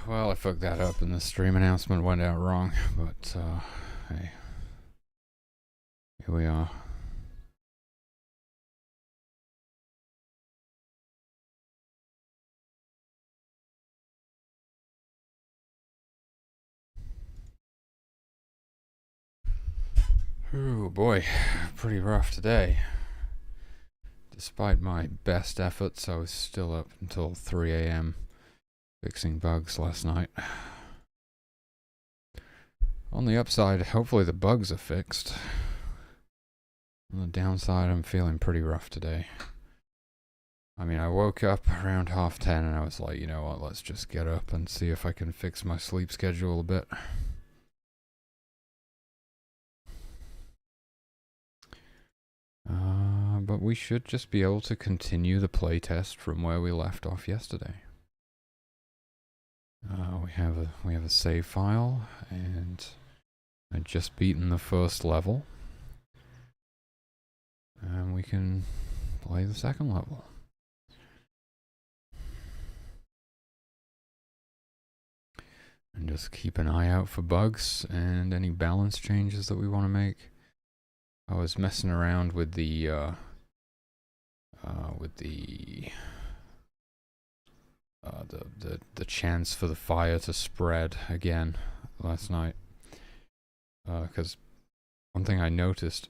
well, I fucked that up and the stream announcement went out wrong, but hey, here we are. Oh boy, pretty rough today. Despite my best efforts, I was still up until 3 a.m. fixing bugs last night. On the upside, hopefully the bugs are fixed. On the downside, I'm feeling pretty rough today. I mean, I woke up around 10:30 and I was like, you know what, let's just get up and see if I can fix my sleep schedule a bit. But we should just be able to continue the playtest from where we left off yesterday. We have a save file, and I'd just beaten the first level, and we can play the second level. And just keep an eye out for bugs and any balance changes that we want to make. I was messing around with the chance for the fire to spread again last night. Because one thing I noticed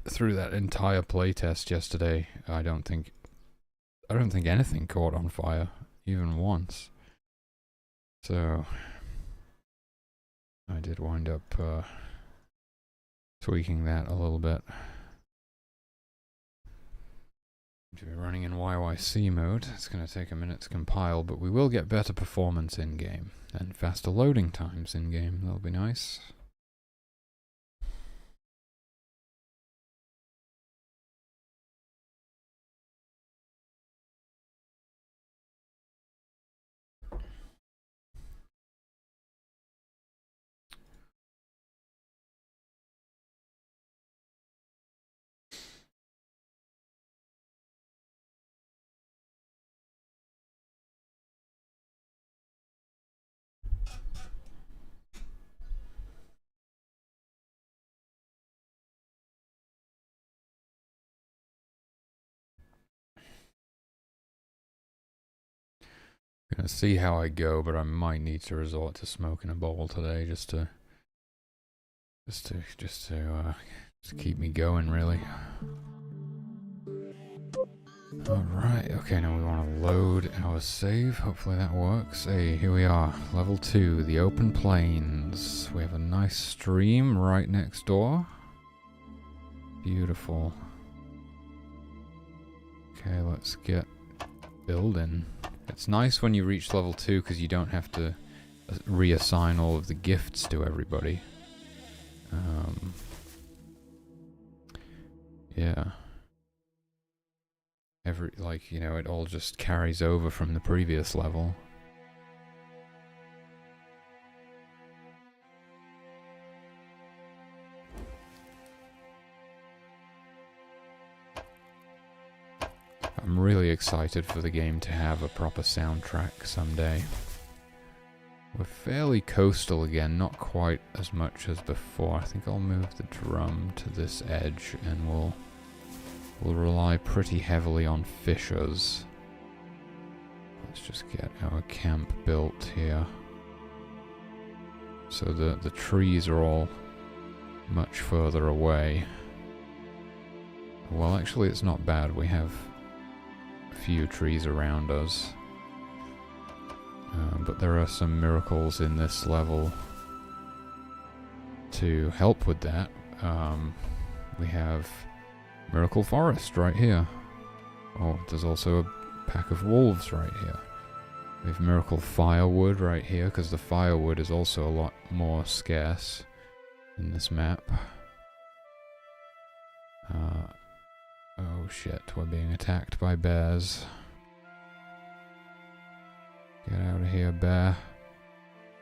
through that entire playtest yesterday, I don't think anything caught on fire even once. So I did wind up tweaking that a little bit. To be running in YYC mode, it's going to take a minute to compile, but we will get better performance in-game and faster loading times in-game. That'll be nice. Gonna see how I go, but I might need to resort to smoking a bowl today just to keep me going, really. Alright, okay, now we want to load our save. Hopefully that works. Hey, here we are. Level 2, the open plains. We have a nice stream right next door. Beautiful. Okay, let's get building. It's nice when you reach level 2 because you don't have to reassign all of the gifts to everybody. Yeah. It all just carries over from the previous level. I'm really excited for the game to have a proper soundtrack someday. We're fairly coastal again, not quite as much as before. I think I'll move the drum to this edge and we'll rely pretty heavily on fishers. Let's just get our camp built here. So the trees are all much further away. Well, actually it's not bad. We have a few trees around us. But there are some miracles in this level to help with that. We have Miracle Forest right here. Oh, there's also a pack of wolves right here. We have Miracle Firewood right here, because the firewood is also a lot more scarce in this map. Oh shit, we're being attacked by bears. Get out of here, bear.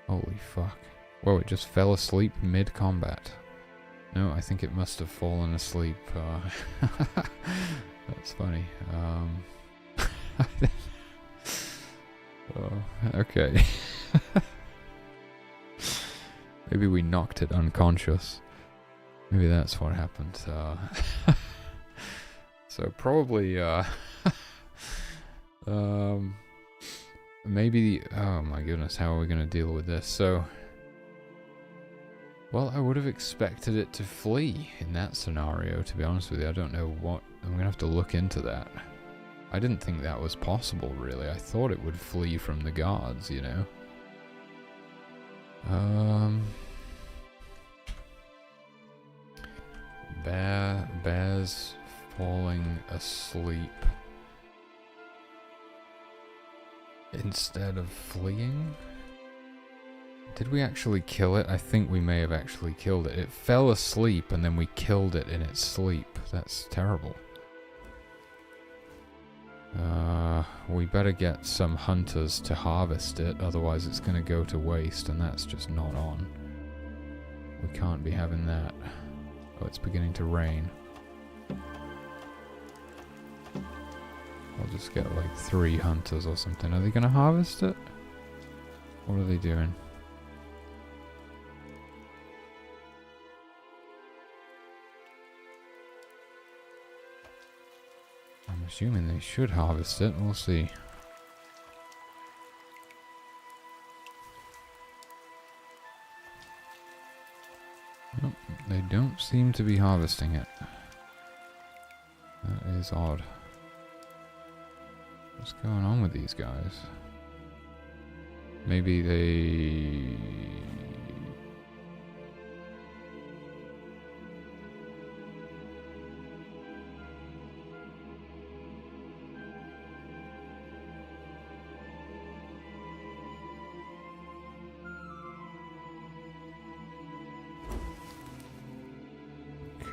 Holy fuck. Whoa, it just fell asleep mid-combat. No, I think it must have fallen asleep. That's funny. Okay. Maybe we knocked it unconscious. Maybe that's what happened. So probably, maybe, oh my goodness, how are we going to deal with this? So, well, I would have expected it to flee in that scenario, to be honest with you. I don't know what, I'm going to have to look into that. I didn't think that was possible, really. I thought it would flee from the guards, you know. Bears falling asleep instead of fleeing? Did we actually kill it? I think we may have actually killed it. It fell asleep and then we killed it in its sleep. That's terrible. We better get some hunters to harvest it, otherwise it's going to go to waste, and that's just not on. We can't be having that. Oh, it's beginning to rain. I'll just get like 3 hunters or something. Are they going to harvest it? What are they doing? I'm assuming they should harvest it. We'll see. Nope, they don't seem to be harvesting it. That is odd. What's going on with these guys? Maybe they...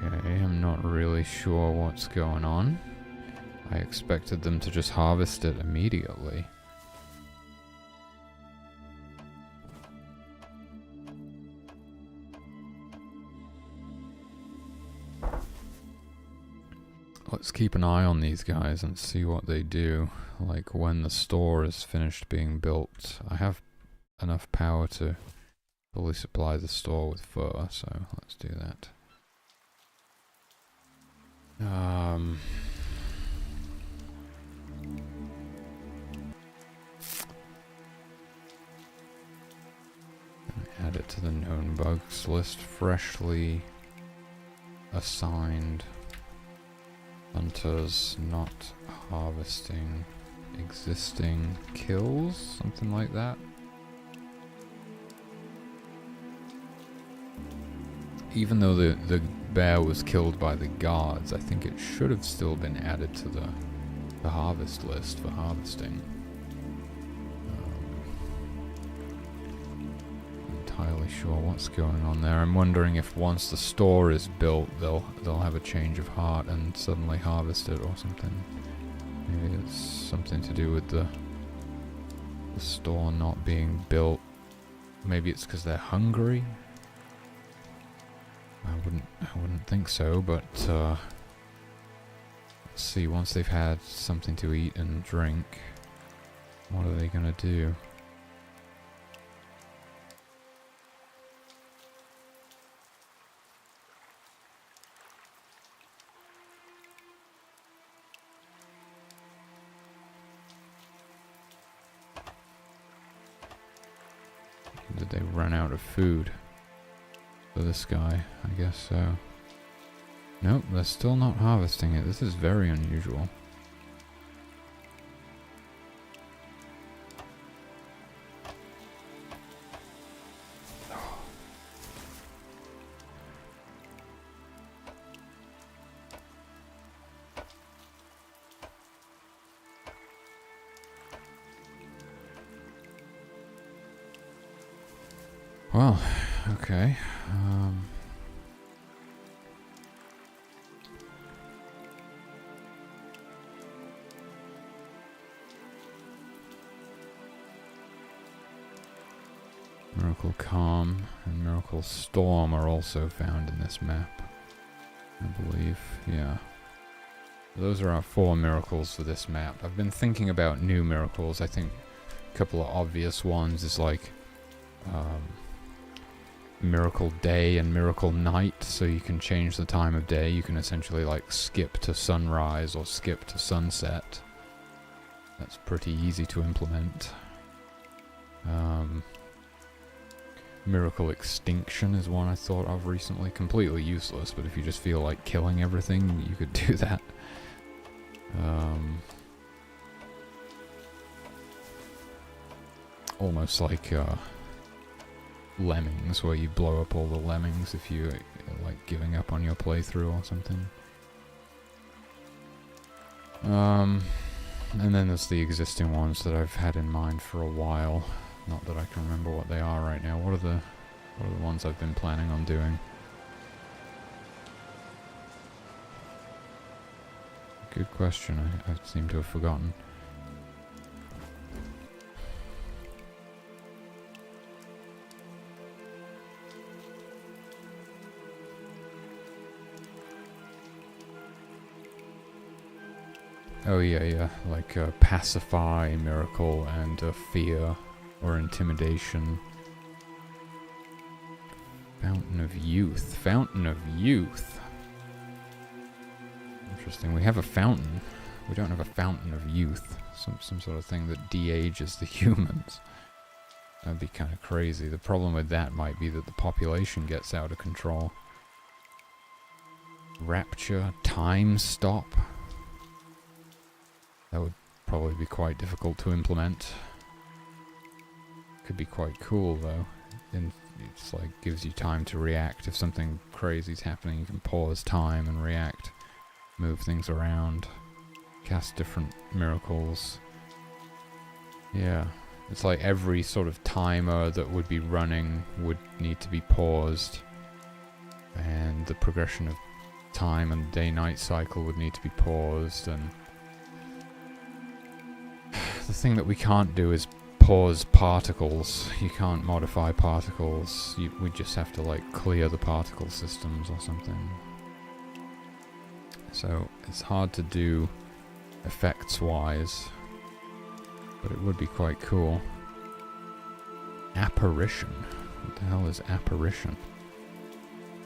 Okay, I'm not really sure what's going on. I expected them to just harvest it immediately. Let's keep an eye on these guys and see what they do. Like when the store is finished being built. I have enough power to fully supply the store with fur, so let's do that. Add it to the known bugs list. Freshly assigned hunters not harvesting existing kills, something like that. Even though the bear was killed by the guards, I think it should have still been added to the harvest list for harvesting. Entirely sure what's going on there. I'm wondering if once the store is built, they'll have a change of heart and suddenly harvest it or something. Maybe it's something to do with the store not being built. Maybe it's because they're hungry. I wouldn't think so, but let's see. Once they've had something to eat and drink, what are they gonna do? Did they run out of food? For this guy, I guess so. Nope, they're still not harvesting it. This is very unusual. Well, okay. Miracle Calm and Miracle Storm are also found in this map, I believe. Yeah. Those are our 4 miracles for this map. I've been thinking about new miracles. I think A couple of obvious ones is like Miracle Day and Miracle Night, so you can change the time of day. You can essentially like skip to sunrise or skip to sunset. That's pretty easy to implement. Miracle Extinction is one I thought of recently. Completely useless, but if you just feel like killing everything, you could do that. Almost like Lemmings, where you blow up all the lemmings if you like giving up on your playthrough or something. And then there's the existing ones that I've had in mind for a while. Not that I can remember what they are right now. What are the ones I've been planning on doing? Good question. I seem to have forgotten. Oh yeah, like pacify, miracle, and fear or intimidation. Fountain of Youth. Fountain of Youth. Interesting. We have a fountain. We don't have a Fountain of Youth. Some sort of thing that de-ages the humans. That'd be kind of crazy. The problem with that might be that the population gets out of control. Rapture. Time Stop. That would probably be quite difficult to implement. Could be quite cool though. It's like gives you time to react. If something crazy's happening, you can pause time and react. Move things around. Cast different miracles. Yeah. It's like every sort of timer that would be running would need to be paused. And the progression of time and day-night cycle would need to be paused, and the thing that we can't do is pause particles. You can't modify particles. We just have to like clear the particle systems or something. So it's hard to do effects-wise, but it would be quite cool. Apparition. What the hell is apparition?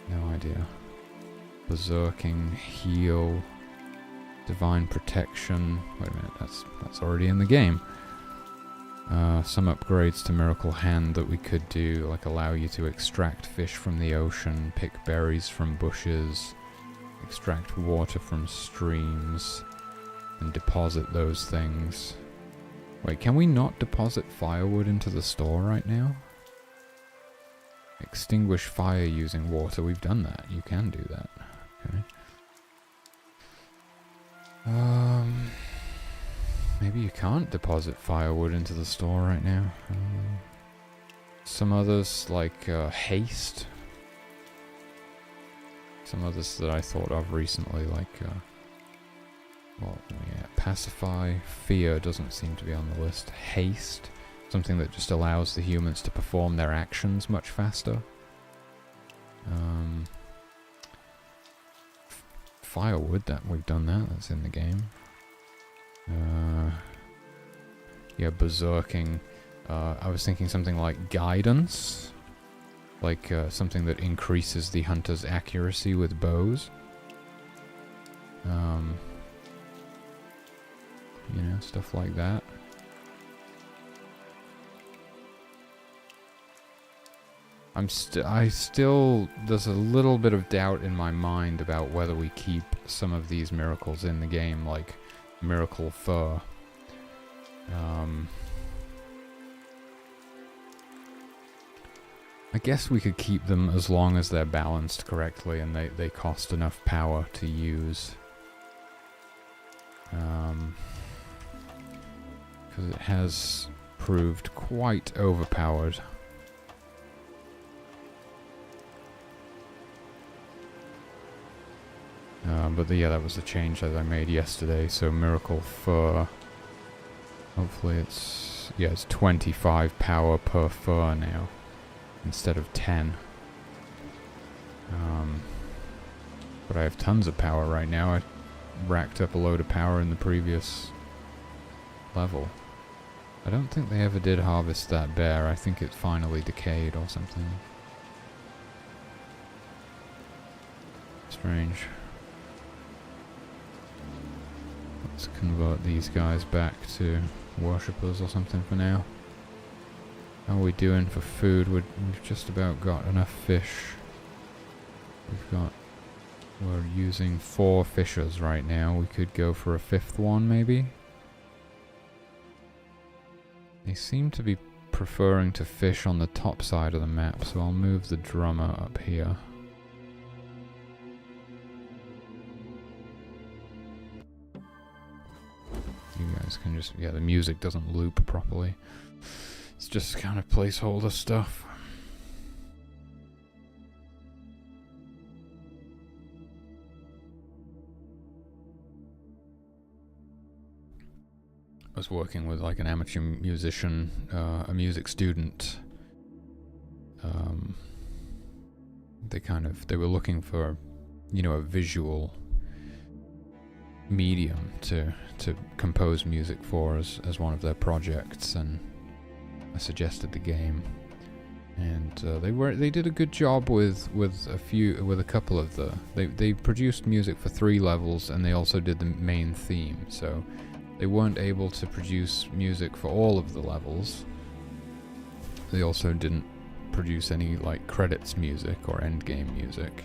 No idea. Berserking, heal, divine protection. Wait a minute, that's already in the game. Some upgrades to Miracle Hand that we could do, like allow you to extract fish from the ocean, pick berries from bushes, extract water from streams, and deposit those things. Wait, can we not deposit firewood into the store right now? Extinguish fire using water. We've done that. You can do that. Okay. Maybe you can't deposit firewood into the store right now. Some others, like haste. Some others that I thought of recently, like, well, yeah, pacify, fear doesn't seem to be on the list. Haste, something that just allows the humans to perform their actions much faster. Firewood, that we've done that, that's in the game. Yeah, berserking. I was thinking something like guidance. Like something that increases the hunter's accuracy with bows. You know, stuff like that. I still, there's a little bit of doubt in my mind about whether we keep some of these miracles in the game, like Miracle Fur. I guess we could keep them as long as they're balanced correctly and they cost enough power to use. Because it has proved quite overpowered. But yeah, that was the change that I made yesterday, so Miracle Fur. Hopefully it's 25 power per fur now, instead of 10. But I have tons of power right now. I racked up a load of power in the previous level. I don't think they ever did harvest that bear. I think it finally decayed or something. Strange. Let's convert these guys back to worshippers or something for now. How are we doing for food? We've just about got enough fish. We're using 4 fishers right now. We could go for a 5th one maybe. They seem to be preferring to fish on the top side of the map, so I'll move the drummer up here. You guys can just, yeah, the music doesn't loop properly. It's just kind of placeholder stuff. I was working with like an amateur musician, a music student. They were looking for, you know, a visual medium to compose music for as one of their projects, and I suggested the game, and they did a good job with a couple of they produced music for 3 levels, and they also did the main theme, so they weren't able to produce music for all of the levels. They also didn't produce any like credits music or end game music.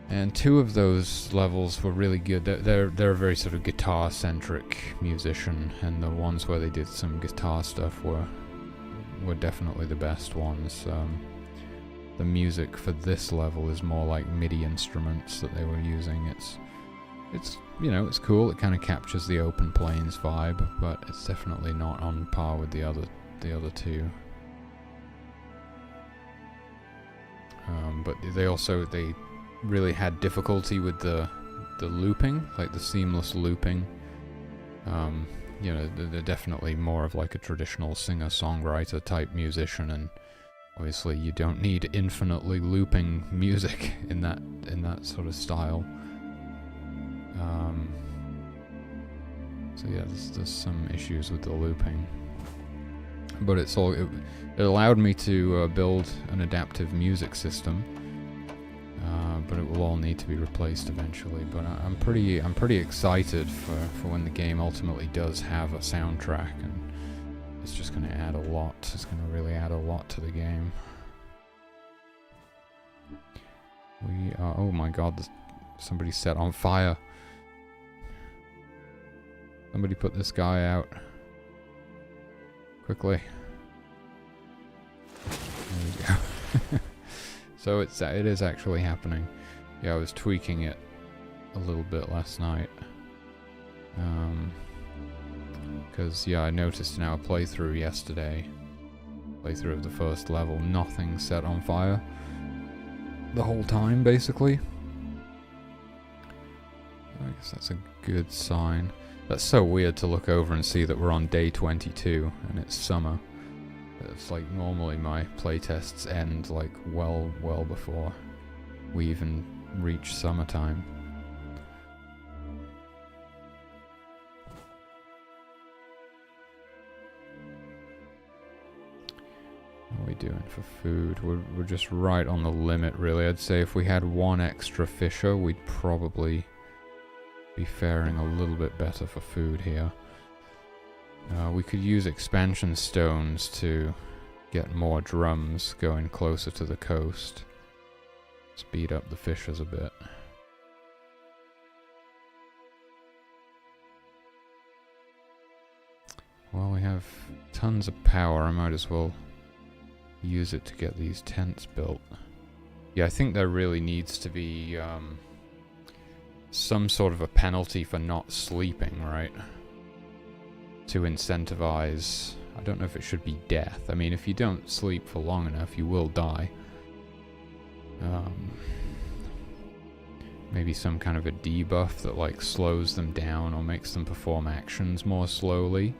And 2 of those levels were really good. They're a very sort of guitar-centric musician, and the ones where they did some guitar stuff were definitely the best ones. The music for this level is more like MIDI instruments that they were using. It's you know, it's cool. It kind of captures the open plains vibe, but it's definitely not on par with the other 2. But they really had difficulty with the looping, like the seamless looping. You know, they're definitely more of like a traditional singer-songwriter type musician, and obviously you don't need infinitely looping music in that sort of style. So yeah, there's some issues with the looping, but it allowed me to build an adaptive music system. But it will all need to be replaced eventually. But I'm pretty excited for when the game ultimately does have a soundtrack, and it's just going to add a lot. It's going to really add a lot to the game. We are, oh my god, somebody set on fire. Somebody put this guy out. Quickly. There we go. So it is actually happening. Yeah, I was tweaking it a little bit last night. Because, yeah, I noticed in our playthrough yesterday, playthrough of the first level, nothing set on fire the whole time, basically. I guess that's a good sign. That's so weird to look over and see that we're on day 22 and it's summer. It's like normally my playtests end like well before we even reach summertime. What are we doing for food? We're just right on the limit, really. I'd say if we had 1 extra fisher, we'd probably be faring a little bit better for food here. We could use expansion stones to get more drums going closer to the coast. Speed up the fishers a bit. Well, we have tons of power. I might as well use it to get these tents built. Yeah, I think there really needs to be some sort of a penalty for not sleeping, right? To incentivize, I don't know if it should be death. I mean, if you don't sleep for long enough, you will die. Maybe some kind of a debuff that like slows them down or makes them perform actions more slowly.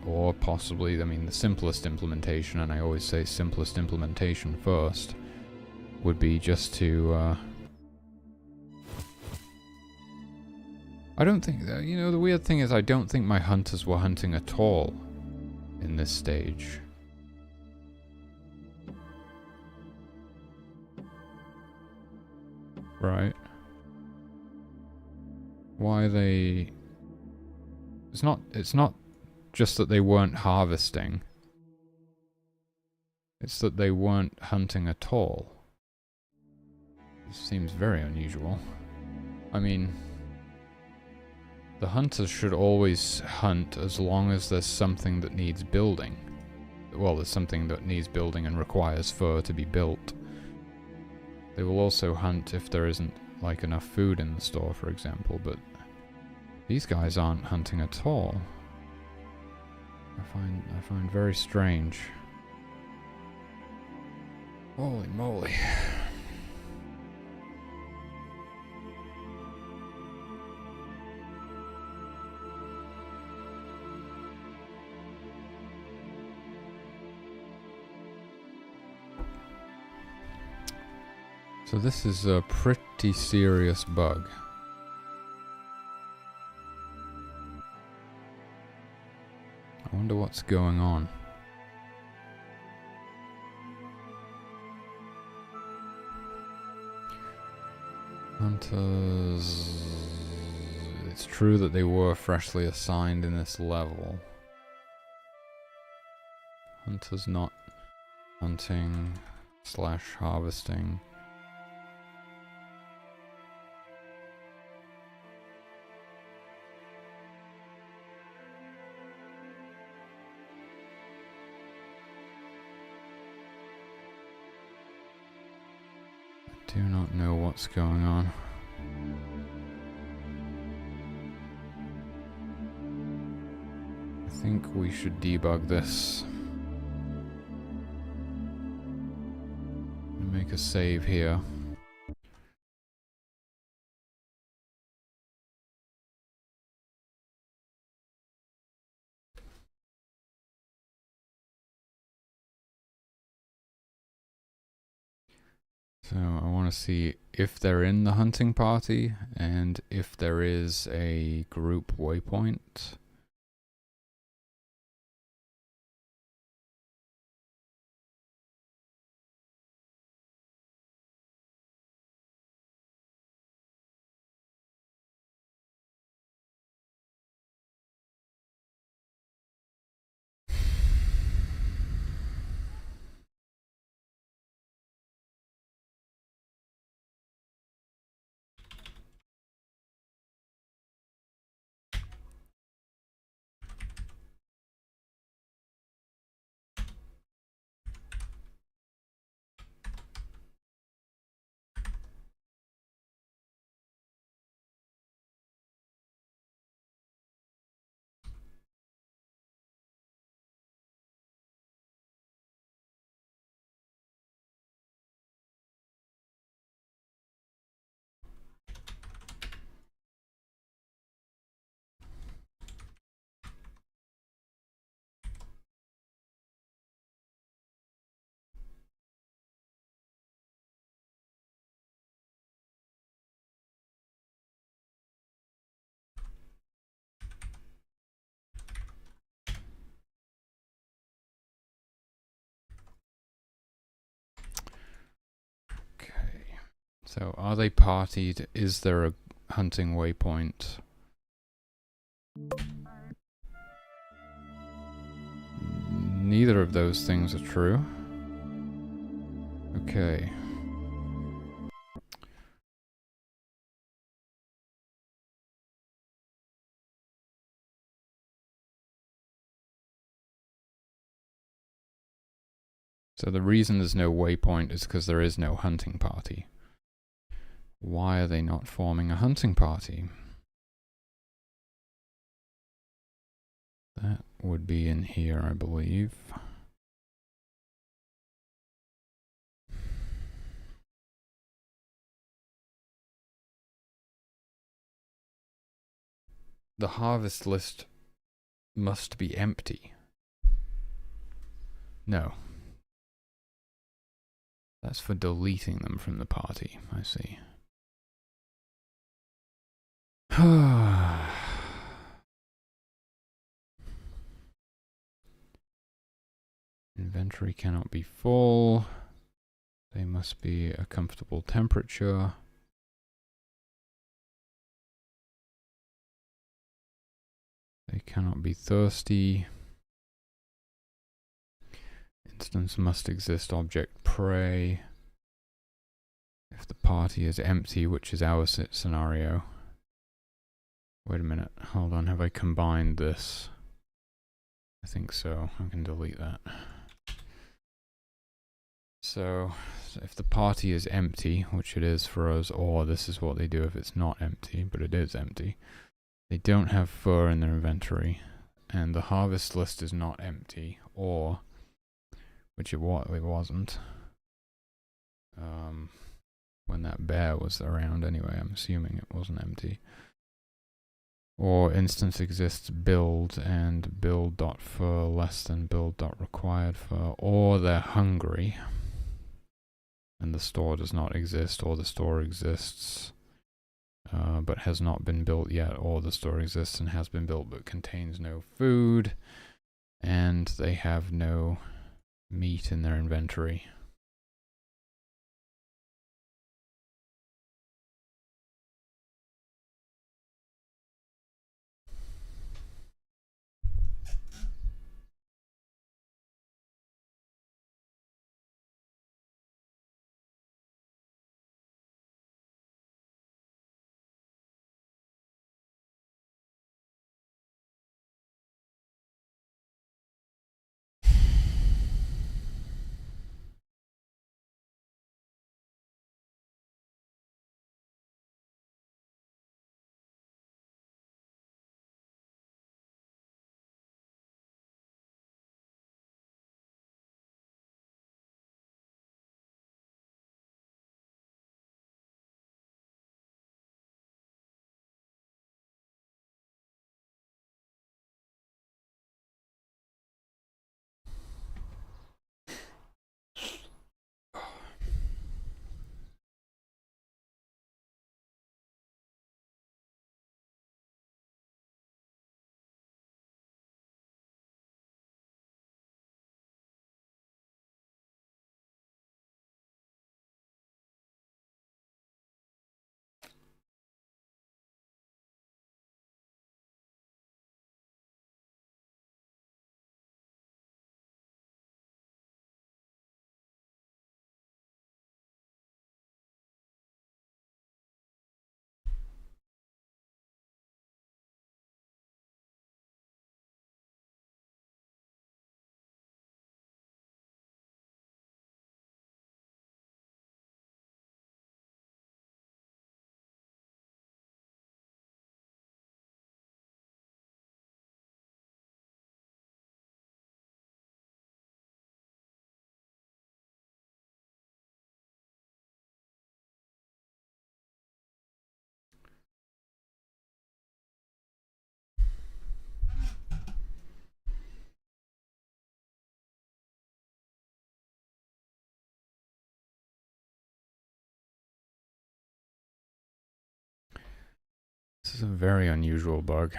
Or possibly, I mean, the simplest implementation, and I always say simplest implementation first, would be just to I don't think, you know, the weird thing is I don't think my hunters were hunting at all in this stage. Right. Why they... It's not just that they weren't harvesting. It's that they weren't hunting at all. This seems very unusual. I mean, the hunters should always hunt as long as there's something that needs building. Well, there's something that needs building and requires fur to be built. They will also hunt if there isn't, like, enough food in the store, for example, but these guys aren't hunting at all. I find very strange. Holy moly. So this is a pretty serious bug. I wonder what's going on. Hunters... It's true that they were freshly assigned in this level. Hunters not hunting / harvesting. Do not know what's going on. I think we should debug this. Make a save here. So I want to see if they're in the hunting party and if there is a group waypoint. Okay. So are they partied? Is there a hunting waypoint? Neither of those things are true. Okay. So the reason there's no waypoint is because there is no hunting party. Why are they not forming a hunting party? That would be in here, I believe. The harvest list must be empty. No. That's for deleting them from the party, I see. Inventory cannot be full. They must be a comfortable temperature. They cannot be thirsty. Instance must exist object prey. If the party is empty, which is our scenario. Wait a minute, hold on, have I combined this? I think so, I can delete that. So, if the party is empty, which it is for us, or this is what they do if it's not empty, but it is empty. They don't have fur in their inventory, and the harvest list is not empty, or, which it wasn't. When that bear was around anyway, I'm assuming it wasn't empty. Or instance exists build and build.fur less than build.required fur, or they're hungry and the store does not exist, or the store exists but has not been built yet, or the store exists and has been built but contains no food, and they have no meat in their inventory. This is a very unusual bug.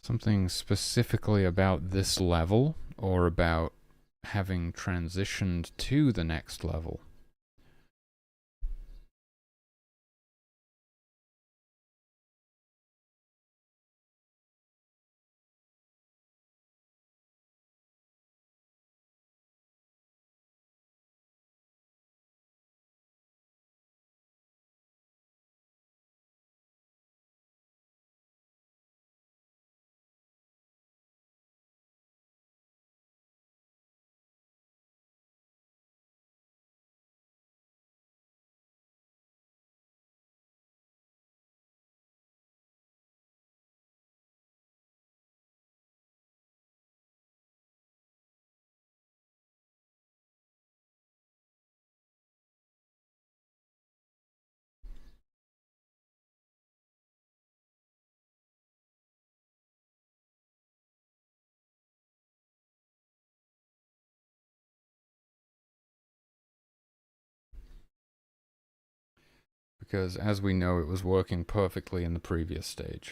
Something specifically about this level, or about having transitioned to the next level. Because, as we know, it was working perfectly in the previous stage.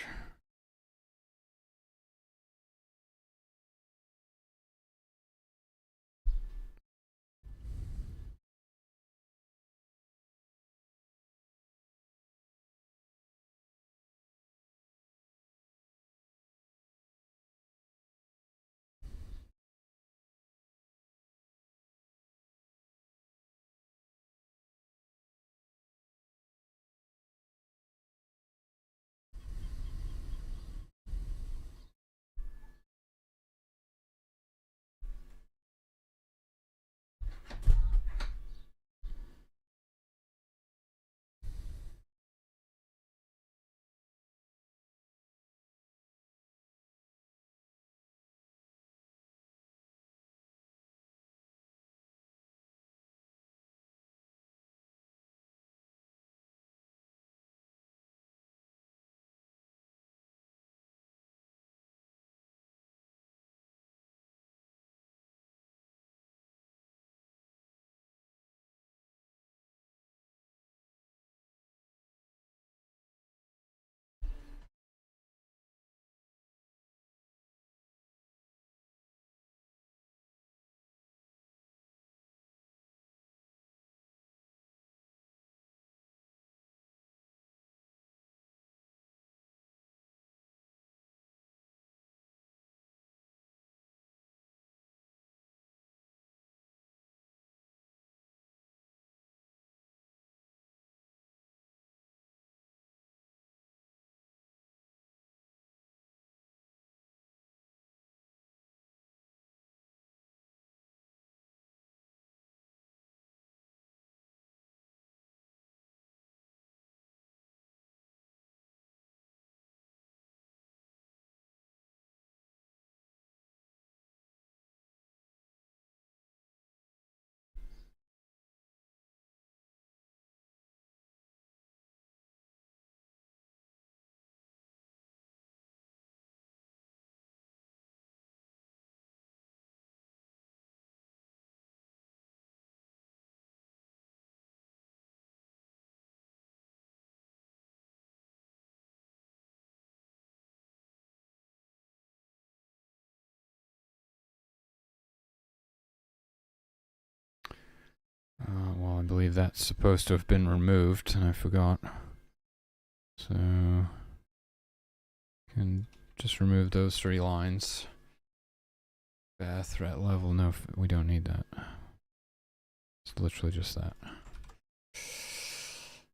Well, I believe that's supposed to have been removed, and I forgot. So, can just remove those 3 lines. Bear threat level, no, we don't need that. It's literally just that.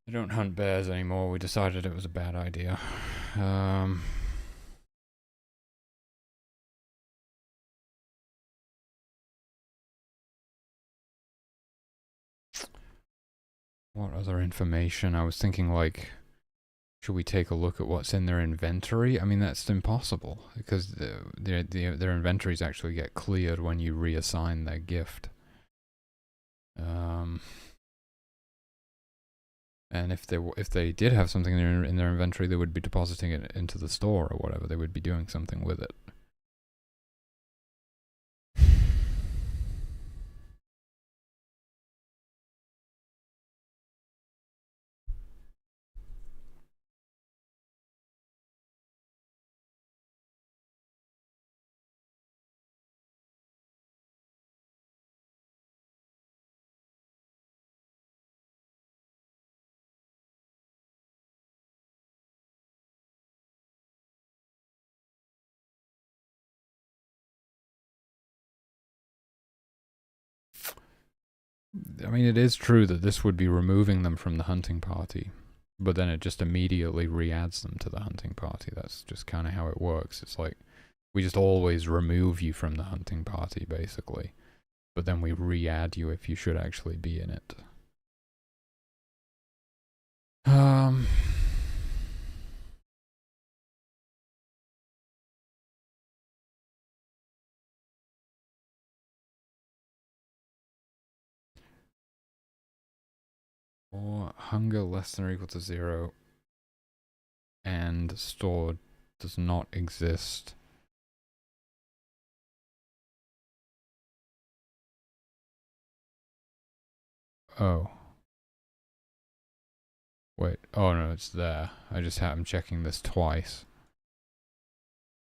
I don't hunt bears anymore, we decided it was a bad idea. What other information? I was thinking, like, should we take a look at what's in their inventory? I mean, that's impossible, because their inventories actually get cleared when you reassign their gift. And if they did have something in their inventory, they would be depositing it into the store or whatever. They would be doing something with it. I mean, it is true that this would be removing them from the hunting party, but then it just immediately re-adds them to the hunting party. That's just kind of how it works. It's like, we just always remove you from the hunting party, basically. But then we re-add you if you should actually be in it. Or hunger less than or equal to 0 and store does not exist. Oh. Wait. Oh no, it's there. I just I'm checking this twice.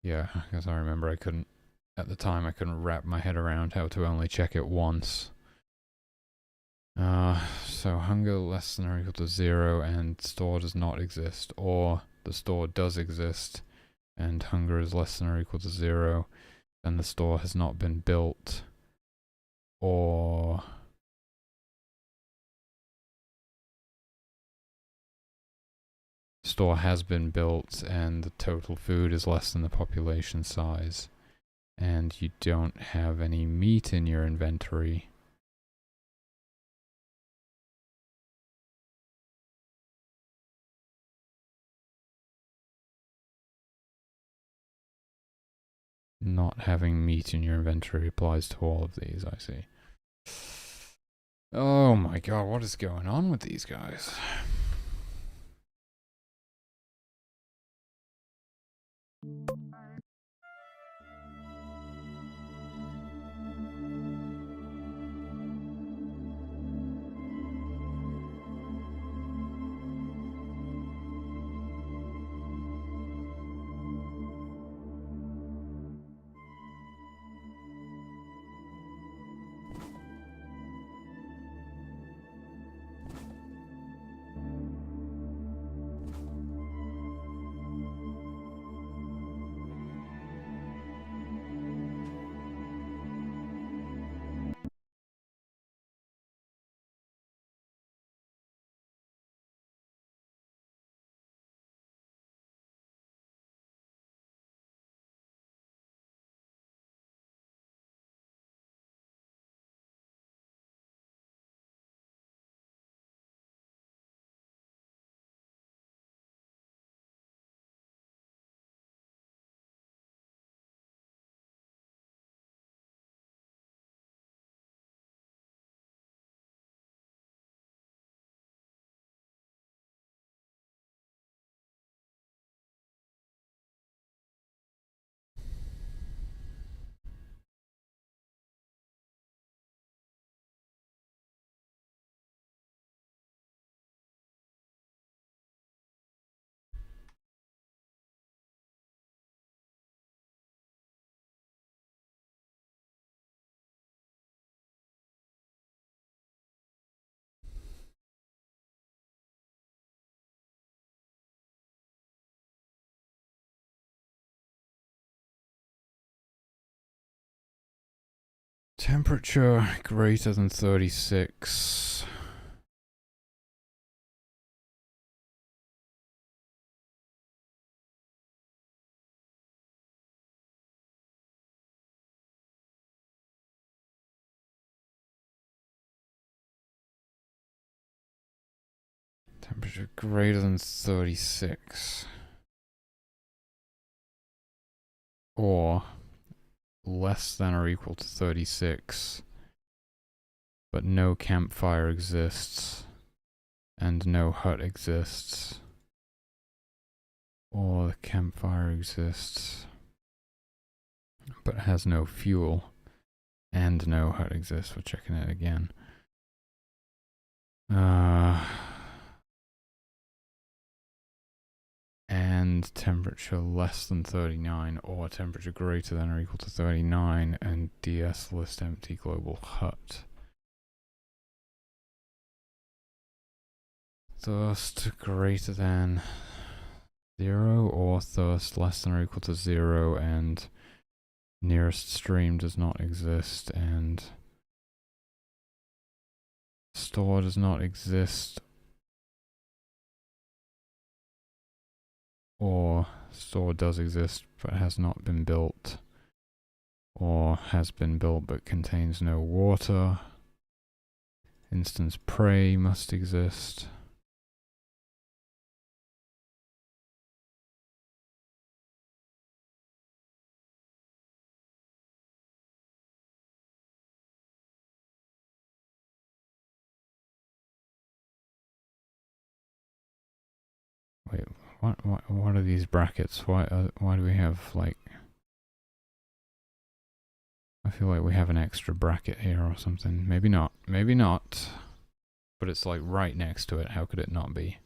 Yeah, because I remember I couldn't, at the time I couldn't wrap my head around how to only check it once. So hunger less than or equal to 0 and store does not exist, or the store does exist and hunger is less than or equal to 0, then the store has not been built, or store has been built and the total food is less than the population size, and you don't have any meat in your inventory. Not having meat in your inventory applies to all of these, I see. Oh my god, what is going on with these guys? Temperature greater than 36. Temperature greater than 36. Or less than or equal to 36. But no campfire exists. And no hut exists. Or the campfire exists, but has no fuel. And no hut exists. We're checking it again. And temperature less than 39, or temperature greater than or equal to 39, and DS list empty global hut. Thirst greater than 0, or thirst less than or equal to 0, and nearest stream does not exist, and store does not exist, or store does exist but has not been built, or has been built but contains no water. Instance prey must exist. Wait, what are these brackets? Why do we have, like... I feel like we have an extra bracket here or something. Maybe not. Maybe not. But it's like right next to it. How could it not be?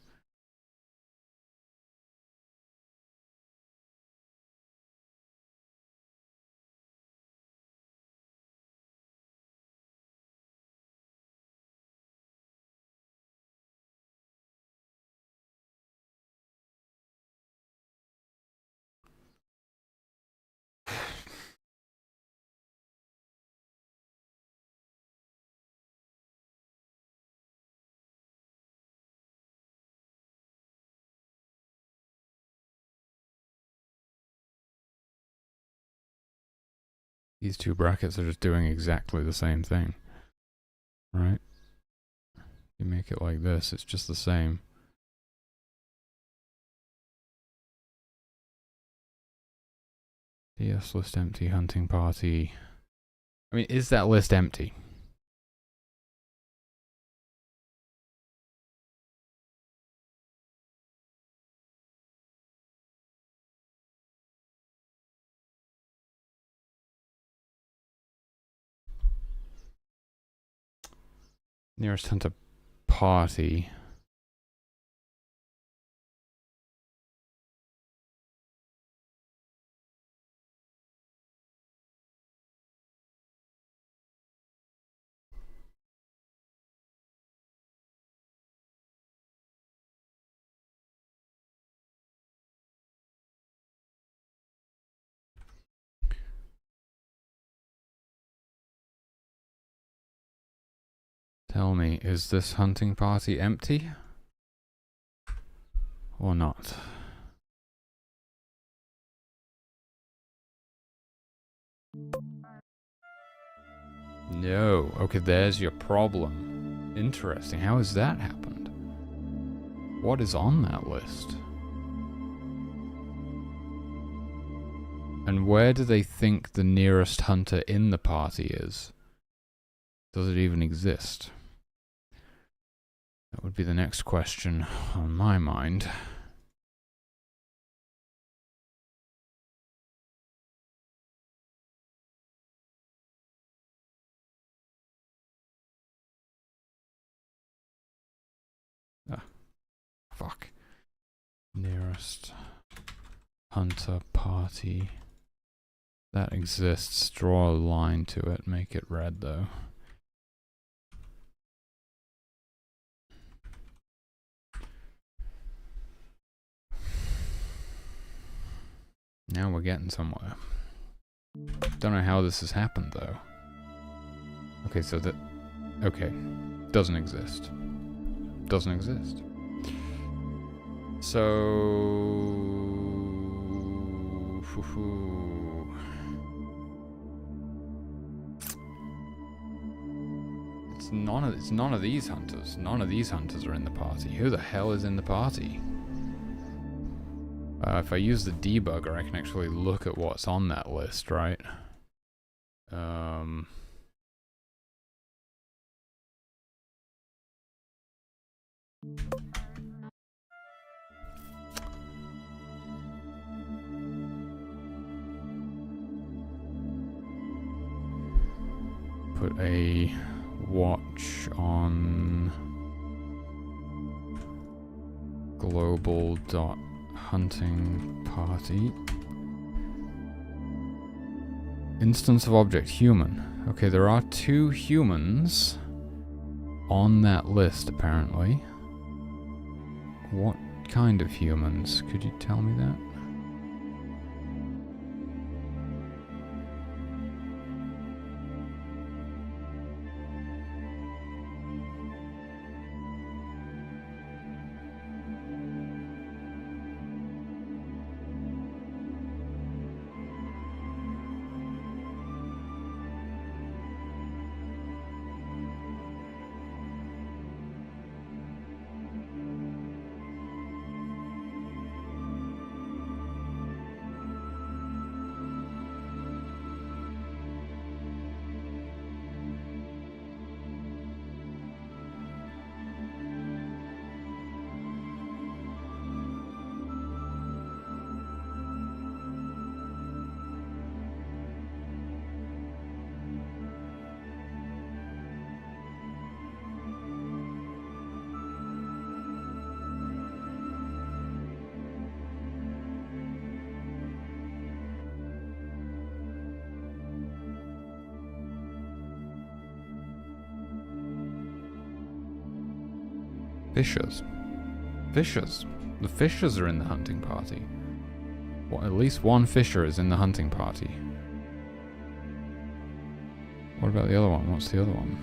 These two brackets are just doing exactly the same thing. Right? You make it like this, it's just the same. DS list empty, hunting party. I mean, is that list empty? Nearest hunter party. Tell me, is this hunting party empty? Or not? No. Okay, there's your problem. Interesting. How has that happened? What is on that list? And where do they think the nearest hunter in the party is? Does it even exist? That would be the next question on my mind. Ah, fuck. Nearest hunter party. That exists. Draw a line to it. Make it red, though. Now we're getting somewhere. Don't know how this has happened, though. Okay, so that... Okay. Doesn't exist. Doesn't exist. So... It's none of these hunters. None of these hunters are in the party. Who the hell is in the party? If I use the debugger, I can actually look at what's on that list, right? Put a watch on global.hunting party. Instance of object human. Okay, there are 2 humans on that list, apparently. What kind of humans? Could you tell me that? Fishers. Fishers. The fishers are in the hunting party. Well, at least one fisher is in the hunting party. What about the other one? What's the other one?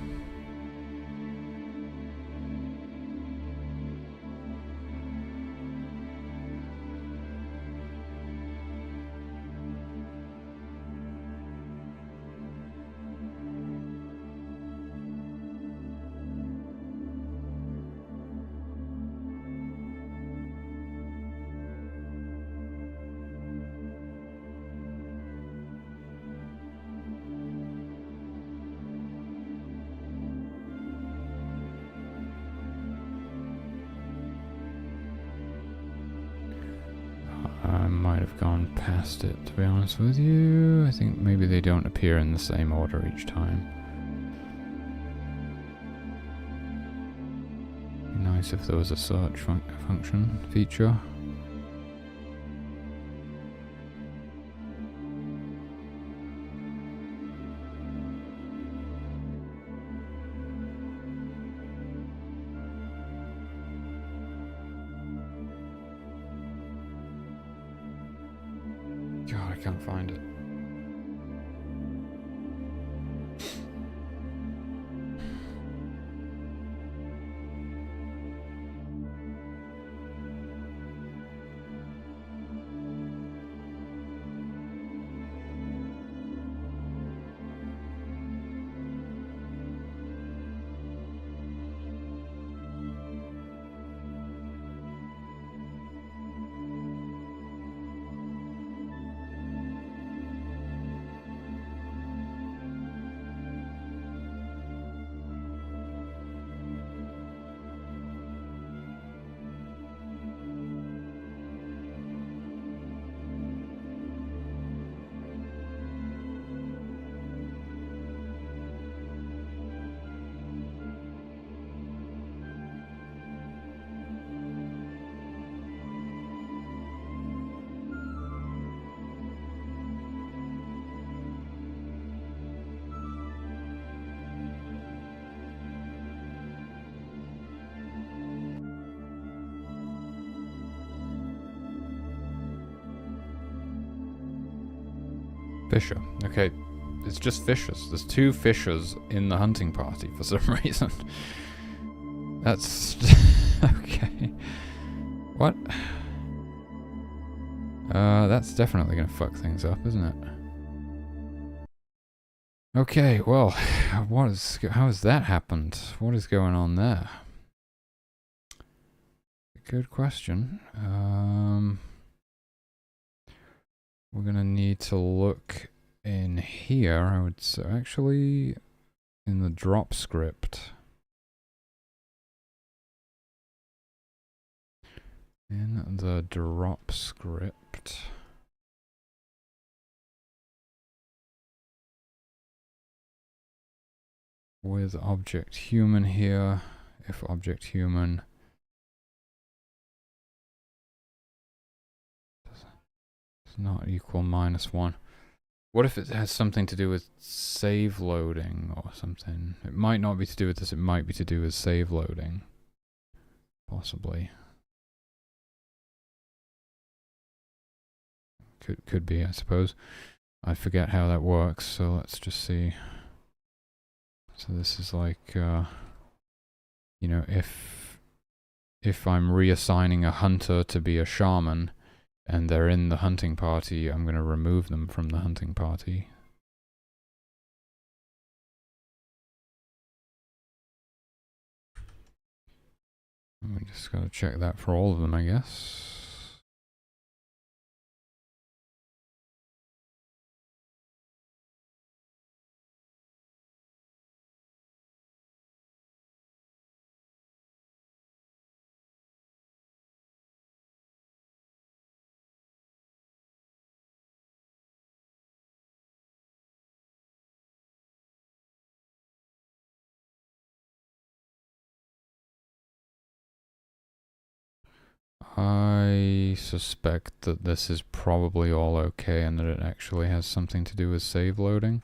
I might have gone past it, to be honest with you. I think maybe they don't appear in the same order each time. Be nice if there was a search function feature. God, I can't find it. Fisher. Okay, it's just fishers. There's two fishers in the hunting party for some reason. That's... okay. What? That's definitely gonna fuck things up, isn't it? Okay, well, how has that happened? What is going on there? Good question. We're gonna need to look in here, I would say, actually, in the drop script. In the drop script. With object human here, if object human does not equal -1. What if it has something to do with save loading or something? It might not be to do with this, it might be to do with save loading. Possibly. Could be, I suppose. I forget how that works, so let's just see. So this is like, you know, if I'm reassigning a hunter to be a shaman, and they're in the hunting party, I'm going to remove them from the hunting party. We just got to check that for all of them, I guess. I suspect that this is probably all okay and that it actually has something to do with save loading.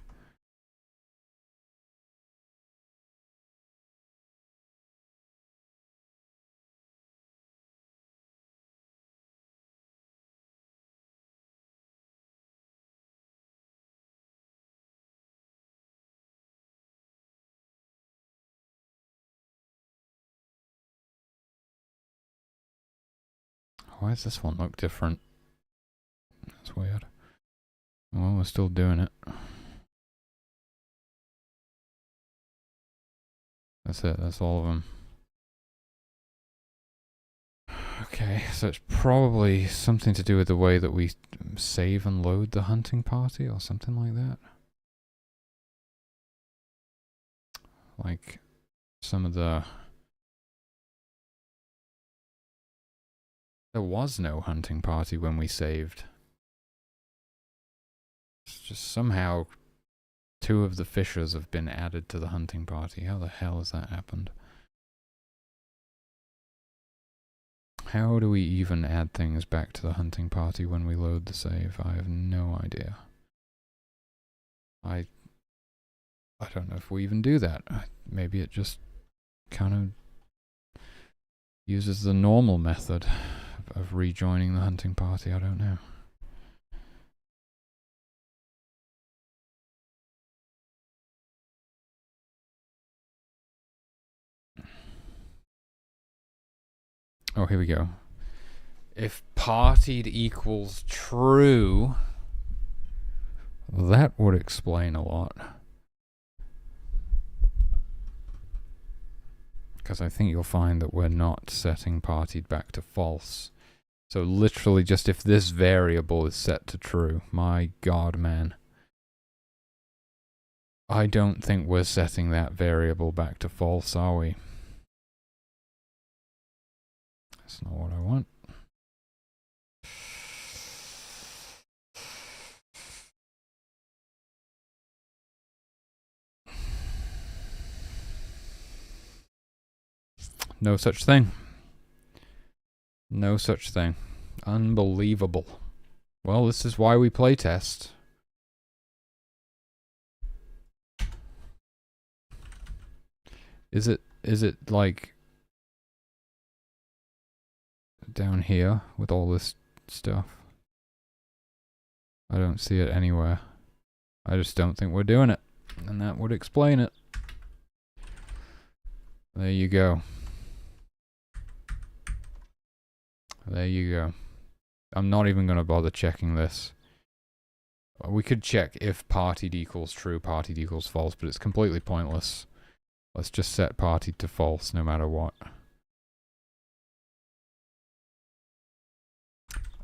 Why does this one look different? That's weird. Well, we're still doing it. That's it. That's all of them. Okay, so it's probably something to do with the way that we save and load the hunting party or something like that. Like some of the... There was no hunting party when we saved. It's just somehow 2 of the fishers have been added to the hunting party. How the hell has that happened? How do we even add things back to the hunting party when we load the save? I have no idea. I don't know if we even do that. Maybe it just kind of uses the normal method of rejoining the hunting party. I don't know. Oh, here we go. If partied equals true, that would explain a lot. Because I think you'll find that we're not setting partied back to false. So literally just if this variable is set to true, my god, man. I don't think we're setting that variable back to false, are we? That's not what I want. No such thing. No such thing. Unbelievable. Well, this is why we playtest. Is it like down here with all this stuff? I don't see it anywhere. I just don't think we're doing it. And that would explain it. There you go. There you go. I'm not even going to bother checking this. We could check if partied equals true, partied equals false, but it's completely pointless. Let's just set partied to false no matter what.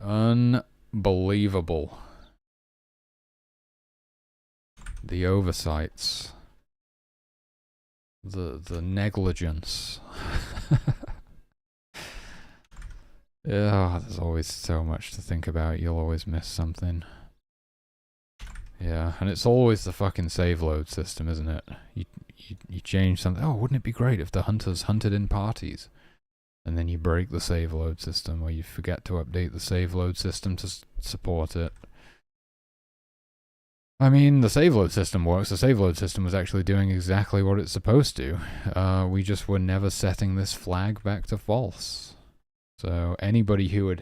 Unbelievable. The oversights. The negligence. Yeah, there's always so much to think about. You'll always miss something. Yeah, and it's always the fucking save load system, isn't it? You change something. Oh, wouldn't it be great if the hunters hunted in parties? And then you break the save load system, or you forget to update the save load system to support it. I mean, the save load system works. The save load system was actually doing exactly what it's supposed to. We just were never setting this flag back to false. So anybody who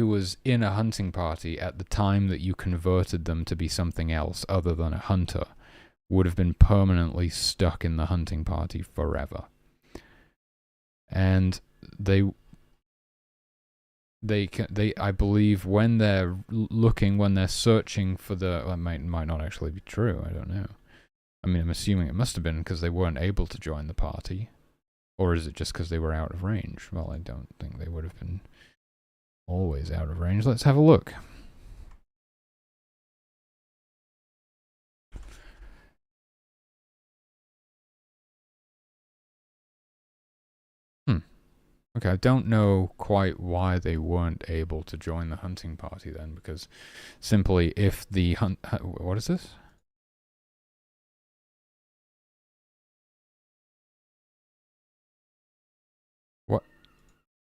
was in a hunting party at the time that you converted them to be something else other than a hunter would have been permanently stuck in the hunting party forever. And they I believe when they're searching for the, well, it might not actually be true, I don't know. I mean, I'm assuming it must have been because they weren't able to join the party. Or is it just because they were out of range? Well, I don't think they would have been always out of range. Let's have a look. Okay, I don't know quite why they weren't able to join the hunting party then, because simply if the what is this?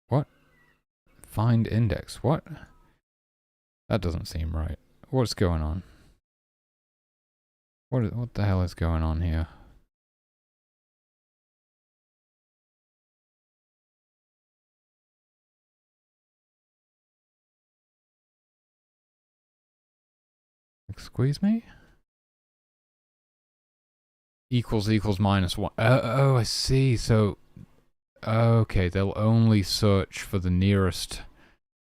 What? Find index. What? That doesn't seem right. What's going on? What the hell is going on here? Squeeze me? Equals minus 1. Oh, I see. So Okay, they'll only search for the nearest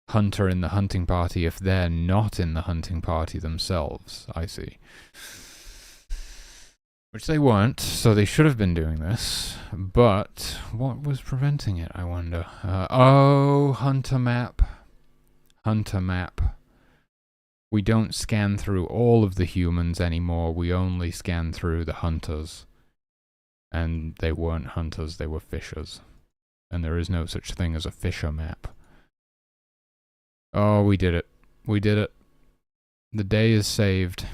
hunter in the hunting party if they're not in the hunting party themselves. I see. Which they weren't, so they should have been doing this. But what was preventing it, I wonder? Oh, hunter map. Hunter map. We don't scan through all of the humans anymore. We only scan through the hunters. And they weren't hunters, they were fishers. And there is no such thing as a fisher map. Oh, we did it. We did it. The day is saved.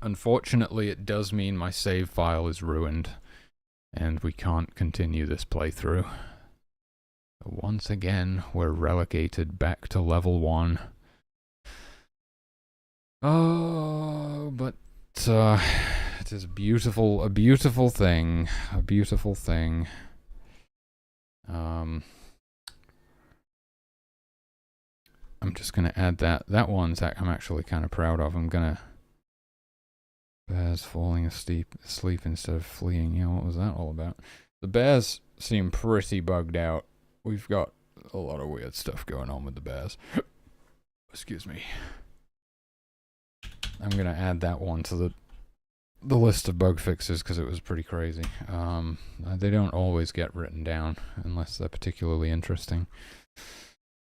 Unfortunately, it does mean my save file is ruined, and we can't continue this playthrough. Once again, we're relegated back to level 1. Oh, but it is a beautiful thing. A beautiful thing. I'm just gonna add that. That one's I'm actually kind of proud of. I'm gonna... Bears falling asleep instead of fleeing. Yeah, what was that all about? The bears seem pretty bugged out. We've got a lot of weird stuff going on with the bears. Excuse me. I'm gonna add that one to the list of bug fixes because it was pretty crazy. They don't always get written down unless they're particularly interesting.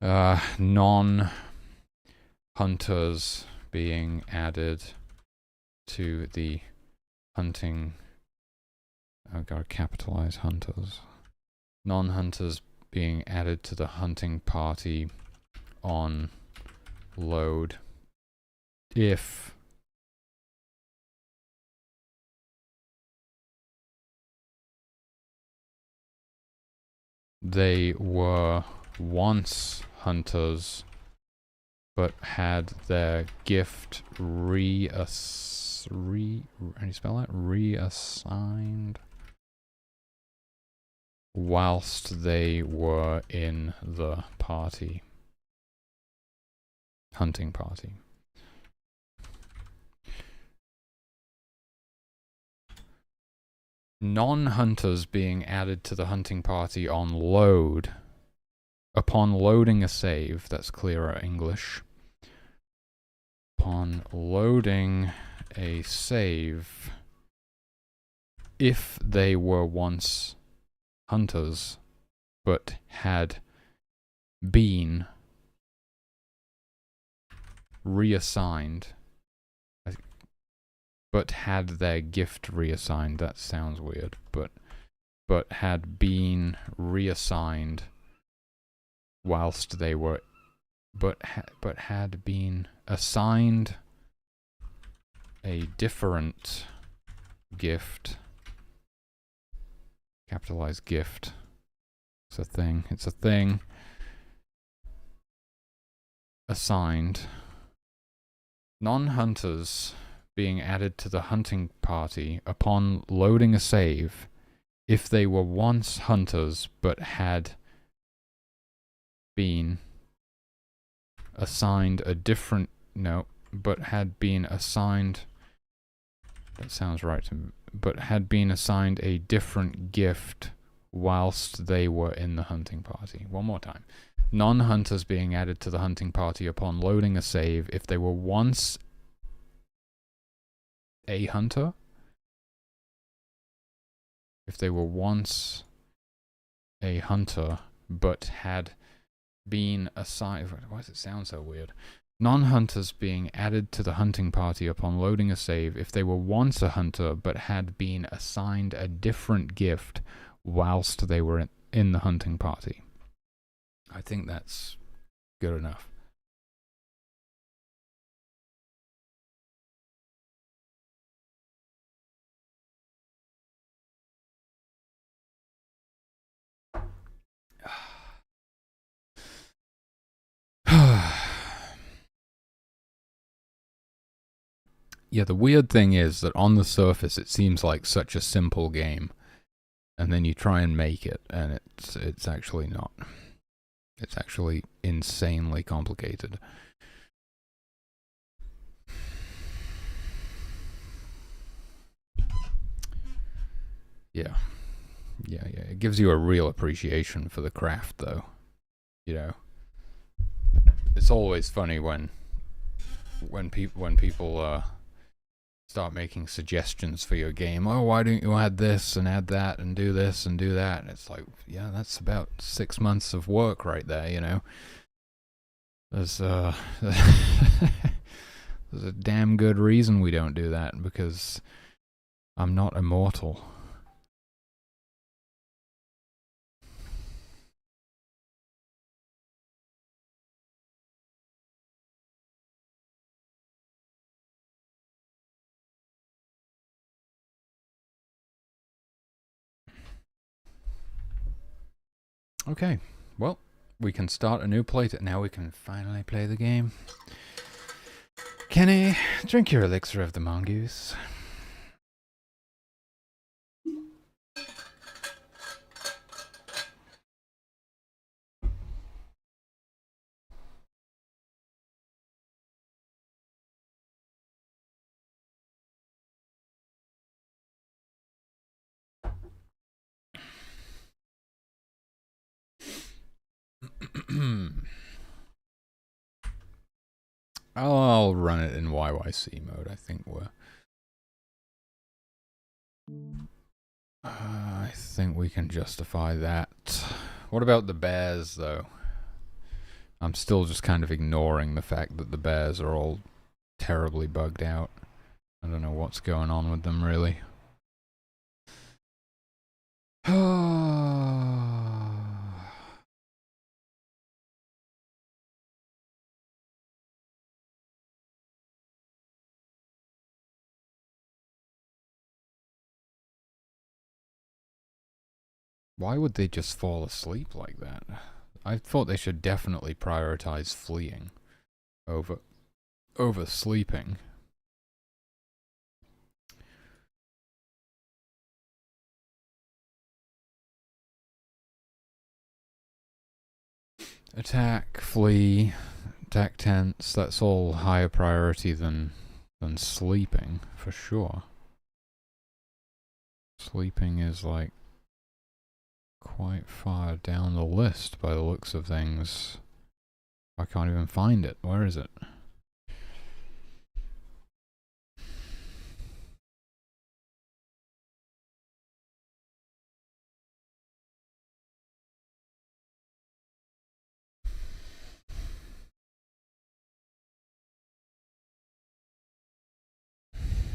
Non-hunters being added to the hunting... I've got to capitalize hunters. Non-hunters being added to the hunting party on load if they were once hunters but had their gift how do you spell that? Reassigned whilst they were in the party. Hunting party. Non-hunters being added to the hunting party on load. Upon loading a save, that's clearer English. Upon loading a save, if they were once hunters, but had been reassigned, but had their gift reassigned. That sounds weird, but had been reassigned whilst they were, but had been assigned a different gift. Capitalize gift. It's a thing. It's a thing. Assigned. Non-hunters being added to the hunting party upon loading a save if they were once hunters but had been assigned a different... No, but had been assigned... That sounds right to me. But had been assigned a different gift whilst they were in the hunting party. One more time. Non-hunters being added to the hunting party upon loading a save if they were once a hunter? If they were once a hunter but had been assigned... Why does it sound so weird? Non-hunters being added to the hunting party upon loading a save if they were once a hunter but had been assigned a different gift whilst they were in the hunting party. I think that's good enough. Yeah, the weird thing is that on the surface it seems like such a simple game, and then you try and make it, and it's actually not. It's actually insanely complicated. Yeah. Yeah, it gives you a real appreciation for the craft, though. You know, it's always funny when people start making suggestions for your game. Oh, why don't you add this and add that and do this and do that? And it's like, yeah, that's about 6 months of work right there. You know, there's there's a damn good reason we don't do that, because I'm not immortal. Okay, well, we can start a new playtest. Now we can finally play the game. Kenny, drink your elixir of the mongoose. I'll run it in YYC mode. I think I think we can justify that. What about the bears, though? I'm still just kind of ignoring the fact that the bears are all terribly bugged out. I don't know what's going on with them, really. Why would they just fall asleep like that? I thought they should definitely prioritize fleeing over sleeping. Attack, flee, attack tents, that's all higher priority than sleeping, for sure. Sleeping is like quite far down the list by the looks of things. I can't even find it. Where is it?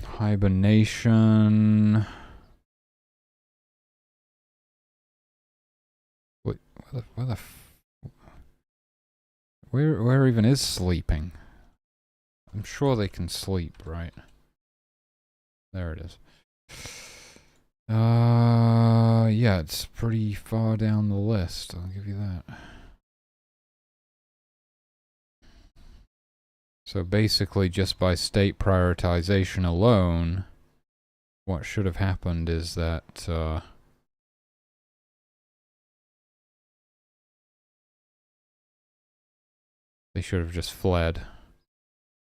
Hibernation. Wait, where even is sleeping? I'm sure they can sleep, right? There it is. Yeah, it's pretty far down the list, I'll give you that. So basically, just by state prioritization alone, what should have happened is that they should have just fled.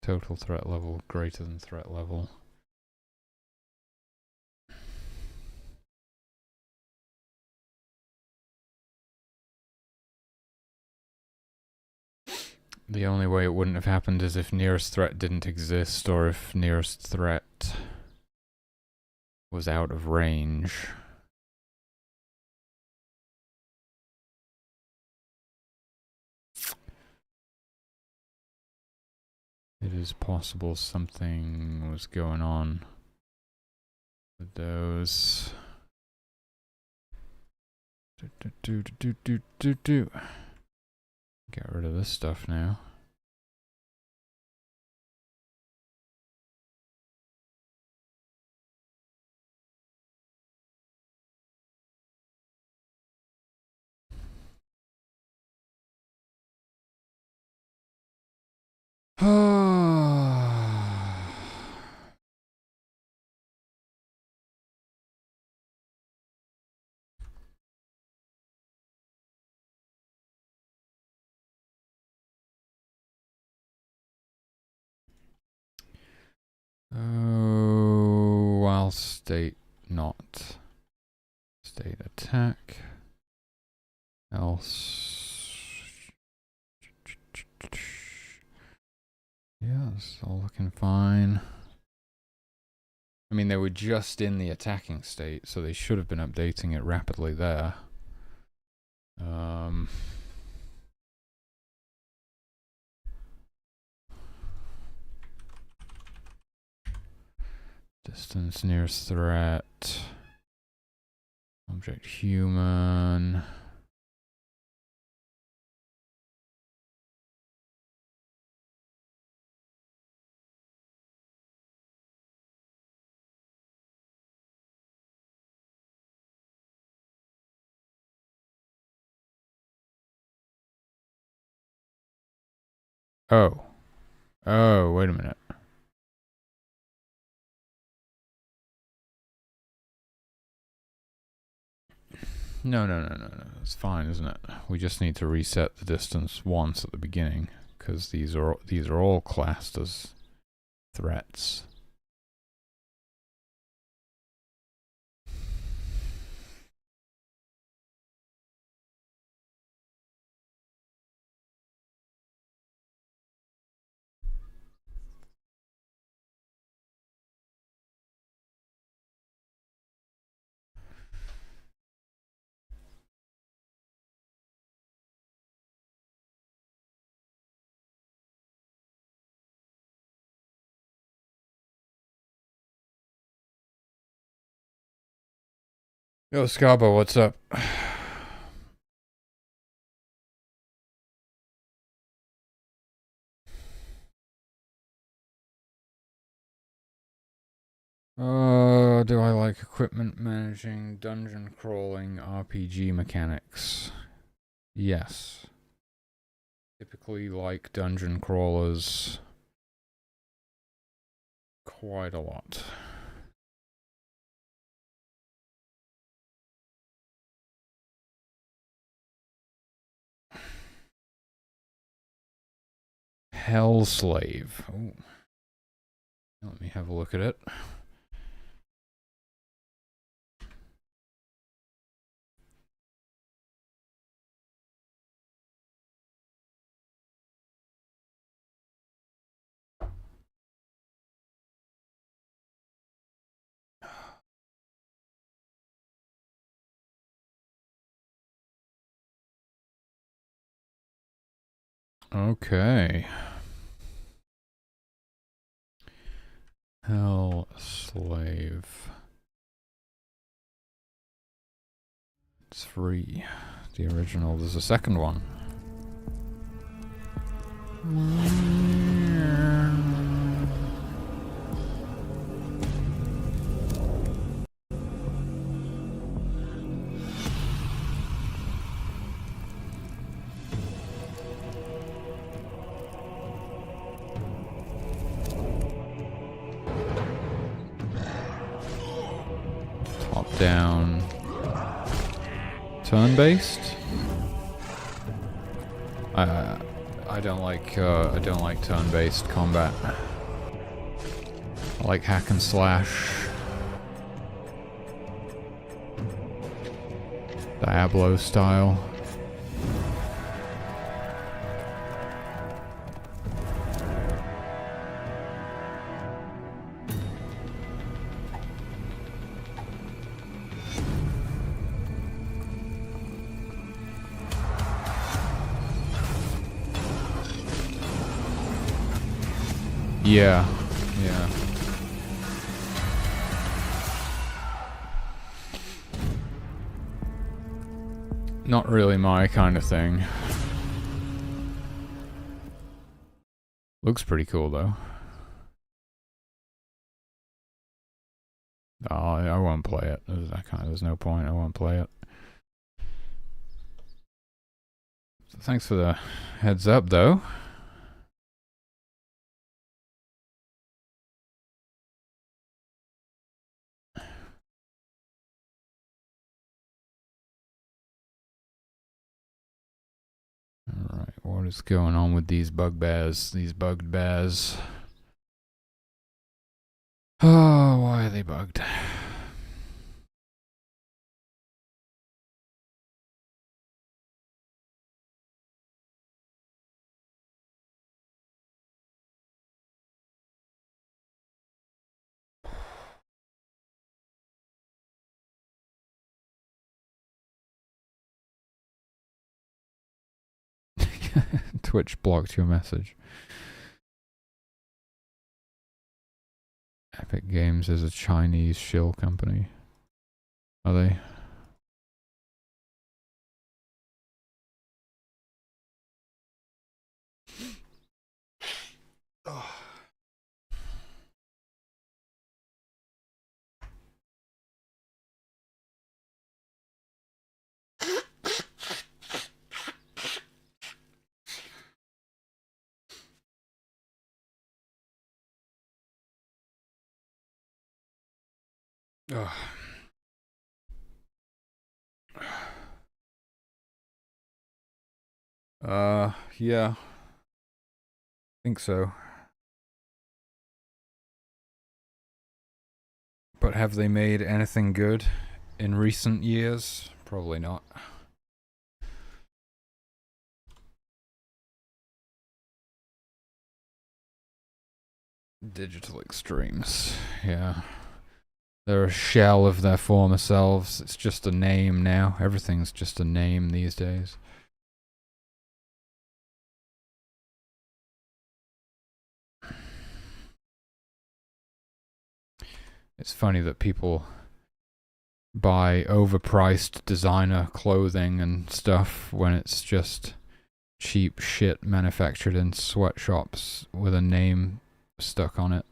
Total threat level greater than threat level. The only way it wouldn't have happened is if nearest threat didn't exist, or if nearest threat was out of range. It is possible something was going on with those. Get rid of this stuff now. Oh, I'll state not. State attack. Else. Yeah, it's all looking fine. I mean, they were just in the attacking state, so they should have been updating it rapidly there. Distance nearest threat. Object human. Oh. Oh, wait a minute. No. It's fine, isn't it? We just need to reset the distance once at the beginning, because these are all classed as threats. Yo, Scabo, what's up? Do I like equipment managing, dungeon crawling, RPG mechanics? Yes. Typically like dungeon crawlers quite a lot. Hell Slave. Ooh. Let me have a look at it. Okay. Hell Slave. It's free. The original. There's a second one. Top down. Turn-based? I don't like turn-based combat. I like hack and slash. Diablo style. Yeah. Not really my kind of thing. Looks pretty cool though. Oh, I won't play it. There's no point. I won't play it. So thanks for the heads up though. Alright, what is going on with these bugbears? These bugged bears? Oh, why are they bugged? Twitch blocked your message. Epic Games is a Chinese shill company. Are they? Yeah. Think so. But have they made anything good in recent years? Probably not. Digital Extremes, yeah. They're a shell of their former selves. It's just a name now. Everything's just a name these days. It's funny that people buy overpriced designer clothing and stuff when it's just cheap shit manufactured in sweatshops with a name stuck on it.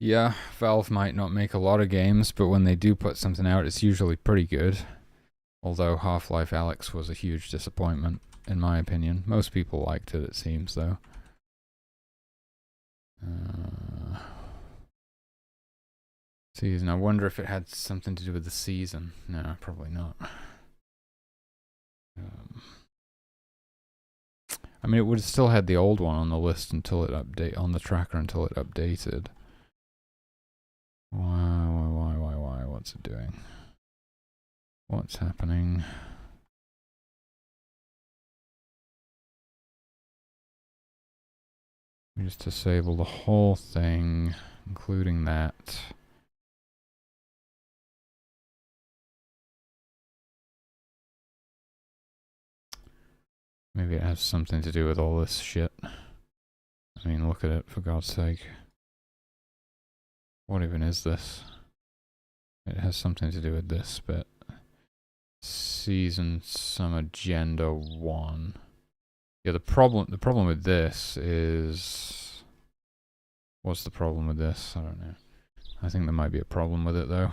Yeah, Valve might not make a lot of games, but when they do put something out, it's usually pretty good. Although Half-Life Alyx was a huge disappointment, in my opinion. Most people liked it seems, though. Season. I wonder if it had something to do with the season. No, probably not. I mean, it would have still had the old one on the list until it on the tracker until it updated. Why? What's it doing? What's happening? We just disable the whole thing, including that. Maybe it has something to do with all this shit. I mean, look at it, for God's sake. What even is this? It has something to do with this bit. Season some agenda 1. Yeah, the problem with this is... What's the problem with this? I don't know. I think there might be a problem with it, though.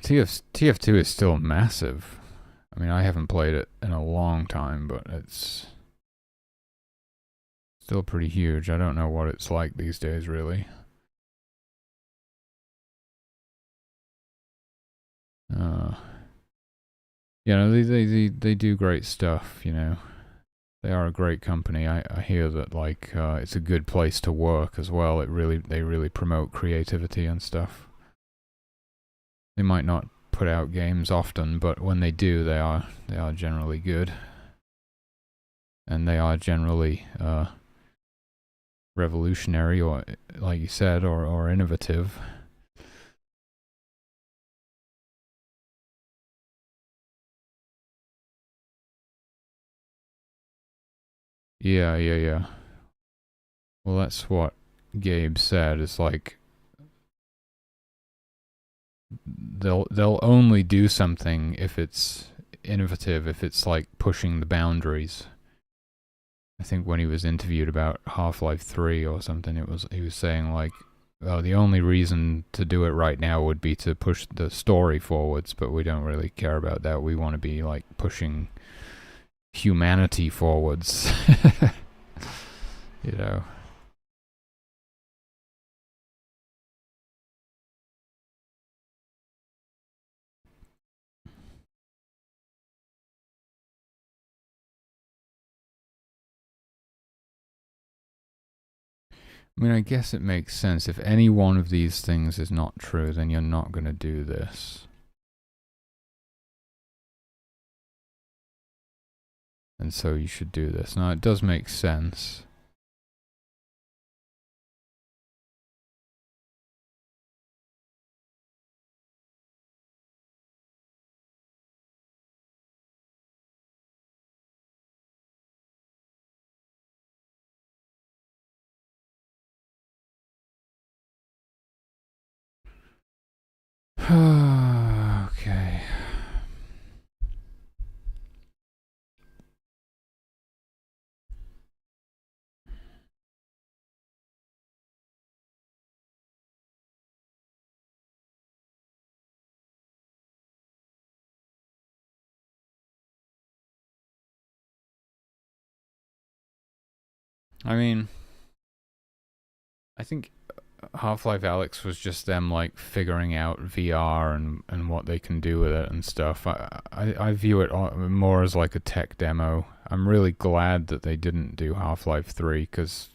TF2 is still massive. I mean, I haven't played it in a long time, but it's still pretty huge. I don't know what it's like these days, really. You know, they do great stuff, you know. They are a great company. I hear that, like, it's a good place to work as well. They really promote creativity and stuff. They might not put out games often, but when they do, they are generally good. And they are generally revolutionary, or, like you said, or innovative. Yeah. Well, that's what Gabe said. It's like they'll only do something if it's innovative, if it's like pushing the boundaries. I think when he was interviewed about Half-Life 3 or something, he was saying like, oh, the only reason to do it right now would be to push the story forwards, but we don't really care about that. We want to be like pushing humanity forwards. You know. I mean, I guess it makes sense. If any one of these things is not true, then you're not going to do this. And so you should do this. Now, it does make sense. Okay. I mean, I think Half-Life Alyx was just them like figuring out VR and what they can do with it and stuff. I view it more as like a tech demo. I'm really glad that they didn't do Half-Life 3 because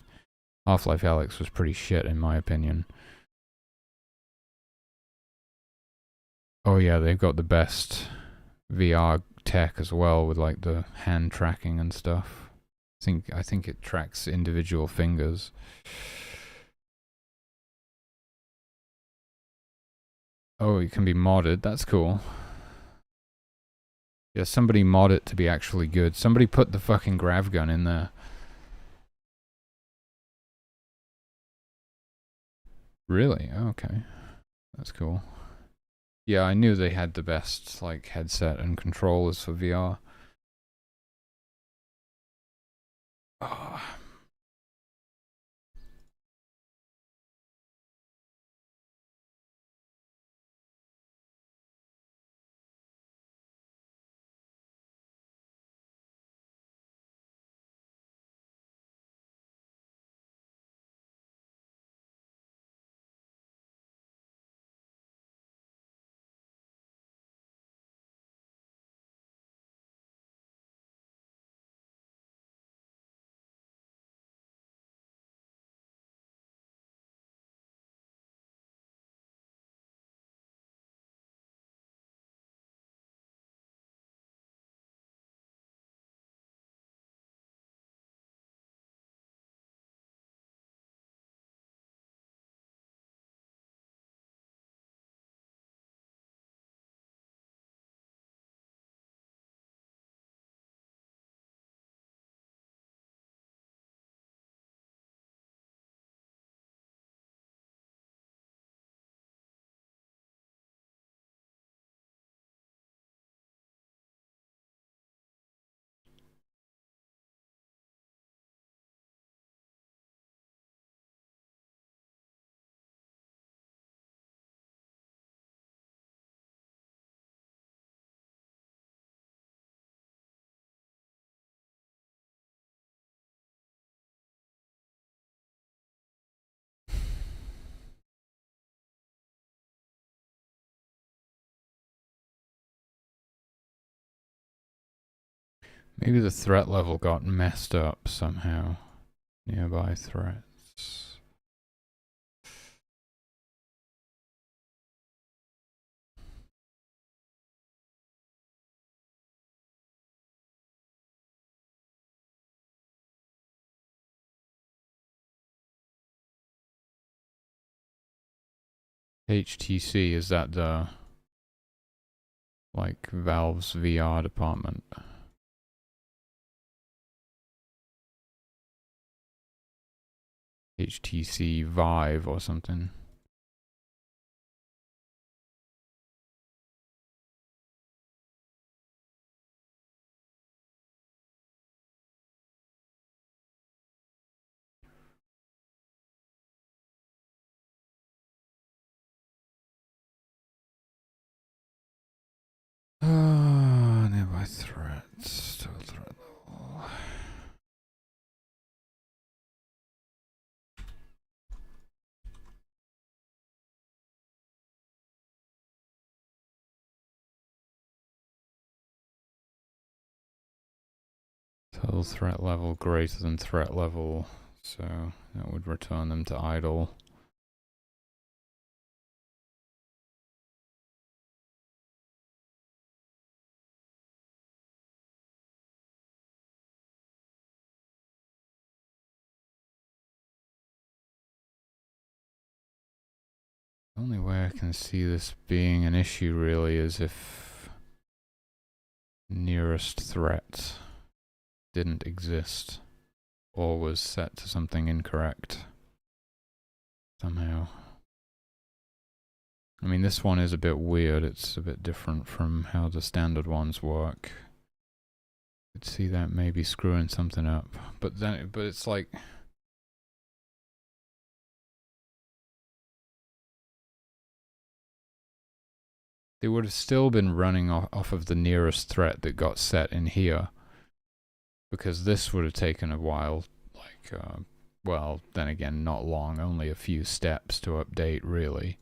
Half-Life Alyx was pretty shit in my opinion. Oh yeah, they've got the best VR tech as well with like the hand tracking and stuff. I think it tracks individual fingers. Oh, it can be modded. That's cool. Yeah, somebody mod it to be actually good. Somebody put the fucking grav gun in there. Really? Oh, okay. That's cool. Yeah, I knew they had the best like headset and controllers for VR. Oh. Maybe the threat level got messed up somehow. Nearby threats. HTC, is that the like Valve's VR department? HTC Vive or something. Nearby threats. Total threat level. Total threat level greater than threat level So that would return them to idle. The only way I can see this being an issue really is if nearest threat didn't exist or was set to something incorrect somehow. I mean, this one is a bit weird. It's a bit different from how the standard ones work. You could see that maybe screwing something up, but it's like, they would have still been running off of the nearest threat that got set in here, because this would have taken a while, like, well, then again, not long, only a few steps to update, really.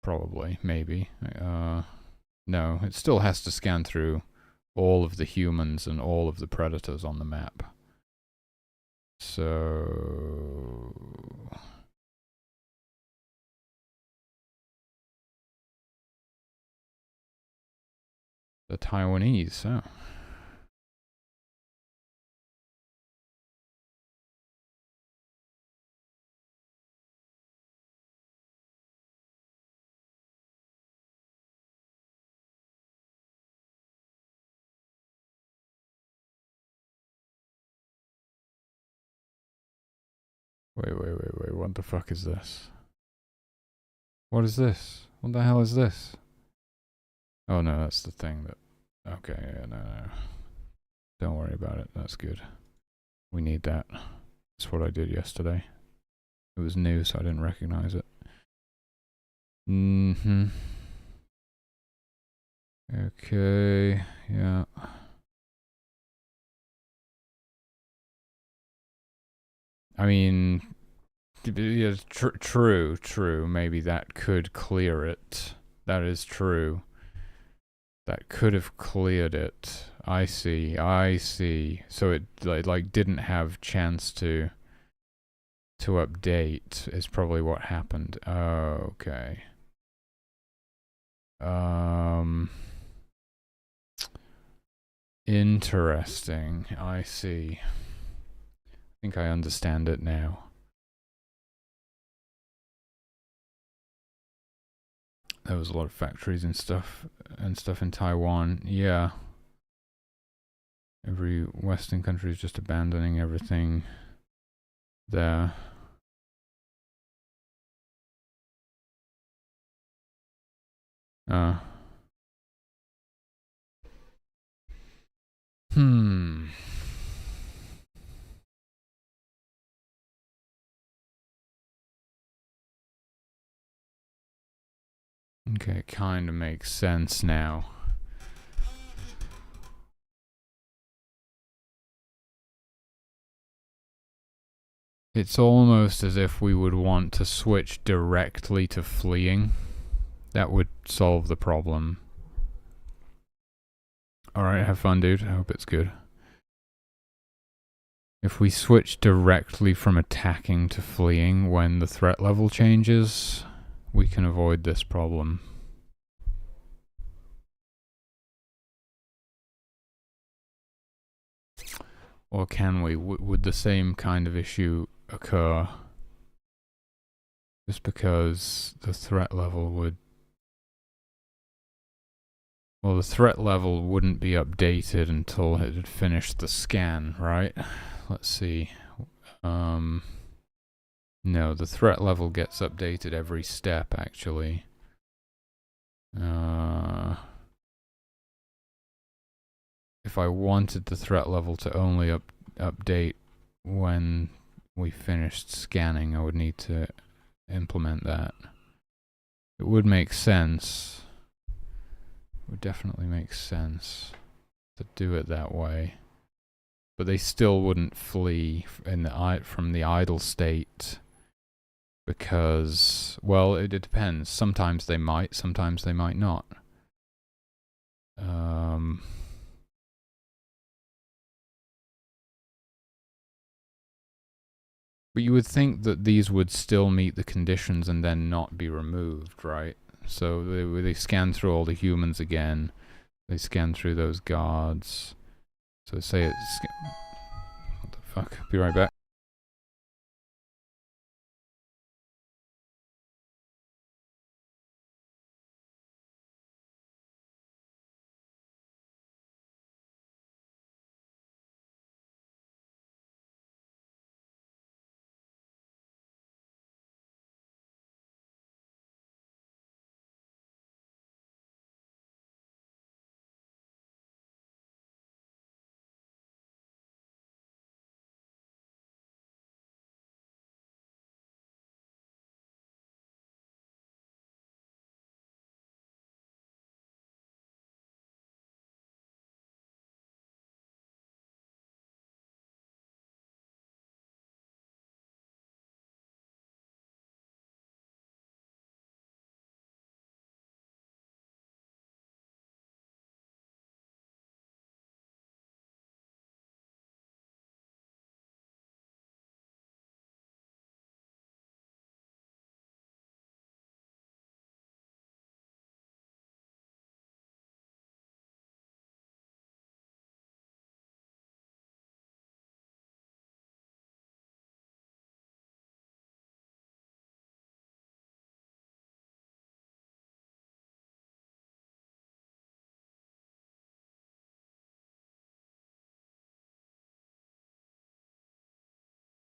Probably, maybe. No, it still has to scan through all of the humans and all of the predators on the map. So... the Taiwanese, oh. Wait, what the fuck is this? What is this? What the hell is this? Oh no, that's the thing that... okay, yeah, no. Don't worry about it, that's good. We need that. That's what I did yesterday. It was new, so I didn't recognize it. Okay, yeah. I mean, yeah, true. Maybe that could clear it. That is true. That could have cleared it. I see. So it like didn't have chance to update is probably what happened. Oh, okay. Interesting. I see. I think I understand it now. There was a lot of factories and stuff in Taiwan. Yeah. Every Western country is just abandoning everything there. Okay, it kind of makes sense now. It's almost as if we would want to switch directly to fleeing. That would solve the problem. Alright, have fun, dude. I hope it's good. If we switch directly from attacking to fleeing when the threat level changes, we can avoid this problem. Or can we? Would the same kind of issue occur? Just because the threat level would... well, the threat level wouldn't be updated until it had finished the scan, right? Let's see. No, the threat level gets updated every step, actually. If I wanted the threat level to only update when we finished scanning, I would need to implement that. It would make sense. It would definitely make sense to do it that way. But they still wouldn't flee from the idle state because, well, it depends. Sometimes they might, sometimes they might not. But you would think that these would still meet the conditions and then not be removed, right? So they scan through all the humans again. They scan through those guards. So say it's... What the fuck? Be right back.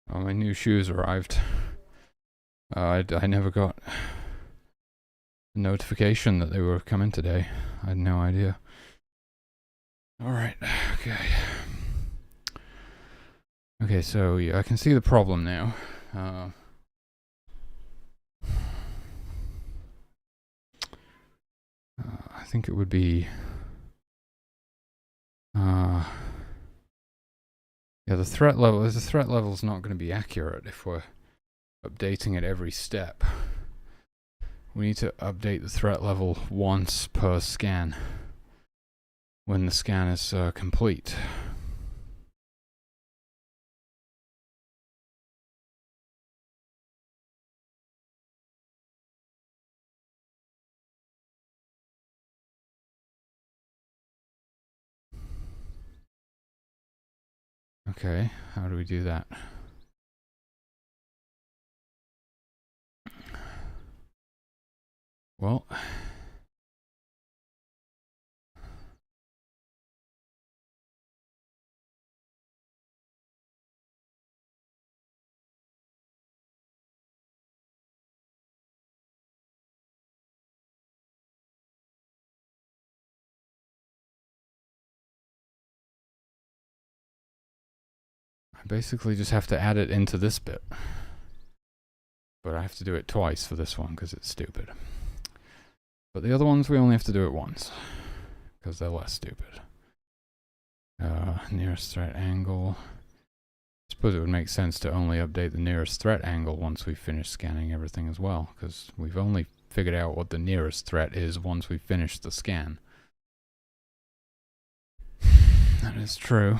Oh, my new shoes arrived. I never got a notification that they were coming today. I had no idea. Alright, okay. Okay, so yeah, I can see the problem now. I think it would be... yeah, the threat level's not going to be accurate if we're updating it every step. We need to update the threat level once per scan when the scan is complete. Okay, how do we do that? Well, I basically just have to add it into this bit. But I have to do it twice for this one because it's stupid. But the other ones we only have to do it once because they're less stupid. Nearest threat angle. I suppose it would make sense to only update the nearest threat angle once we finish scanning everything as well, because we've only figured out what the nearest threat is once we finish the scan. That is true.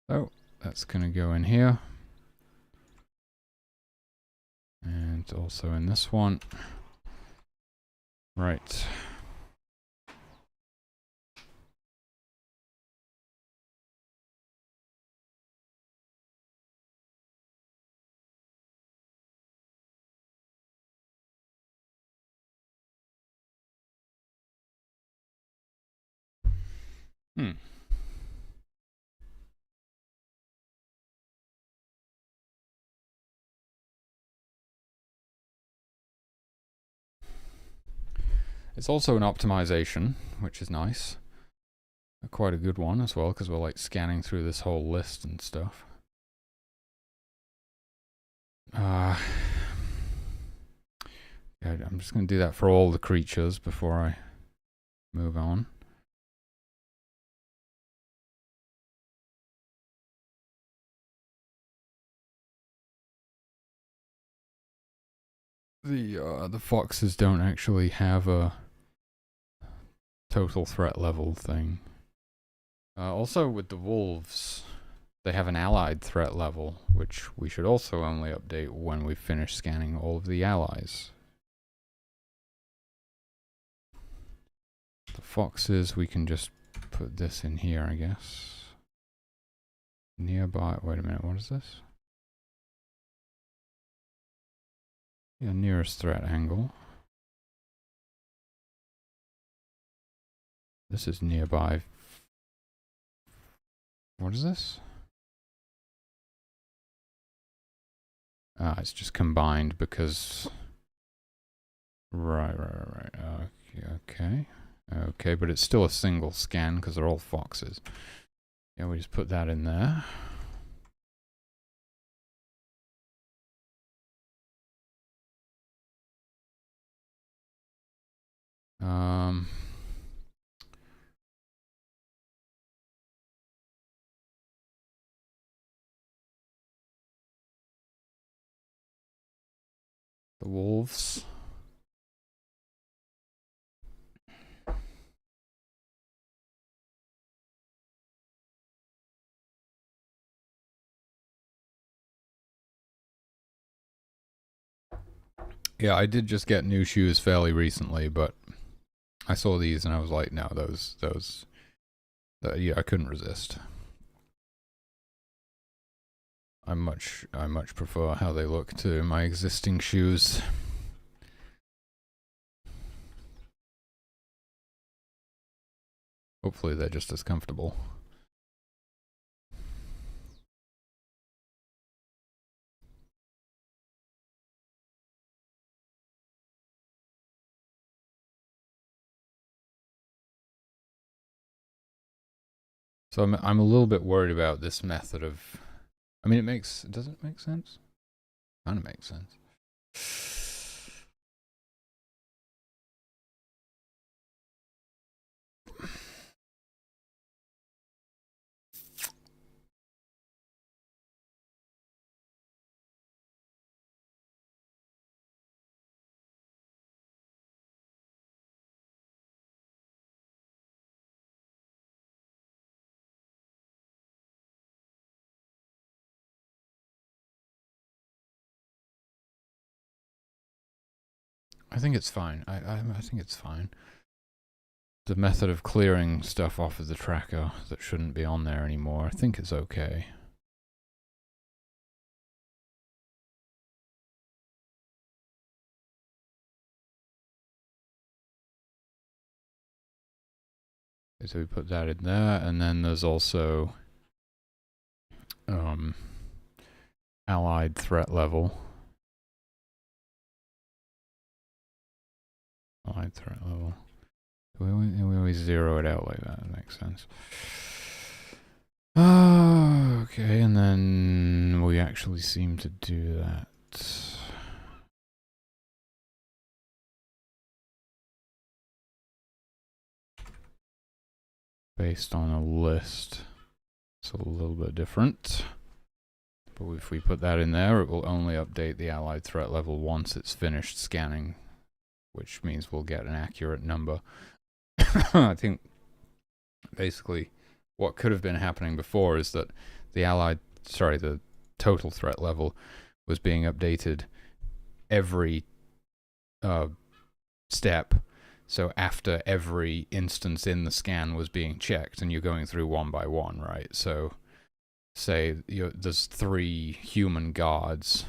So, that's going to go in here. And also in this one. Right. It's also an optimization, which is nice. Quite a good one as well, because we're like scanning through this whole list and stuff. Yeah, I'm just going to do that for all the creatures before I move on. The foxes don't actually have a total threat level thing. Also with the wolves, they have an allied threat level, which we should also only update when we finish scanning all of the allies. The foxes, we can just put this in here, I guess. Nearby, wait a minute, what is this? Yeah, nearest threat angle. This is nearby. What is this? Ah, it's just combined because... Right. Okay, but it's still a single scan because they're all foxes. Yeah, we just put that in there. The wolves. Yeah, I did just get new shoes fairly recently, but I saw these and I was like, no, yeah, I couldn't resist. I much prefer how they look to my existing shoes. Hopefully they're just as comfortable. So I'm a little bit worried about this method of... I mean, does it make sense? Kind of makes sense. I think it's fine. I think it's fine. The method of clearing stuff off of the tracker that shouldn't be on there anymore, I think it's okay. So we put that in there, and then there's also allied threat level. Allied threat level. We always zero it out like that. That makes sense. Okay, and then we actually seem to do that. Based on a list. It's a little bit different. But if we put that in there, it will only update the allied threat level once it's finished scanning, which means we'll get an accurate number. I think basically what could have been happening before is that the total threat level was being updated every step. So after every instance in the scan was being checked, and you're going through one by one, right? So say there's 3 human guards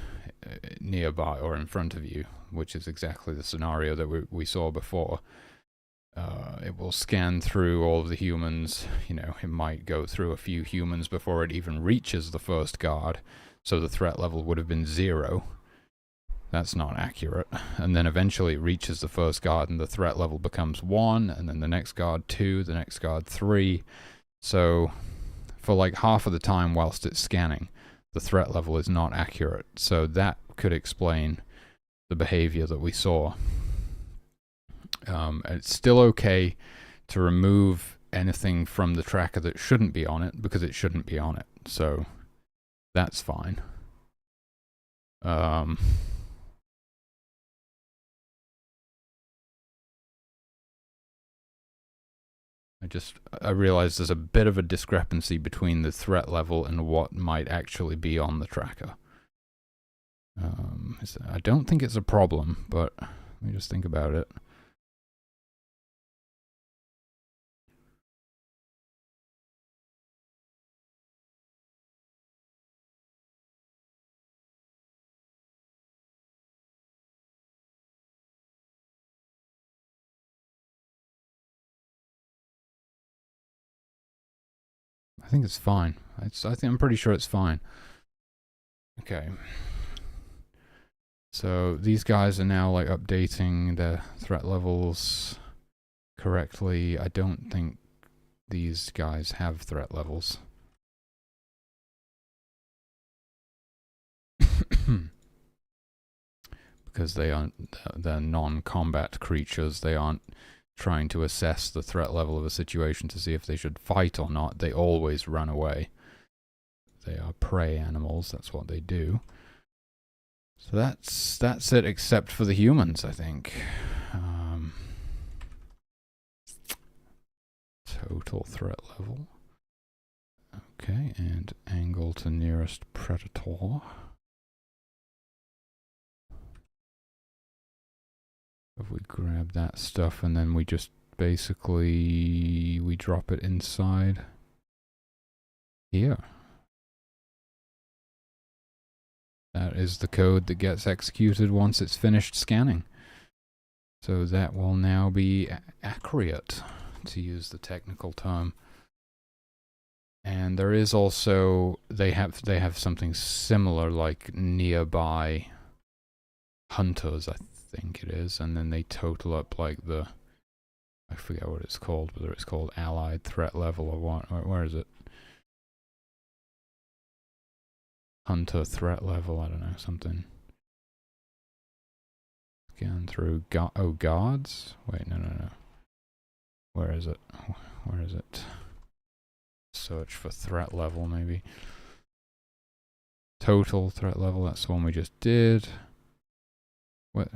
nearby or in front of you, which is exactly the scenario that we saw before. It will scan through all of the humans. It might go through a few humans before it even reaches the first guard, so the threat level would have been 0. That's not accurate. And then eventually it reaches the first guard and the threat level becomes 1, and then the next guard 2, the next guard 3. So for like half of the time whilst it's scanning, the threat level is not accurate. So that could explain the behavior that we saw. It's still okay to remove anything from the tracker that shouldn't be on it, because it shouldn't be on it. So that's fine. I realized there's a bit of a discrepancy between the threat level and what might actually be on the tracker. I don't think it's a problem, but let me just think about it. I think it's fine. I'm pretty sure it's fine. Okay. So these guys are now like updating their threat levels correctly. I don't think these guys have threat levels. Because they're non-combat creatures. They aren't trying to assess the threat level of a situation to see if they should fight or not. They always run away. They are prey animals. That's what they do. So that's it, except for the humans, I think. Total threat level. Okay, and angle to nearest predator. If we grab that stuff and then we just basically we drop it inside here. That is the code that gets executed once it's finished scanning. So that will now be accurate, to use the technical term. And there is also, they have something similar, like nearby hunters, I think it is, and then they total up like I forget what it's called, whether it's called allied threat level or what. Where is it? Hunter threat level, I don't know, something. Scan through, guards? Wait, no. Where is it? Where is it? Search for threat level, maybe. Total threat level, that's the one we just did. What?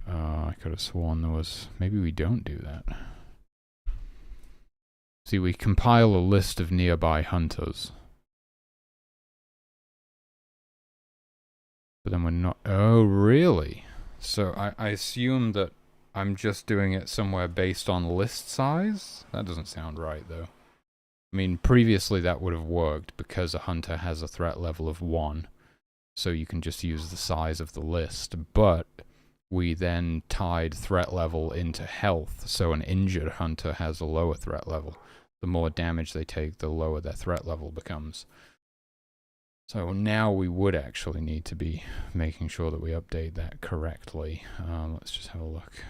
I could have sworn there was... Maybe we don't do that. See, we compile a list of nearby hunters. But then we're not... Oh, really? So I assume that I'm just doing it somewhere based on list size? That doesn't sound right, though. I mean, previously that would have worked because a hunter has a threat level of 1. So you can just use the size of the list. But we then tied threat level into health. So an injured hunter has a lower threat level. The more damage they take, the lower their threat level becomes. So now we would actually need to be making sure that we update that correctly. Let's just have a look.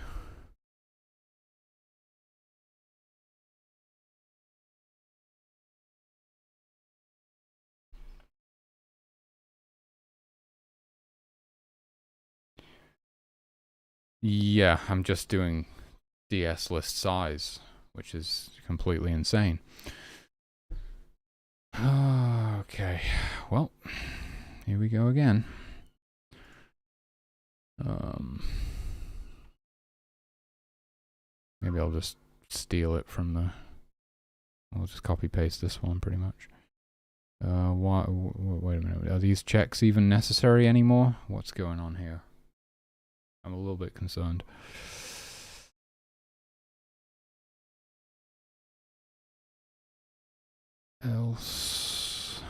Yeah, I'm just doing DS list size, which is completely insane. Okay, well, here we go again. Maybe I'll just steal it from the... I'll just copy paste this one pretty much. Wait a minute, are these checks even necessary anymore? What's going on here? I'm a little bit concerned. Else.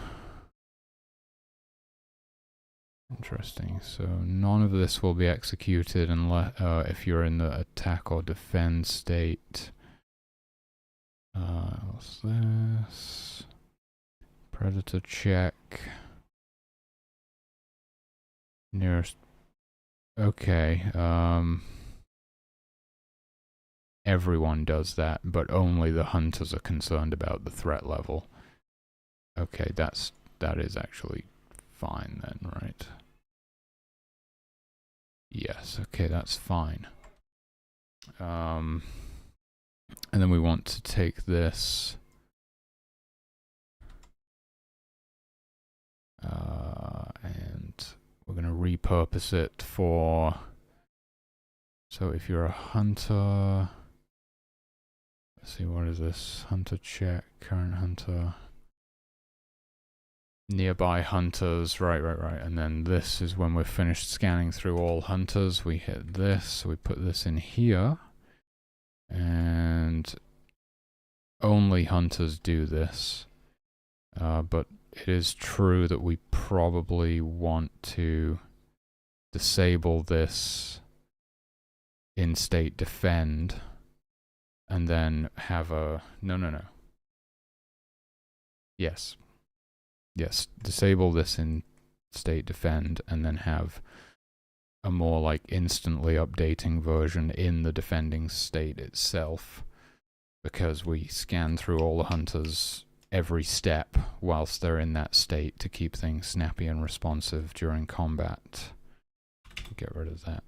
Interesting. So none of this will be executed unless if you're in the attack or defend state. What's this? Predator check. Nearest. Okay. Everyone does that, but only the hunters are concerned about the threat level. Okay, that is actually fine then, right? Yes, okay, that's fine. And then we want to take this and we're going to repurpose it for, so if you're a hunter, let's see, what is this? Hunter check, current hunter, nearby hunters, right. And then this is when we're finished scanning through all hunters, we hit this, so we put this in here, and only hunters do this. But it is true that we probably want to disable this in state defend and then have a no. Yes, disable this in state defend and then have a more like instantly updating version in the defending state itself, because we scan through all the hunters every step whilst they're in that state to keep things snappy and responsive during combat. Get rid of that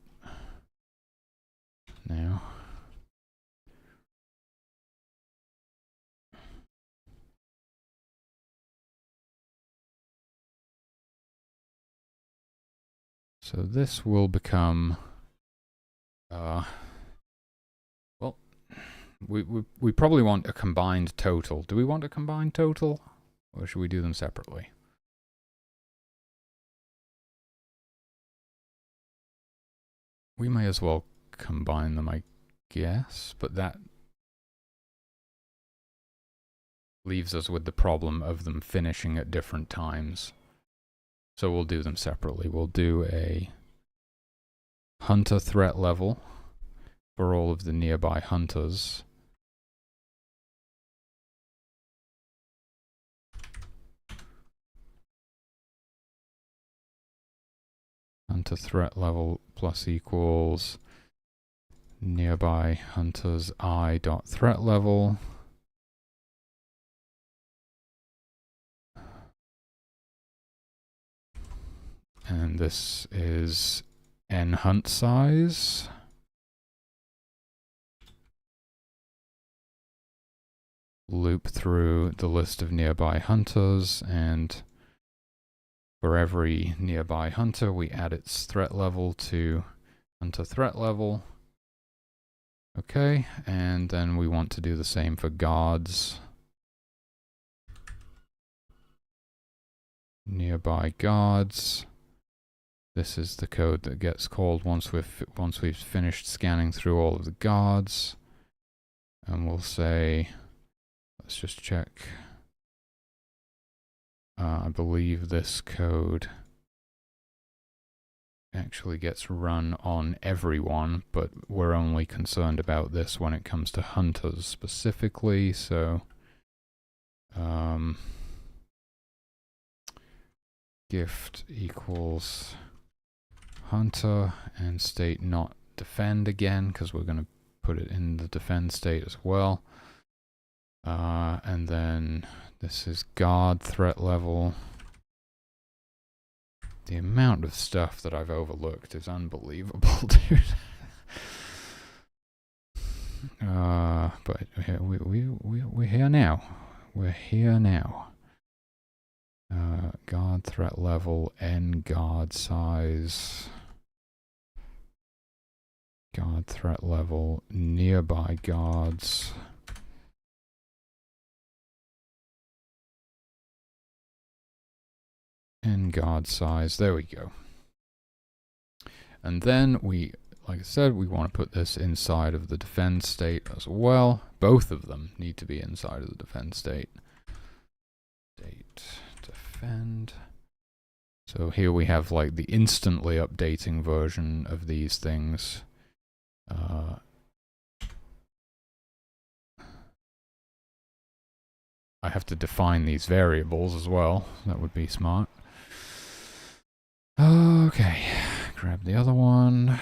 now. So this will become well, we probably want a combined total. Do we want a combined total, or should we do them separately? We may as well combine them, I guess, but that leaves us with the problem of them finishing at different times. So we'll do them separately. We'll do a hunter threat level for all of the nearby hunters. Hunter threat level plus equals nearby hunters I dot threat level. And this is n hunt size. Loop through the list of nearby hunters, and for every nearby hunter, we add its threat level to hunter threat level. Okay, and then we want to do the same for guards. Nearby guards. This is the code that gets called once we've finished scanning through all of the guards. And we'll say, let's just check. I believe this code actually gets run on everyone, but we're only concerned about this when it comes to hunters specifically, so gift equals hunter and state not defend again, because we're going to put it in the defend state as well. And then this is guard threat level. The amount of stuff that I've overlooked is unbelievable, dude. But we're here now. We're here now. Guard threat level, n guard size. Guard threat level, nearby guards. And guard size, there we go. And then we, like I said, we want to put this inside of the defend state as well. Both of them need to be inside of the defend state. State defend. So here we have like the instantly updating version of these things. I have to define these variables as well. That would be smart. Okay, grab the other one.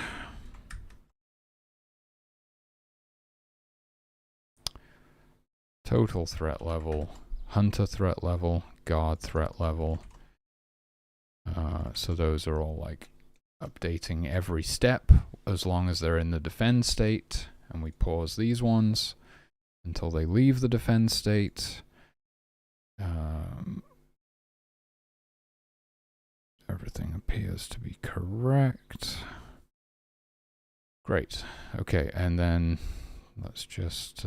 Total threat level, hunter threat level, guard threat level. So those are all like updating every step as long as they're in the defend state, and we pause these ones until they leave the defend state. Everything appears to be correct. Great. Okay, and then let's just...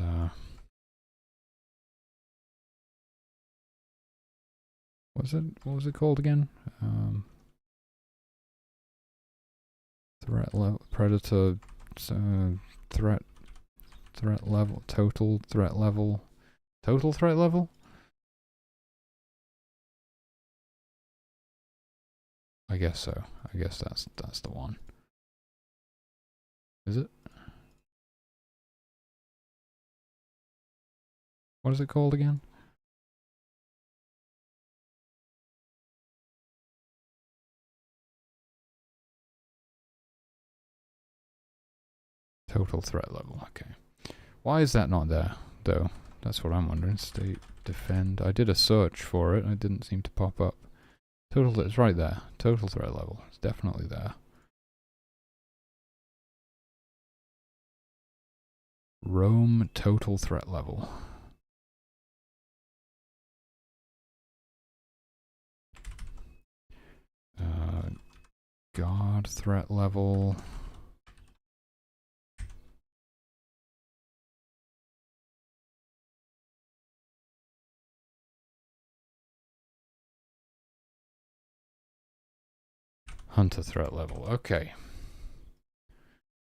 what was it called again? Threat level, predator, threat level, total threat level, total threat level? I guess so. I guess that's the one. Is it? What is it called again? Total threat level, okay. Why is that not there, though? That's what I'm wondering. State defend. I did a search for it and it didn't seem to pop up. Total, it's right there. Total threat level. It's definitely there. Roam total threat level. God threat level. Hunter threat level. Okay.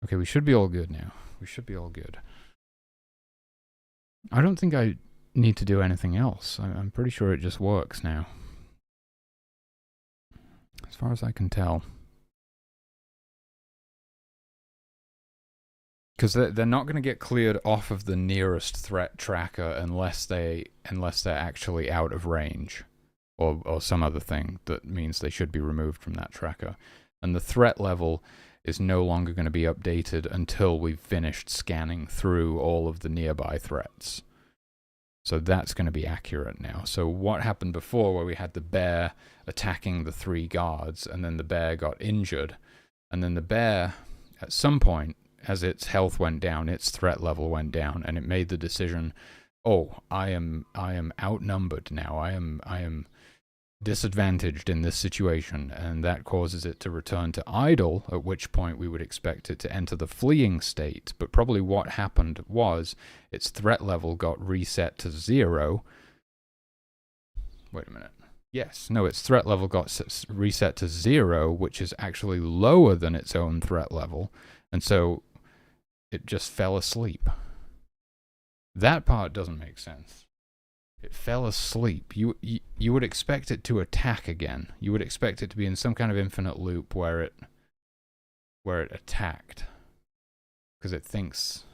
Okay, we should be all good now. We should be all good. I don't think I need to do anything else. I'm pretty sure it just works now. As far as I can tell. Because they're not going to get cleared off of the nearest threat tracker unless they're actually out of range. Or some other thing that means they should be removed from that tracker. And the threat level is no longer going to be updated until we've finished scanning through all of the nearby threats. So that's going to be accurate now. So what happened before, where we had the bear attacking the 3 guards, and then the bear got injured, and then the bear, at some point, as its health went down, its threat level went down, and it made the decision, oh, I am outnumbered now. I am disadvantaged in this situation, and that causes it to return to idle, at which point we would expect it to enter the fleeing state. But probably what happened was its threat level got reset to 0. Wait a minute. Yes, no, its threat level got reset to 0, which is actually lower than its own threat level, and so it just fell asleep. That part doesn't make sense. It fell asleep. You would expect it to attack again. You would expect it to be in some kind of infinite loop where it attacked, because it thinks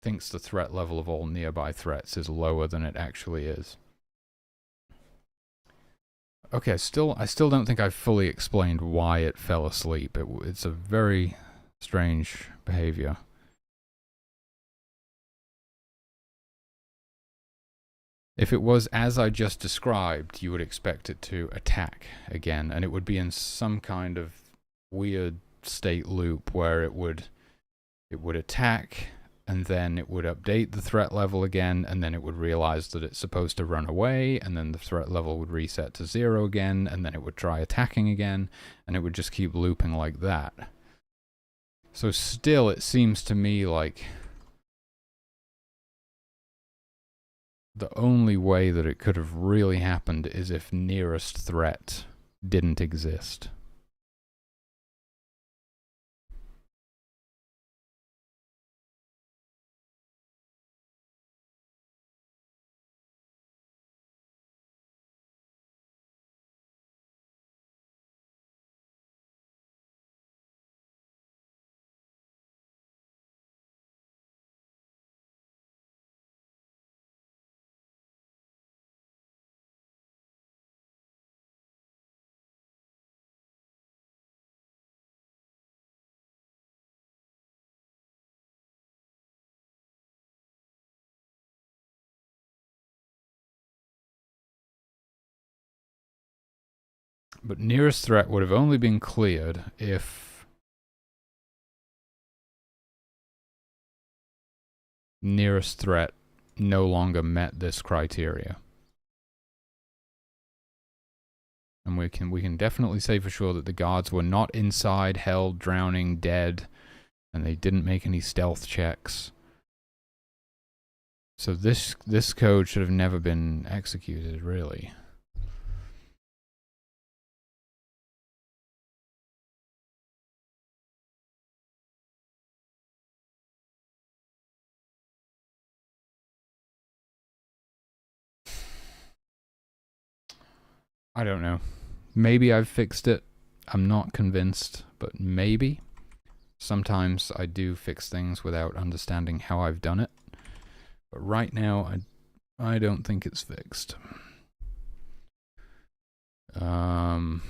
the threat level of all nearby threats is lower than it actually is. Okay, I still don't think I've fully explained why it fell asleep. It's a very strange behavior. If it was as I just described, you would expect it to attack again, and it would be in some kind of weird state loop where it would attack, and then it would update the threat level again, and then it would realize that it's supposed to run away, and then the threat level would reset to 0 again, and then it would try attacking again, and it would just keep looping like that. So still, it seems to me like the only way that it could have really happened is if nearest threat didn't exist. But nearest threat would have only been cleared if nearest threat no longer met this criteria. And we can definitely say for sure that the guards were not inside, held, drowning, dead, and they didn't make any stealth checks. So this code should have never been executed, really. I don't know. Maybe I've fixed it. I'm not convinced, but maybe. Sometimes I do fix things without understanding how I've done it. But right now, I don't think it's fixed. Because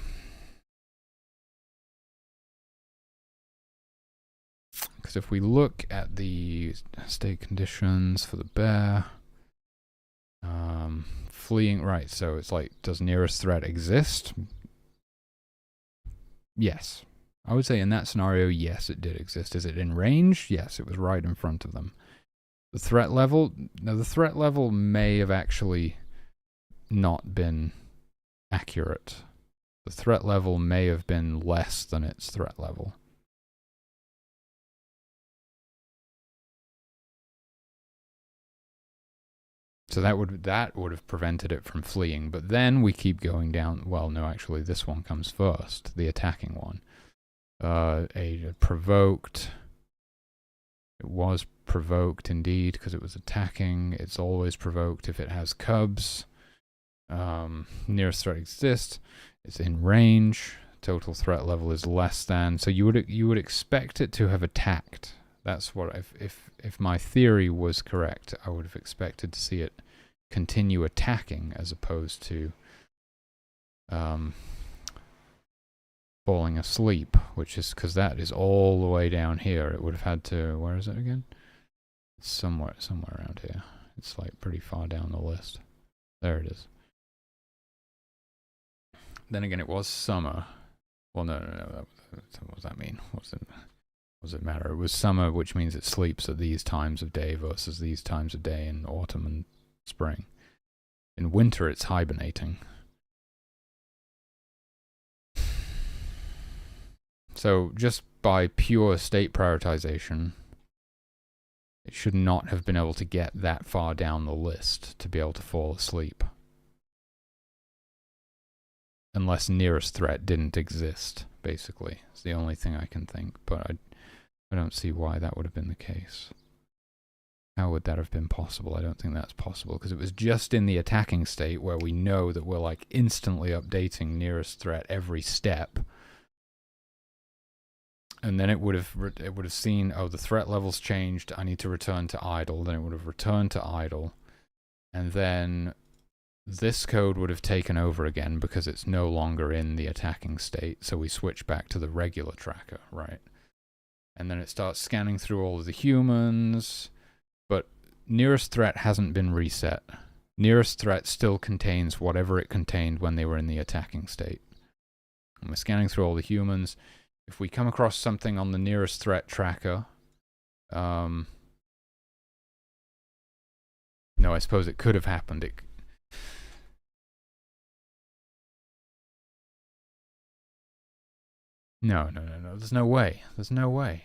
if we look at the state conditions for the bear, fleeing, right, so it's like, does nearest threat exist? Yes. I would say in that scenario, yes, it did exist. Is it in range? Yes, it was right in front of them. The threat level, no, the threat level may have actually not been accurate. The threat level may have been less than its threat level. So that would have prevented it from fleeing. But then we keep going down. Well, no, actually, this one comes first, the attacking one. Provoked. It was provoked indeed because it was attacking. It's always provoked if it has cubs. Nearest threat exists. It's in range. Total threat level is less than. So you would expect it to have attacked. That's what if my theory was correct, I would have expected to see it continue attacking as opposed to falling asleep, which is because that is all the way down here. It would have had to, where is it again? Somewhere around here. It's like pretty far down the list. There it is. Then again, it was summer. Well, no. What does that mean? What does it matter? It was summer, which means it sleeps at these times of day versus these times of day in autumn and spring. In winter, it's hibernating. So just by pure state prioritization, it should not have been able to get that far down the list to be able to fall asleep. Unless nearest threat didn't exist, basically. It's the only thing I can think, but I don't see why that would have been the case. How would that have been possible? I don't think that's possible, because it was just in the attacking state where we know that we're like instantly updating nearest threat every step. And then it would have seen, oh, the threat level's changed, I need to return to idle. Then it would have returned to idle. And then this code would have taken over again because it's no longer in the attacking state. So we switch back to the regular tracker, right? And then it starts scanning through all of the humans. But nearest threat hasn't been reset. Nearest threat still contains whatever it contained when they were in the attacking state. And we're scanning through all the humans. If we come across something on the nearest threat tracker, no, I suppose it could have happened. No. There's no way. There's no way.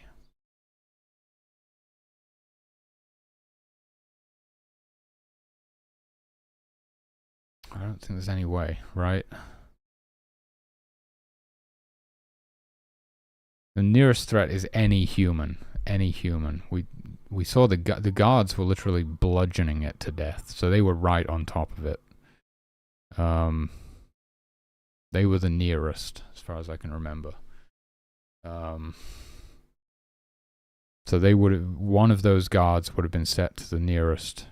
I don't think there's any way, right? The nearest threat is any human. Any human. We saw the guards were literally bludgeoning it to death, so they were right on top of it. They were the nearest, as far as I can remember. So they would have, one of those guards would have been set to the nearest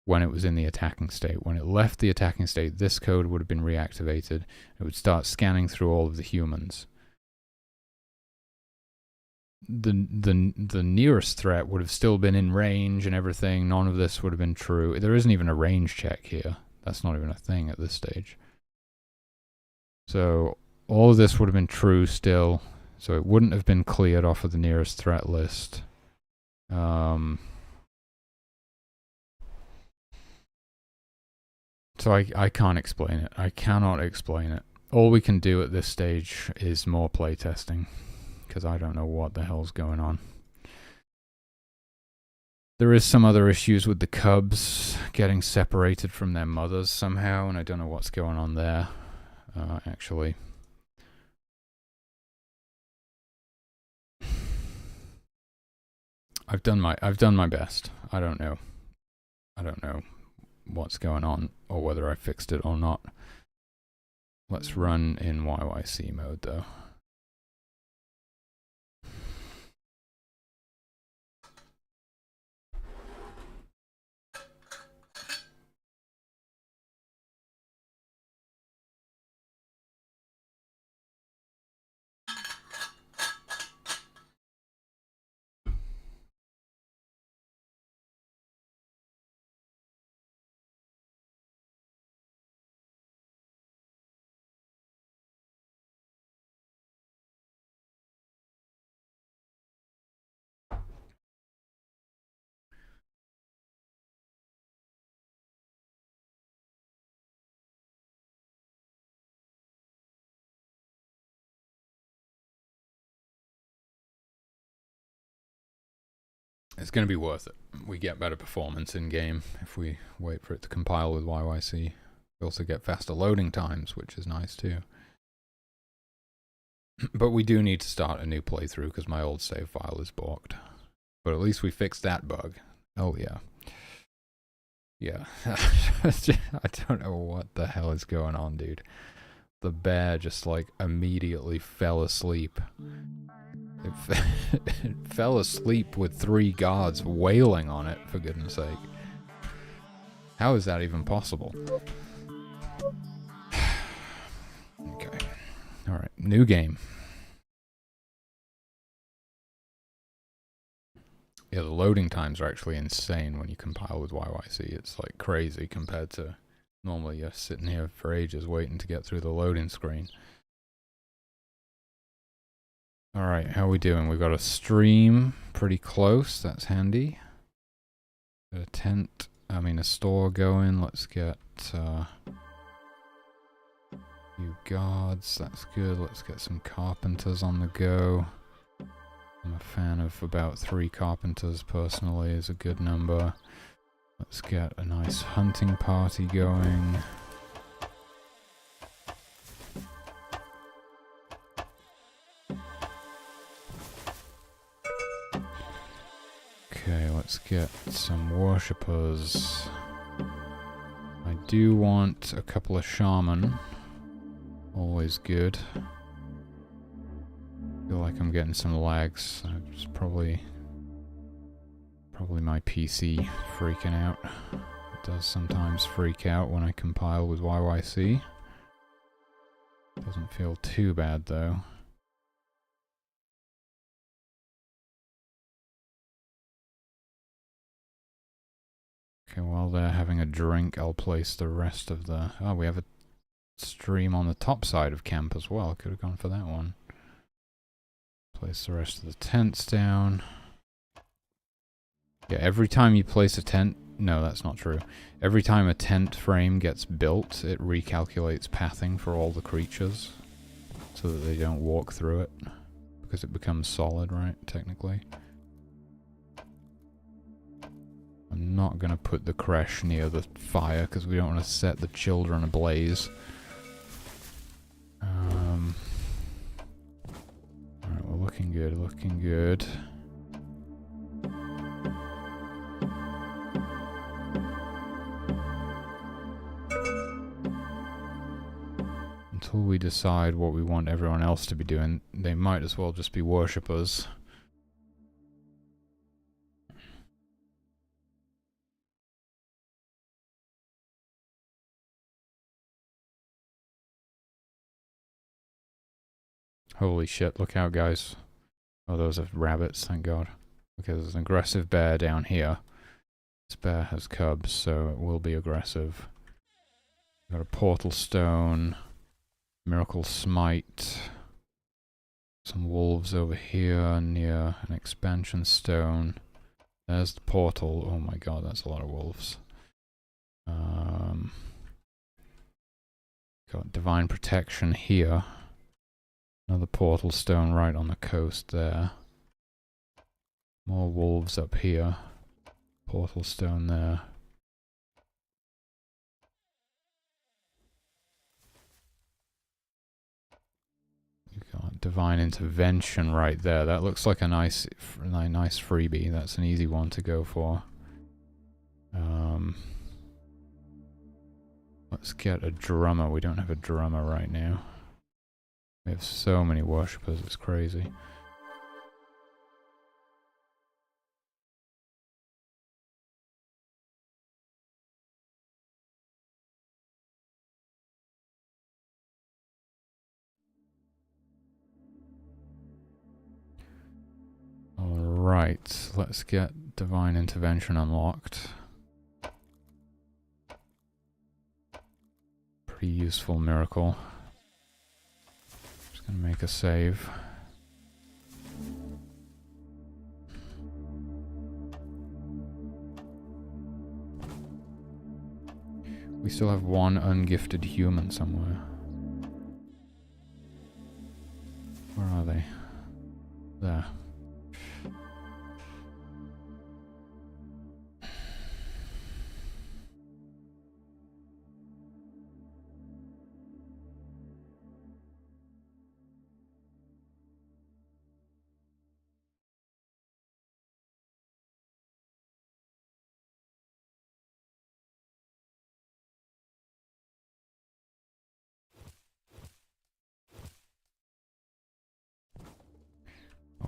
when it was in the attacking state. When it left the attacking state, this code would have been reactivated. It would start scanning through all of the humans. The nearest threat would have still been in range and everything. None of this would have been true. There isn't even a range check here. That's not even a thing at this stage. So all of this would have been true still. So it wouldn't have been cleared off of the nearest threat list. So I can't explain it. I cannot explain it. all we can do at this stage is more playtesting, because I don't know what the hell's going on. There is some other issues with the cubs getting separated from their mothers somehow, and I don't know what's going on there, actually. I've done my best. I don't know what's going on or whether I fixed it or not. Let's run in YYC mode though. It's going to be worth it. We get better performance in game if we wait for it to compile with YYC. We also get faster loading times, which is nice too. But we do need to start a new playthrough because my old save file is borked. But at least we fixed that bug. Oh yeah. Yeah. I don't know what the hell is going on, dude. The bear just like immediately fell asleep. It fell asleep with 3 guards wailing on it, for goodness sake. How is that even possible? Okay. Alright, new game. Yeah, the loading times are actually insane when you compile with YYC. It's like crazy compared to normally you're sitting here for ages waiting to get through the loading screen. Alright, how are we doing? We've got a stream pretty close, that's handy. Got a tent, a store going. Let's get a few guards, that's good. Let's get some carpenters on the go. I'm a fan of about 3 carpenters personally, is a good number. Let's get a nice hunting party going. Okay, let's get some worshippers. I do want a couple of shaman. Always good. Feel like I'm getting some lags. It's probably my PC freaking out. It does sometimes freak out when I compile with YYC. Doesn't feel too bad though. Okay, while they're having a drink, I'll place the rest of the... Oh, we have a stream on the top side of camp as well. Could have gone for that one. Place the rest of the tents down. Yeah, every time you place a tent... No, that's not true. Every time a tent frame gets built, it recalculates pathing for all the creatures. So that they don't walk through it. Because it becomes solid, right? Technically. I'm not going to put the creche near the fire because we don't want to set the children ablaze. Alright, we're looking good, looking good. Until we decide what we want everyone else to be doing, they might as well just be worshippers. Holy shit, look out guys. Oh, those are rabbits, thank god. Okay, there's an aggressive bear down here. This bear has cubs, so it will be aggressive. Got a portal stone. Miracle smite. Some wolves over here near an expansion stone. There's the portal. Oh my god, that's a lot of wolves. Got divine protection here. Another portal stone right on the coast there. More wolves up here. Portal stone there. You've got divine intervention right there. That looks like a nice freebie. That's an easy one to go for. Let's get a drummer. We don't have a drummer right now. We have so many worshippers, it's crazy. Alright, let's get divine intervention unlocked. Pretty useful miracle. Just gonna make a save. We still have one ungifted human somewhere. Where are they? There.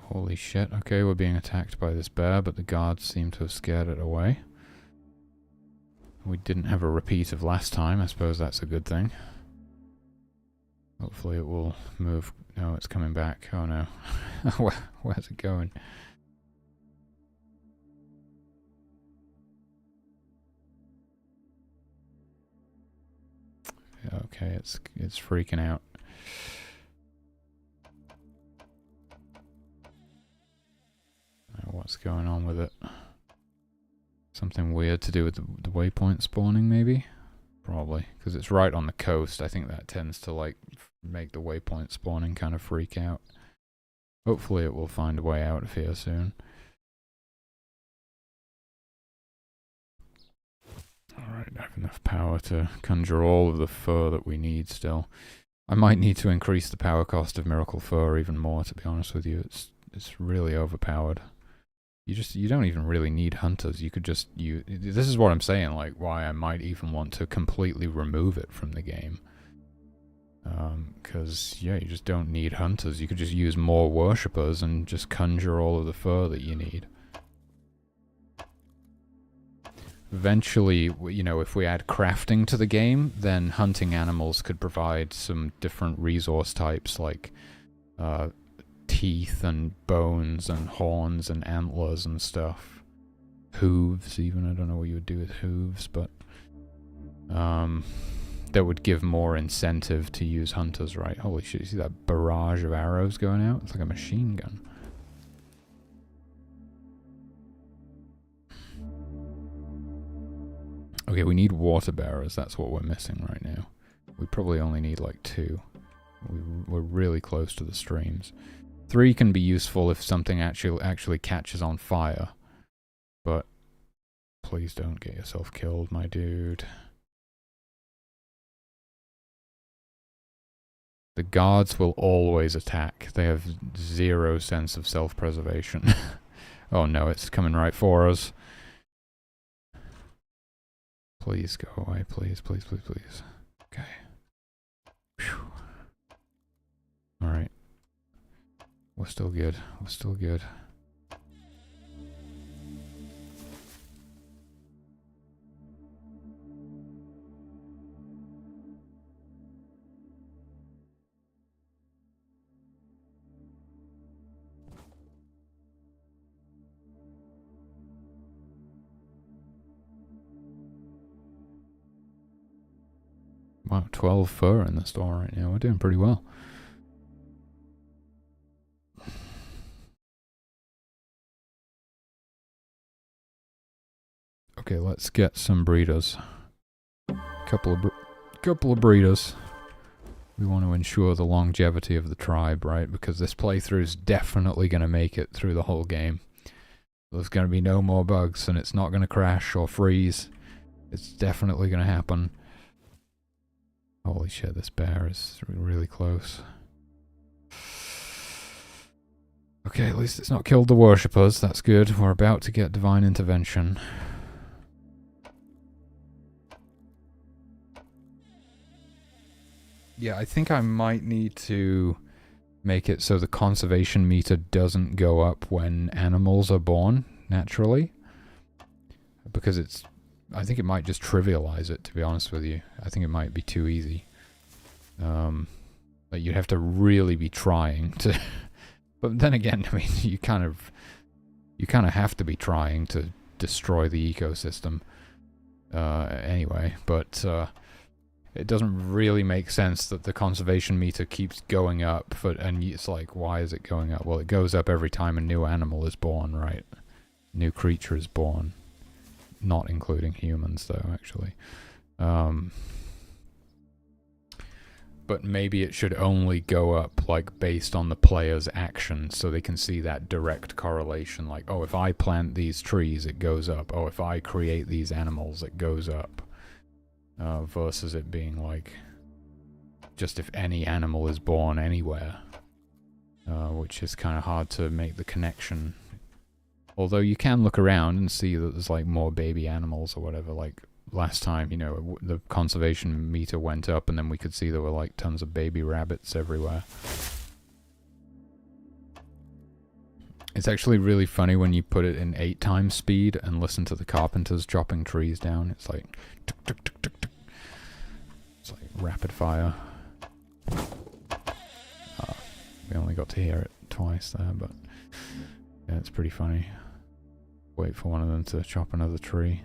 Holy shit. Okay, we're being attacked by this bear, but the guards seem to have scared it away. We didn't have a repeat of last time. I suppose that's a good thing. Hopefully it will move. No, it's coming back. Oh no. Where's it going? Okay, it's freaking out. What's going on with it? Something weird to do with the waypoint spawning, maybe? Probably, because it's right on the coast. I think that tends to, like, make the waypoint spawning kind of freak out. Hopefully it will find a way out of here soon. Alright, I have enough power to conjure all of the fur that we need still. I might need to increase the power cost of Miracle Fur even more, to be honest with you. It's really overpowered. You don't even really need hunters. You could just this is what I'm saying, like why I might even want to completely remove it from the game. Because yeah, you just don't need hunters. You could just use more worshippers and just conjure all of the fur that you need. Eventually, you know, if we add crafting to the game, then hunting animals could provide some different resource types, like teeth and bones and horns and antlers and stuff. Hooves, even. I don't know what you would do with hooves, but that would give more incentive to use hunters, right? Holy shit, you see that barrage of arrows going out? It's like a machine gun. Okay, we need water bearers. That's what we're missing right now. We probably only need like 2. We're really close to the streams. 3 can be useful if something actually catches on fire. But please don't get yourself killed, my dude. The guards will always attack. They have 0 sense of self-preservation. Oh no, it's coming right for us. Please go away, please, please, please, please. Okay. Whew. Alright. We're still good. We're still good. Wow, 12 fur in the store right now. We're doing pretty well. Okay, let's get some breeders. Couple of breeders. We want to ensure the longevity of the tribe, right? Because this playthrough is definitely going to make it through the whole game. There's going to be no more bugs, and it's not going to crash or freeze. It's definitely going to happen. Holy shit, this bear is really close. Okay, at least it's not killed the worshippers. That's good. We're about to get divine intervention. Yeah, I think I might need to make it so the conservation meter doesn't go up when animals are born naturally. Because it's... I think it might just trivialize it, to be honest with you. I think it might be too easy. Like you'd have to really be trying to... But then again, I mean, you kind of have to be trying to destroy the ecosystem. Anyway, but... it doesn't really make sense that the conservation meter keeps going up, and it's like, why is it going up? Well, it goes up every time a new animal is born, right? New creature is born. Not including humans, though, actually. But maybe it should only go up, like, based on the player's actions, so they can see that direct correlation. Like, oh, if I plant these trees, it goes up. Oh, if I create these animals, it goes up. Versus it being like, just if any animal is born anywhere. Which is kind of hard to make the connection. Although you can look around and see that there's like more baby animals or whatever. Like last time, you know, the conservation meter went up and then we could see there were like tons of baby rabbits everywhere. It's actually really funny when you put it in 8 times speed and listen to the carpenters chopping trees down. It's like... Tuk, tuk, tuk, tuk, tuk. It's like rapid fire. We only got to hear it twice there, but... Yeah, it's pretty funny. Wait for one of them to chop another tree.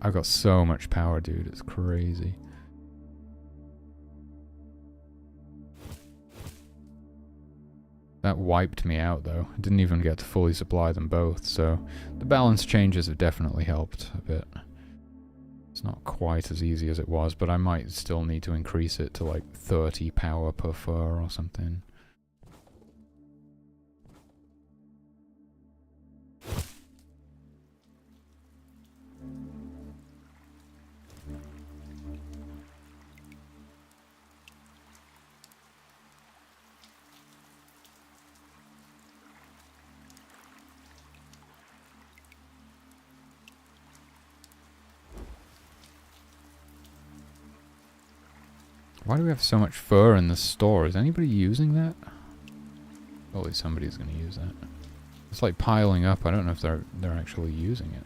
I've got so much power, dude. It's crazy. That wiped me out, though. I didn't even get to fully supply them both, so the balance changes have definitely helped a bit. It's not quite as easy as it was, but I might still need to increase it to like 30 power per fur or something. Why do we have so much fur in the store? Is anybody using that? Probably somebody's going to use that. It's like piling up. I don't know if they're actually using it.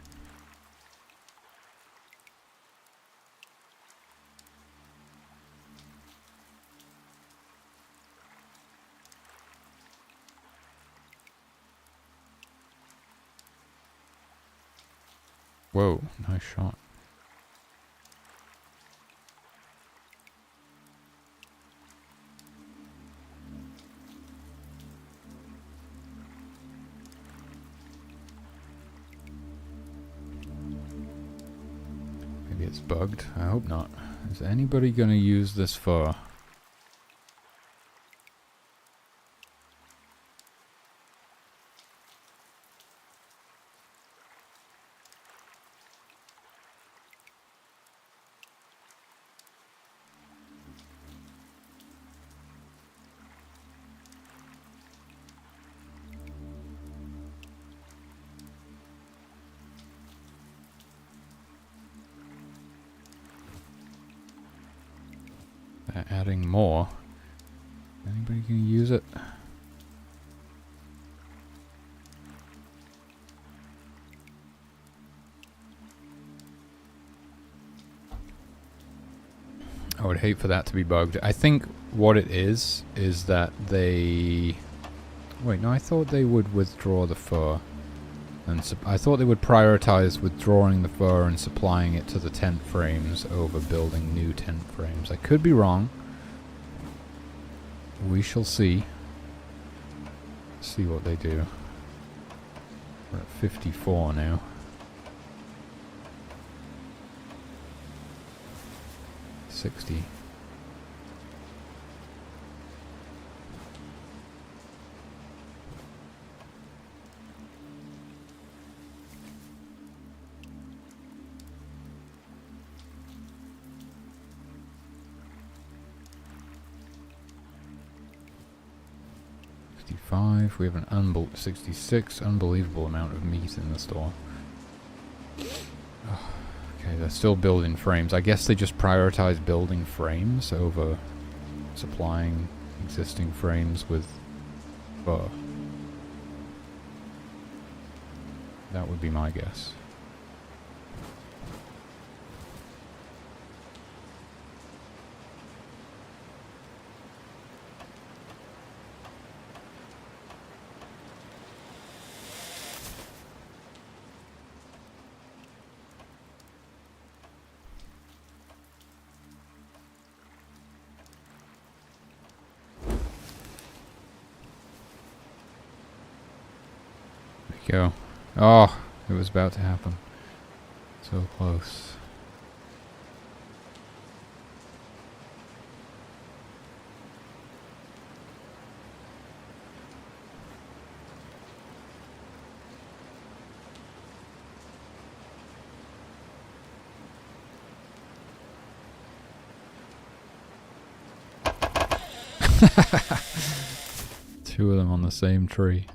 Whoa, nice shot. Maybe it's bugged. I hope not. Is anybody going to use this fur? Adding more. Anybody gonna use it? I would hate for that to be bugged. I think what it is that they... Wait, no, I thought they would withdraw the fur. And I thought they would prioritize withdrawing the fur and supplying it to the tent frames over building new tent frames. I could be wrong. We shall see. See what they do. We're at 54 now. 60. We have an 66 unbelievable amount of meat in the store. Oh, okay, they're still building frames. I guess they just prioritize building frames over supplying existing frames with fur. That would be my guess. Go. Oh, it was about to happen. So close. Two of them on the same tree.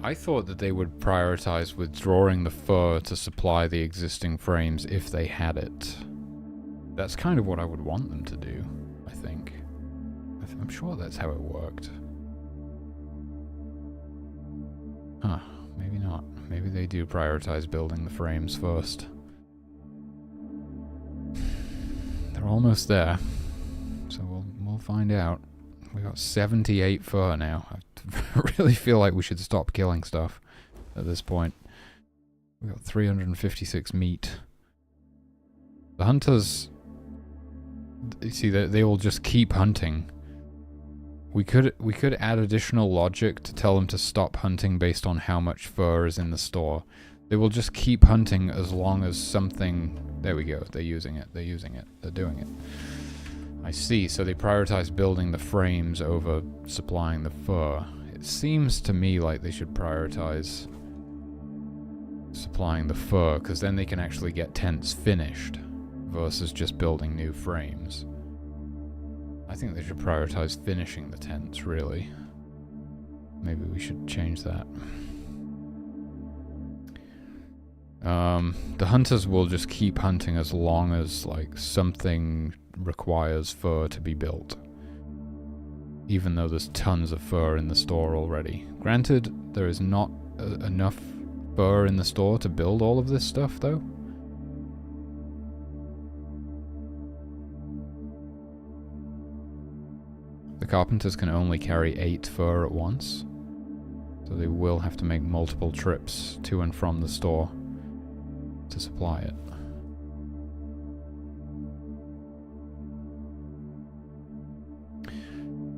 I thought that they would prioritize withdrawing the fur to supply the existing frames if they had it. That's kind of what I would want them to do, I think. I'm sure that's how it worked. Huh, maybe not. Maybe they do prioritize building the frames first. They're almost there, so we'll find out. We got 78 fur now. I really feel like we should stop killing stuff at this point. We got 356 meat. The hunters, you see, they will just keep hunting. We could add additional logic to tell them to stop hunting based on how much fur is in the store. They will just keep hunting as long as something... There we go. They're using it. They're using it. They're doing it. I see, so they prioritize building the frames over supplying the fur. It seems to me like they should prioritize supplying the fur, because then they can actually get tents finished, versus just building new frames. I think they should prioritize finishing the tents, really. Maybe we should change that. The hunters will just keep hunting as long as, like, something requires fur to be built. Even though there's tons of fur in the store already. Granted, there is not enough fur in the store to build all of this stuff, though. The carpenters can only carry 8 fur at once, so they will have to make multiple trips to and from the store to supply it.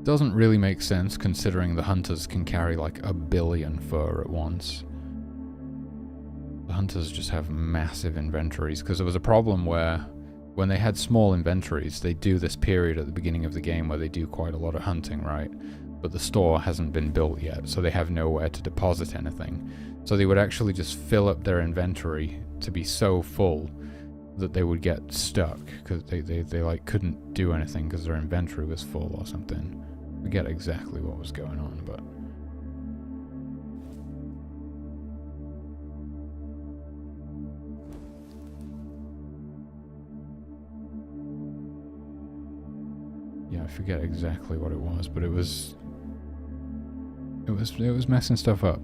Doesn't really make sense considering the hunters can carry like 1 billion fur at once. The hunters just have massive inventories, because there was a problem where when they had small inventories, they do this period at the beginning of the game where they do quite a lot of hunting, right? But the store hasn't been built yet, so they have nowhere to deposit anything. So they would actually just fill up their inventory to be so full that they would get stuck, because they like couldn't do anything because their inventory was full or something. I forget exactly what was going on, but... yeah, I forget exactly what it was, but it was messing stuff up.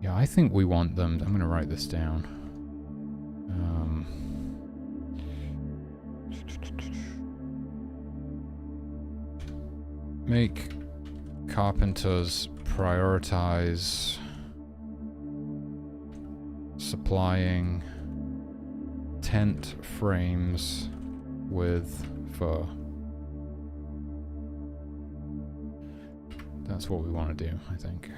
Yeah, I think we want them... I'm going to write this down. Make carpenters prioritize supplying tent frames with fur. That's what we want to do, I think.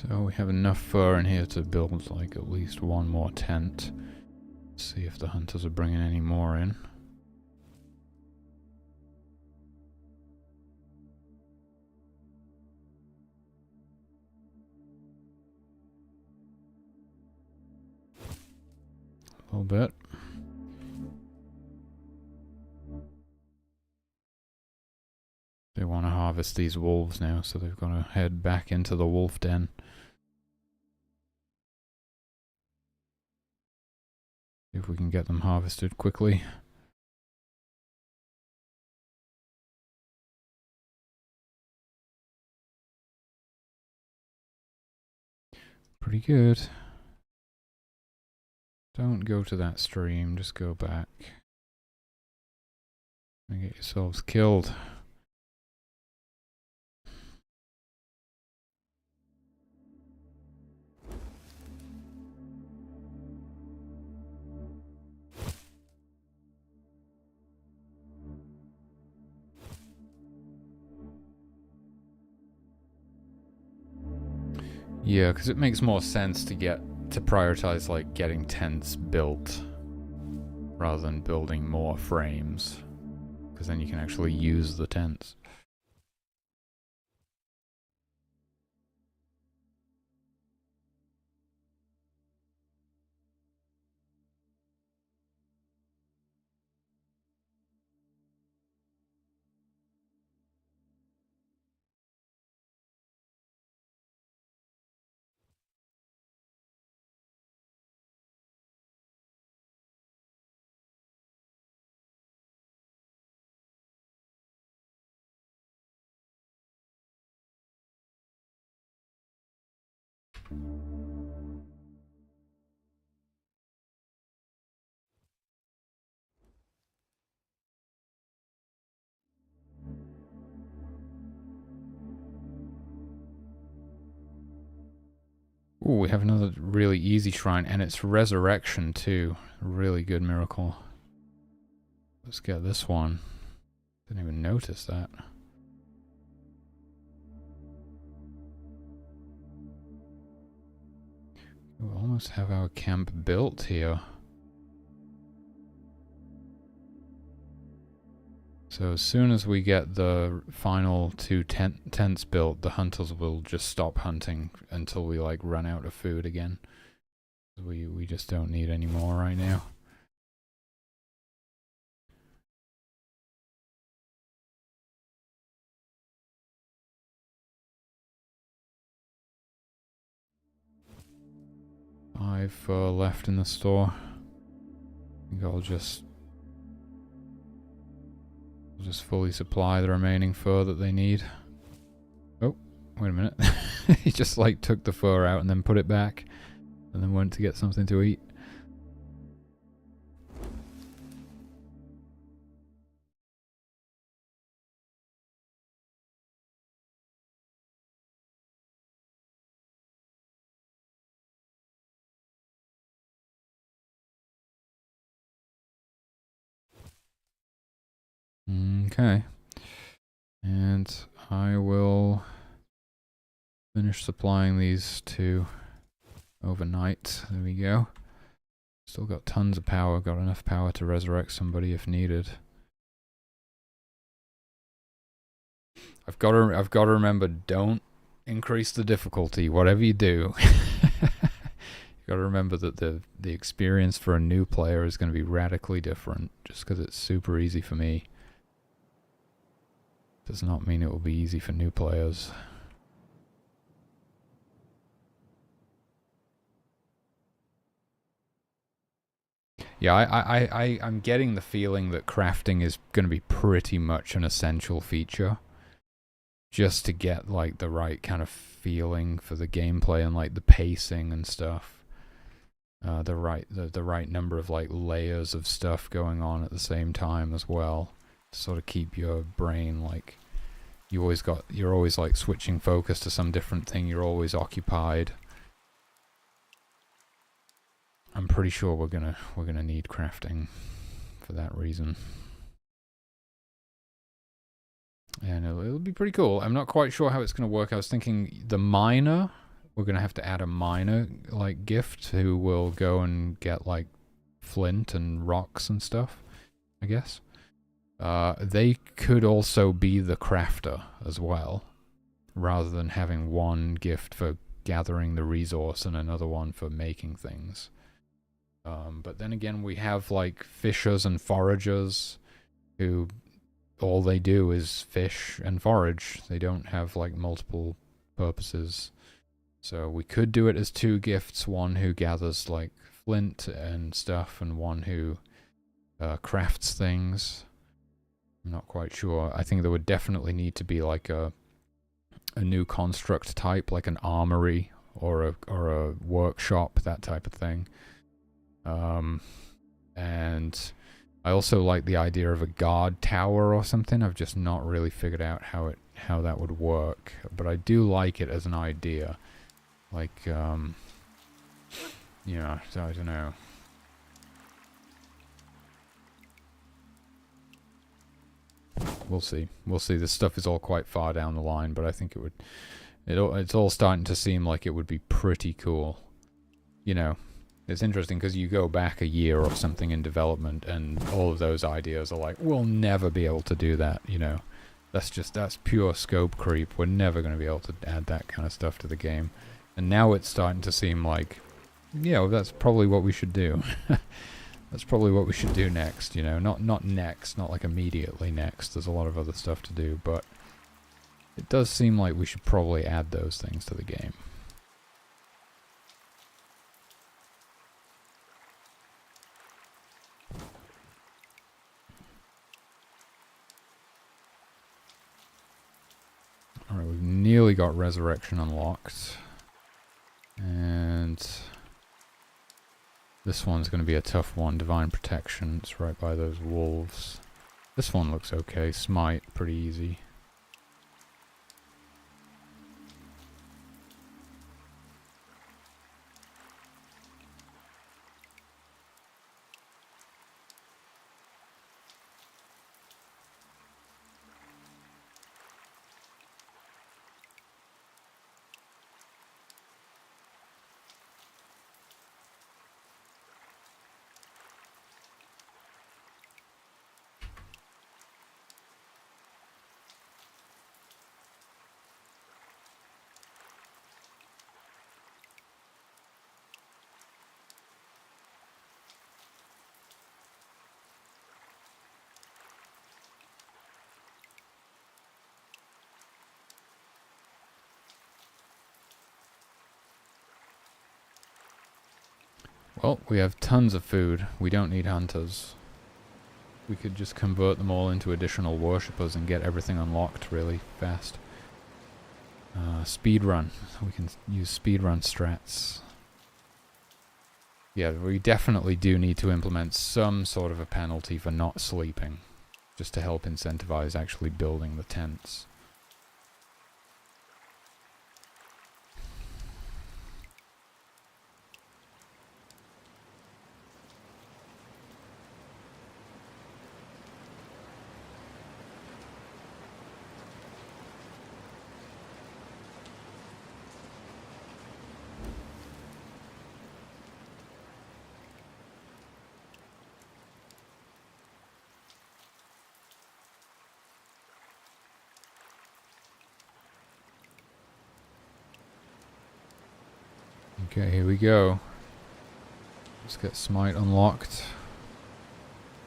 So we have enough fur in here to build like at least one more tent. See if the hunters are bringing any more in. A little bit. They want to harvest these wolves now, so they've got to head back into the wolf den. See if we can get them harvested quickly. Pretty good. Don't go to that stream, just go back. And get yourselves killed. Yeah, because it makes more sense to prioritize like getting tents built rather than building more frames, because then you can actually use the tents. Ooh, we have another really easy shrine, and it's resurrection too. Really good miracle. Let's get this one. Didn't even notice that. We almost have our camp built here. So as soon as we get the final two tents built, the hunters will just stop hunting until we like run out of food again. We just don't need any more right now. Five fur left in the store. I think I'll just fully supply the remaining fur that they need. Oh, wait a minute. He just like took the fur out and then put it back and then went to get something to eat. Okay. And I will finish supplying these two overnight. There we go. Still got tons of power, got enough power to resurrect somebody if needed. I've got to remember, don't increase the difficulty, whatever you do. You've got to remember that the experience for a new player is going to be radically different. Just because it's super easy for me does not mean it will be easy for new players. Yeah, I'm getting the feeling that crafting is going to be pretty much an essential feature. Just to get like the right kind of feeling for the gameplay and like the pacing and stuff. The right number of like layers of stuff going on at the same time as well. To sort of keep your brain like you're always like switching focus to some different thing, you're always occupied. I'm pretty sure we're gonna need crafting for that reason. And it'll be pretty cool. I'm not quite sure how it's going to work. I was thinking the miner, we're going to have to add a miner like gift who will go and get like flint and rocks and stuff, I guess. They could also be the crafter as well, rather than having one gift for gathering the resource and another one for making things. But then again, we have like fishers and foragers who all they do is fish and forage. They don't have like multiple purposes. So we could do it as two gifts, one who gathers like flint and stuff and one who crafts things. I'm not quite sure. I think there would definitely need to be like a new construct type, like an armory or a workshop, that type of thing. And I also like the idea of a guard tower or something. I've just not really figured out how that would work, but I do like it as an idea. Like, yeah, so I don't know. We'll see. We'll see. This stuff is all quite far down the line, but I think it would. It's all starting to seem like it would be pretty cool. You know, it's interesting because you go back a year or something in development and all of those ideas are like, we'll never be able to do that, you know. That's pure scope creep. We're never going to be able to add that kind of stuff to the game. And now it's starting to seem like, yeah, well, that's probably what we should do. That's probably what we should do next, you know. Not next, not like immediately next. There's a lot of other stuff to do, but it does seem like we should probably add those things to the game. Alright, we've nearly got Resurrection unlocked. And this one's going to be a tough one. Divine Protection. It's right by those wolves. This one looks okay. Smite, pretty easy. Well, we have tons of food. We don't need hunters. We could just convert them all into additional worshippers and get everything unlocked really fast. Speedrun. We can use speedrun strats. Yeah, we definitely do need to implement some sort of a penalty for not sleeping. Just to help incentivize actually building the tents. Okay, here we go. Let's get Smite unlocked.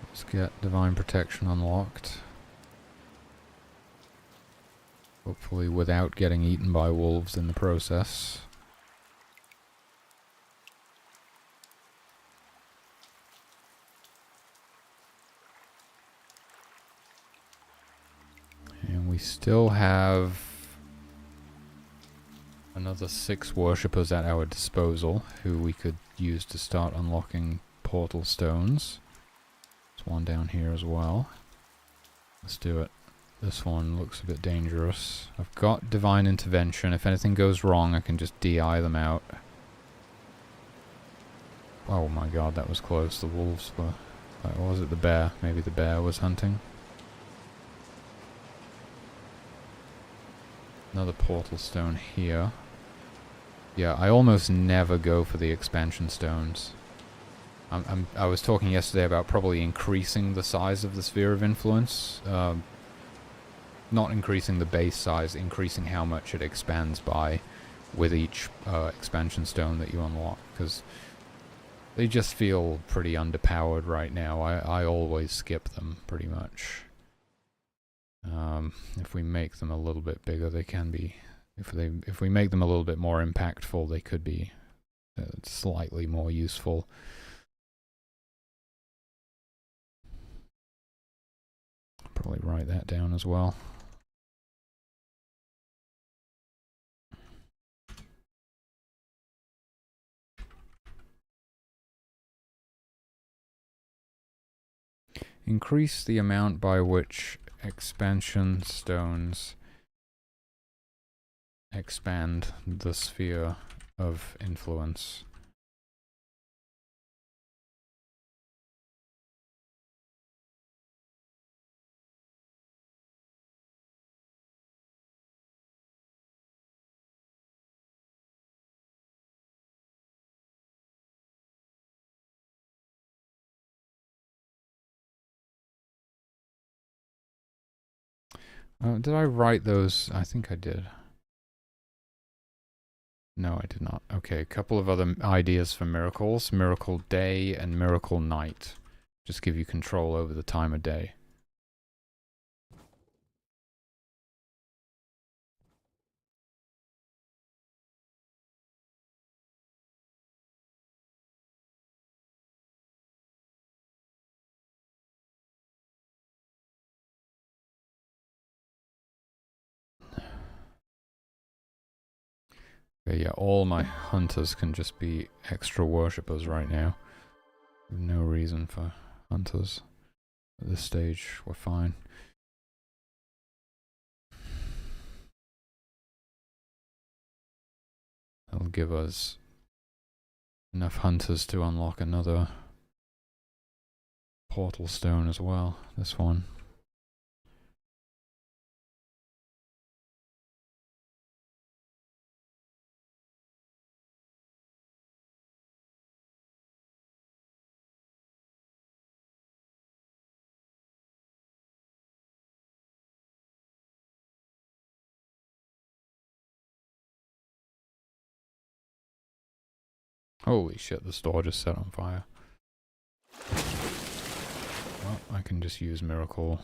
Let's get Divine Protection unlocked. Hopefully without getting eaten by wolves in the process. And we still have another 6 worshippers at our disposal who we could use to start unlocking portal stones. There's one down here as well. Let's do it. This one looks a bit dangerous. I've got Divine Intervention. If anything goes wrong, I can just DI them out. Oh my god, that was close. The wolves were... Or was it the bear? Maybe the bear was hunting. Another portal stone here. Yeah, I almost never go for the expansion stones. I was talking yesterday about probably increasing the size of the sphere of influence. Not increasing the base size, increasing how much it expands by with each expansion stone that you unlock. Because they just feel pretty underpowered right now. I always skip them, pretty much. If we make them a little bit bigger, they can be... If we make them a little bit more impactful, they could be slightly more useful. Probably write that down as well. Increase the amount by which expansion stones expand the sphere of influence. Did I write those? I think I did. No, I did not. Okay, a couple of other ideas for miracles. Miracle Day and Miracle Night. Just give you control over the time of day. Okay, yeah, all my hunters can just be extra worshippers right now. No reason for hunters. At this stage, we're fine. That'll give us enough hunters to unlock another portal stone as well. This one. Holy shit, the store just set on fire. Well, I can just use Miracle.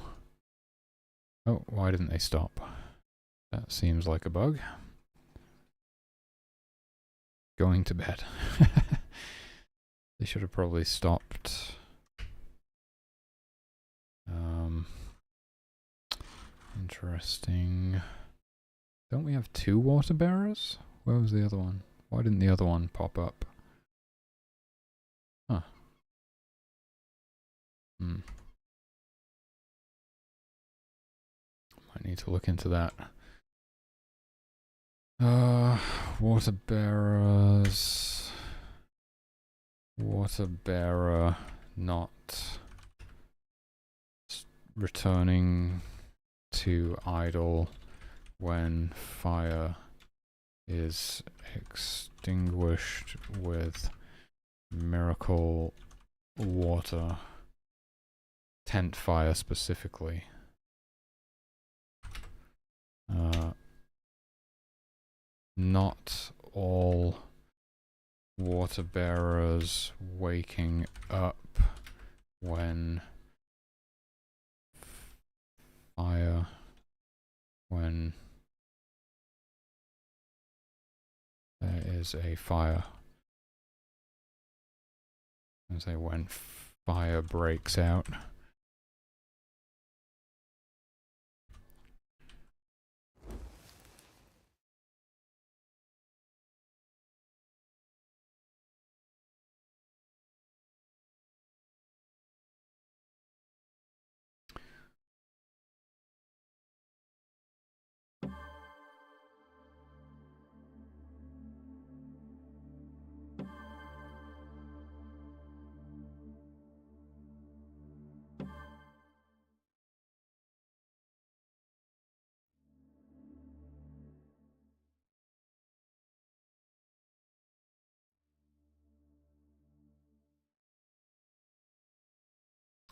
Oh, why didn't they stop? That seems like a bug. Going to bed. They should have probably stopped. Interesting. Don't we have 2 water bearers? Where was the other one? Why didn't the other one pop up? Huh. Might need to look into that. Water bearers. Water bearer not returning to idle when fire is extinguished with miracle water. Tent fire specifically. Not all water bearers waking up when fire, when there is a fire. I say when fire breaks out.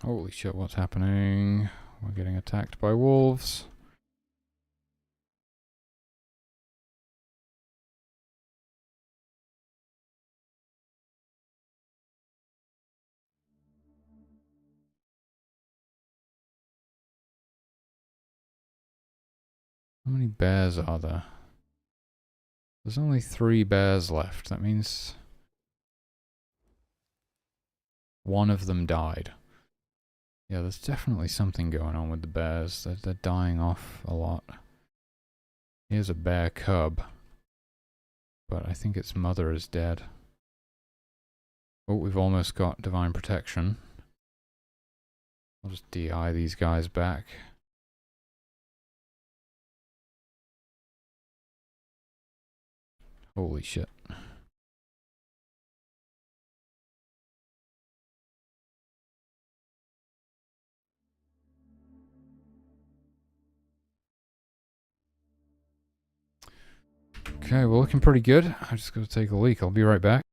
Holy shit, what's happening? We're getting attacked by wolves. How many bears are there? There's only 3 bears left. That means one of them died. Yeah, there's definitely something going on with the bears. They're dying off a lot. Here's a bear cub. But I think its mother is dead. Oh, we've almost got divine protection. I'll just DI these guys back. Holy shit. Okay, we're looking pretty good. I just gotta take a leak. I'll be right back.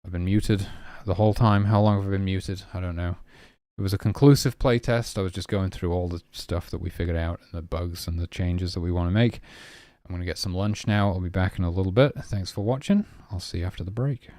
I've been muted the whole time. How long have I been muted? I don't know. It was a conclusive playtest. I was just going through all the stuff that we figured out and the bugs and the changes that we want to make. I'm going to get some lunch now. I'll be back in a little bit. Thanks for watching. I'll see you after the break.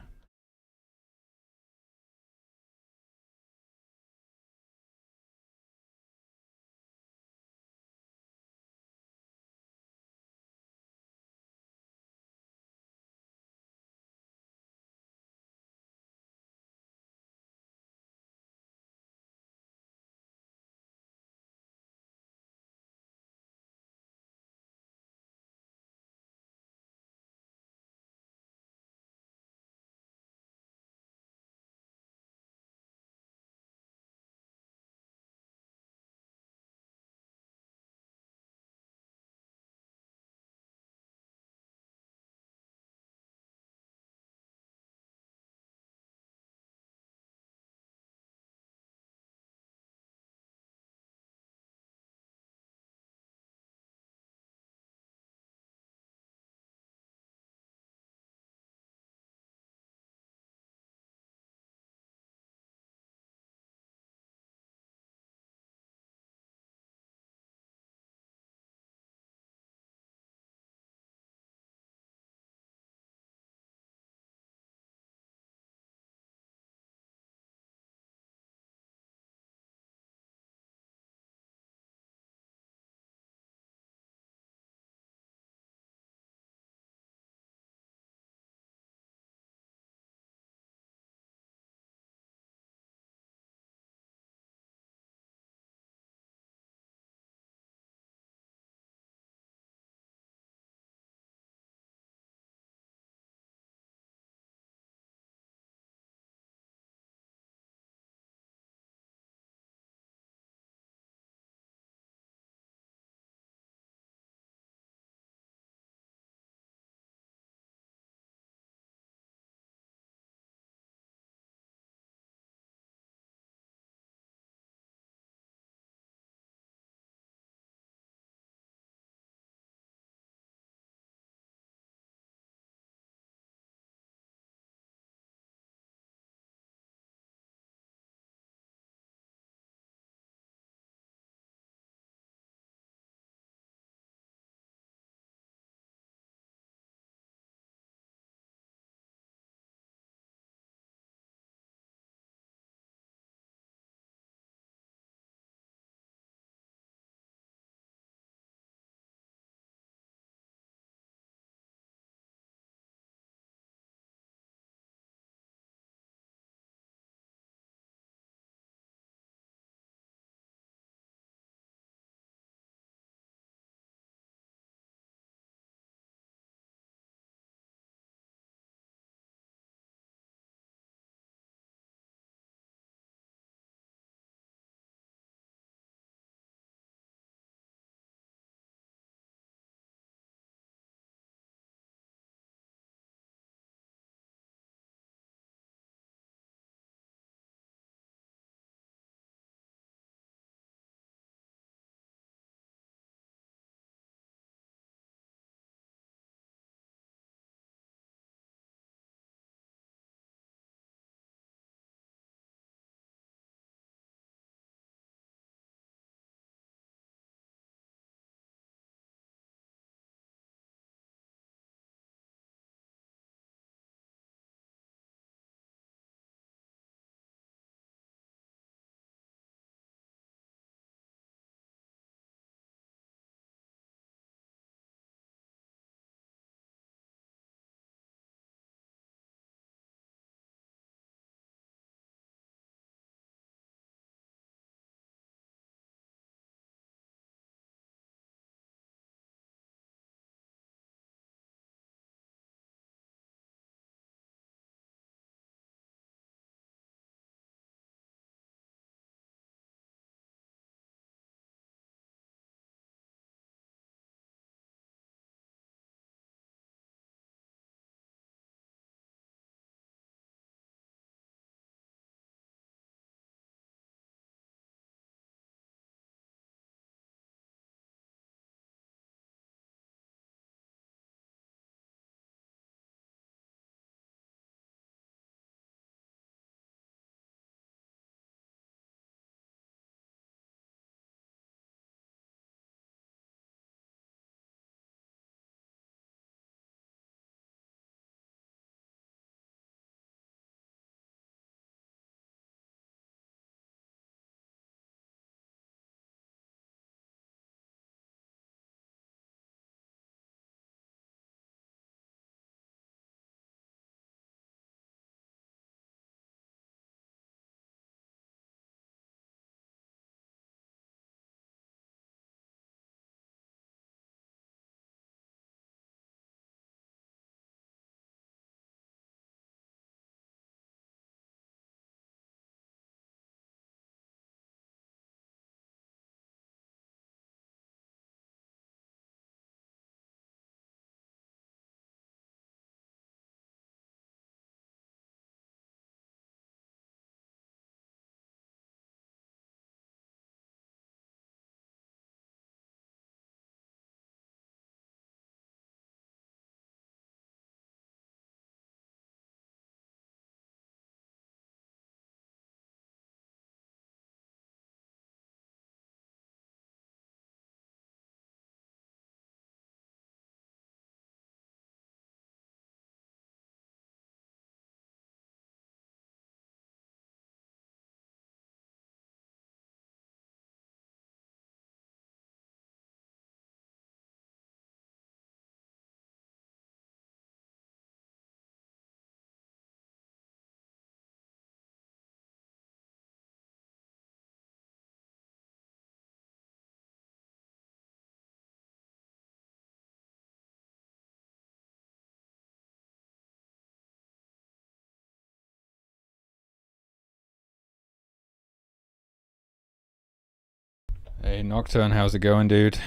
Hey Nocturne, how's it going, dude?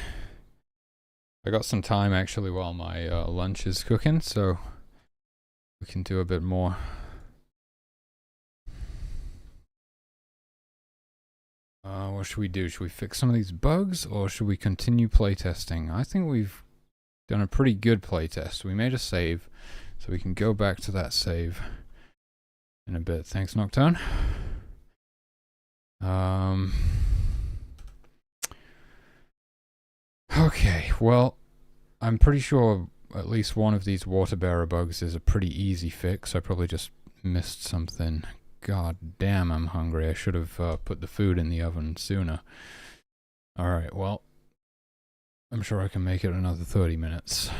I got some time actually while my lunch is cooking, so we can do a bit more. What should we do? Should we fix some of these bugs, or should we continue playtesting? I think we've done a pretty good playtest. We made a save, so we can go back to that save in a bit. Thanks, Nocturne. Okay, well, I'm pretty sure at least one of these water bearer bugs is a pretty easy fix. I probably just missed something. God damn, I'm hungry. I should have put the food in the oven sooner. Alright, well, I'm sure I can make it another 30 minutes.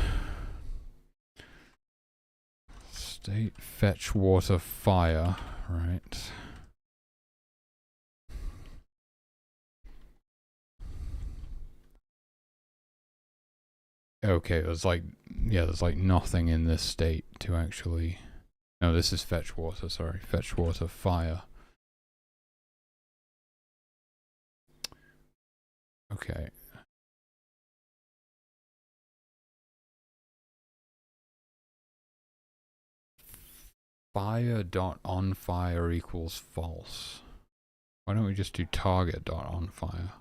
State fetch water fire, right. Okay, there's like nothing in this state to actually... No, this is fetch water, sorry. Fetch water fire. Okay. Fire.onFire equals false. Why don't we just do target.onFire?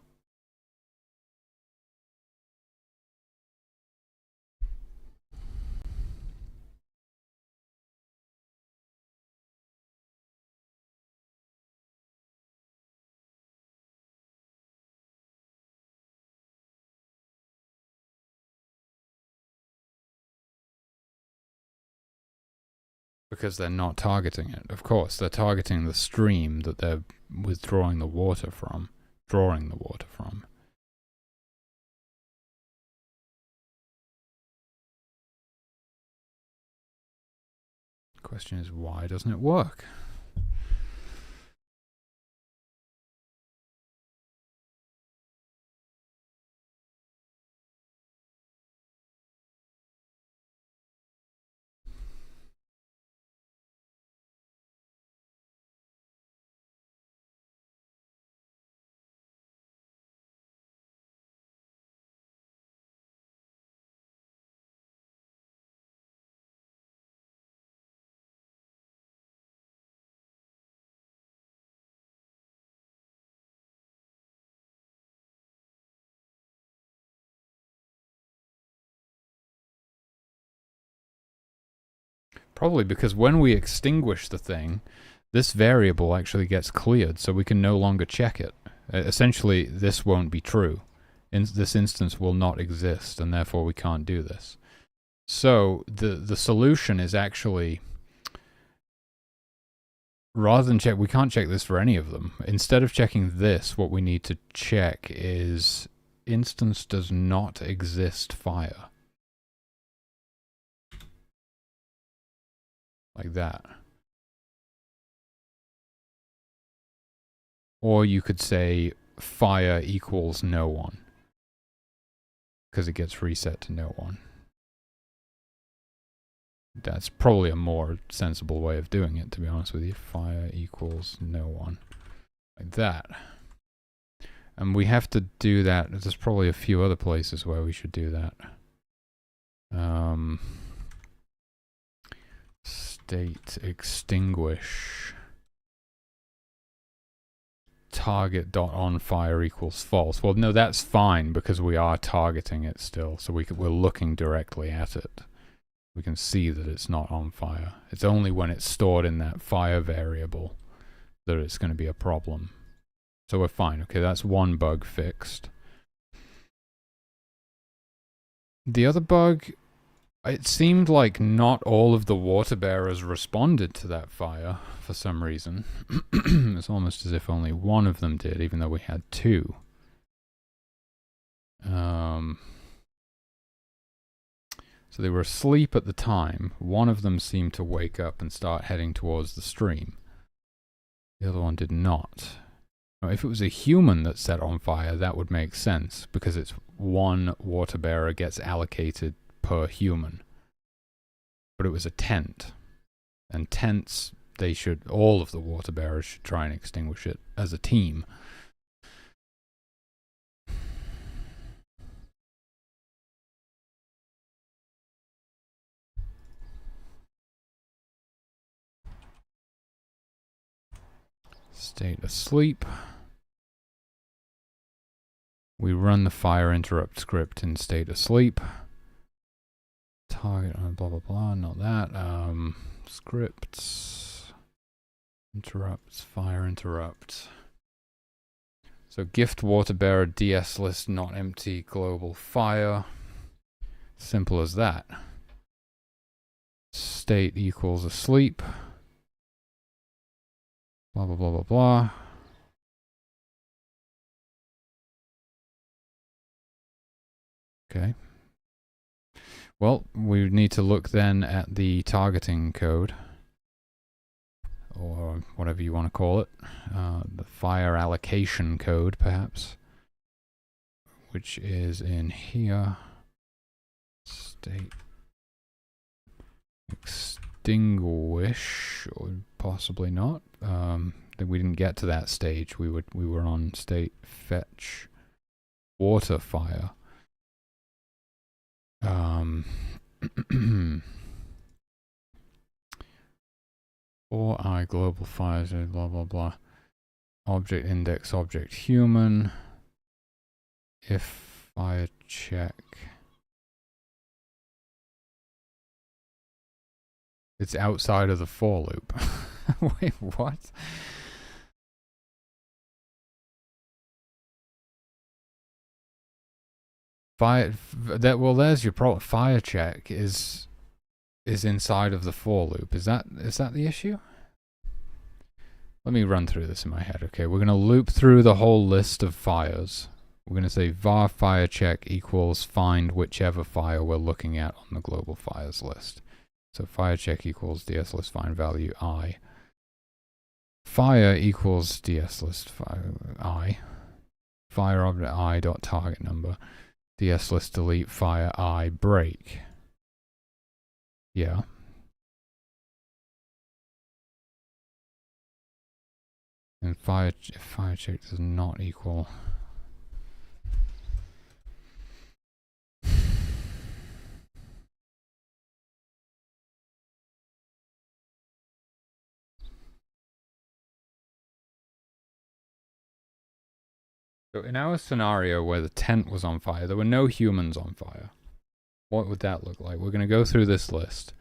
Because they're not targeting it. Of course, they're targeting the stream that they're withdrawing the water from. Drawing the water from. The question is, why doesn't it work? Probably because when we extinguish the thing, this variable actually gets cleared, so we can no longer check it. Essentially, this won't be true. This instance will not exist, and therefore we can't do this. So the solution is actually, rather than check, we can't check this for any of them. Instead of checking this, what we need to check is instance does not exist fire. Like that. Or you could say fire equals no one, because it gets reset to no one. That's probably a more sensible way of doing it, to be honest with you. Fire equals no one. Like that. And we have to do that. There's probably a few other places where we should do that. State extinguish target.onFire equals false. Well, no, that's fine because we are targeting it still. So we're looking directly at it. We can see that it's not on fire. It's only when it's stored in that fire variable that it's going to be a problem. So we're fine. Okay, that's one bug fixed. The other bug, it seemed like not all of the water bearers responded to that fire for some reason. It's almost as if only one of them did, even though we had two. So they were asleep at the time. One of them seemed to wake up and start heading towards the stream. The other one did not. Now, if it was a human that set on fire, that would make sense, because it's one water bearer gets allocated per human. But it was a tent. And tents, all of the water bearers should try and extinguish it as a team. State asleep. We run the fire interrupt script in state asleep. Target, blah, blah, blah, not that. Scripts. Interrupts, fire interrupt. So gift water bearer, DS list not empty, global fire. Simple as that. State equals asleep. Blah, blah, blah, blah, blah. Okay. Well, we need to look then at the targeting code, or whatever you want to call it, the fire allocation code, perhaps, which is in here. State extinguish, or possibly not. We didn't get to that stage. We were on state fetch water fire. Or I global fires, blah blah blah. Object index, object human. If fire check. It's outside of the for loop. Wait, what? Well, there's your problem. Fire check is inside of the for loop. Is that the issue? Let me run through this in my head. Okay, we're gonna loop through the whole list of fires. We're gonna say var fire check equals find whichever fire we're looking at on the global fires list. So fire check equals ds list find value I. Fire equals ds list I. Fire object I dot target number. DS list delete fire I break. Yeah. And fire check does not equal. So in our scenario where the tent was on fire, there were no humans on fire. What would that look like? We're going to go through this list.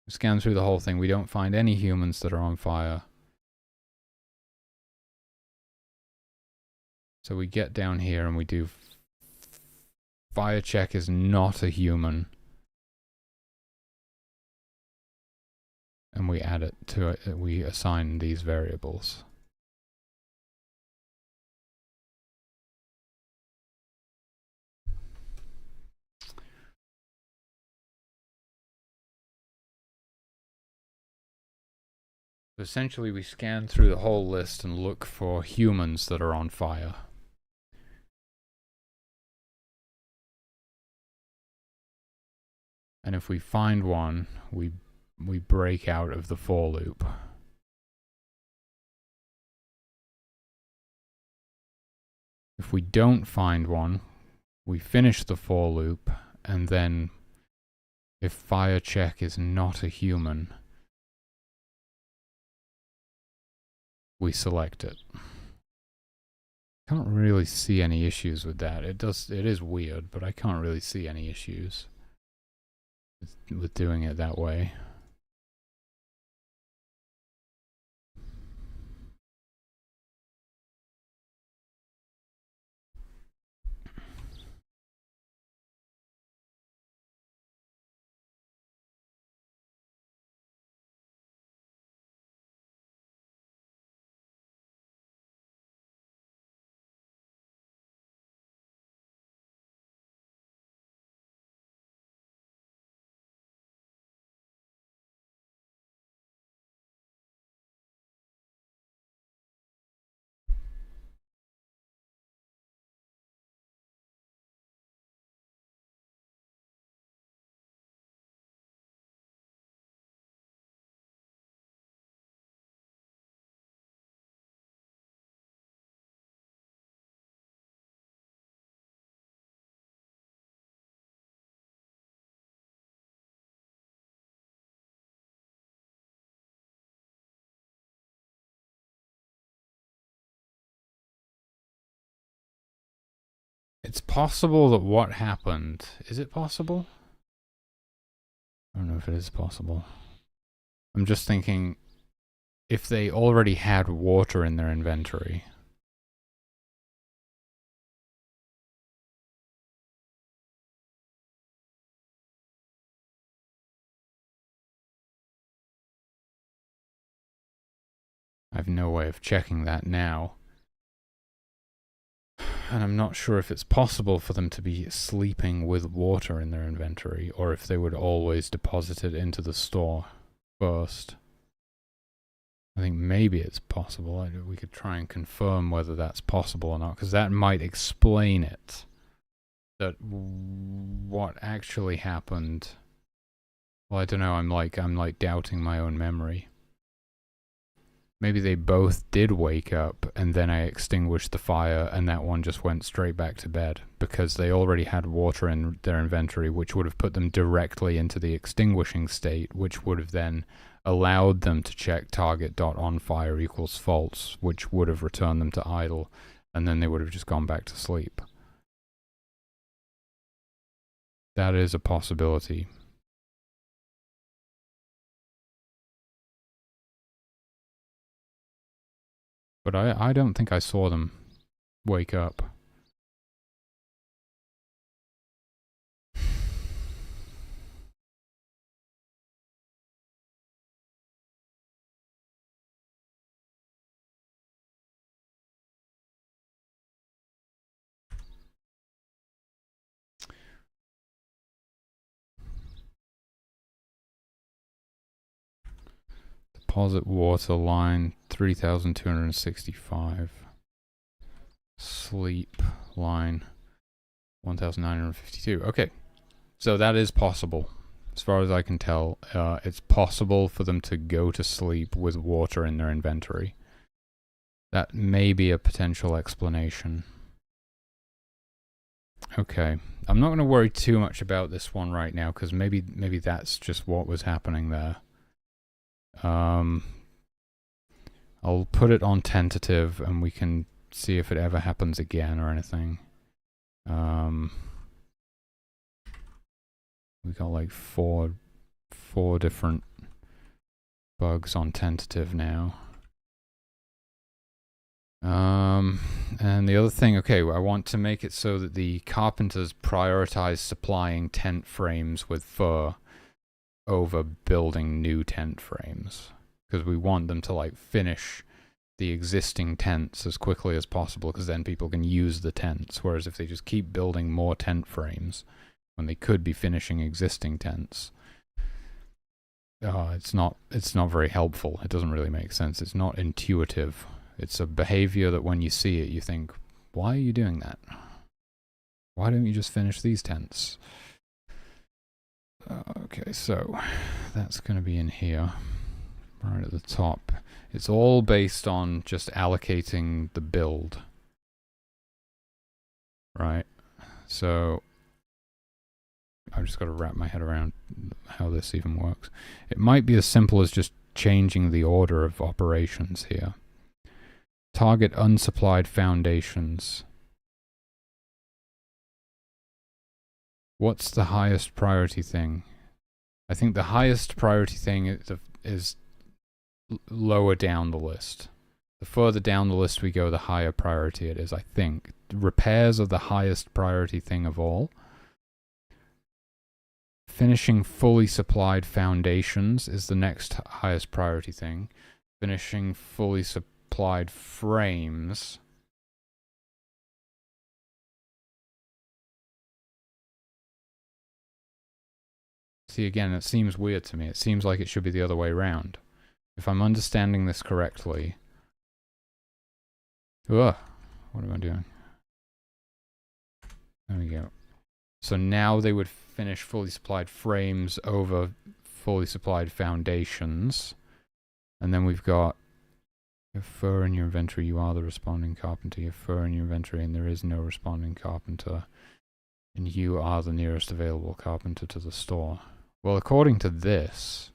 We scan through the whole thing. We don't find any humans that are on fire. So we get down here and we do fire check is not a human. And we add it to it. We assign these variables. So essentially, we scan through the whole list and look for humans that are on fire. And if we find one, we break out of the for loop. If we don't find one, we finish the for loop, and then if fire check is not a human, we select it. Can't really see any issues with that. It is weird, but I can't really see any issues with doing it that way. It's possible that what happened... Is it possible? I don't know if it is possible. I'm just thinking, if they already had water in their inventory... I have no way of checking that now. And I'm not sure if it's possible for them to be sleeping with water in their inventory, or if they would always deposit it into the store first. I think maybe it's possible. We could try and confirm whether that's possible or not, because that might explain it. That what actually happened... Well, I don't know, I'm like doubting my own memory. Maybe they both did wake up, and then I extinguished the fire, and that one just went straight back to bed, because they already had water in their inventory, which would have put them directly into the extinguishing state, which would have then allowed them to check target.onFire equals false, which would have returned them to idle, and then they would have just gone back to sleep. That is a possibility. But I don't think I saw them wake up. Deposit water line 3,265. Sleep line 1,952. Okay, so that is possible. As far as I can tell, it's possible for them to go to sleep with water in their inventory. That may be a potential explanation. Okay, I'm not going to worry too much about this one right now, because maybe that's just what was happening there. I'll put it on tentative, and we can see if it ever happens again or anything. We got like four different bugs on tentative now. And the other thing, okay, I want to make it so that the carpenters prioritize supplying tent frames with fur over building new tent frames, because we want them to like finish the existing tents as quickly as possible, because then people can use the tents, whereas if they just keep building more tent frames when they could be finishing existing tents, it's not very helpful. It doesn't really make sense. It's not intuitive. It's a behavior that when you see it you think, why are you doing that? Why don't you just finish these tents? Okay, so that's going to be in here, right at the top. It's all based on just allocating the build, right? So I've just got to wrap my head around how this even works. It might be as simple as just changing the order of operations here. Target unsupplied foundations. What's the highest priority thing? I think the highest priority thing is lower down the list. The further down the list we go, the higher priority it is, I think. Repairs are the highest priority thing of all. Finishing fully supplied foundations is the next highest priority thing. Finishing fully supplied frames. See, again, it seems weird to me. It seems like it should be the other way around. If I'm understanding this correctly... Ugh, what am I doing? There we go. So now they would finish fully supplied frames over fully supplied foundations. And then we've got... You have fur in your inventory, you are the responding carpenter. You have fur in your inventory and there is no responding carpenter. And you are the nearest available carpenter to the store. Well, according to this...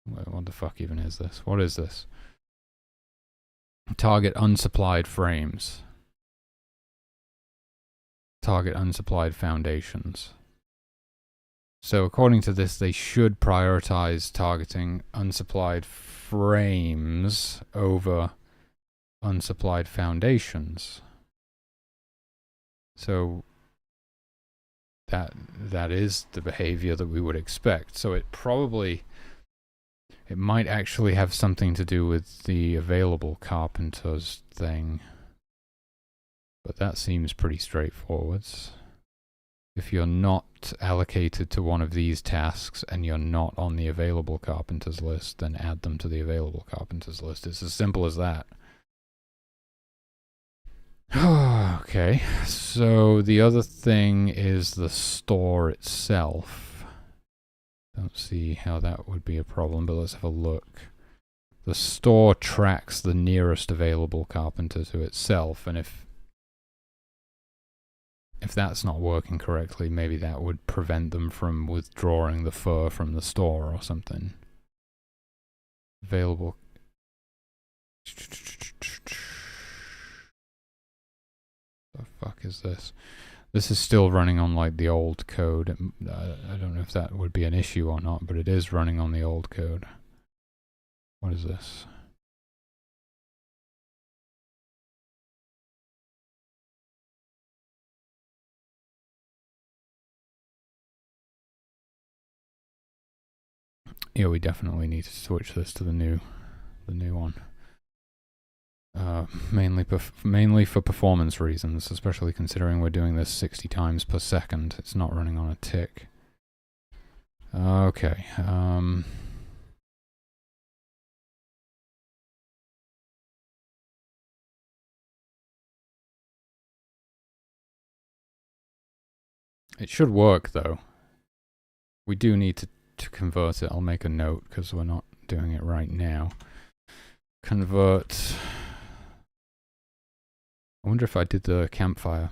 Well, What the fuck even is this? What is this? Target unsupplied frames. Target unsupplied foundations. So according to this, they should prioritize targeting unsupplied frames over unsupplied foundations. So that is the behavior that we would expect. So it might actually have something to do with the available carpenters thing. But that seems pretty straightforward. If you're not allocated to one of these tasks and you're not on the available carpenters list, then add them to the available carpenters list. It's as simple as that. Okay, so the other thing is the store itself. Don't see how that would be a problem, but let's have a look. The store tracks the nearest available carpenter to itself, and if that's not working correctly, maybe that would prevent them from withdrawing the fur from the store or something. Available. The fuck is this? This is still running on like the old code. I don't know if that would be an issue or not, but it is running on the old code. What is this? Yeah, we definitely need to switch this to the new one. Mainly for performance reasons, especially considering we're doing this 60 times per second. It's not running on a tick. Okay. It should work though. We do need to convert it. I'll make a note because we're not doing it right now. Convert. I wonder if I did the campfire.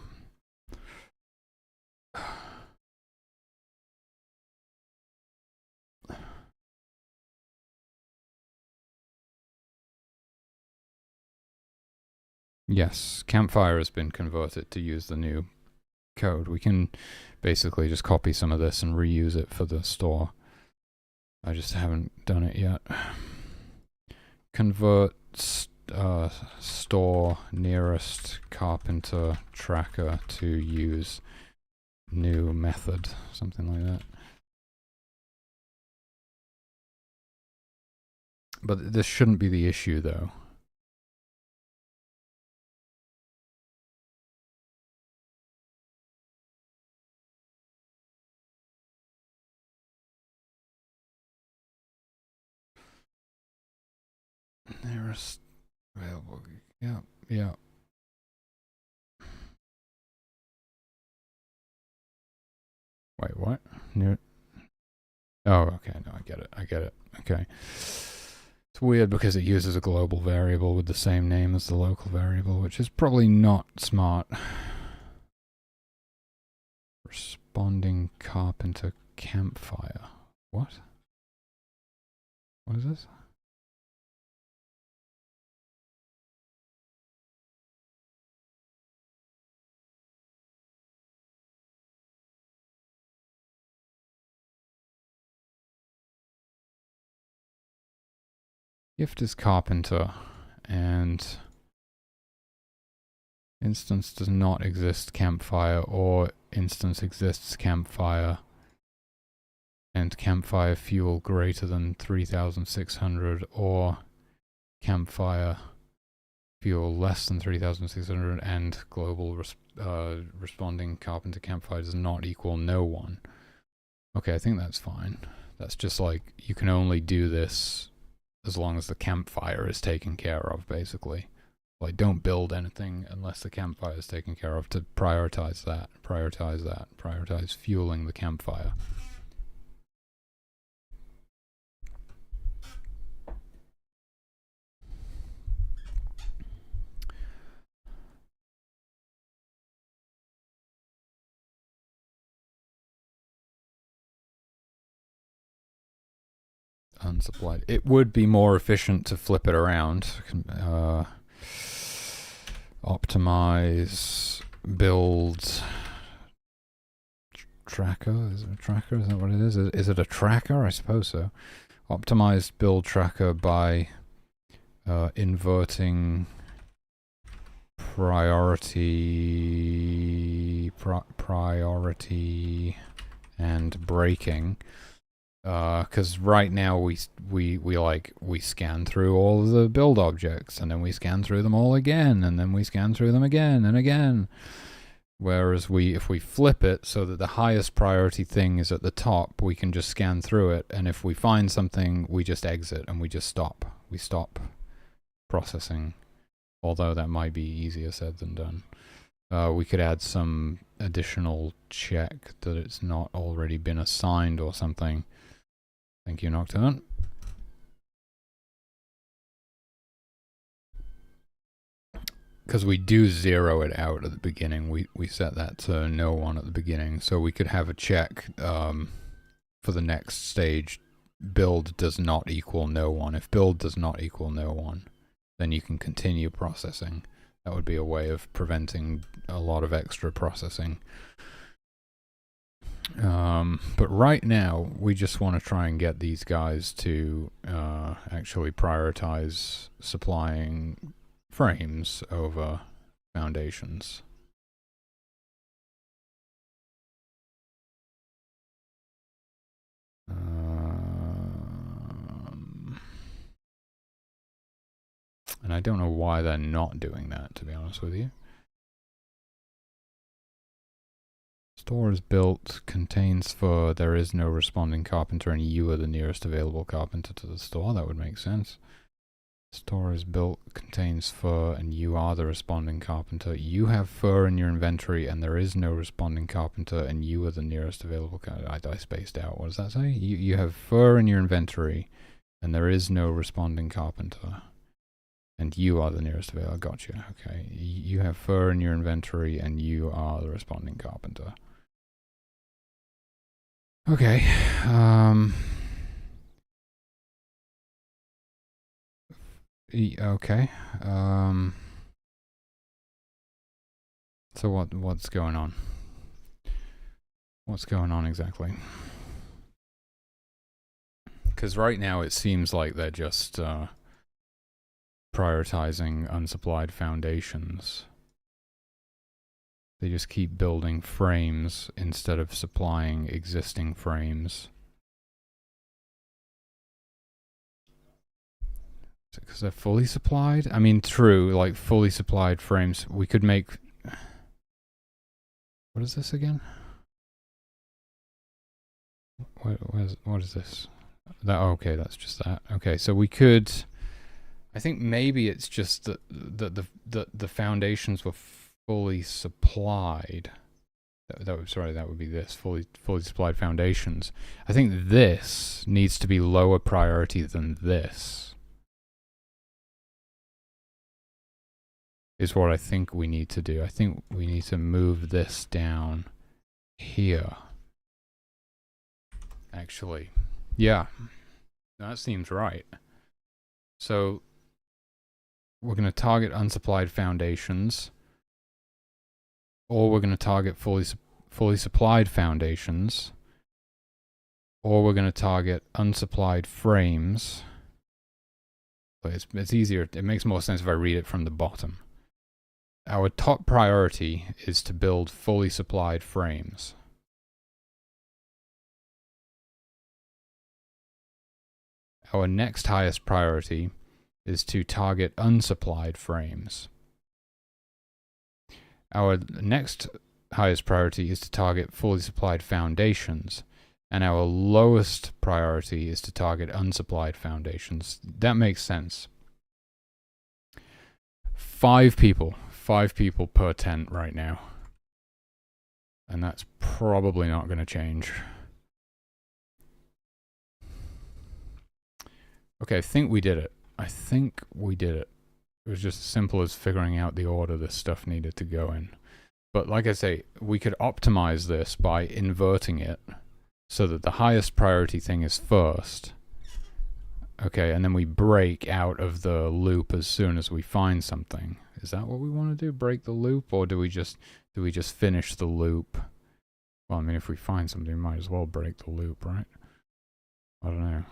Yes, campfire has been converted to use the new code. We can basically just copy some of this and reuse it for the store. I just haven't done it yet. Convert store nearest carpenter tracker to use new method, something like that. But this shouldn't be the issue though. Nearest available. Yeah, yeah. Wait, what? Near. Oh, okay. No, I get it. Okay. It's weird because it uses a global variable with the same name as the local variable, which is probably not smart. Responding carpenter campfire. What? What is this? Gift is carpenter, and instance does not exist campfire, or instance exists campfire, and campfire fuel greater than 3,600, or campfire fuel less than 3,600, and global responding carpenter campfire does not equal no one. Okay, I think that's fine. That's just like, you can only do this as long as the campfire is taken care of, basically. Like, don't build anything unless the campfire is taken care of, to prioritize that, prioritize fueling the campfire. unsupplied. It would be more efficient to flip it around. Optimize build tracker. Is it a tracker? Is that what it is? Is it a tracker? I suppose so. Optimized build tracker by inverting priority and breaking. Because right now we scan through all of the build objects, and then we scan through them all again, and then we scan through them again and again. Whereas if we flip it so that the highest priority thing is at the top, we can just scan through it, and if we find something, we just exit and we just stop. We stop processing, although that might be easier said than done. We could add some additional check that it's not already been assigned or something. Thank you, Nocturne. Because we do zero it out at the beginning. We set that to no one at the beginning, so we could have a check for the next stage. Build does not equal no one. If build does not equal no one, then you can continue processing. That would be a way of preventing a lot of extra processing. But right now, we just want to try and get these guys to actually prioritize supplying frames over foundations. And I don't know why they're not doing that, to be honest with you. Store is built, contains fur, there is no responding carpenter, and you are the nearest available carpenter to the store. That would make sense. Store is built, contains fur, and you are the responding carpenter. You have fur in your inventory, and there is no responding carpenter, and you are the nearest available carpenter. I spaced out. What does that say? You have fur in your inventory, and there is no responding carpenter. And you are the nearest available. Gotcha. Okay. You have fur in your inventory, and you are the responding carpenter. Okay. Okay. So what's going on? What's going on exactly? Because right now it seems like they're just prioritizing unsupplied foundations. They just keep building frames instead of supplying existing frames. Is it because they're fully supplied? I mean, true, like fully supplied frames. We could make... What is this again? What is this? That, okay, that's just that. Okay, so we could... I think maybe it's just that the foundations were fully supplied. That would be this, fully supplied foundations. I think this needs to be lower priority than this. Is what I think we need to do. I think we need to move this down here. Actually, yeah, that seems right. So we're going to target unsupplied foundations, or we're going to target fully supplied foundations, or we're going to target unsupplied frames. But it's easier. It makes more sense if I read it from the bottom. Our top priority is to build fully supplied frames. Our next highest priority is to target unsupplied frames. Our next highest priority is to target fully supplied foundations. And our lowest priority is to target unsupplied foundations. That makes sense. 5 people per tent right now. And that's probably not going to change. Okay, I think we did it. It was just as simple as figuring out the order this stuff needed to go in. But like I say, we could optimize this by inverting it so that the highest priority thing is first, Okay, and then we break out of the loop as soon as we find something. Is that what we want to do? Break the loop, or do we just finish the loop? Well, I mean, if we find something, we might as well break the loop, right? I don't know.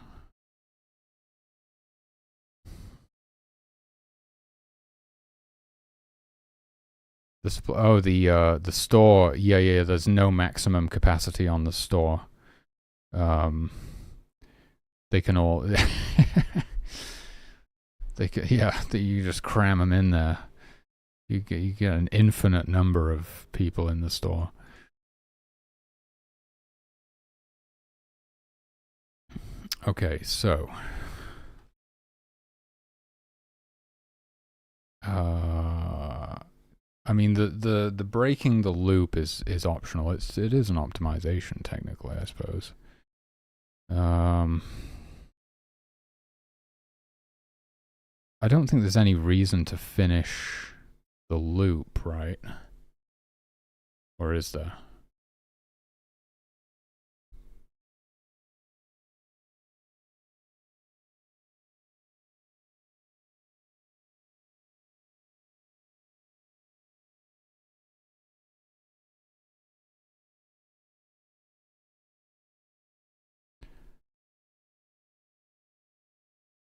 The store. Yeah. There's no maximum capacity on the store. They can all. You just cram them in there. You get an infinite number of people in the store. Okay, so I mean the breaking the loop is optional. It is an optimization technically, I suppose. I don't think there's any reason to finish the loop, right? Or is there?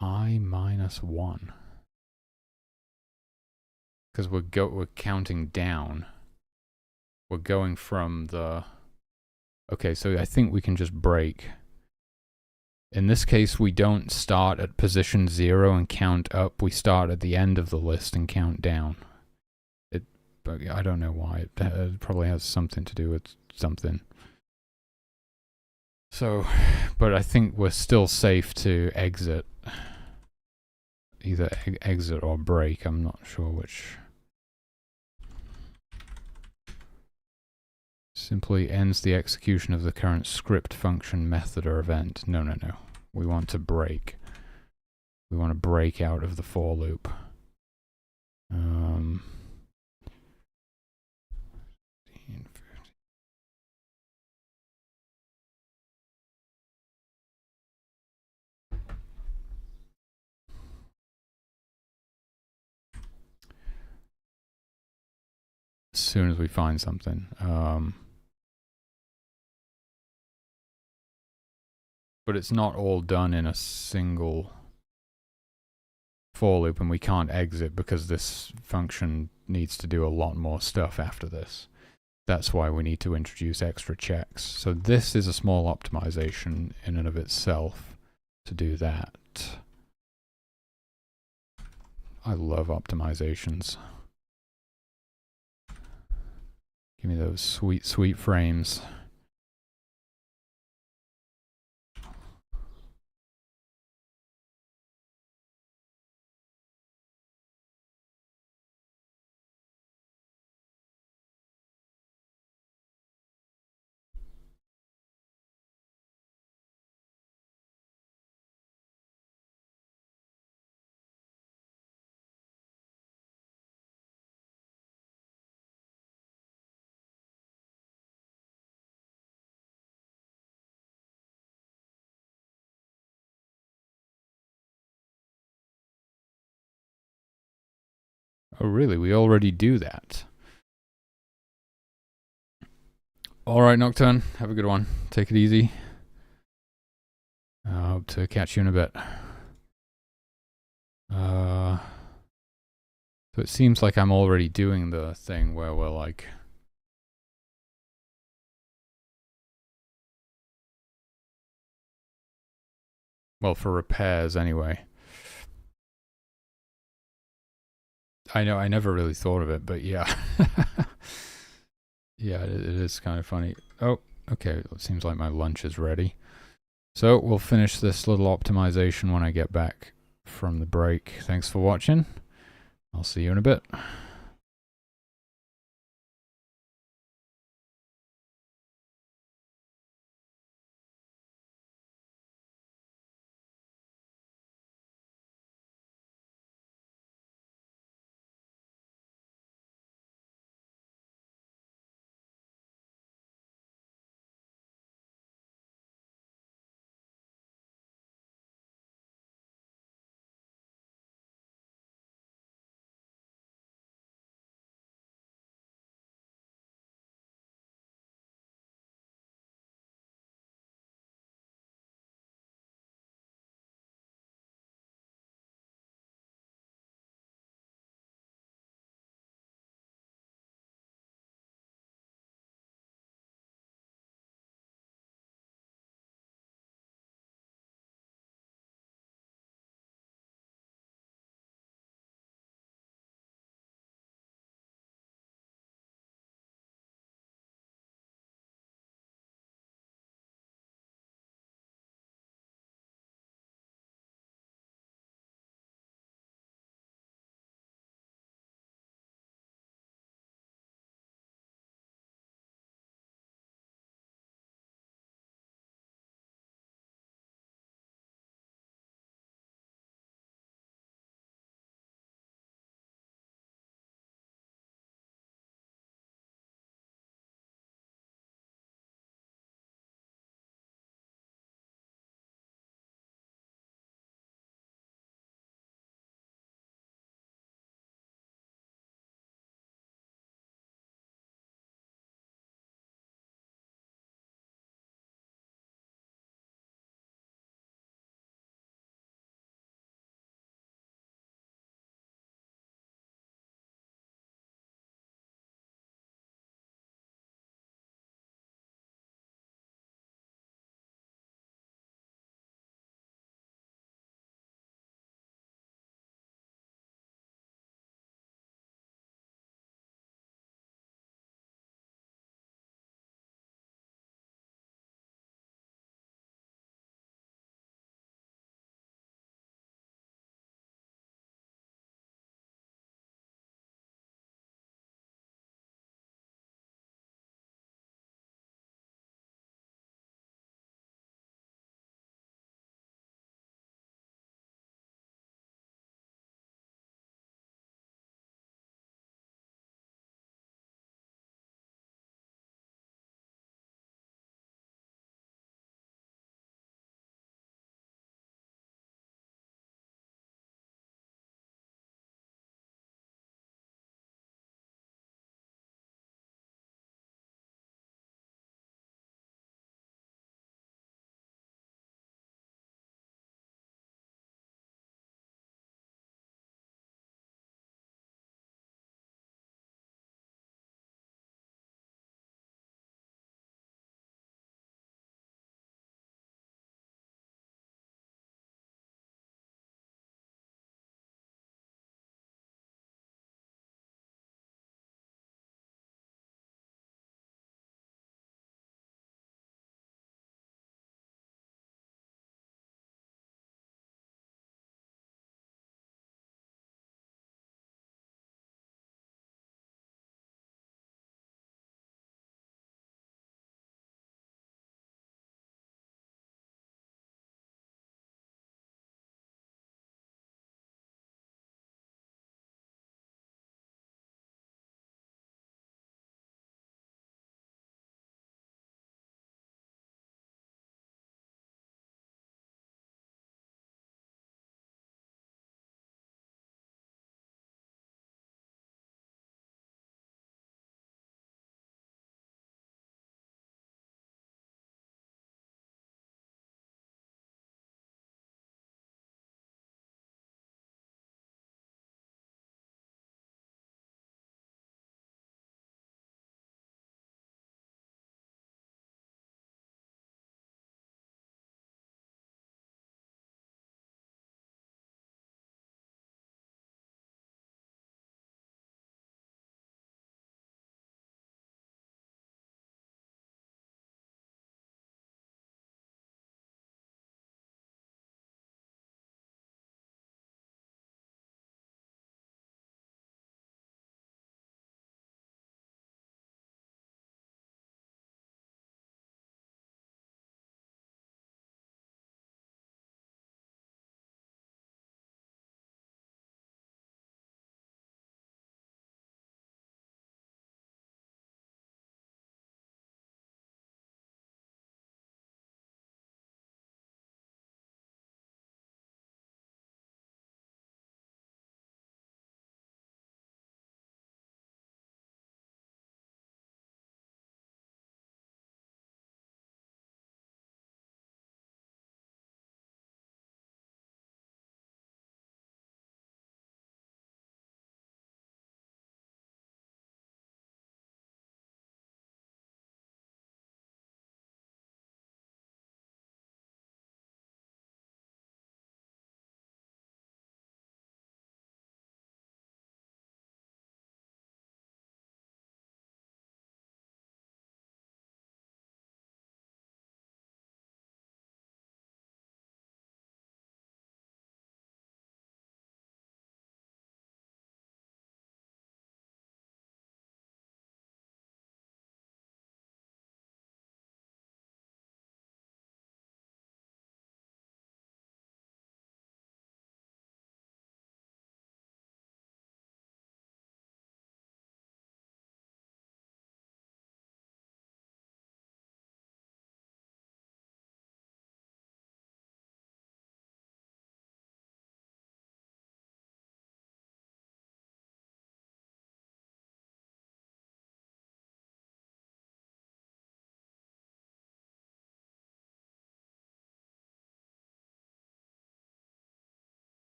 I-1. Because we're counting down. We're going from the... Okay, so I think we can just break. In this case, we don't start at position 0 and count up. We start at the end of the list and count down. But I don't know why. It probably has something to do with something. So, but I think we're still safe to exit. Either exit or break. I'm not sure which. Simply ends the execution of the current script, function, method, or event. No. We want to break. We want to break out of the for loop. As soon as we find something. But it's not all done in a single for loop, and we can't exit because this function needs to do a lot more stuff after this. That's why we need to introduce extra checks. So this is a small optimization in and of itself to do that. I love optimizations. Give me those sweet, sweet frames. Oh, really? We already do that. All right, Nocturne. Have a good one. Take it easy. I hope to catch you in a bit. So it seems like I'm already doing the thing where we're like... Well, for repairs anyway. I know, I never really thought of it, but yeah. Yeah, it is kind of funny. Oh, okay, it seems like my lunch is ready. So we'll finish this little optimization when I get back from the break. Thanks for watching. I'll see you in a bit.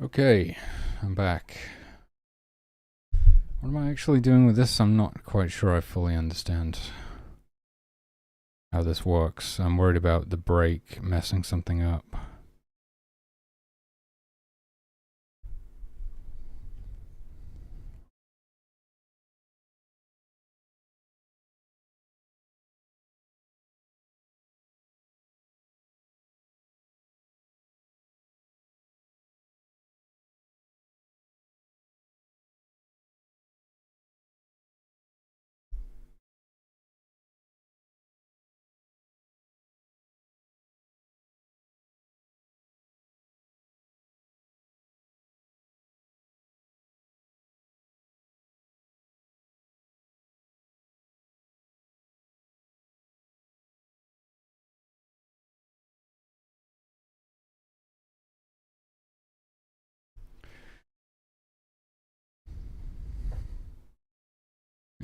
Okay, I'm back. What am I actually doing with this? I'm not quite sure I fully understand how this works. I'm worried about the break messing something up.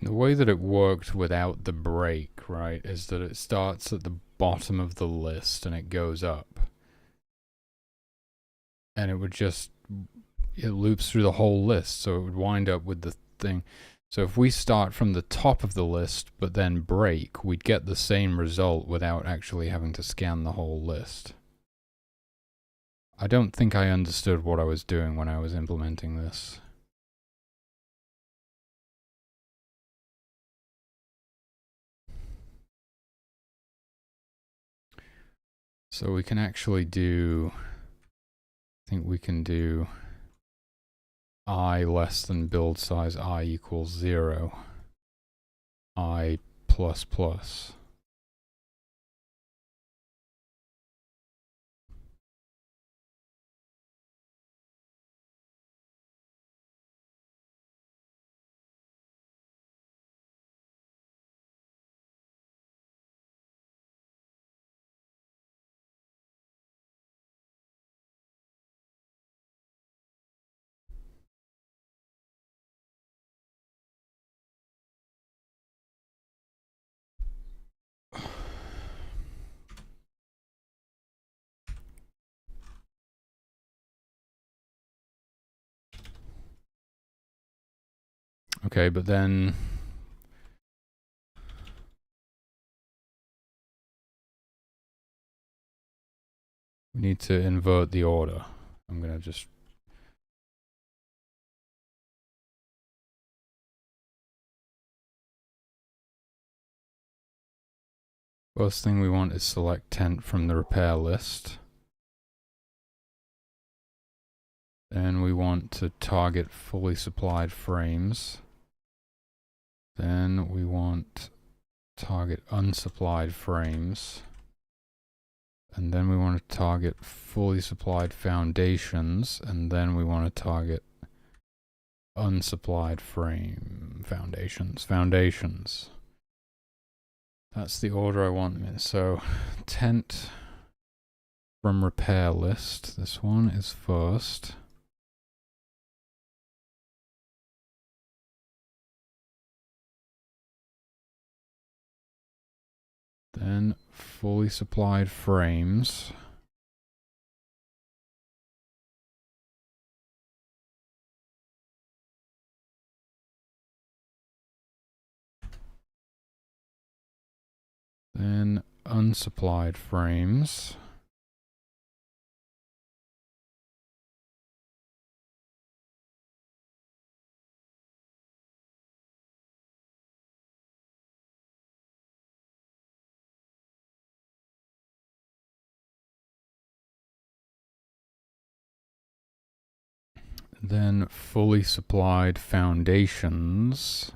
The way that it worked without the break, right, is that it starts at the bottom of the list and it goes up. And it would just, it loops through the whole list, so it would wind up with the thing. So if we start from the top of the list but then break, we'd get the same result without actually having to scan the whole list. I don't think I understood what I was doing when I was implementing this. So we can actually do, I think we can do I less than build size I equals 0, I plus plus. Okay, but then we need to invert the order. I'm going to just first thing we want is select tent from the repair list. Then we want to target fully supplied frames. Then we want target unsupplied frames. And then we want to target fully supplied foundations. And then we want to target unsupplied frame foundations. That's the order I want them in. So tent from repair list. This one is first. Then fully supplied frames. Then unsupplied frames. Then fully supplied foundations.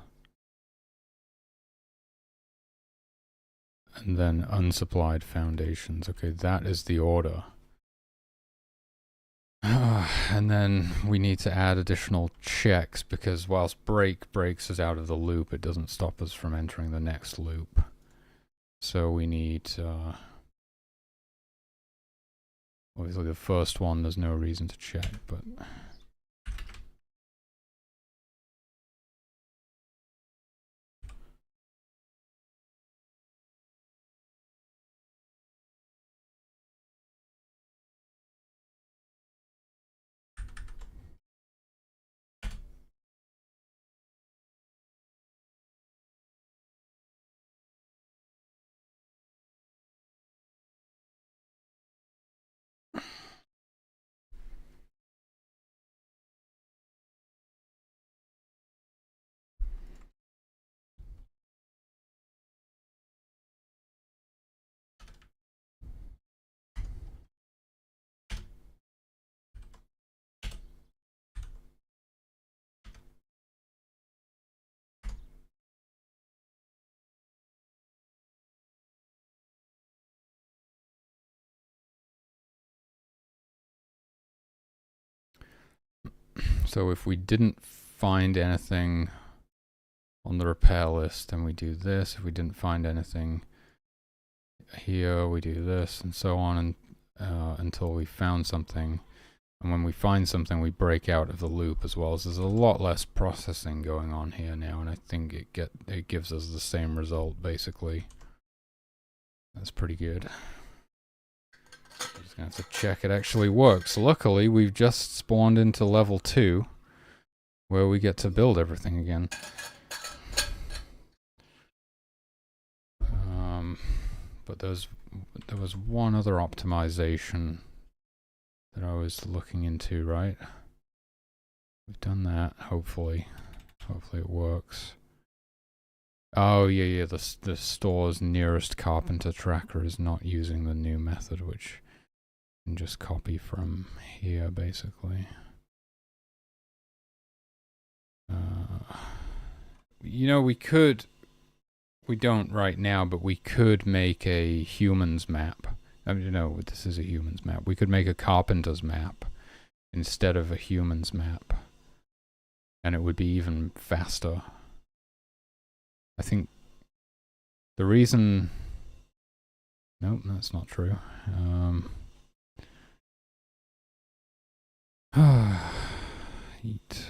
And then unsupplied foundations. Okay, that is the order. And then we need to add additional checks because whilst breaks us out of the loop, it doesn't stop us from entering the next loop. So we need, obviously the first one, there's no reason to check, but So if we didn't find anything on the repair list, then we do this. If we didn't find anything here, we do this, and so on, and until we found something. And when we find something, we break out of the loop as well. So there's a lot less processing going on here now, and I think it gives us the same result basically. That's pretty good. I'm just gonna have to check it actually works. Luckily, we've just spawned into level 2, where we get to build everything again. But there was one other optimization that I was looking into, right? We've done that, hopefully. Hopefully it works. Oh, yeah, the store's nearest carpenter tracker is not using the new method, which you can just copy from here, basically. You know, we don't right now, but we could make a humans map. I mean, no, this is a humans map. We could make a carpenter's map instead of a humans map. And it would be even faster. I think the reason... Nope, that's not true. Heat.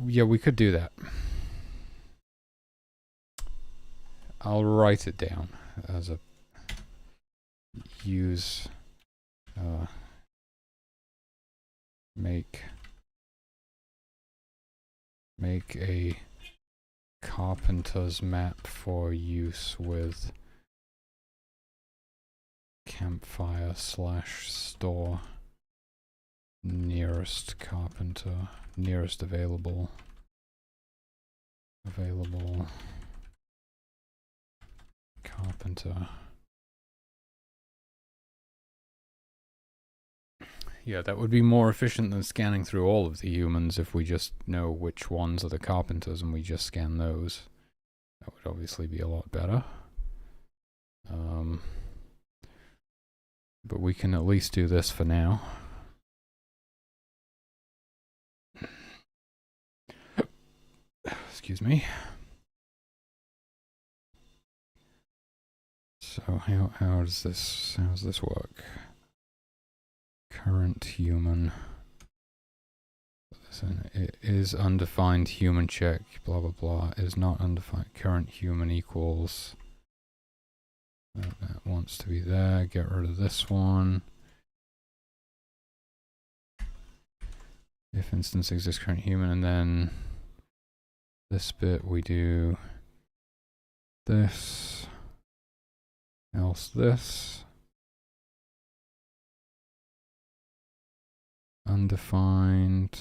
Yeah, we could do that. I'll write it down as a use make a carpenter's map for use with campfire / store nearest carpenter, nearest available carpenter. Yeah, that would be more efficient than scanning through all of the humans if we just know which ones are the carpenters and we just scan those. That would obviously be a lot better. But we can at least do this for now. Excuse me. So how does this work? Current human. It is undefined human check, blah blah blah, is not undefined. Current human equals that wants to be there. Get rid of this one. If instance exists current human, and then this bit we do this, else this. Undefined.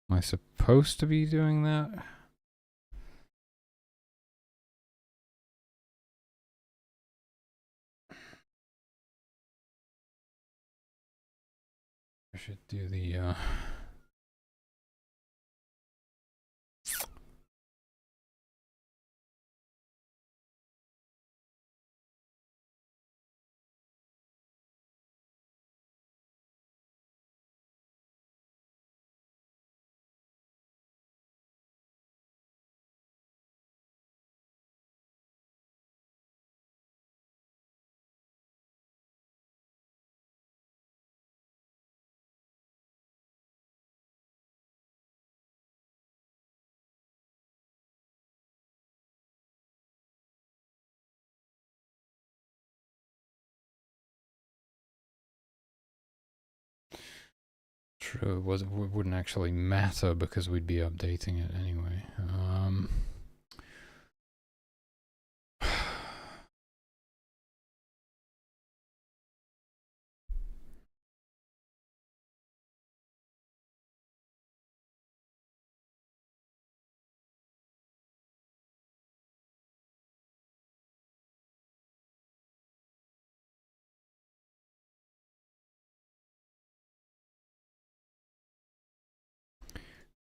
Am I supposed to be doing that? I should do the true, it wouldn't actually matter because we'd be updating it anyway.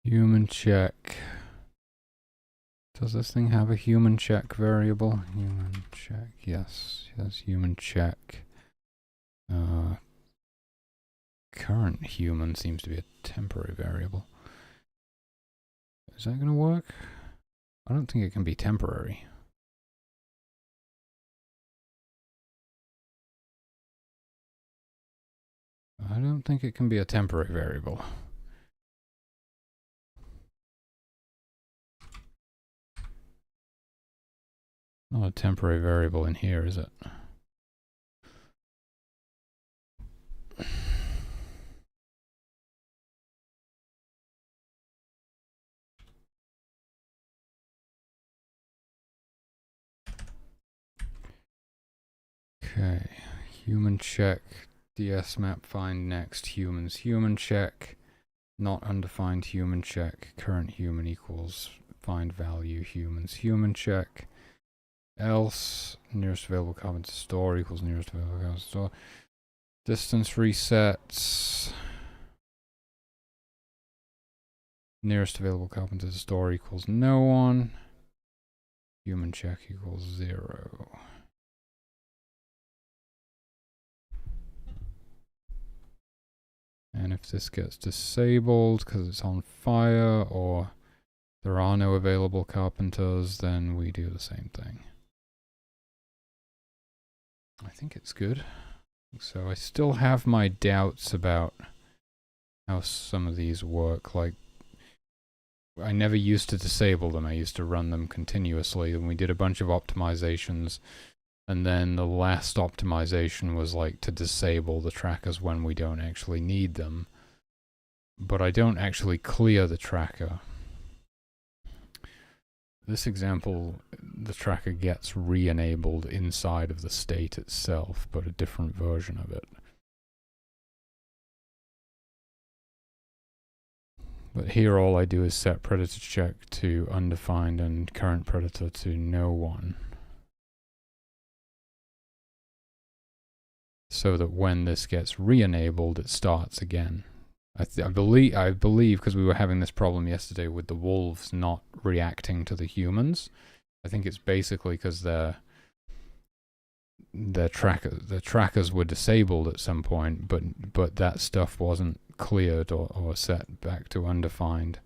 Human check. Does this thing have a human check variable? Human check, yes. Yes, human check. Current human seems to be a temporary variable. Is that going to work? I don't think it can be temporary. I don't think it can be a temporary variable. Not a temporary variable in here, is it? Okay, human check, DS map find next, humans human check, not undefined human check, current human equals find value humans human check, else nearest available carbon to store equals nearest available carbon to store, distance resets, nearest available carbon to the store equals no one, human check equals 0. And if this gets disabled because it's on fire or there are no available carpenters, then we do the same thing. I think it's good. So I still have my doubts about how some of these work. Like, I never used to disable them. I used to run them continuously, and we did a bunch of optimizations. And then the last optimization was like to disable the trackers when we don't actually need them. But I don't actually clear the tracker. This example, the tracker gets re-enabled inside of the state itself, but a different version of it. But here all I do is set predator check to undefined and current predator to no one. So that when this gets re-enabled, it starts again. I believe because we were having this problem yesterday with the wolves not reacting to the humans. I think it's basically because the trackers were disabled at some point, but that stuff wasn't cleared or set back to undefined.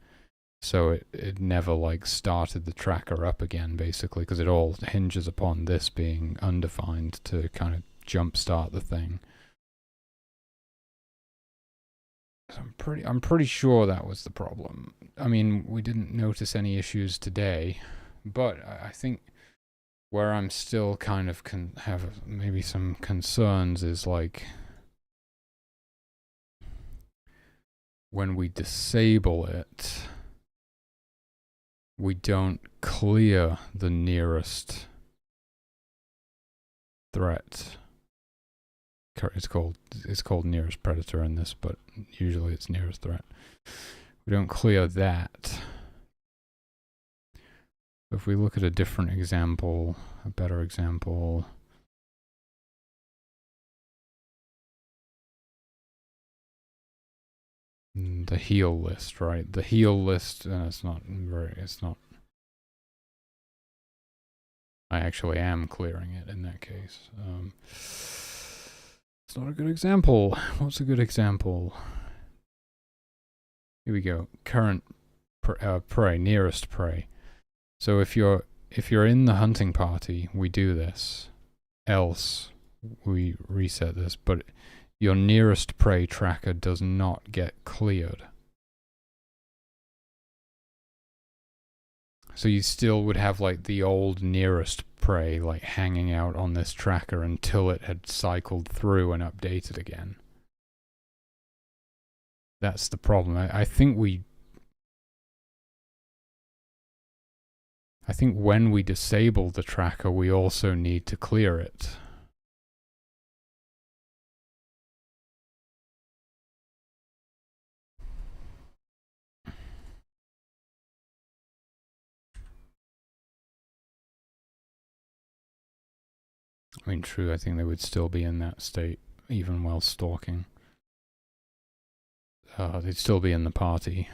So it never like started the tracker up again, basically, because it all hinges upon this being undefined to kind of jumpstart the thing. So I'm pretty sure that was the problem. I mean, we didn't notice any issues today, but I think where I'm still kind of have maybe some concerns is like when we disable it, we don't clear the nearest threat. It's called nearest predator in this, but usually it's nearest threat. We don't clear that. If we look at a different example, a better example, the heal list, right? The heal list, it's not. I actually am clearing it in that case. It's not a good example. What's a good example? Here we go. Current prey, nearest prey. So if you're in the hunting party, we do this. Else, we reset this. But your nearest prey tracker does not get cleared. So you still would have like the old nearest prey like hanging out on this tracker until it had cycled through and updated again. That's the problem. I think when we disable the tracker, we also need to clear it. I mean, true, I think they would still be in that state even while stalking. They'd still be in the party.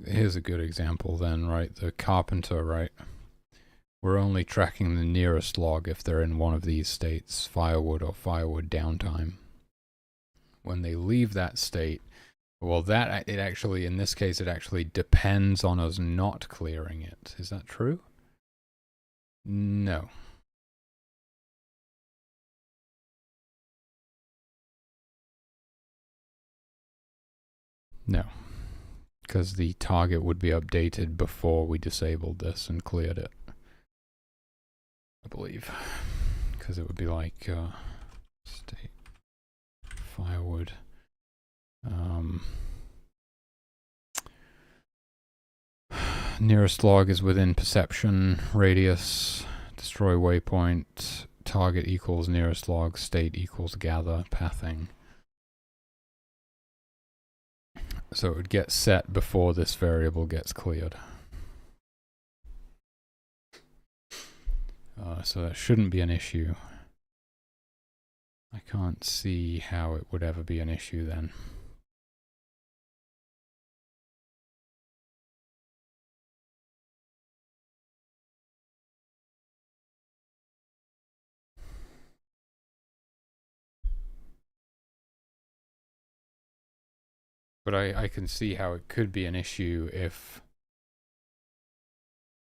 here's a good example then, right? The carpenter, right? We're only tracking the nearest log if they're in one of these states, firewood or firewood downtime. When they leave that state, well, it actually, in this case, it actually depends on us not clearing it. Is that true? No. No. Because the target would be updated before we disabled this and cleared it. I believe. Because it would be like state firewood. Nearest log is within perception radius. Destroy waypoint. Target equals nearest log. State equals gather. Pathing. So it would get set before this variable gets cleared. So that shouldn't be an issue. I can't see how it would ever be an issue then. But I can see how it could be an issue if,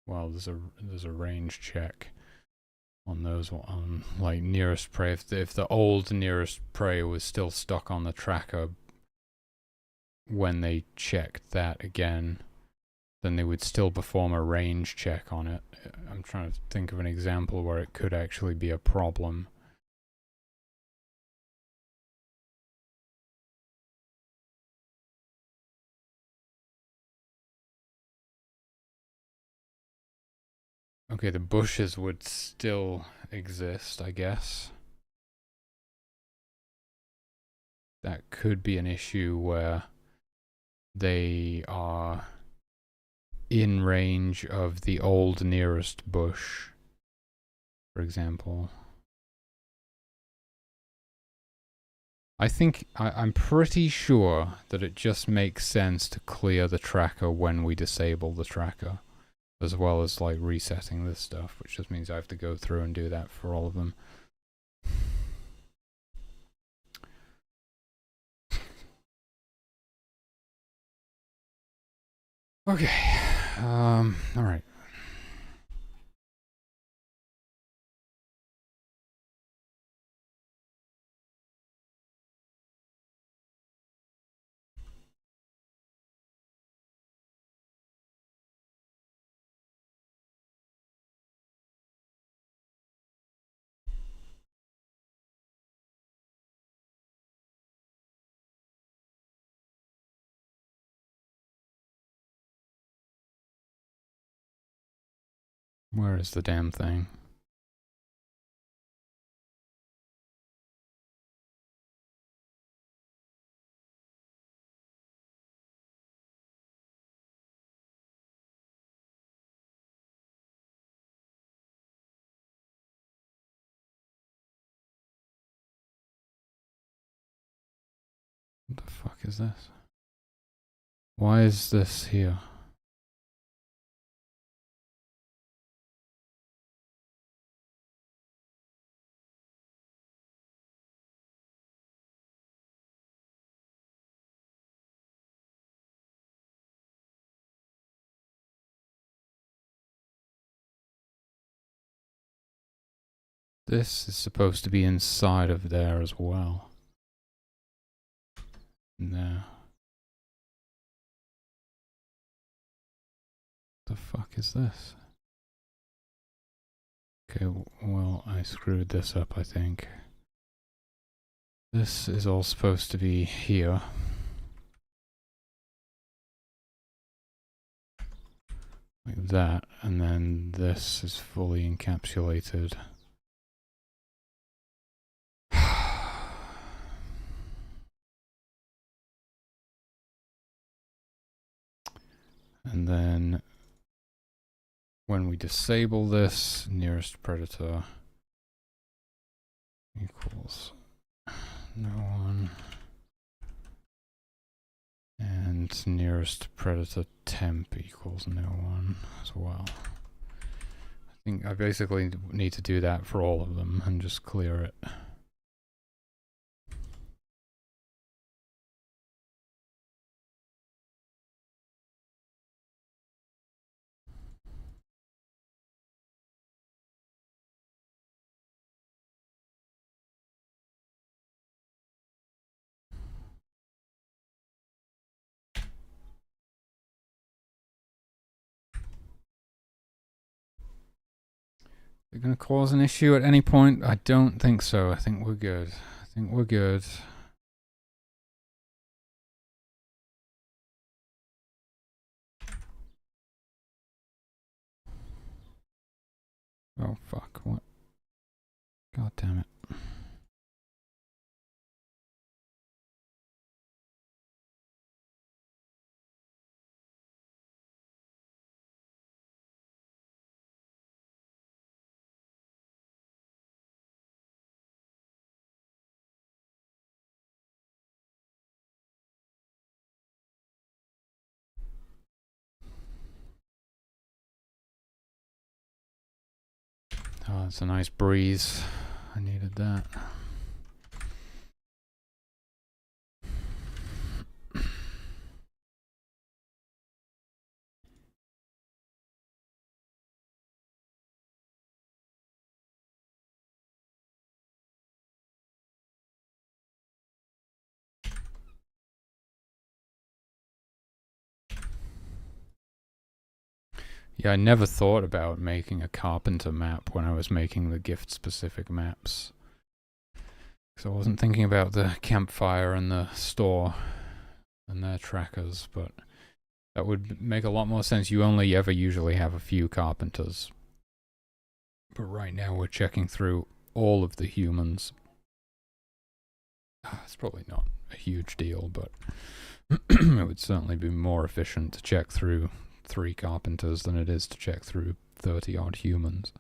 well, there's a range check on those, on like nearest prey. If the old nearest prey was still stuck on the tracker when they checked that again, then they would still perform a range check on it. I'm trying to think of an example where it could actually be a problem. Okay, the bushes would still exist, I guess. That could be an issue where they are in range of the old nearest bush, for example. I'm pretty sure that it just makes sense to clear the tracker when we disable the tracker, as well as like resetting this stuff, which just means I have to go through and do that for all of them. Okay, all right. Where is the damn thing? What the fuck is this? Why is this here? This is supposed to be inside of there as well. No. The fuck is this? Okay, well, I screwed this up, I think. This is all supposed to be here. Like that, and then this is fully encapsulated. And then when we disable this, nearest predator equals no one. And And nearest predator temp equals no one as well. I think I basically need to do that for all of them and just clear it. Is it going to cause an issue at any point? I don't think so. I think we're good. I think we're good. Oh fuck, what? God damn it. Oh, it's a nice breeze. I needed that. Yeah, I never thought about making a carpenter map when I was making the gift-specific maps. Because I wasn't thinking about the campfire and the store and their trackers, but that would make a lot more sense. You only ever usually have a few carpenters. But right now we're checking through all of the humans. It's probably not a huge deal, but it would certainly be more efficient to check through 3 carpenters than it is to check through 30 odd humans.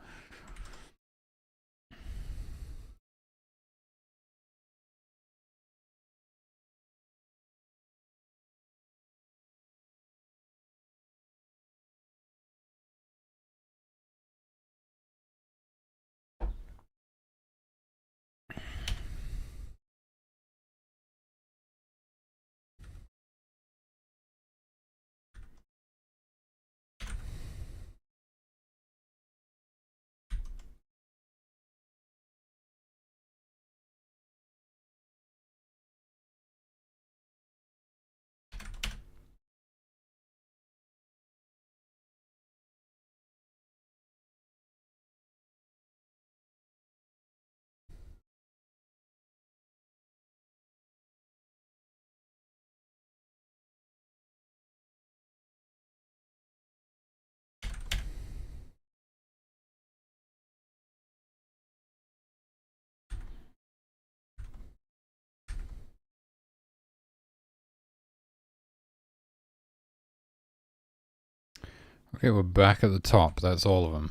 Okay, we're back at the top. That's all of them.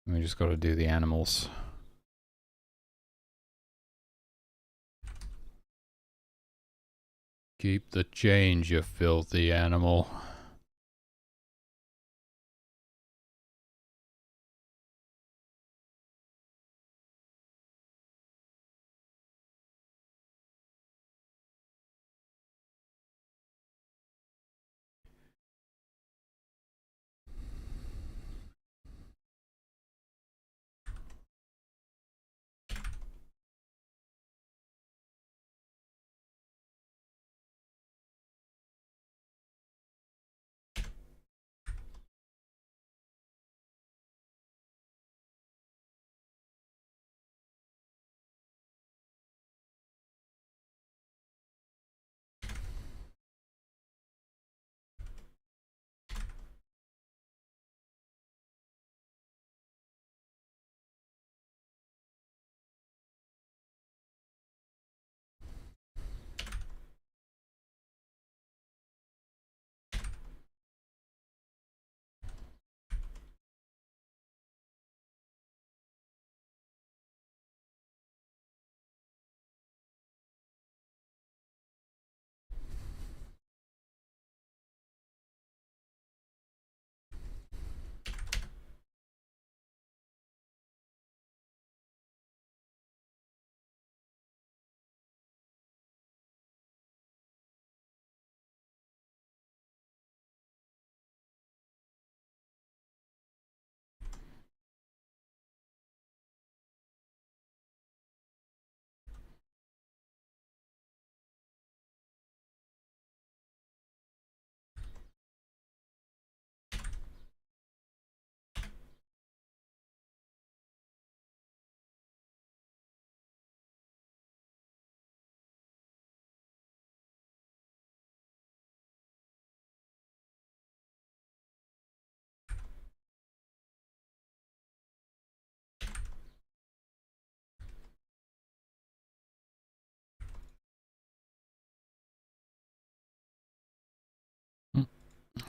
We just got to do the animals. Keep the change, you filthy animal.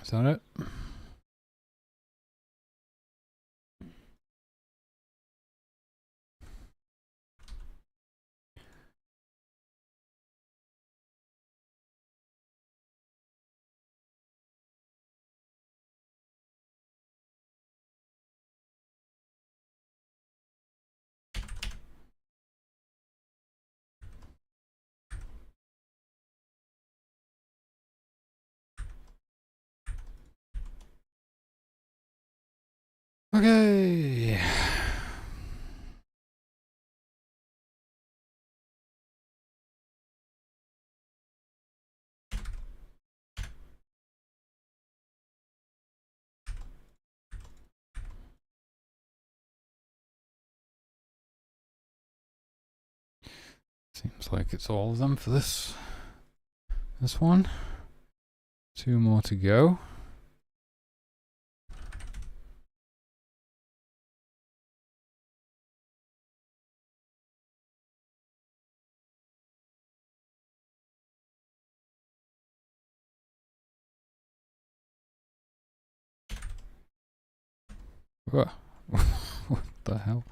Is that it? Okay. Seems like it's all of them for this one. 2 more to go. Whoa. What the hell?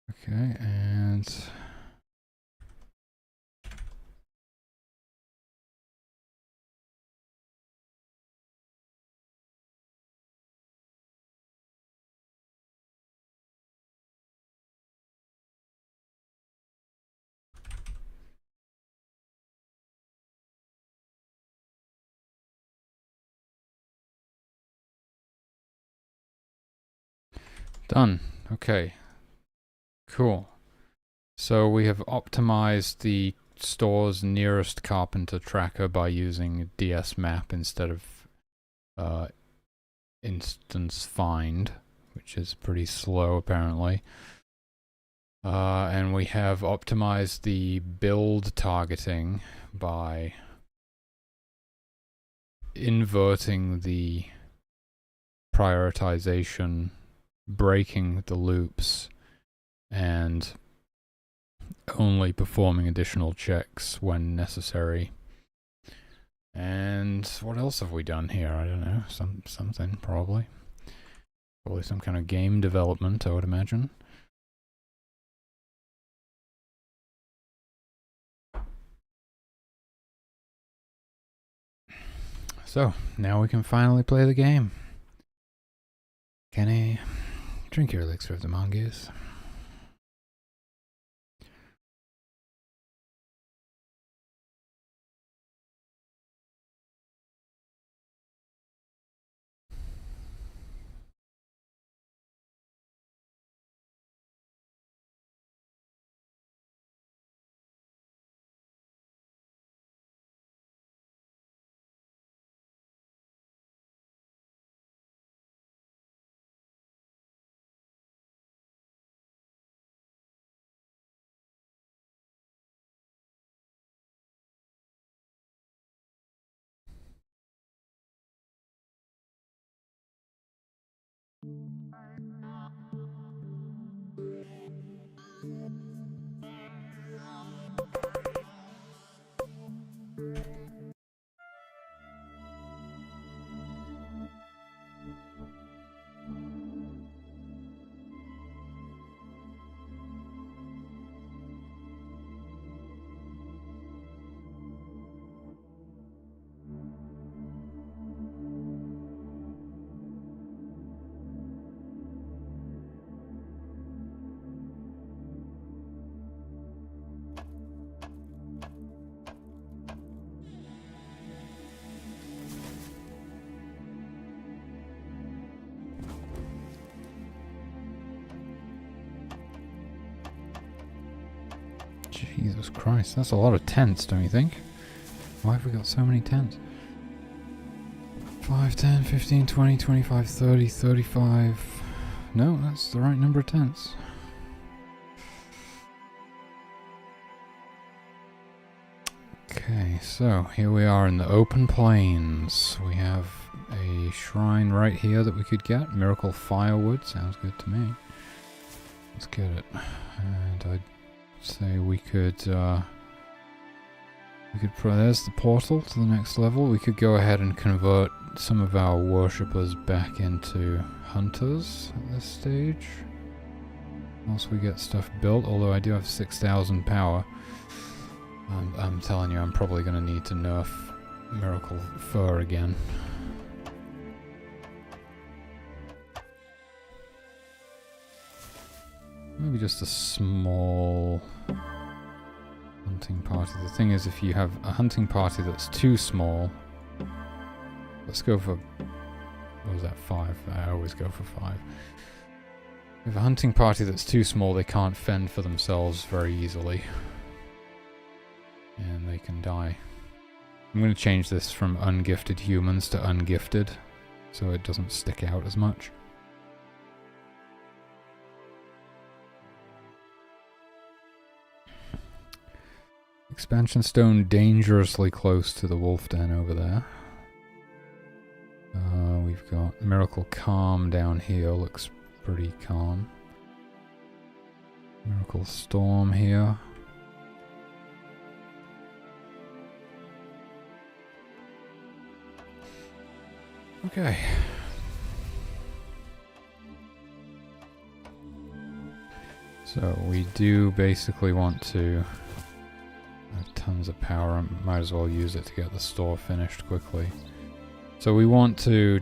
Okay, and done. Okay. Cool. So we have optimized the store's nearest carpenter tracker by using DS map instead of instance find, which is pretty slow apparently. And we have optimized the build targeting by inverting the prioritization, breaking the loops, and only performing additional checks when necessary. And what else have we done here? I don't know. Something probably. Probably some kind of game development, I would imagine. So, now we can finally play the game. Kenny, drink your elixir of the mongoose. Jesus Christ, that's a lot of tents, don't you think? Why have we got so many tents? 5, 10, 15, 20, 25, 30, 35... No, that's the right number of tents. Okay, so here we are in the open plains. We have a shrine right here that we could get. Miracle firewood, sounds good to me. Let's get it. And I'd say we could there's the portal to the next level. We could go ahead and convert some of our worshippers back into hunters at this stage. Once we get stuff built, although I do have 6,000 power. I'm telling you, I'm probably going to need to nerf Miracle Fur again. Maybe just a small hunting party. The thing is, if you have a hunting party that's too small... Let's go for... What was that, 5? I always go for 5. If a hunting party that's too small, they can't fend for themselves very easily. And they can die. I'm going to change this from ungifted humans to ungifted, so it doesn't stick out as much. Expansion stone dangerously close to the wolf den over there. We've got Miracle Calm down here, looks pretty calm. Miracle Storm here. Okay. So we do basically want to have tons of power. Might as well use it to get the store finished quickly. So we want to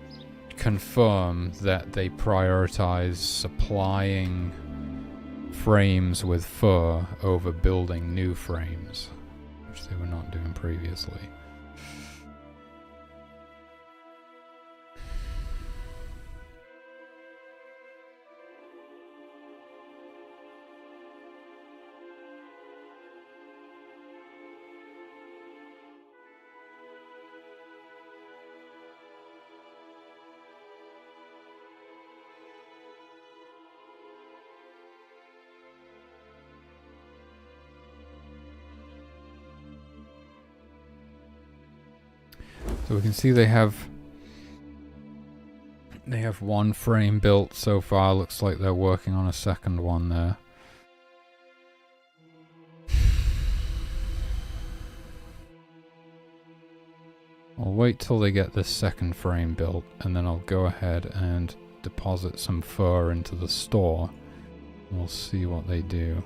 confirm that they prioritize supplying frames with fur over building new frames, which they were not doing previously. So we can see they have one frame built so far. Looks like they're working on a second one there. I'll wait till they get this second frame built, and then I'll go ahead and deposit some fur into the store. We'll see what they do.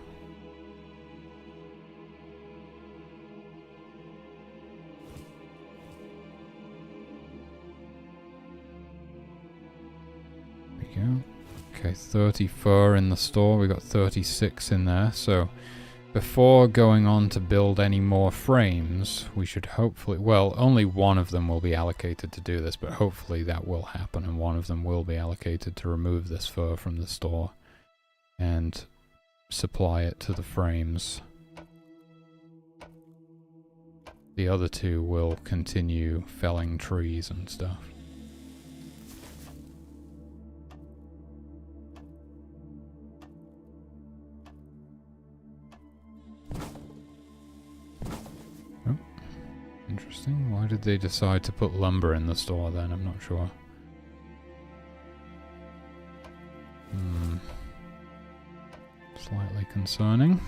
Okay, 30 fur in the store. We got 36 in there. So before going on to build any more frames, we should hopefully... Well, only one of them will be allocated to do this, but hopefully that will happen, and one of them will be allocated to remove this fur from the store and supply it to the frames. The other two will continue felling trees and stuff. Interesting. Why did they decide to put lumber in the store then? I'm not sure. Slightly concerning.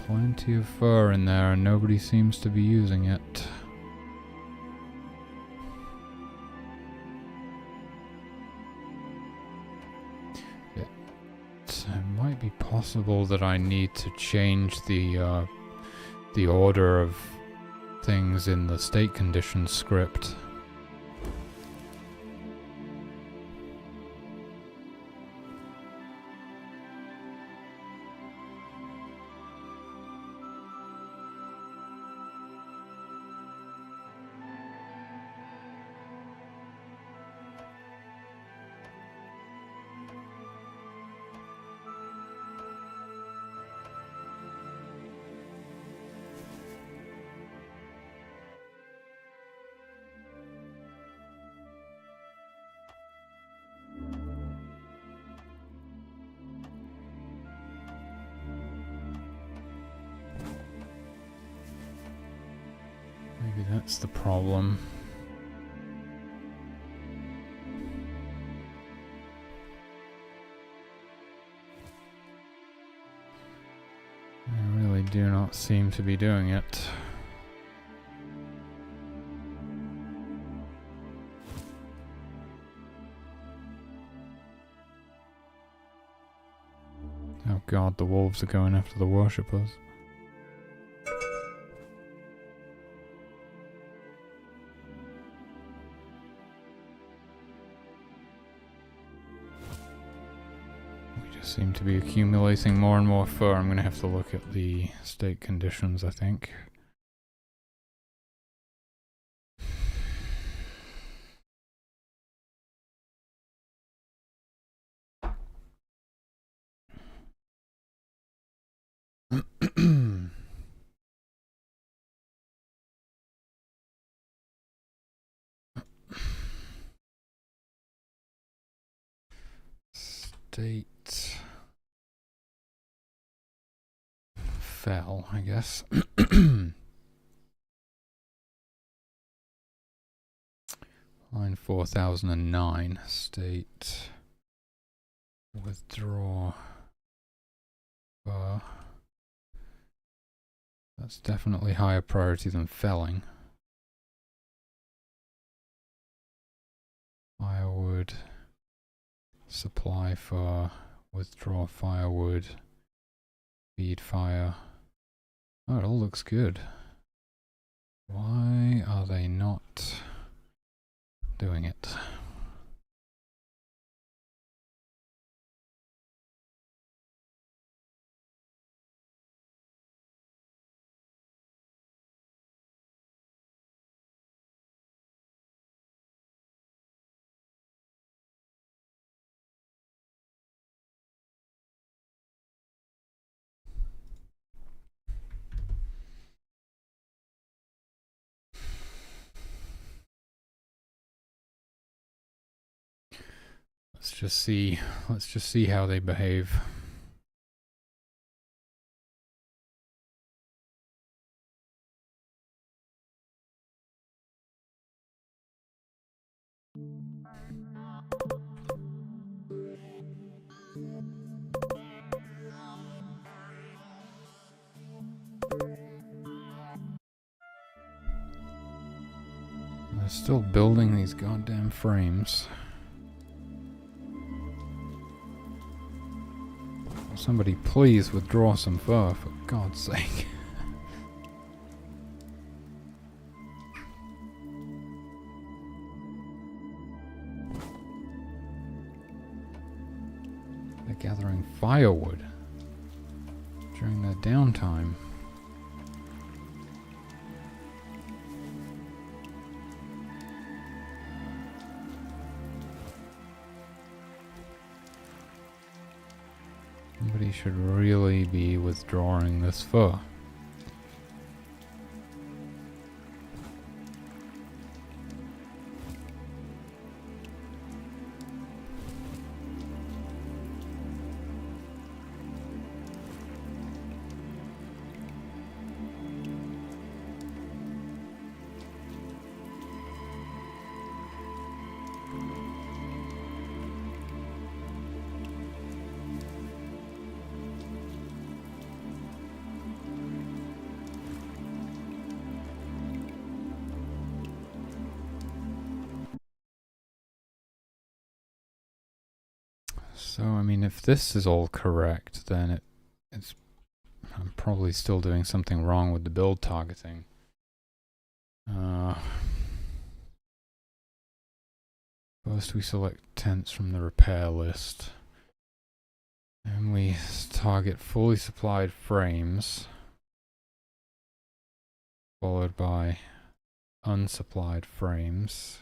Plenty of fur in there and nobody seems to be using it. It might be possible that I need to change the order of things in the state conditions script. Maybe that's the problem. I really do not seem to be doing it. Oh god, the wolves are going after the worshippers. We just seem to be accumulating more and more fur. I'm going to have to look at the state conditions, I think. State fell, I guess. Line 4009, state withdraw fur. That's definitely higher priority than felling. Firewood, supply fur, withdraw firewood, feed fire. Oh, it all looks good. Why are they not doing it? Let's just see how they behave. They're still building these goddamn frames. Somebody please withdraw some fur, for God's sake. They're gathering firewood during their downtime. Somebody should really be withdrawing this fur. So, I mean, if this is all correct, then it's... I'm probably still doing something wrong with the build targeting. First we select tents from the repair list. And we target fully supplied frames. Followed by unsupplied frames.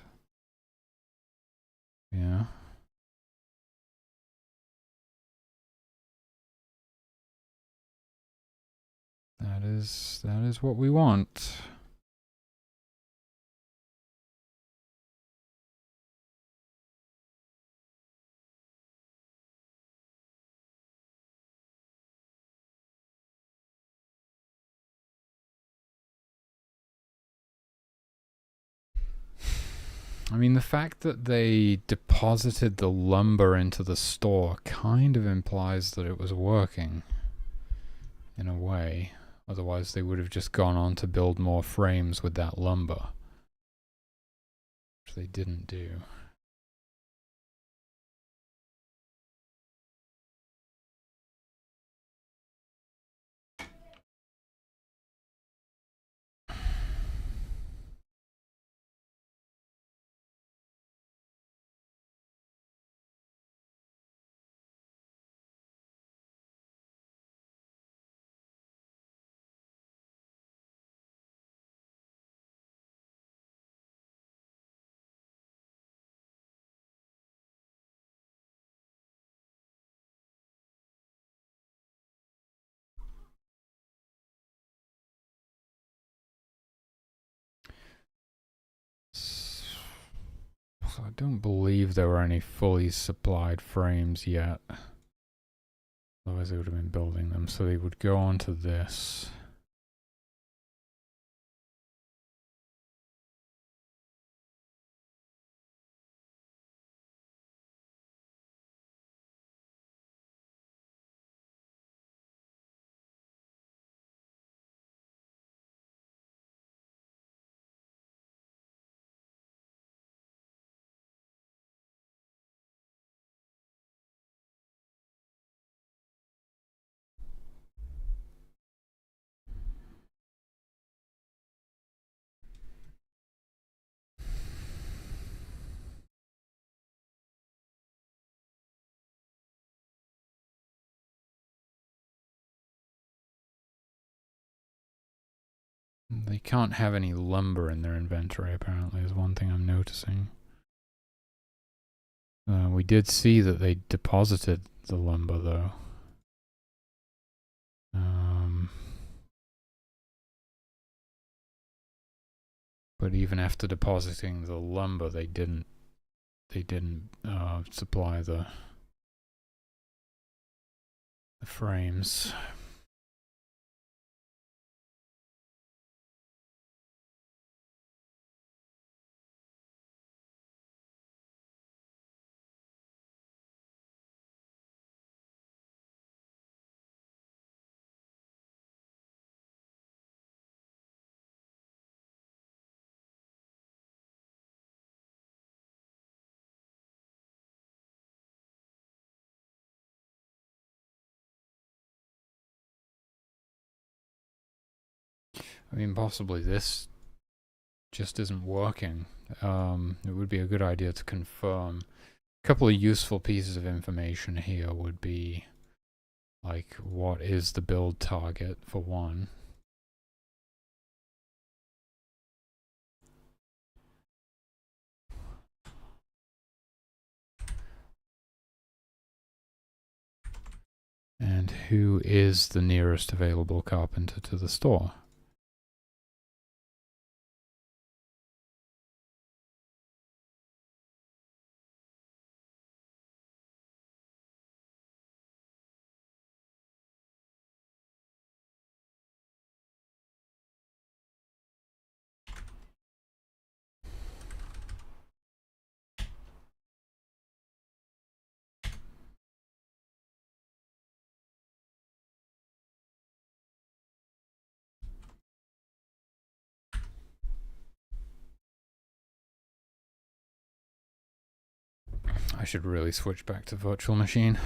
Yeah. That is what we want. I mean, the fact that they deposited the lumber into the store kind of implies that it was working, in a way. Otherwise, they would have just gone on to build more frames with that lumber, which they didn't do. don't believe there were any fully supplied frames yet. Otherwise they would have been building them. So they would go onto this. They can't have any lumber in their inventory, apparently, is one thing I'm noticing. We did see that they deposited the lumber, though. But even after depositing the lumber, they didn't supply the frames. I mean, possibly this just isn't working. It would be a good idea to confirm. A couple of useful pieces of information here would be, like, what is the build target, for one. And who is the nearest available carpenter to the store? I should really switch back to virtual machine.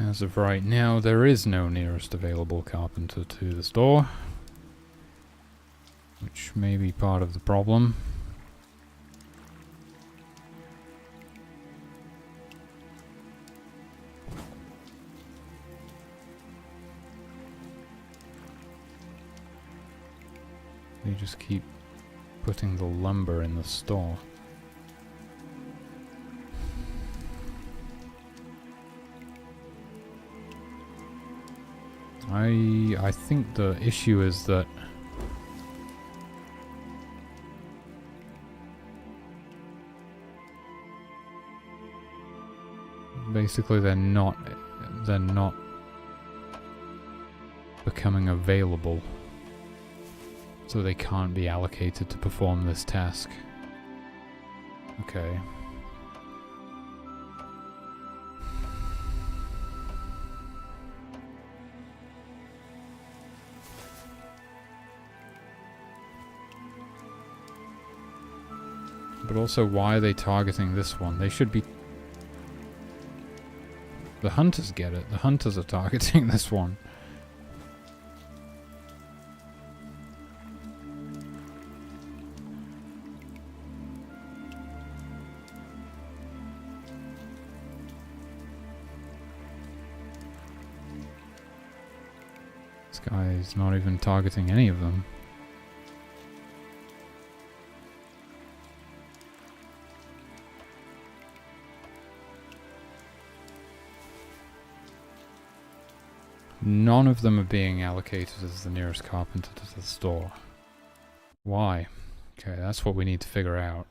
As of right now, there is no nearest available carpenter to the store, which may be part of the problem. They just keep putting the lumber in the store. I think the issue is that basically they're not becoming available, so they can't be allocated to perform this task. Okay. But also, why are they targeting this one? They should be... The hunters get it. The hunters are targeting this one. This guy is not even targeting any of them. None of them are being allocated as the nearest carpenter to the store. Why? Okay, that's what we need to figure out.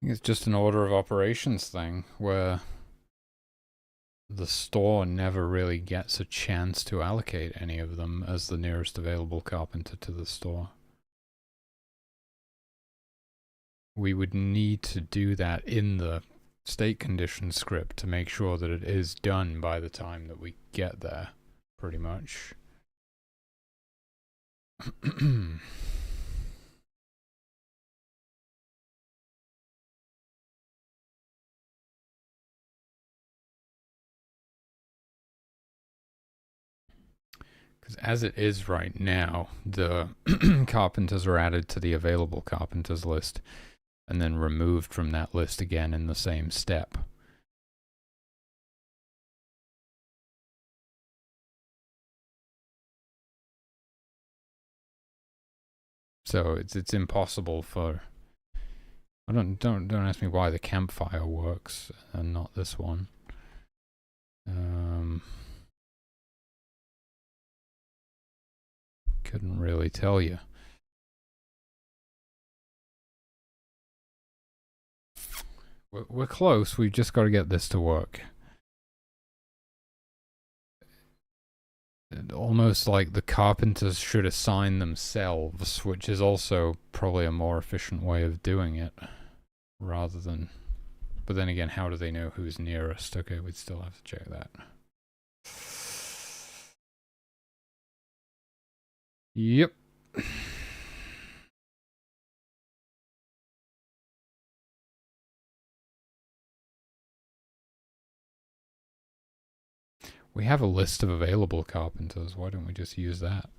It's just an order of operations thing where the store never really gets a chance to allocate any of them as the nearest available carpenter to the store. We would need to do that in the state condition script to make sure that it is done by the time that we get there, pretty much. Because as it is right now, the carpenters are added to the available carpenters list and then removed from that list again in the same step. So it's impossible for... Don't ask me why the campfire works and not this one. Couldn't really tell you. We're close. We've just got to get this to work. Almost like the carpenters should assign themselves, which is also probably a more efficient way of doing it, rather than... But then again, how do they know who's nearest? Okay, we'd still have to check that. Yep. We have a list of available carpenters. Why don't we just use that?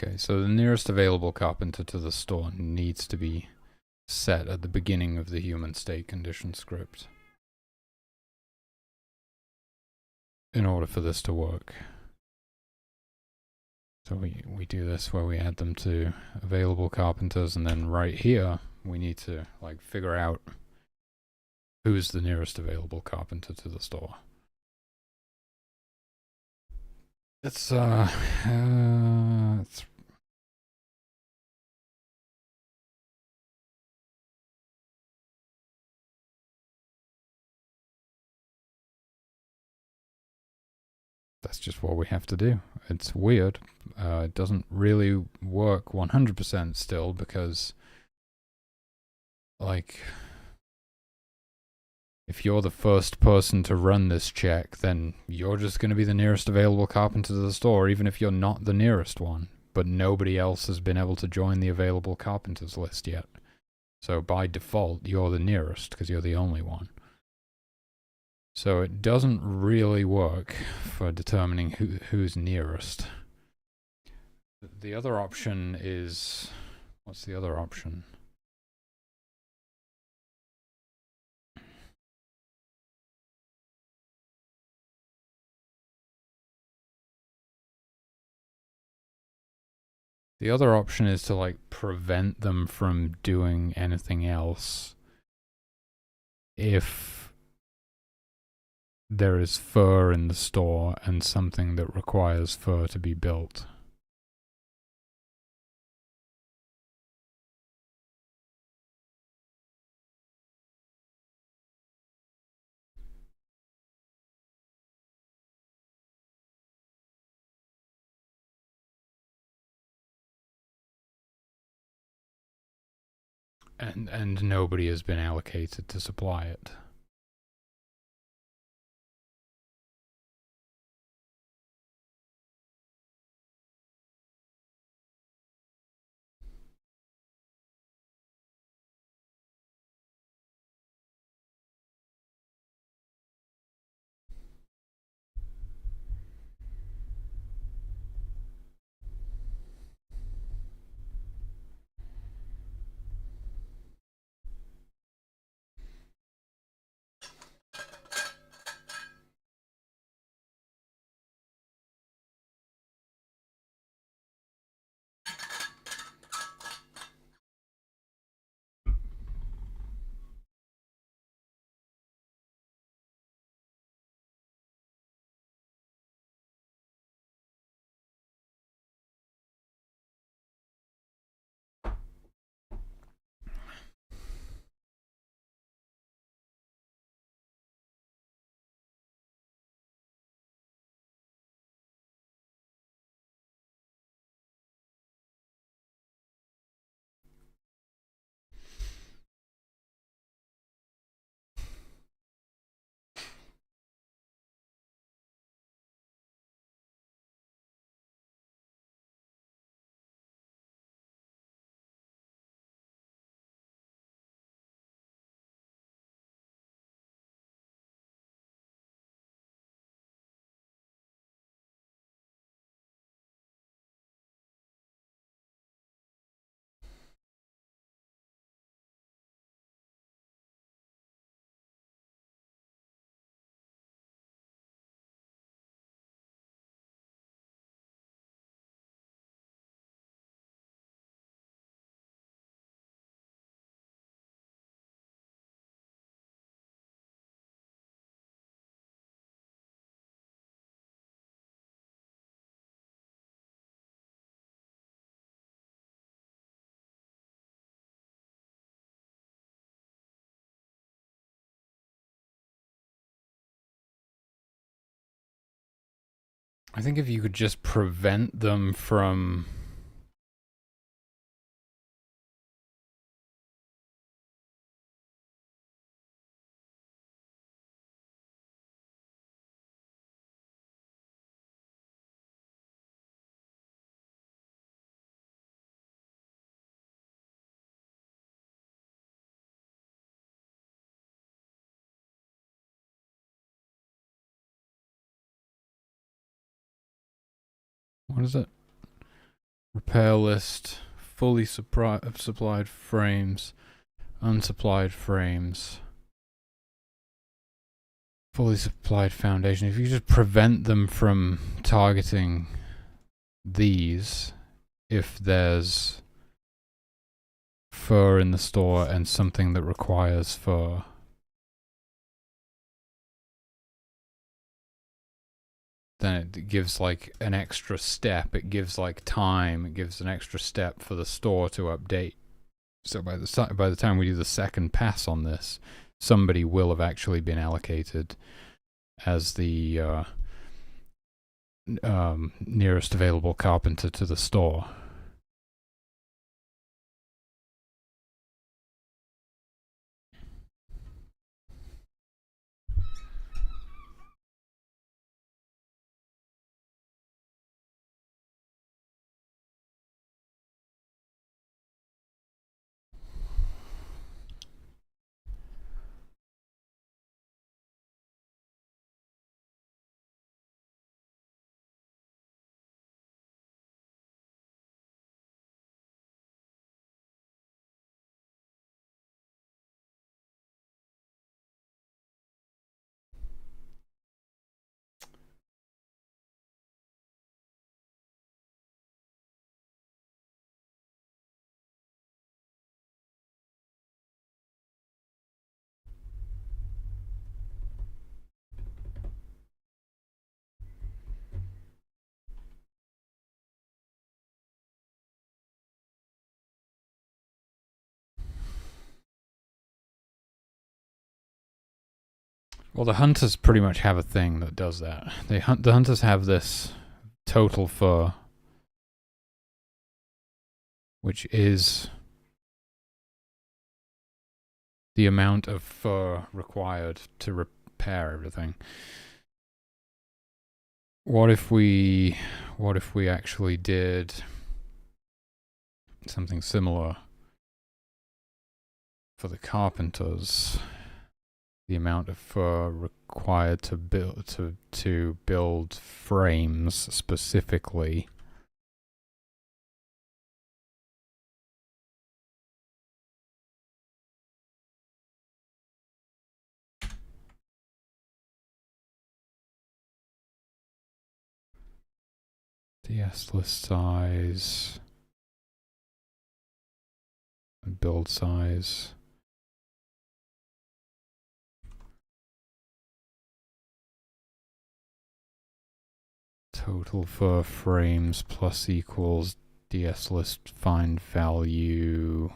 Okay, so the nearest available carpenter to the store needs to be set at the beginning of the human state condition script in order for this to work. So we do this where we add them to available carpenters, and then right here we need to like figure out who's the nearest available carpenter to the store. It's that's just what we have to do. It's weird. It doesn't really work 100% still because, like, if you're the first person to run this check, then you're just going to be the nearest available carpenter to the store, even if you're not the nearest one. But nobody else has been able to join the available carpenters list yet. So by default, you're the nearest because you're the only one. So it doesn't really work for determining who's nearest. The other option is... what's the other option? The other option is to like prevent them from doing anything else if there is fur in the store and something that requires fur to be built. And nobody has been allocated to supply it. I think if you could just prevent them from... What is it? Repair list, fully supplied frames, unsupplied frames, fully supplied foundation. If you just prevent them from targeting these, if there's fur in the store and something that requires fur, then it gives like an extra step. It gives like time. It gives an extra step for the store to update. So by the time we do the second pass on this, somebody will have actually been allocated as the nearest available carpenter to the store. Well, the hunters pretty much have a thing that does that. The hunters have this total fur, which is the amount of fur required to repair everything. What if we actually did something similar for the carpenters? The amount of fur required to build frames specifically. DS list size and build size. Total for frames plus equals DS list find value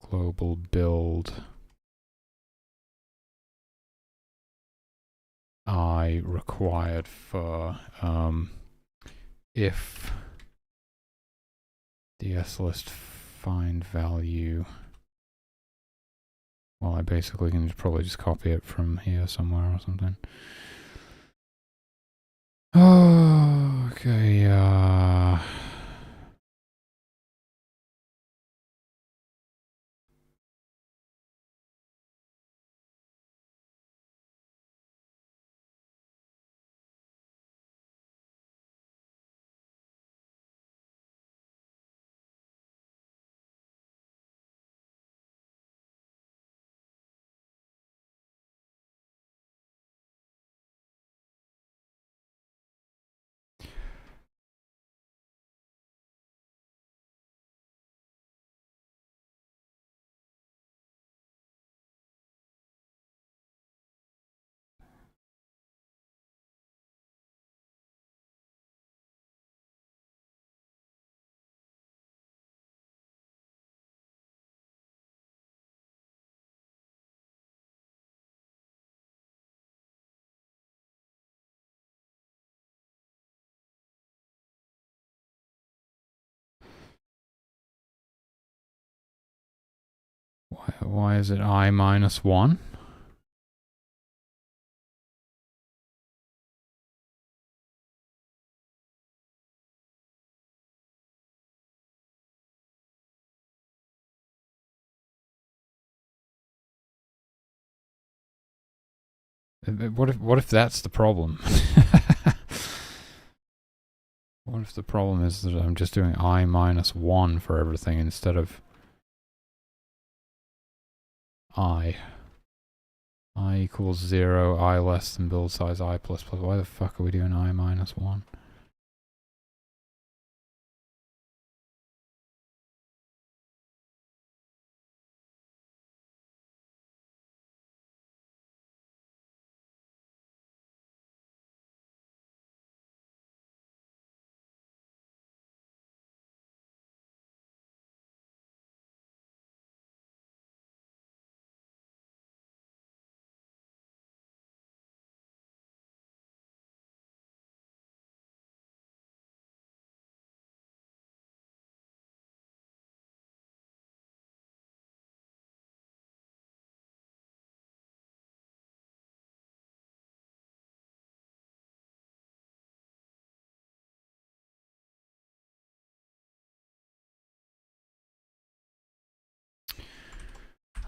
global build I required for if DS list find value. Well, I basically can probably just copy it from here somewhere or something. Oh, okay, why is it I minus 1? What if that's the problem? What if the problem is that I'm just doing I minus 1 for everything instead of I? I equals 0, I less than build size I plus plus. Why the fuck are we doing I minus 1?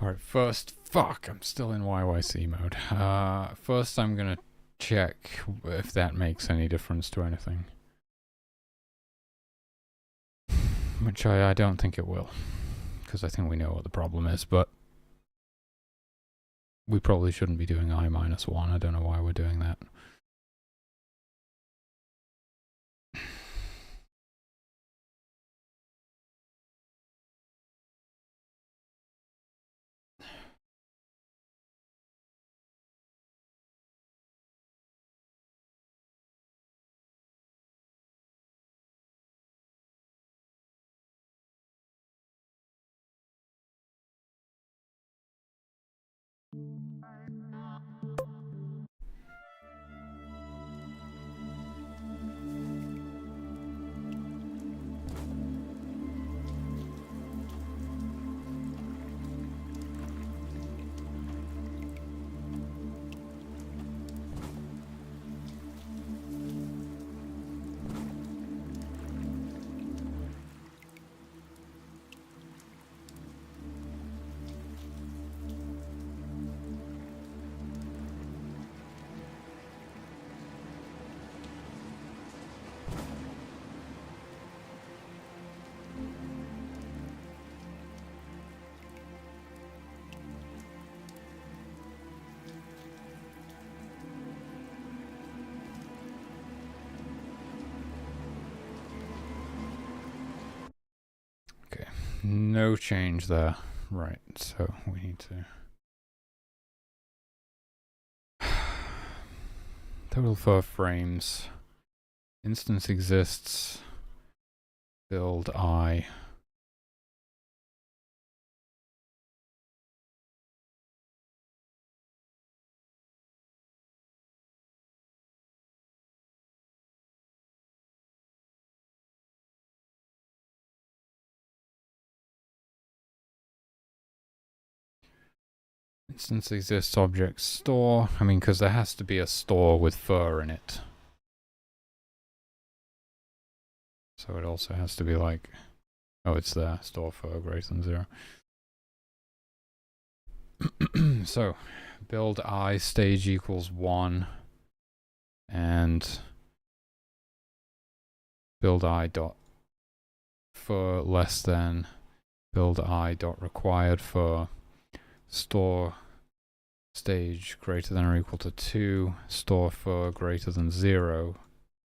Alright, first, fuck, I'm still in YYC mode. First I'm gonna check if that makes any difference to anything. Which I don't think it will, because I think we know what the problem is, but we probably shouldn't be doing I minus 1. I don't know why we're doing that. Okay, no change there. Right, so we need to... Total for frames. Instance exists. Build I. Instance exists object store. I mean, because there has to be a store with fur in it. So it also has to be like, oh, it's there, store fur greater than 0. So build I stage equals 1 and build I dot fur less than build I dot required for store stage greater than or equal to 2, store fur greater than 0,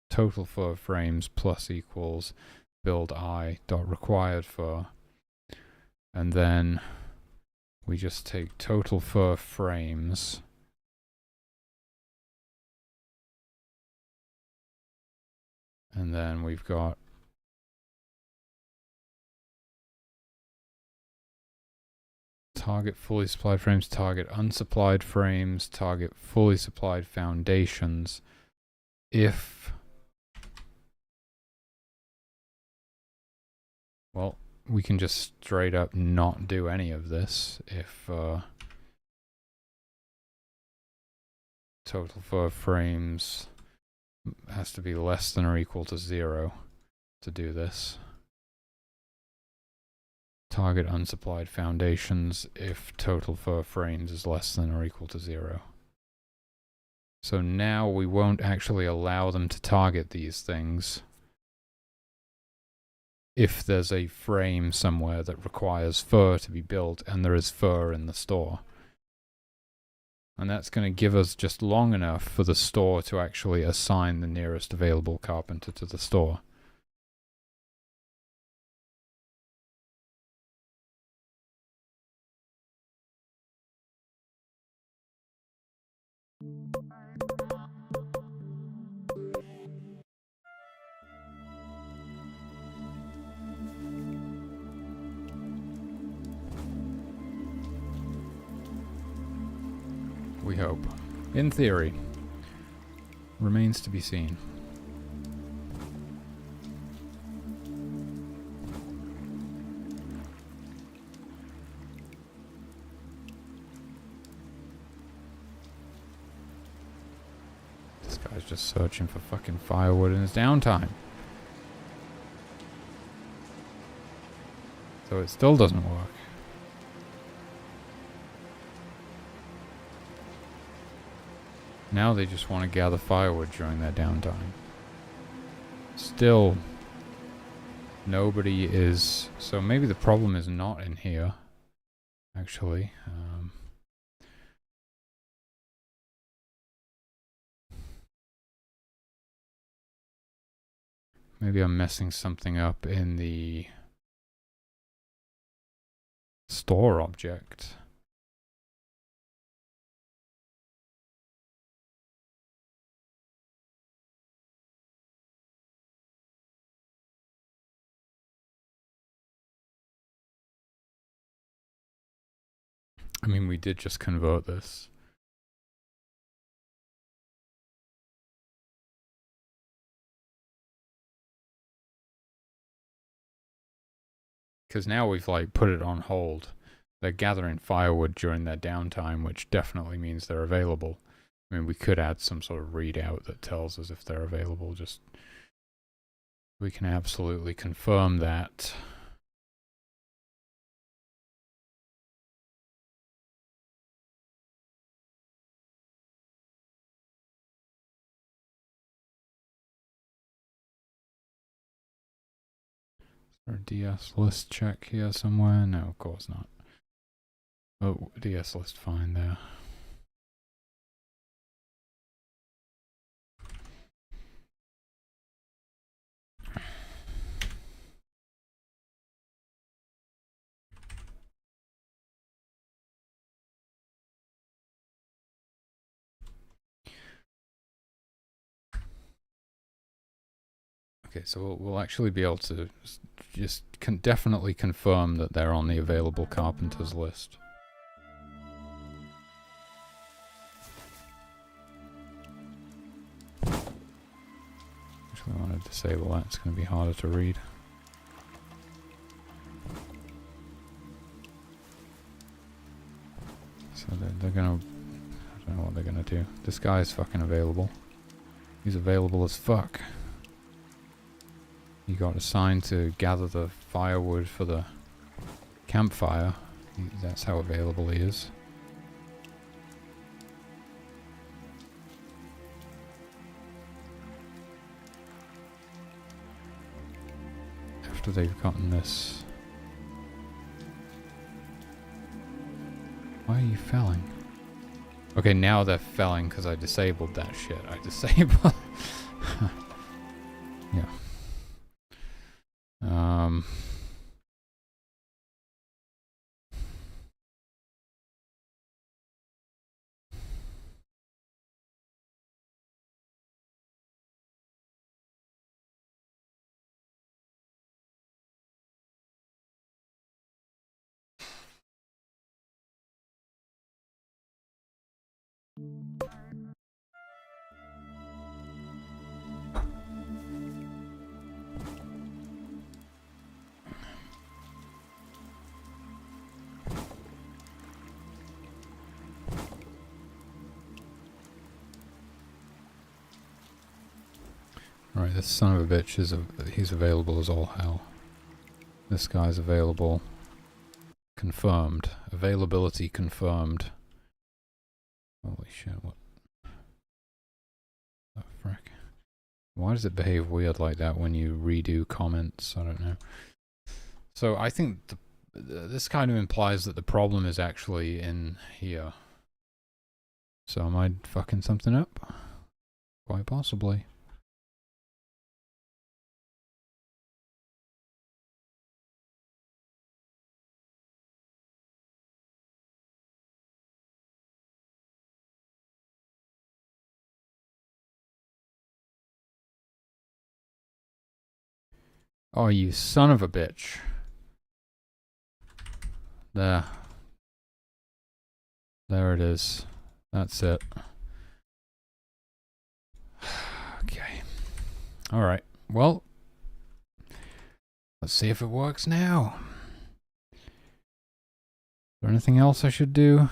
total fur frames plus equals build I dot required fur, and then we just take total fur frames and then we've got target fully supplied frames, target unsupplied frames, target fully supplied foundations. If, well, we can just straight up not do any of this if total for frames has to be less than or equal to 0 to do this. Target unsupplied foundations if total for frames is less than or equal to 0. So now we won't actually allow them to target these things if there's a frame somewhere that requires fur to be built and there is fur in the store. And that's going to give us just long enough for the store to actually assign the nearest available carpenter to the store. We hope. In theory. Remains to be seen. This guy's just searching for fucking firewood in his downtime. So it still doesn't work. Now they just want to gather firewood during their downtime. Still, nobody is... So maybe the problem is not in here, actually. Maybe I'm messing something up in the store object. I mean, we did just convert this. Because now we've like put it on hold. They're gathering firewood during their downtime, which definitely means they're available. I mean, we could add some sort of readout that tells us if they're available. Just we can absolutely confirm that. Is there a DS list check here somewhere? No, of course not. Oh, DS list fine there. Okay, so we'll actually be able to just definitely confirm that they're on the available carpenters list. Actually, I want to disable that. It's going to be harder to read. So they're going to... I don't know what they're going to do. This guy is fucking available. He's available as fuck. He got assigned to gather the firewood for the campfire. That's how available he is. After they've gotten this... Why are you felling? Okay, now they're felling because I disabled that shit. I disabled... Yeah. Alright, this son of a bitch he's available as all hell. This guy's available. Confirmed. Availability confirmed. Holy shit, what the frick? Why does it behave weird like that when you redo comments? I don't know. So I think this kind of implies that the problem is actually in here. So am I fucking something up? Quite possibly. Oh, you son of a bitch. There. There it is. That's it. Okay. Alright. Well, let's see if it works now. Is there anything else I should do?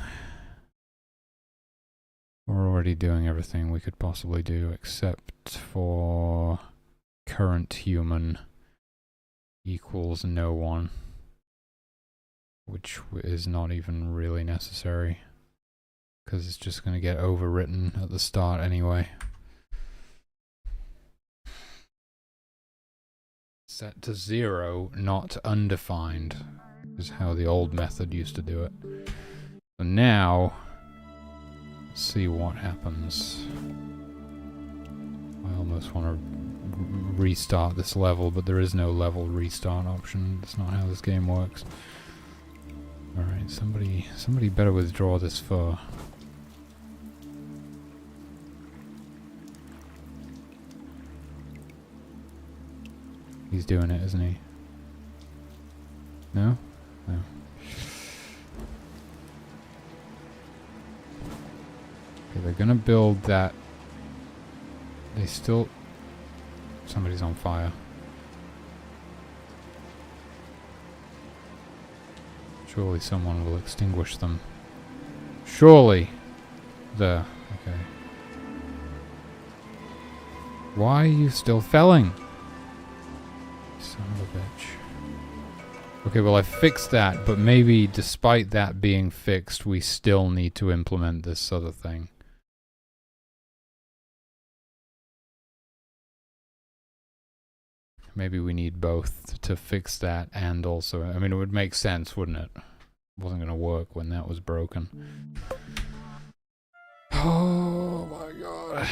We're already doing everything we could possibly do except for current human equals no one, which is not even really necessary because it's just going to get overwritten at the start anyway. Set to 0, not undefined, is how the old method used to do it. So now, let's see what happens. I almost want to restart this level, but there is no level restart option. That's not how this game works. Alright, somebody better withdraw this fur. He's doing it, isn't he? No? No. Okay, they're gonna build that. They still... Somebody's on fire. Surely someone will extinguish them. Surely! There. Okay. Why are you still felling? Son of a bitch. Okay, well I fixed that, but maybe despite that being fixed, we still need to implement this other thing. Maybe we need both to fix that and also... I mean, it would make sense, wouldn't it? It wasn't going to work when that was broken. Oh my god.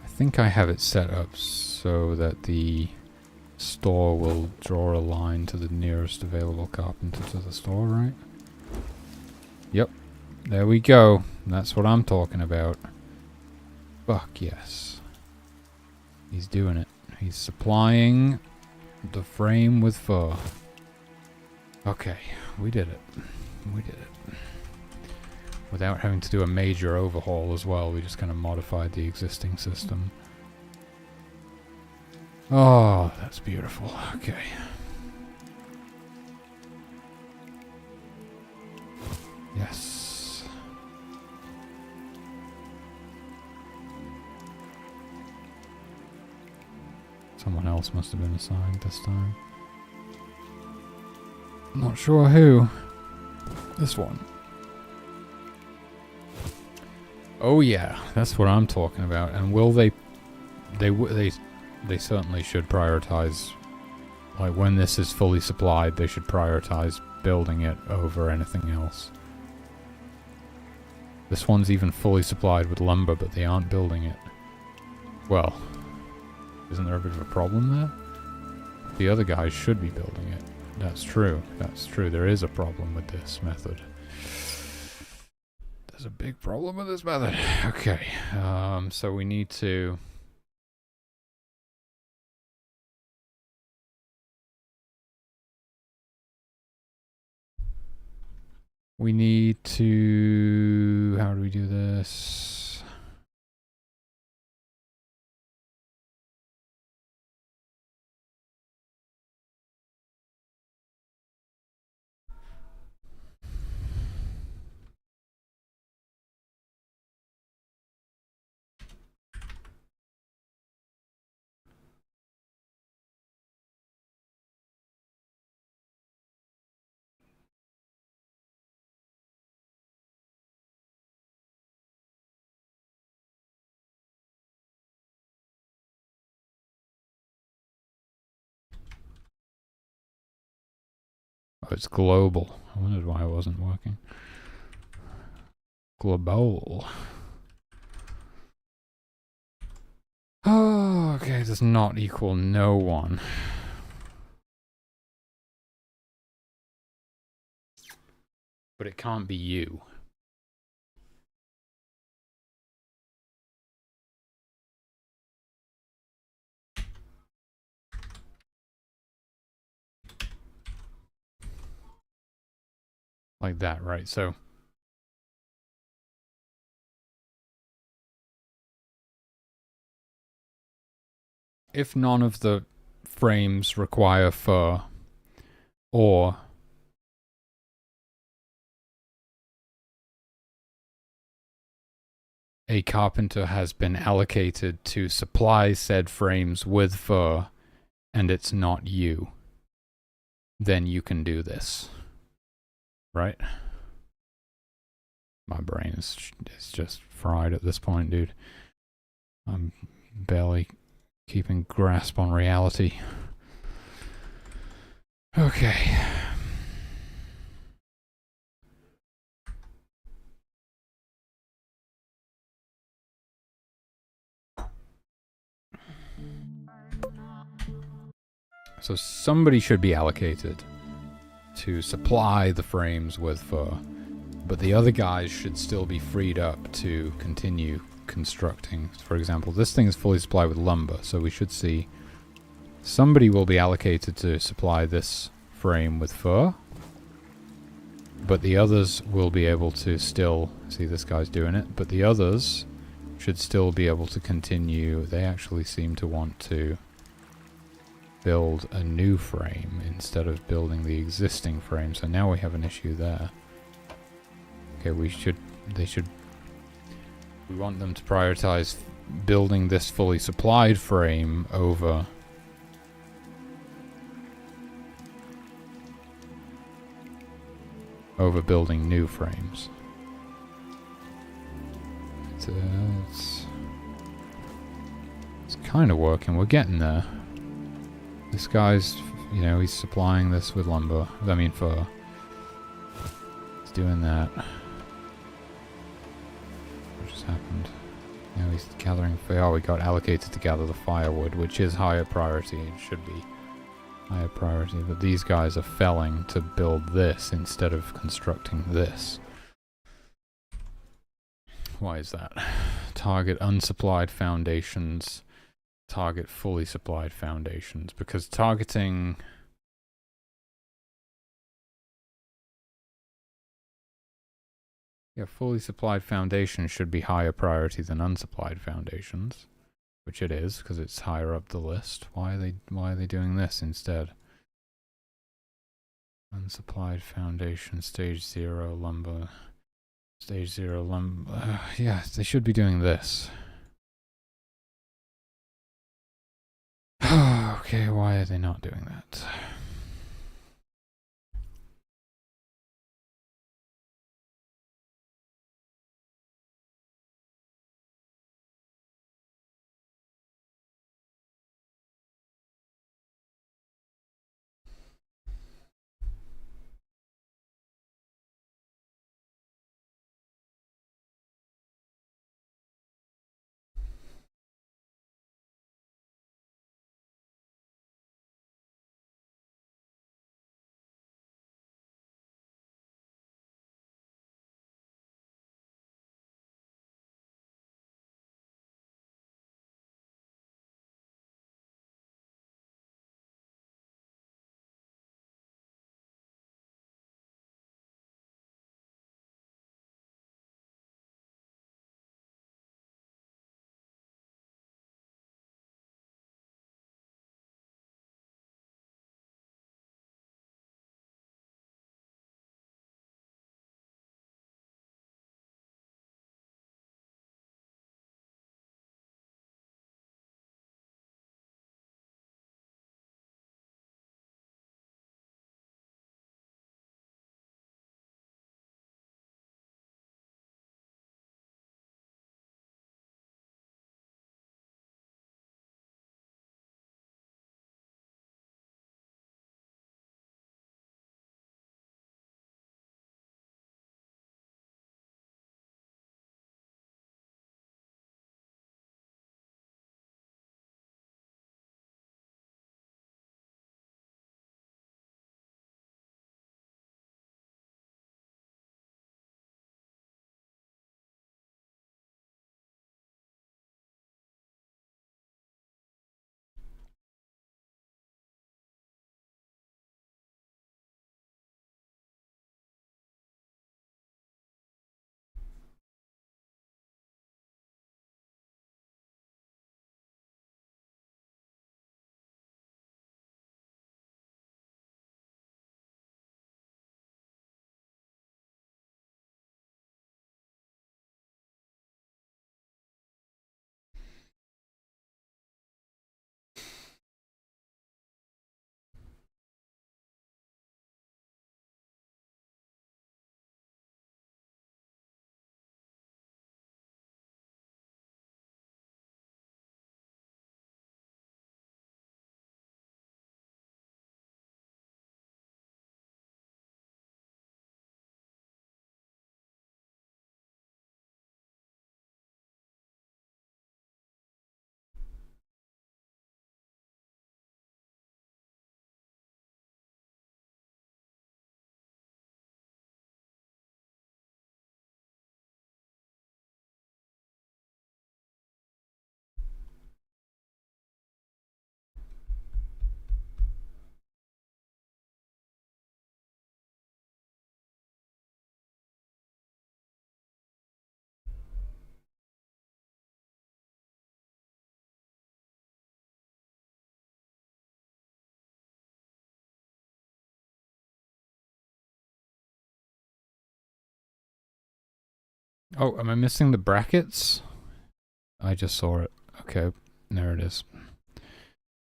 I think I have it set up so that the store will draw a line to the nearest available carpenter to the store, right? Yep. There we go. That's what I'm talking about. Fuck yes. He's doing it. He's supplying the frame with fur. Okay, we did it. We did it. Without having to do a major overhaul as well, we just kind of modified the existing system. Oh, that's beautiful. Okay. Yes. Someone else must have been assigned this time. Not sure who. This one. Oh yeah, that's what I'm talking about. And will they certainly should prioritize, like when this is fully supplied, they should prioritize building it over anything else. This one's even fully supplied with lumber, but they aren't building it. Well, isn't there a bit of a problem there? The other guys should be building it. That's true. That's true. There is a problem with this method. There's a big problem with this method. Okay. So we need to... We need to... How do we do this? Oh, it's global. I wondered why it wasn't working. Global. Oh, okay, does not equal no one. But it can't be you. Like that, right? So if none of the frames require fur, or a carpenter has been allocated to supply said frames with fur, and it's not you, then you can do this. Right? My brain is just fried at this point, dude. I'm barely keeping grasp on reality. Okay. So somebody should be allocated to supply the frames with fur, but the other guys should still be freed up to continue constructing. For example, this thing is fully supplied with lumber, so we should see somebody will be allocated to supply this frame with fur, but the others will be able to still see this guy's doing it, but the others should still be able to continue. They actually seem to want to build a new frame instead of building the existing frame, so now we have an issue there. Okay, we want them to prioritize building this fully supplied frame over building new frames. It's kind of working. We're getting there. This guy's, you know, he's supplying this with lumber. I mean, fur. He's doing that. What just happened? Now he's gathering fur. Oh, we got allocated to gather the firewood, which is higher priority. It should be higher priority. But these guys are felling to build this instead of constructing this. Why is that? Target unsupplied foundations. Target fully supplied foundations, because targeting fully supplied foundations should be higher priority than unsupplied foundations, which it is because it's higher up the list. Why are they doing this instead? Unsupplied foundation, stage 0 lumber, stage 0 lumber. Yeah, they should be doing this. Okay, why are they not doing that? Oh, am I missing the brackets? I just saw it. Okay, there it is.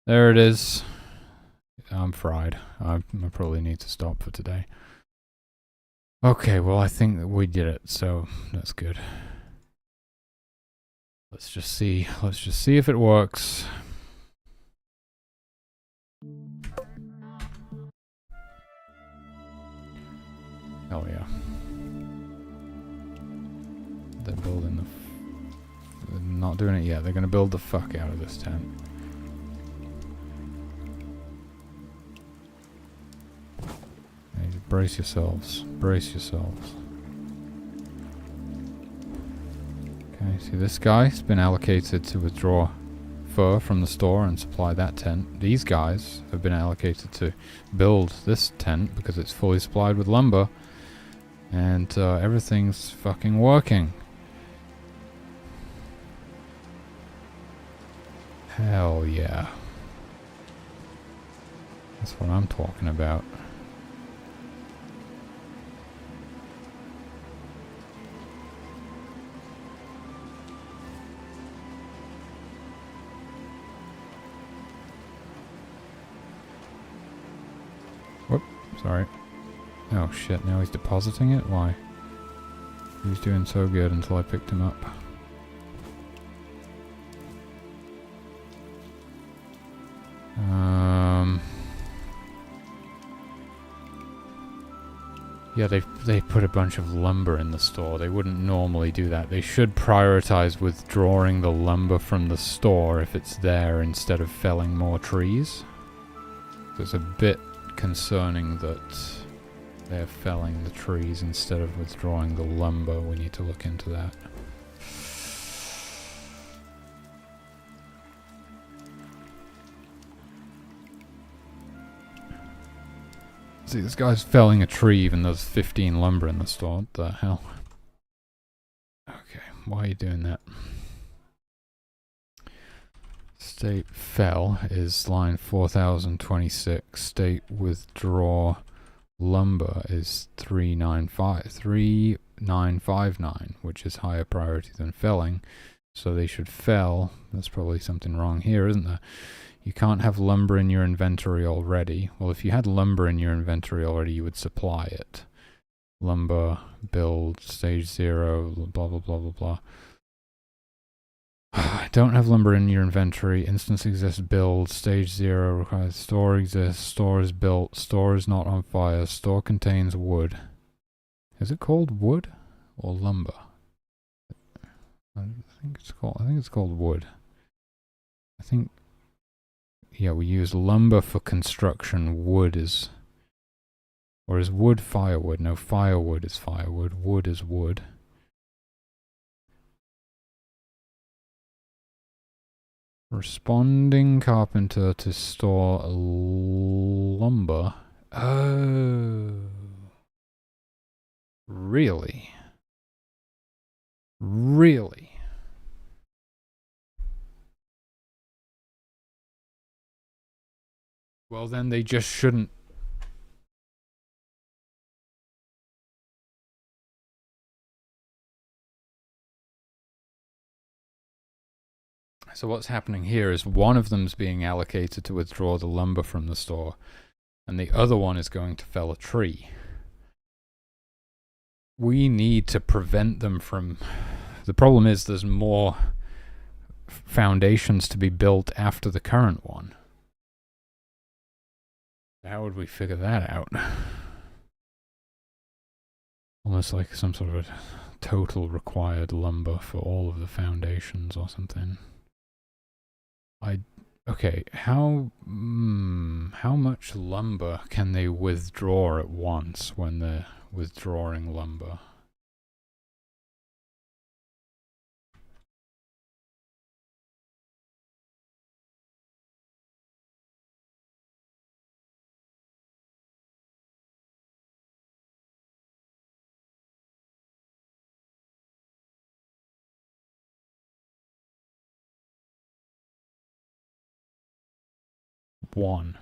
There it is. I'm fried. I probably need to stop for today. Okay, well I think that we did it, so that's good. Let's just see if it works. Oh yeah. They're building they're not doing it yet. They're gonna build the fuck out of this tent. Okay, brace yourselves. Brace yourselves. Okay, see this guy's been allocated to withdraw fur from the store and supply that tent. These guys have been allocated to build this tent because it's fully supplied with lumber. And everything's fucking working. Hell yeah. That's what I'm talking about. Whoop, sorry. Oh shit, now he's depositing it? Why? He was doing so good until I picked him up. Yeah, they put a bunch of lumber in the store. They wouldn't normally do that. They should prioritize withdrawing the lumber from the store if it's there instead of felling more trees. So it's a bit concerning that they're felling the trees instead of withdrawing the lumber. We need to look into that. See, this guy's felling a tree even though there's 15 lumber in the store. What the hell? Okay, why are you doing that? State fell is line 4026. State withdraw lumber is 3959, which is higher priority than felling. So they should fell. There's probably something wrong here, isn't there? You can't have lumber in your inventory already. Well, if you had lumber in your inventory already, you would supply it. Lumber, build, stage 0, blah, blah, blah, blah, blah. Don't have lumber in your inventory. Instance exists, build, stage 0 requires store exists, store is built, store is not on fire, store contains wood. Is it called wood or lumber? I think it's called wood. I think, yeah, we use lumber for construction. Wood is, or is wood firewood? No, firewood is firewood. Wood is wood. Responding carpenter to store lumber. Oh. Really? Really? Well, then they just shouldn't. So what's happening here is one of them's being allocated to withdraw the lumber from the store, and the other one is going to fell a tree. We need to prevent them from... The problem is there's more foundations to be built after the current one. How would we figure that out? Almost like some sort of a total required lumber for all of the foundations or something. Okay, how much lumber can they withdraw at once when they're withdrawing lumber? One.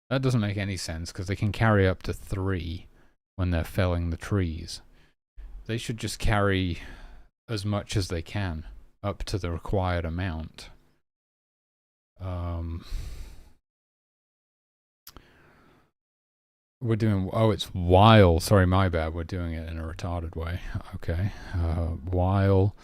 That doesn't make any sense because they can carry up to 3 when they're felling the trees. They should just carry as much as they can, up to the required amount. We're doing, oh, it's while, sorry, my bad, we're doing it in a retarded way. Okay, while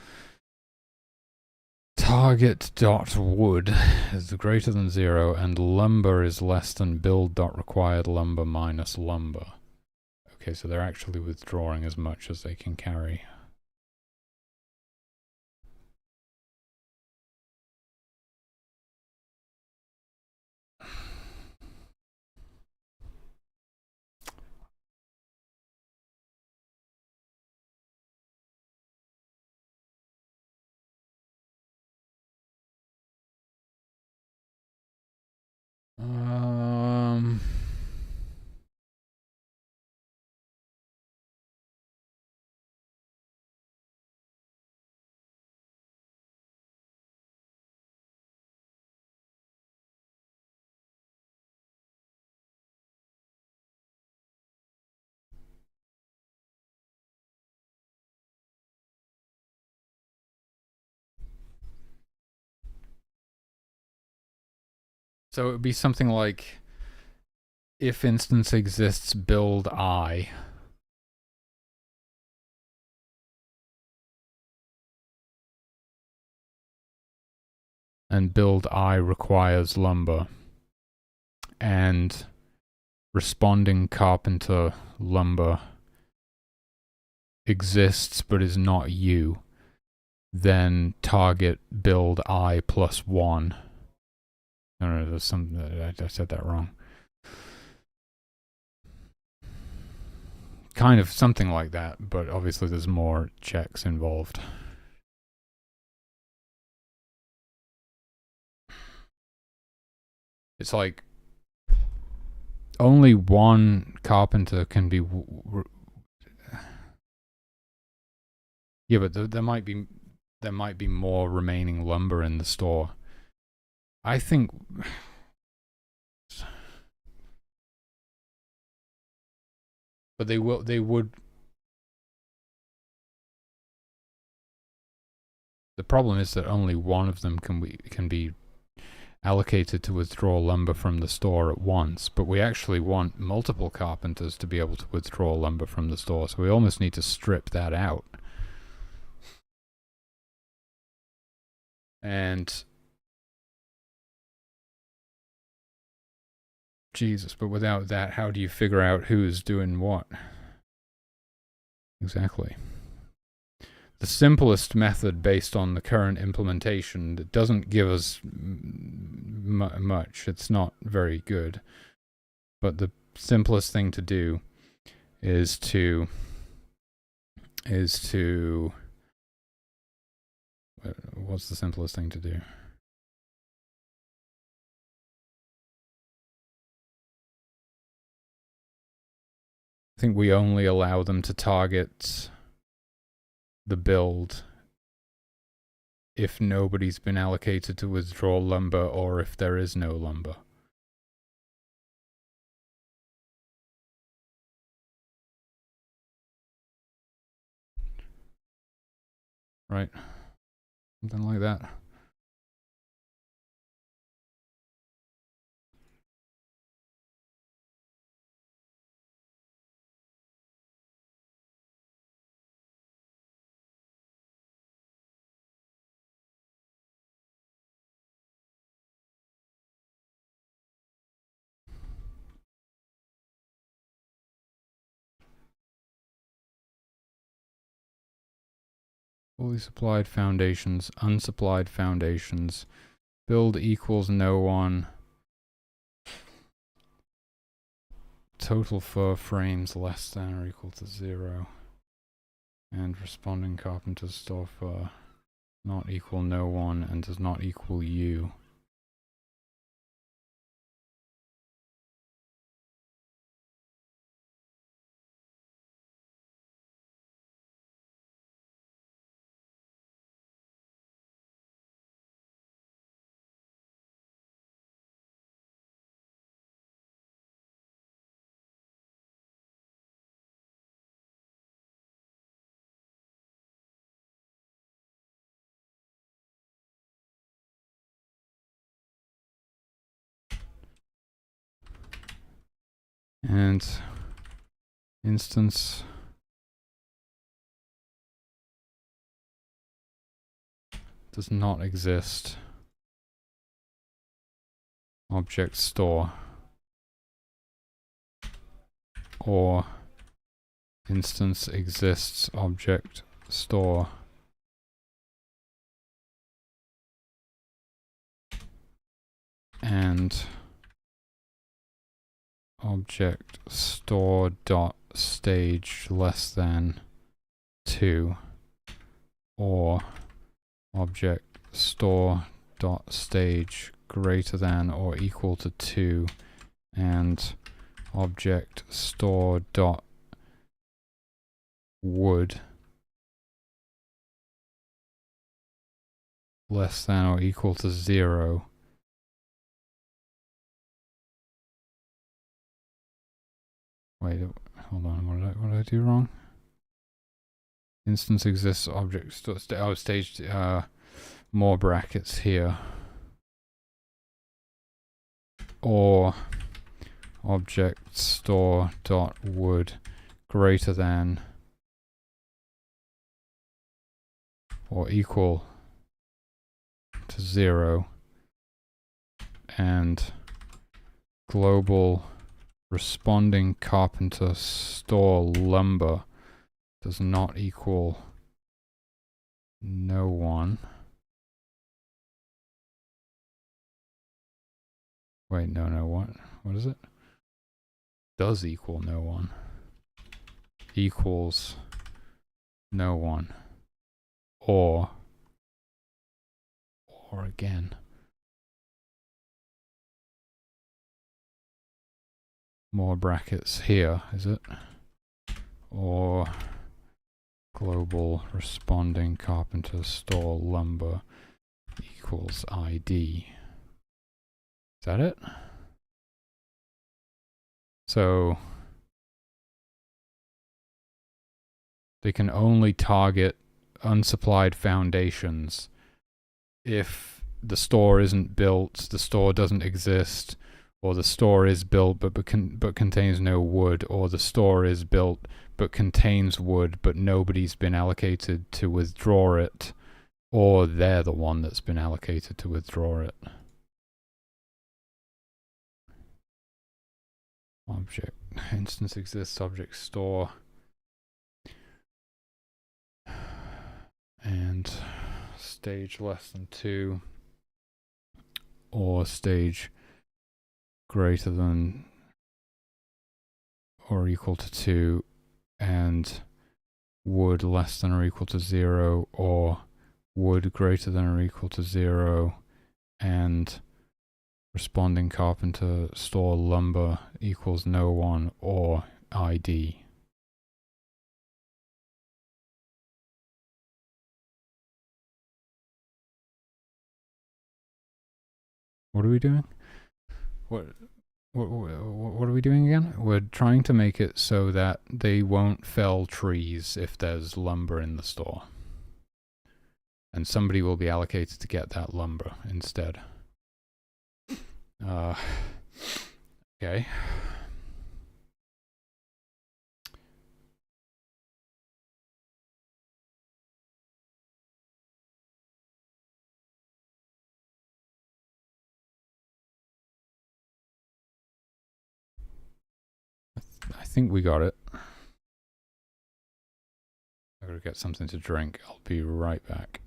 target dot wood is greater than 0 and lumber is less than build dot required lumber minus lumber. Okay, so they're actually withdrawing as much as they can carry. So it would be something like, if instance exists, build I. And build I requires lumber. And responding carpenter lumber exists but is not you. Then target build I plus 1. No, there's something that I said that wrong. Kind of something like that, but obviously there's more checks involved. It's like only one carpenter can be. Yeah, but there might be more remaining lumber in the store. I think. But they would. The problem is that only one of them can be allocated to withdraw lumber from the store at once, but we actually want multiple carpenters to be able to withdraw lumber from the store, so we almost need to strip that out. And Jesus, but without that, how do you figure out who's doing what? Exactly. The simplest method based on the current implementation that doesn't give us much, it's not very good, but the simplest thing to do is to what's the simplest thing to do? I think we only allow them to target the build if nobody's been allocated to withdraw lumber or if there is no lumber. Right? Something like that. Fully supplied foundations, unsupplied foundations, build equals no one, total fur frames less than or equal to 0, and responding carpenter's store fur not equal no one and does not equal you. And instance does not exist. Object store. Or instance exists object store. And object store dot stage less than 2, or object store dot stage greater than or equal to 2, and object store dot would less than or equal to 0. Wait, hold on, what did I do wrong? Instance exists object store, stage, more brackets here. Or object store dot would greater than or equal to 0, and global responding carpenter store lumber does not equal no one. Wait, no, what is it? Does equal no one. Equals no one. Or again. More brackets here, is it? Or global responding carpenter store lumber equals ID. Is that it? So they can only target unsupplied foundations if the store isn't built, the store doesn't exist, or the store is built but contains no wood, or the store is built but contains wood but nobody's been allocated to withdraw it, or they're the one that's been allocated to withdraw it. Object instance exists object store and stage less than 2, or stage greater than or equal to 2, and wood less than or equal to 0, or wood greater than or equal to 0, and responding carpenter store lumber equals no one, or ID. What are we doing? What are we doing again? We're trying to make it so that they won't fell trees if there's lumber in the store. And somebody will be allocated to get that lumber instead. Okay. I think we got it. I gotta get something to drink. I'll be right back.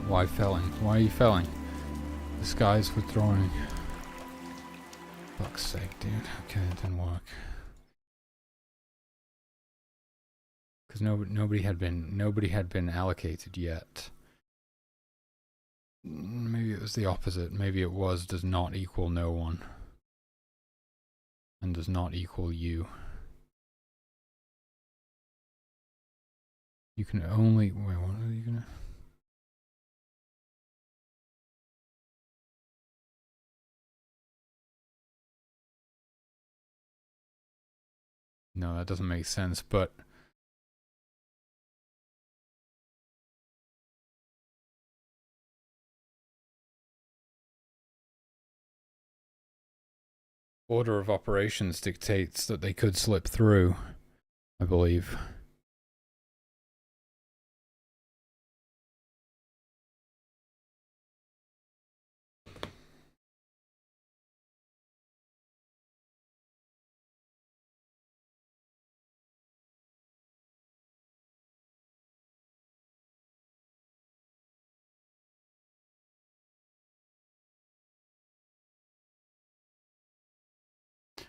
Why felling? Why are you felling? This guy's withdrawing. Fuck's sake, dude. Okay, it didn't work. Because nobody had been allocated yet. Maybe it was the opposite. Maybe it was does not equal no one. And does not equal you. You can only... Wait, what are you gonna... No, that doesn't make sense, but... Order of operations dictates that they could slip through, I believe.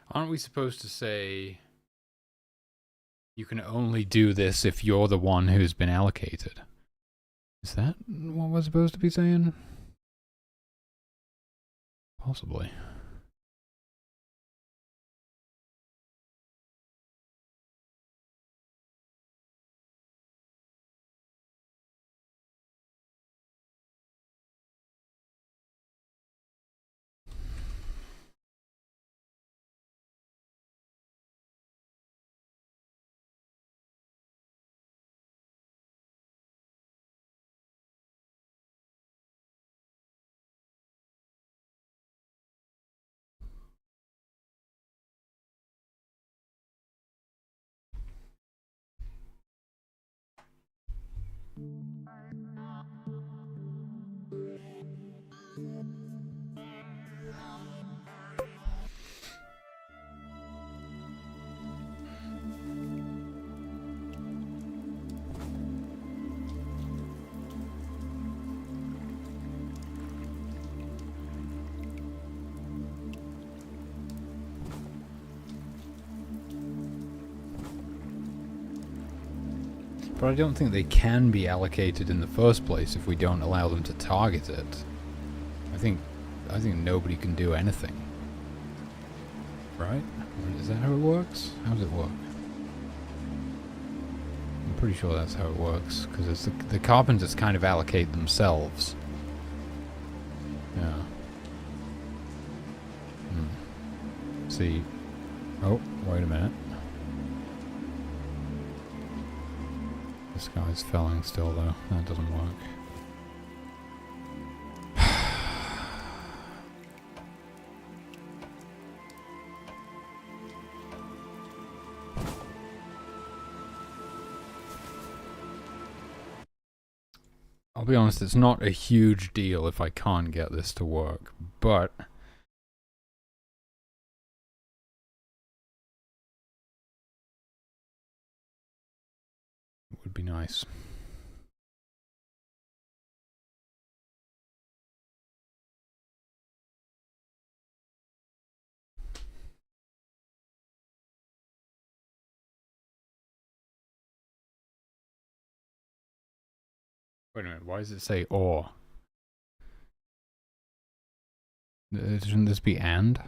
Aren't we supposed to say you can only do this if you're the one who's been allocated? Is that what we're supposed to be saying? Possibly. But I don't think they can be allocated in the first place if we don't allow them to target it. I think nobody can do anything. Right? Is that how it works? How does it work? I'm pretty sure that's how it works, because it's the carpenters kind of allocate themselves. Yeah. See. Oh, wait a minute. This guy's felling still, though. That doesn't work. I'll be honest, it's not a huge deal if I can't get this to work, but... would be nice. Wait a minute, why does it say or? Shouldn't this be and?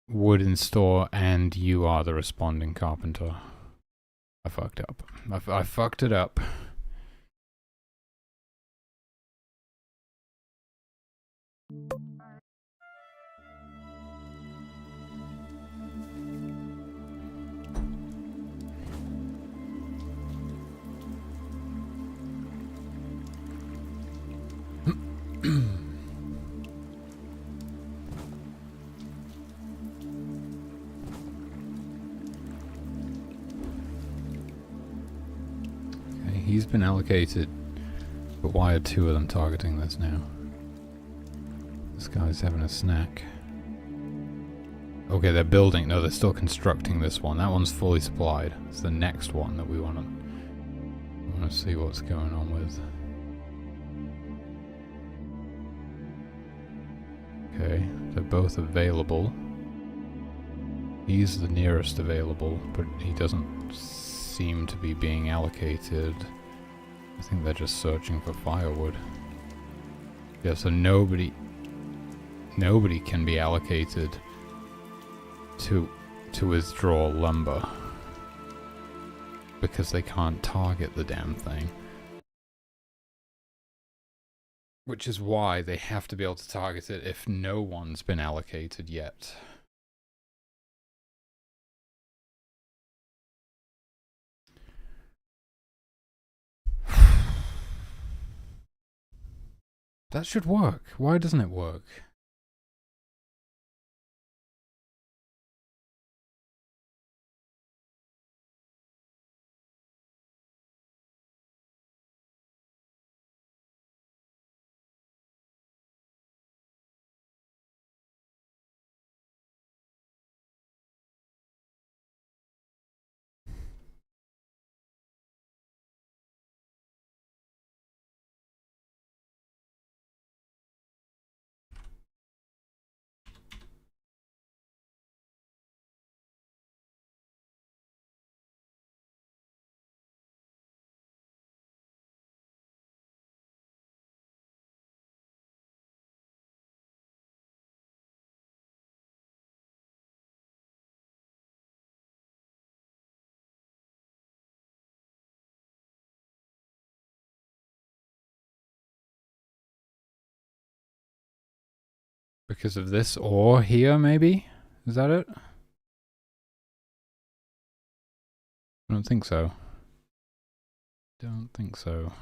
Would in store and you are the responding carpenter. I fucked up. I fucked it up. He's been allocated, but why are two of them targeting this now? This guy's having a snack. Okay, they're building. No, they're still constructing this one. That one's fully supplied. It's the next one that we want to... want to see what's going on with. Okay, they're both available. He's the nearest available, but he doesn't seem to be being allocated. I think they're just searching for firewood. Yeah, so nobody can be allocated to withdraw lumber because they can't target the damn thing. Which is why they have to be able to target it if no one's been allocated yet. That should work. Why doesn't it work? Because of this ore here, maybe? Is that it? I don't think so. Don't think so.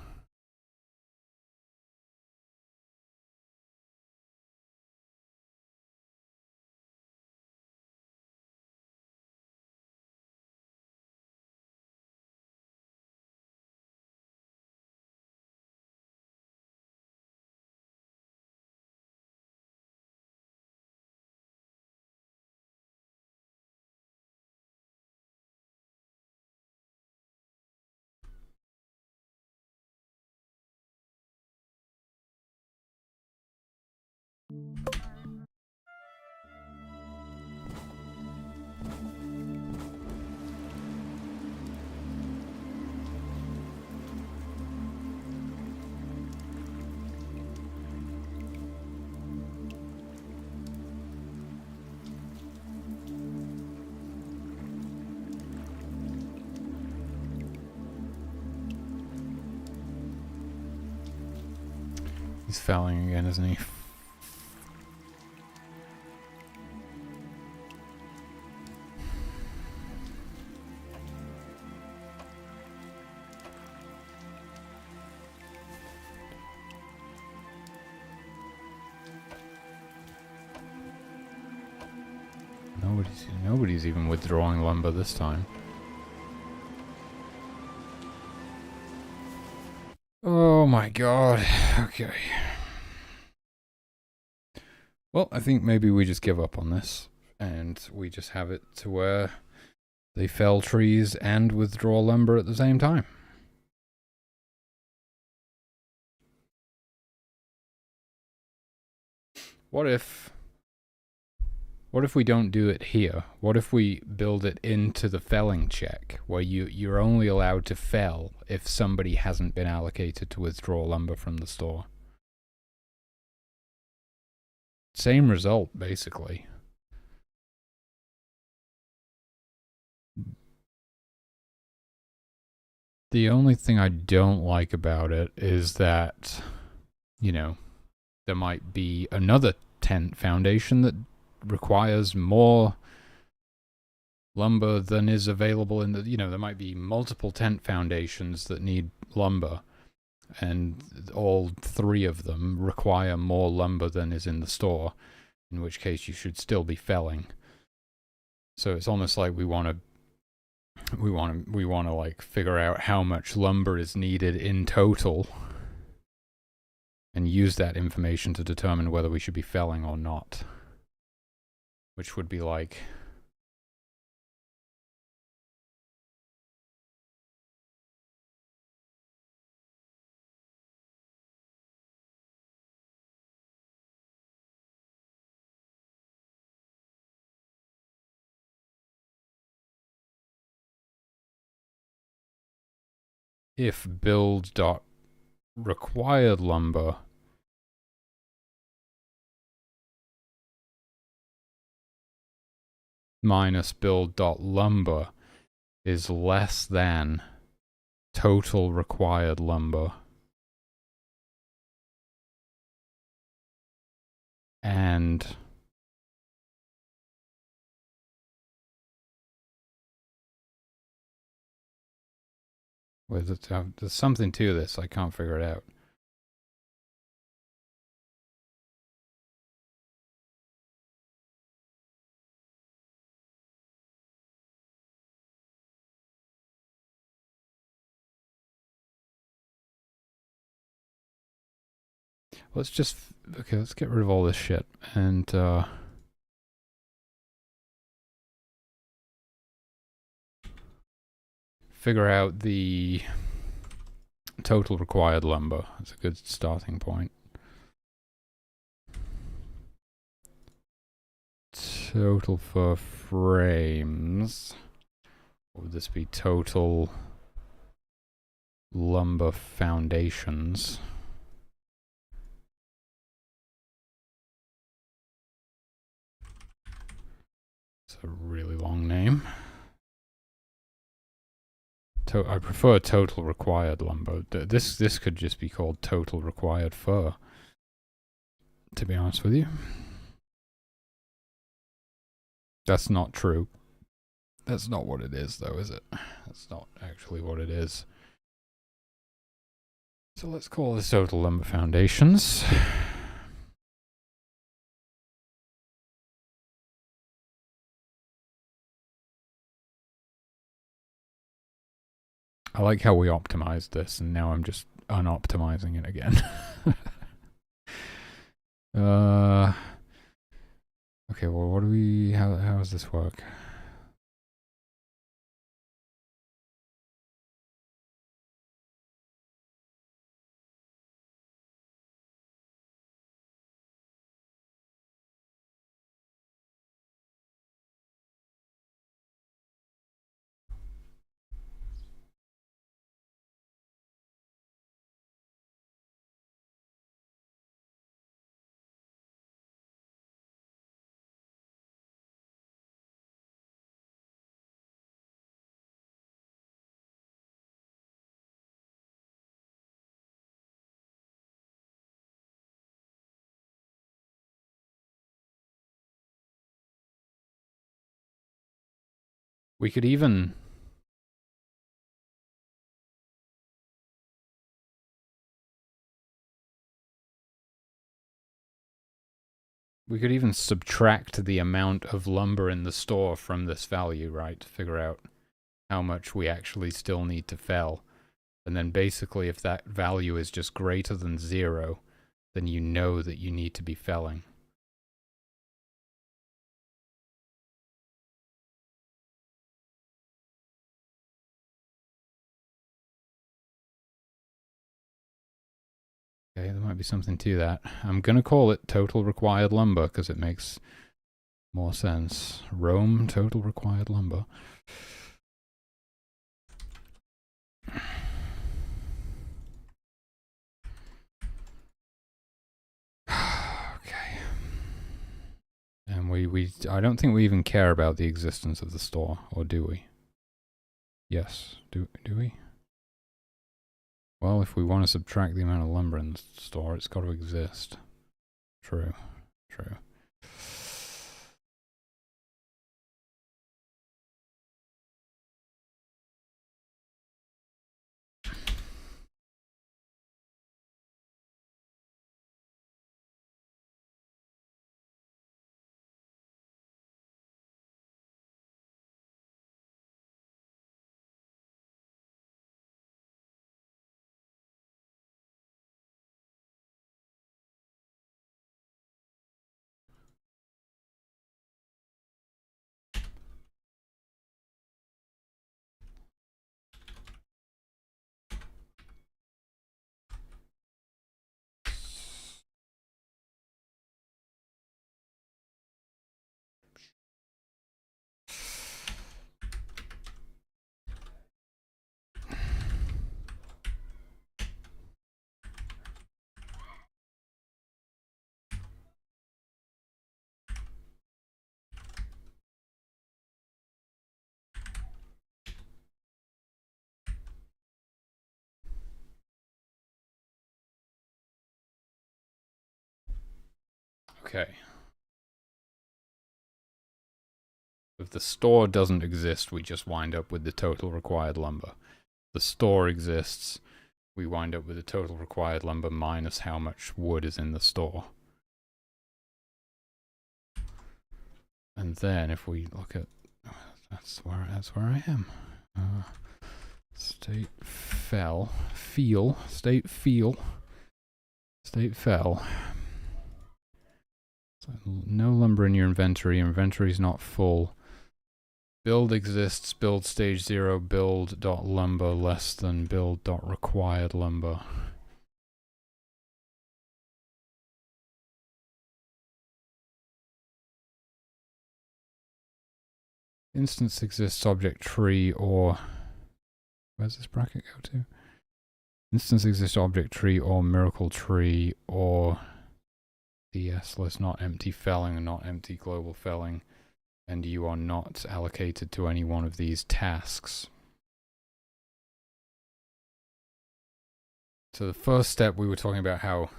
He's felling again, isn't he? Nobody's even withdrawing lumber this time. Oh my god. Okay. Well, I think maybe we just give up on this and we just have it to where they fell trees and withdraw lumber at the same time. What if we don't do it here? What if we build it into the felling check, where you're only allowed to fell if somebody hasn't been allocated to withdraw lumber from the store? Same result, basically. The only thing I don't like about it is that, you know, there might be another tent foundation that requires more lumber than is available in the, you know, there might be multiple tent foundations that need lumber, and all three of them require more lumber than is in the store, in which case you should still be felling. So it's almost like we want to like figure out how much lumber is needed in total and use that information to determine whether we should be felling or not, which would be like if build dot required lumber minus build dot lumber is less than total required lumber and there's something to this, I can't figure it out. Let's just, okay, let's get rid of all this shit and figure out the total required lumber. That's a good starting point. Total for frames. What would this be? Total lumber foundations. It's a really long name. I prefer total required lumber. This could just be called total required fur, to be honest with you. That's not true. That's not what it is, though, is it? That's not actually what it is. So let's call this total lumber foundations. I like how we optimized this, and now I'm just unoptimizing it again. Okay, well, what do we, how does this work? We could even subtract the amount of lumber in the store from this value, right? To figure out how much we actually still need to fell. And then basically if that value is just greater than 0, then you know that you need to be felling. Okay, there might be something to that. I'm going to call it total required lumber because it makes more sense. Rome total required lumber. Okay. And I don't think we even care about the existence of the store, or do we? Yes. Do we? Well, if we want to subtract the amount of lumber in the store, it's got to exist. True. True. Okay. If the store doesn't exist, we just wind up with the total required lumber. If the store exists, we wind up with the total required lumber minus how much wood is in the store. And then if we look at, that's where I am. State fell, state fell. So no lumber in your inventory. Inventory's not full. Build exists. Build stage 0. Build.lumber less than build.required lumber. Instance exists object tree or... Where's this bracket go to? Instance exists object tree or miracle tree or DS list not empty felling and not empty global felling, and you are not allocated to any one of these tasks. So the first step, we were talking about how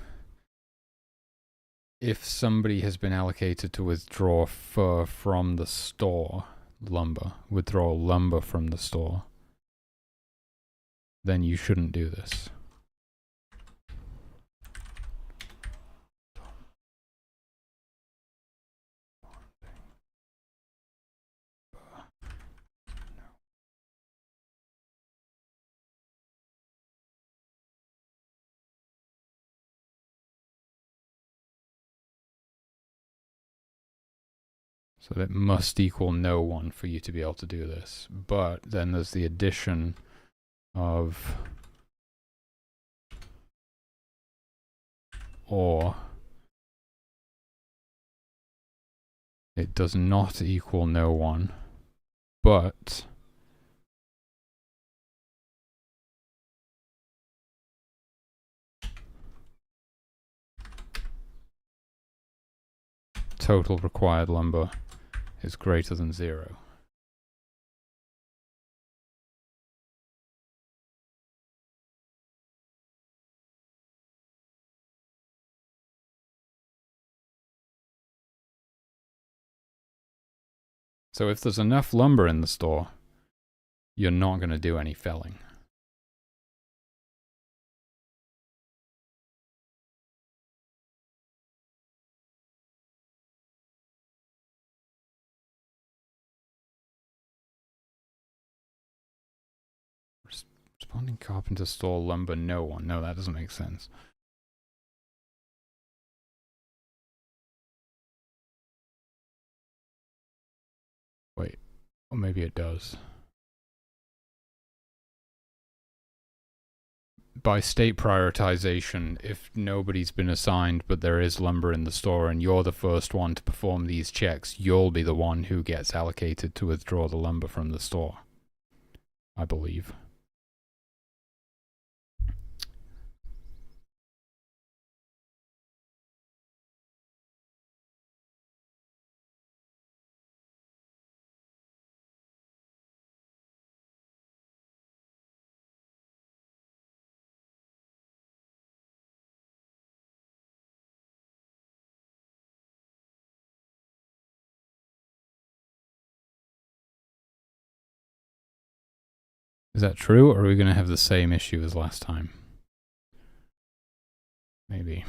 if somebody has been allocated to withdraw fur from the store, withdraw lumber from the store, then you shouldn't do this. So it must equal no one for you to be able to do this. But then there's the addition of or. It does not equal no one, but total required lumber is greater than 0. So if there's enough lumber in the store, you're not going to do any felling. Responding carpenter store lumber no one. No, that doesn't make sense. Wait, or maybe it does. By state prioritization, if nobody's been assigned but there is lumber in the store and you're the first one to perform these checks, you'll be the one who gets allocated to withdraw the lumber from the store, I believe. Is that true, or are we going to have the same issue as last time? Maybe.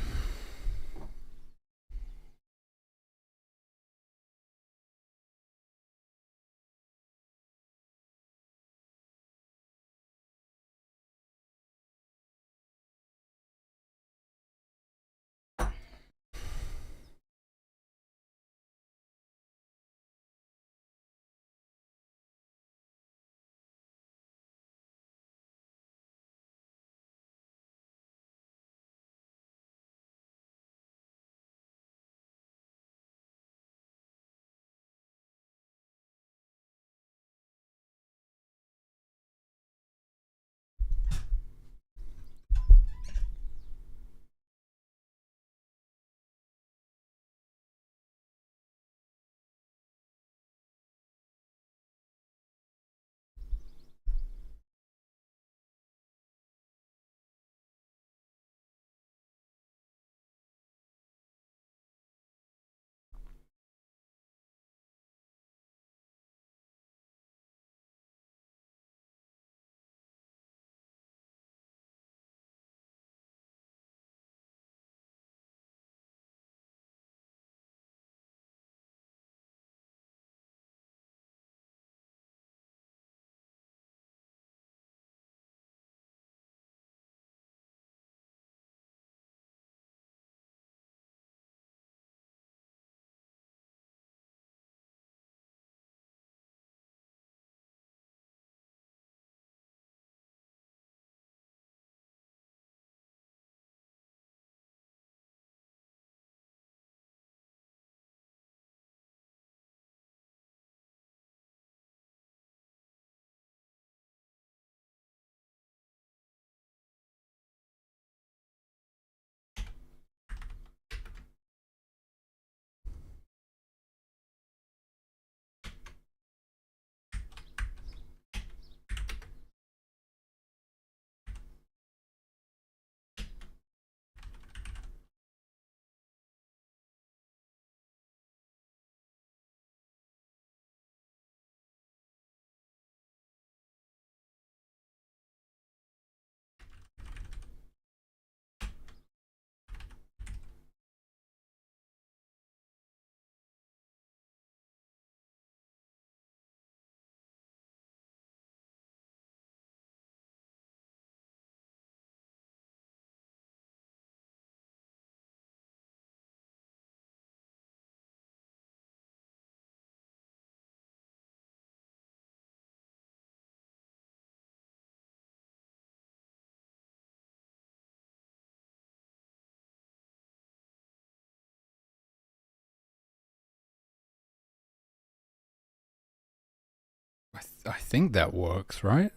I think that works, right?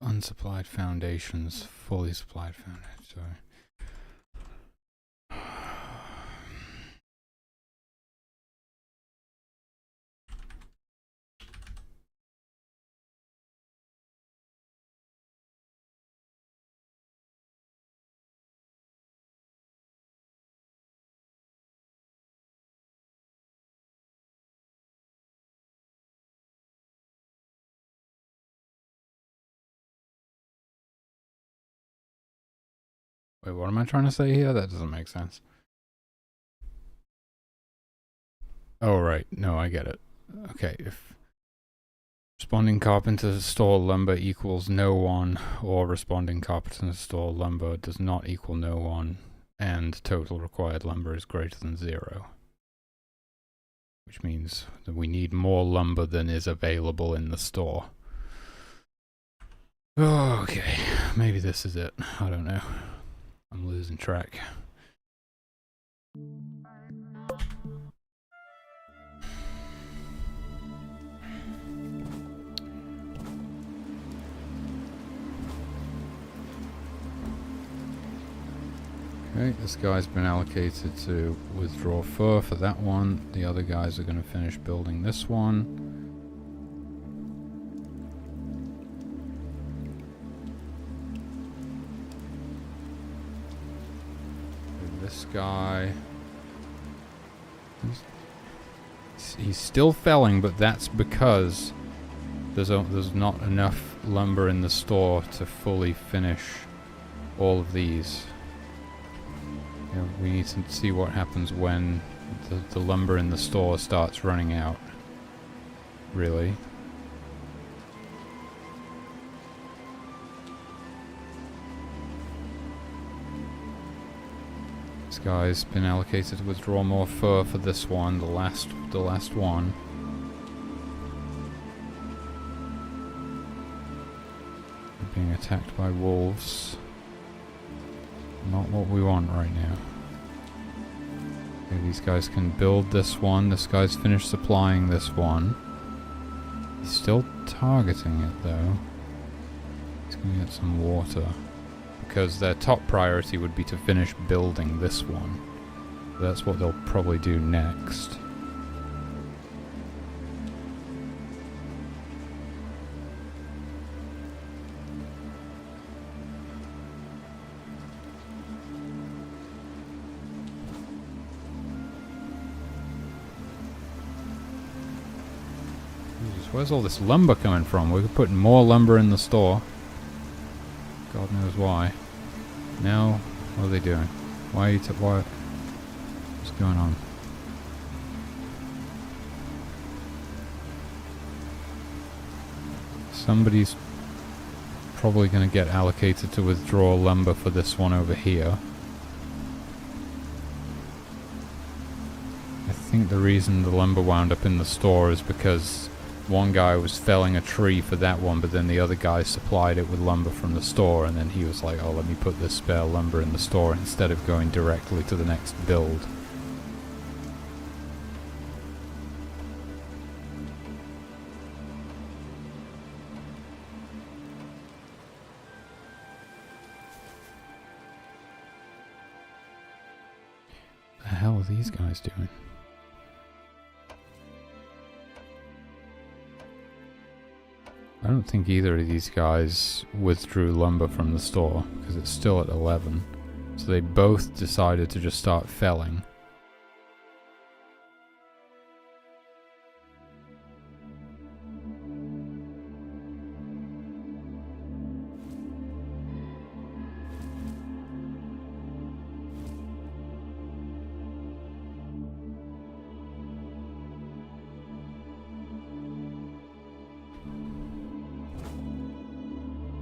Unsupplied foundations, fully supplied foundations. Sorry. Wait, what am I trying to say here? That doesn't make sense. Oh, right. No, I get it. Okay, if responding carpenter to store lumber equals no one, or responding carpenter to store lumber does not equal no one, and total required lumber is greater than 0. Which means that we need more lumber than is available in the store. Oh, okay, maybe this is it. I don't know. I'm losing track. Okay, this guy's been allocated to withdraw fur for that one. The other guys are going to finish building this one. This guy, he's still felling, but that's because there's not enough lumber in the store to fully finish all of these. You know, we need to see what happens when the lumber in the store starts running out. Really. This guy's been allocated to withdraw more fur for this one, the last one. We're being attacked by wolves. Not what we want right now. Okay, these guys can build this one. This guy's finished supplying this one. He's still targeting it though. He's gonna get some water. Because their top priority would be to finish building this one. That's what they'll probably do next. Jesus, where's all this lumber coming from? We're putting more lumber in the store. God knows why. Now, what are they doing? Why are you why? What's going on? Somebody's probably going to get allocated to withdraw lumber for this one over here. I think the reason the lumber wound up in the store is because one guy was felling a tree for that one, but then the other guy supplied it with lumber from the store, and then he was like, oh, let me put this spare lumber in the store instead of going directly to the next build. The hell are these guys doing? I don't think either of these guys withdrew lumber from the store, because it's still at 11. So they both decided to just start felling.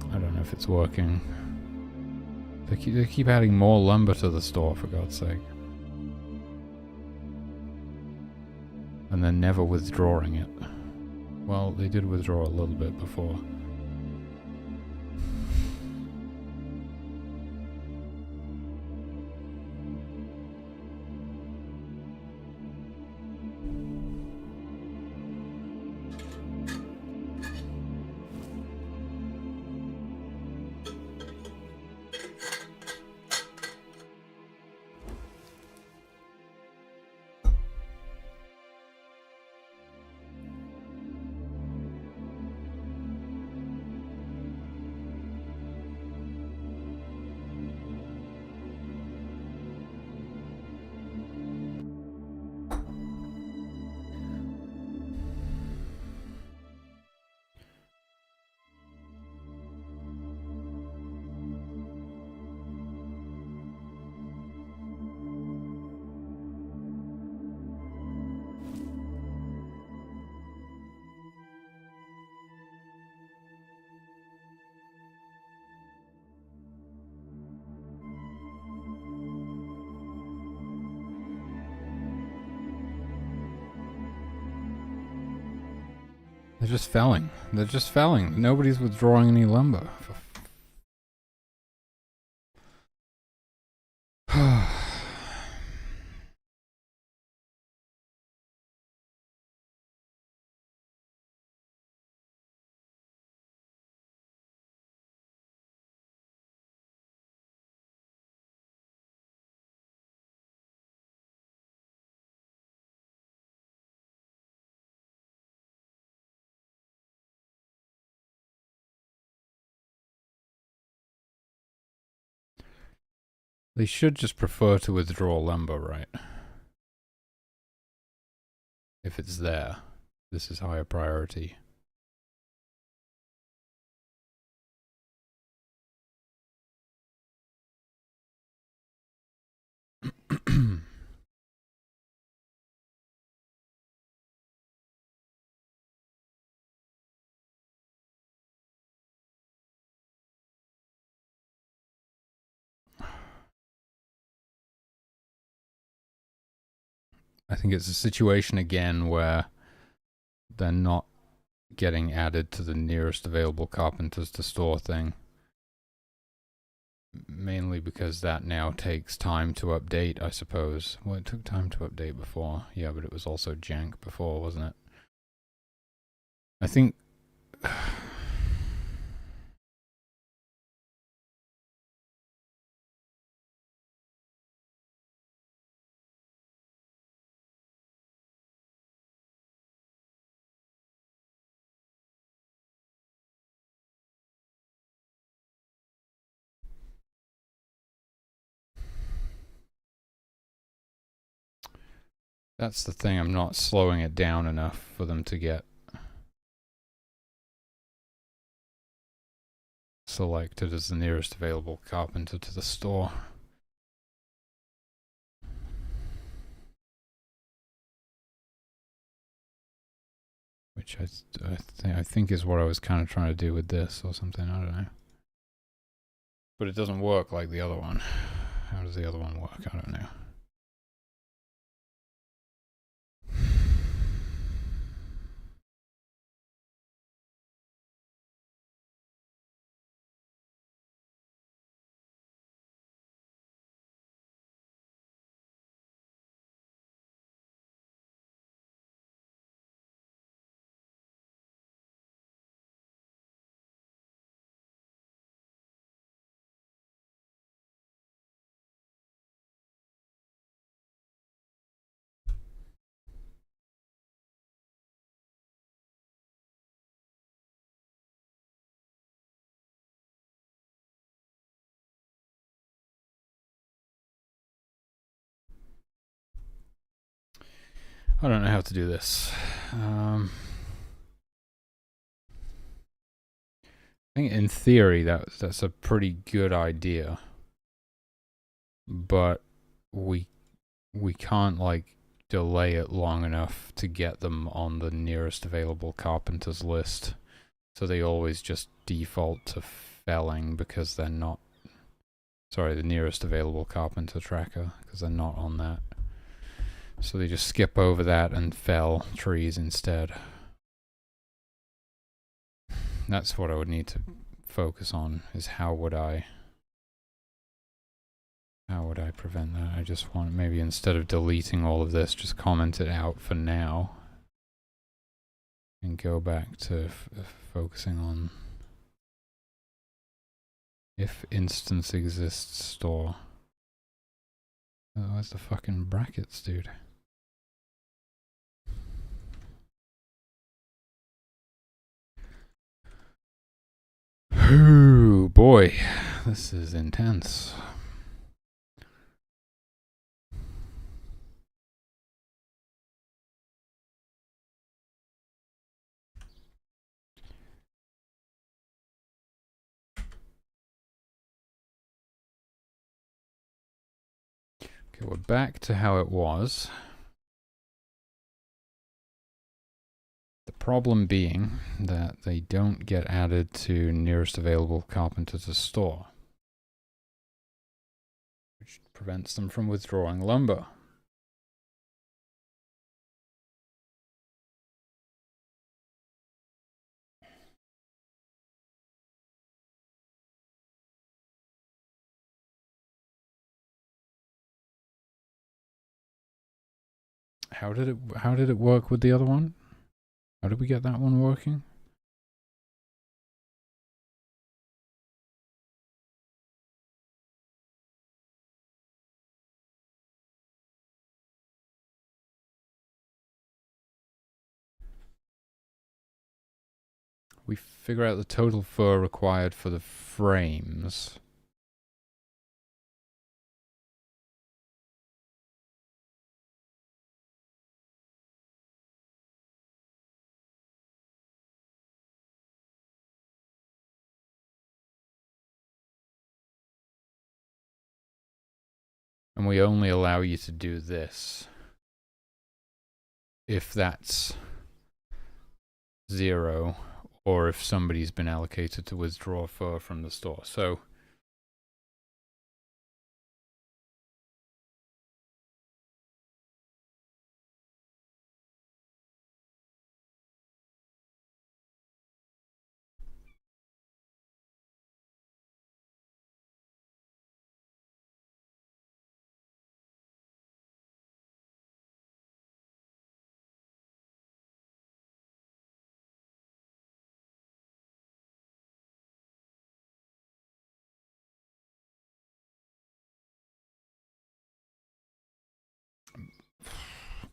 I don't know if it's working. They keep adding more lumber to the store, for God's sake. And they're never withdrawing it. Well, they did withdraw a little bit before. They're just felling. They're just felling. Nobody's withdrawing any lumber. They should just prefer to withdraw lumber, right? If it's there. This is higher priority. I think it's a situation again where they're not getting added to the nearest available carpenters to store thing. Mainly because that now takes time to update, I suppose. Well, it took time to update before. Yeah, but it was also jank before, wasn't it? I think... That's the thing, I'm not slowing it down enough for them to get selected as the nearest available carpenter to the store. Which I think is what I was kind of trying to do with this or something, I don't know. But it doesn't work like the other one. How does the other one work? I don't know. I don't know how to do this. I think in theory that's a pretty good idea, but we can't like delay it long enough to get them on the nearest available carpenters list, so they always just default to felling because they're not. Sorry, the nearest available carpenter tracker, because they're not on that. So they just skip over that and fell trees instead. That's what I would need to focus on, is how would I prevent that? I just want, maybe instead of deleting all of this, just comment it out for now and go back to focusing on if instance exists store. Oh, where's the fucking brackets, dude? Ooh, boy, this is intense. Okay, we're back to how it was. The problem being that they don't get added to nearest available carpenter to store, which prevents them from withdrawing lumber. How did it work with the other one? How did we get that one working? We figure out the total fur required for the frames. And we only allow you to do this if that's 0 or if somebody's been allocated to withdraw fur from the store. So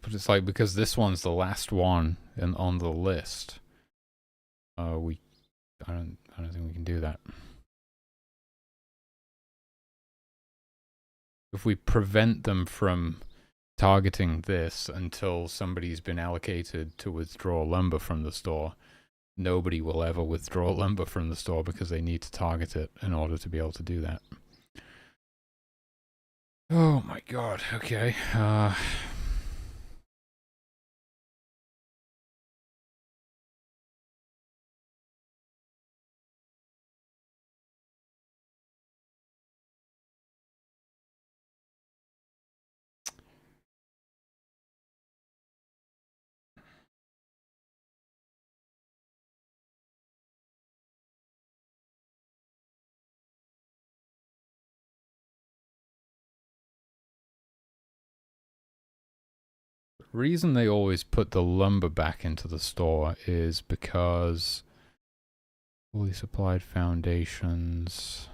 but it's like, because this one's the last one on the list, I don't think we can do that. If we prevent them from targeting this until somebody's been allocated to withdraw lumber from the store, nobody will ever withdraw lumber from the store because they need to target it in order to be able to do that. Oh my god, okay. The reason they always put the lumber back into the store is because fully supplied foundations,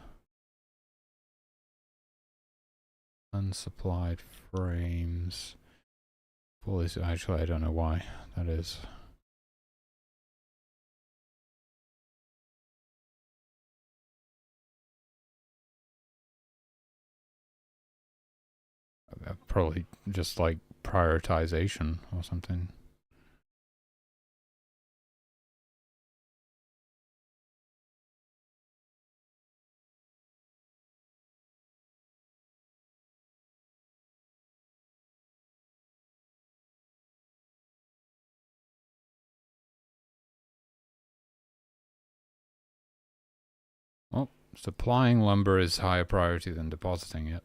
unsupplied frames, actually I don't know why that is. Probably just like prioritization or something. Well, supplying lumber is higher priority than depositing it,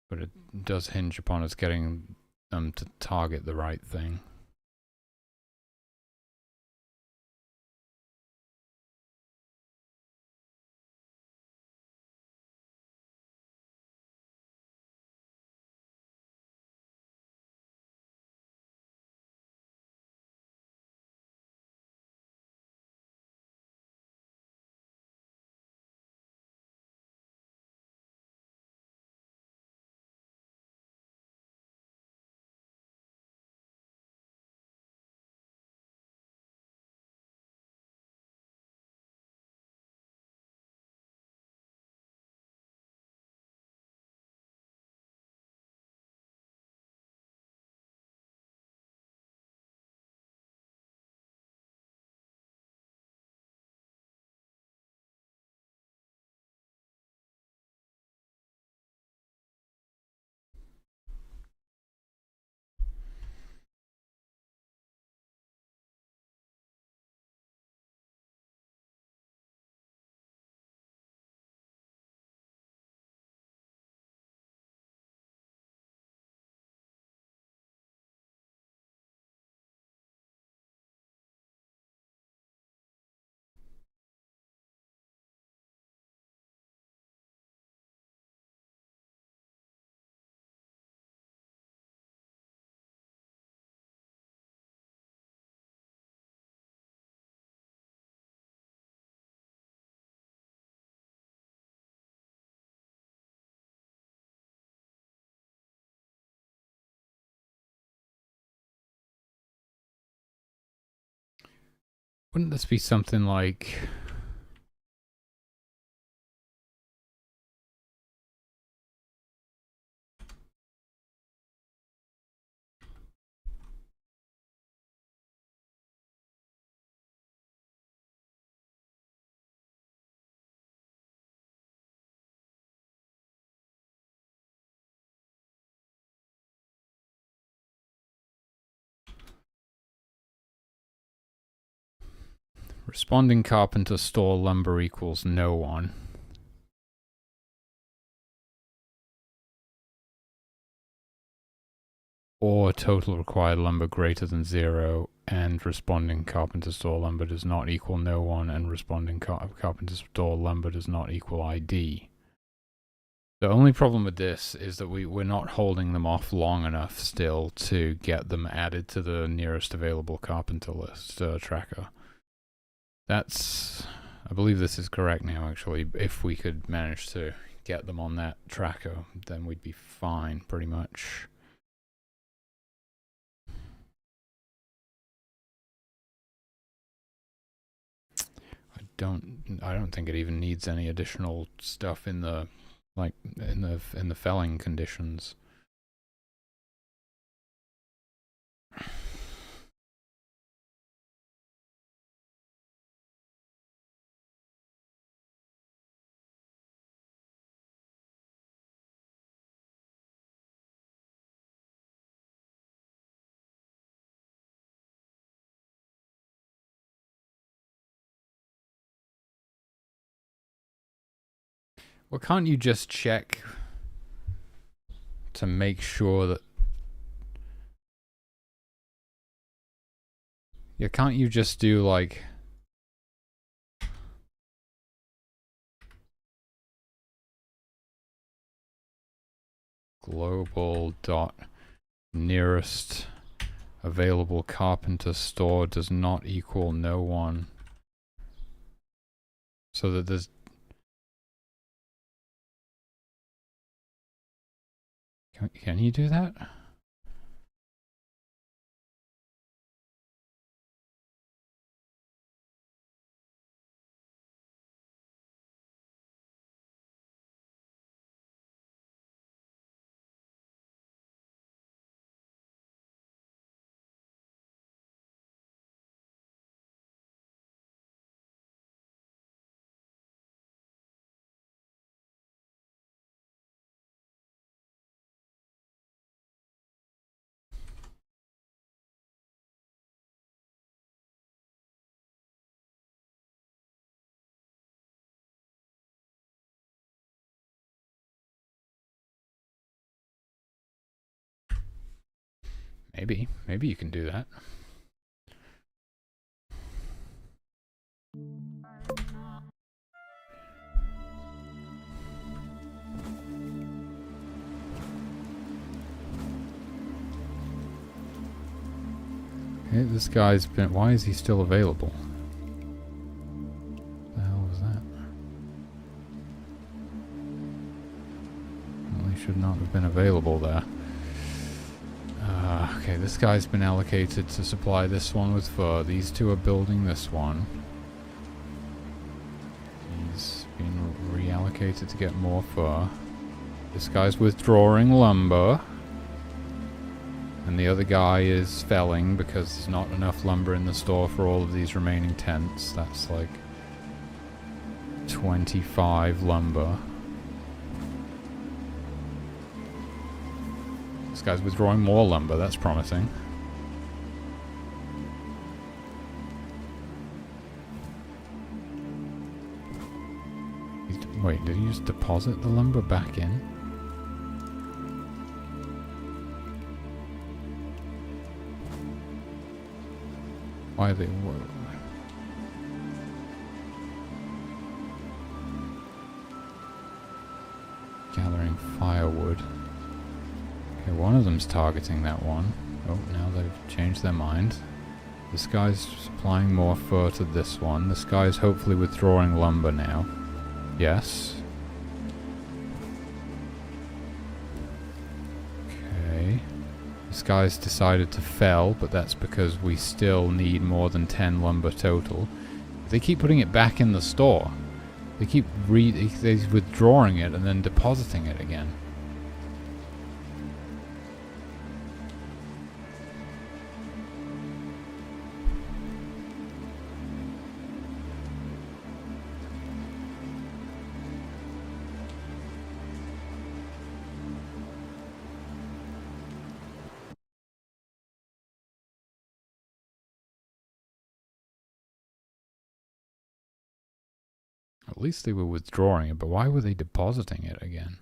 but it does hinge upon us getting them to target the right thing. Wouldn't this be something like... Responding carpenter store lumber equals no one. Or total required lumber greater than 0, and responding carpenter store lumber does not equal no one, and responding carpenter store lumber does not equal ID. The only problem with this is that we're not holding them off long enough still to get them added to the nearest available carpenter list tracker. That's... I believe this is correct now, actually. If we could manage to get them on that tracker, then we'd be fine, pretty much. I don't think it even needs any additional stuff in the in the felling conditions. Well, can't you just check to make sure that... Yeah, can't you just do like... global dot nearest available carpenter store does not equal no one, so that there's... Can you do that? Maybe you can do that. Okay, this guy's been... Why is he still available? What the hell was that? Well, he should not have been available there. Okay, this guy's been allocated to supply this one with fur. These two are building this one. He's been reallocated to get more fur. This guy's withdrawing lumber. And the other guy is felling because there's not enough lumber in the store for all of these remaining tents. That's like 25 lumber. This guy's withdrawing more lumber, that's promising. Wait, did he just deposit the lumber back in? Why are they... Gathering firewood. Okay, one of them's targeting that one. Oh, now they've changed their mind. This guy's supplying more fur to this one. This guy's hopefully withdrawing lumber now. Yes. Okay. This guy's decided to fell, but that's because we still need more than 10 lumber total. They keep putting it back in the store. They keep they're withdrawing it and then depositing it again. At least they were withdrawing it, but why were they depositing it again?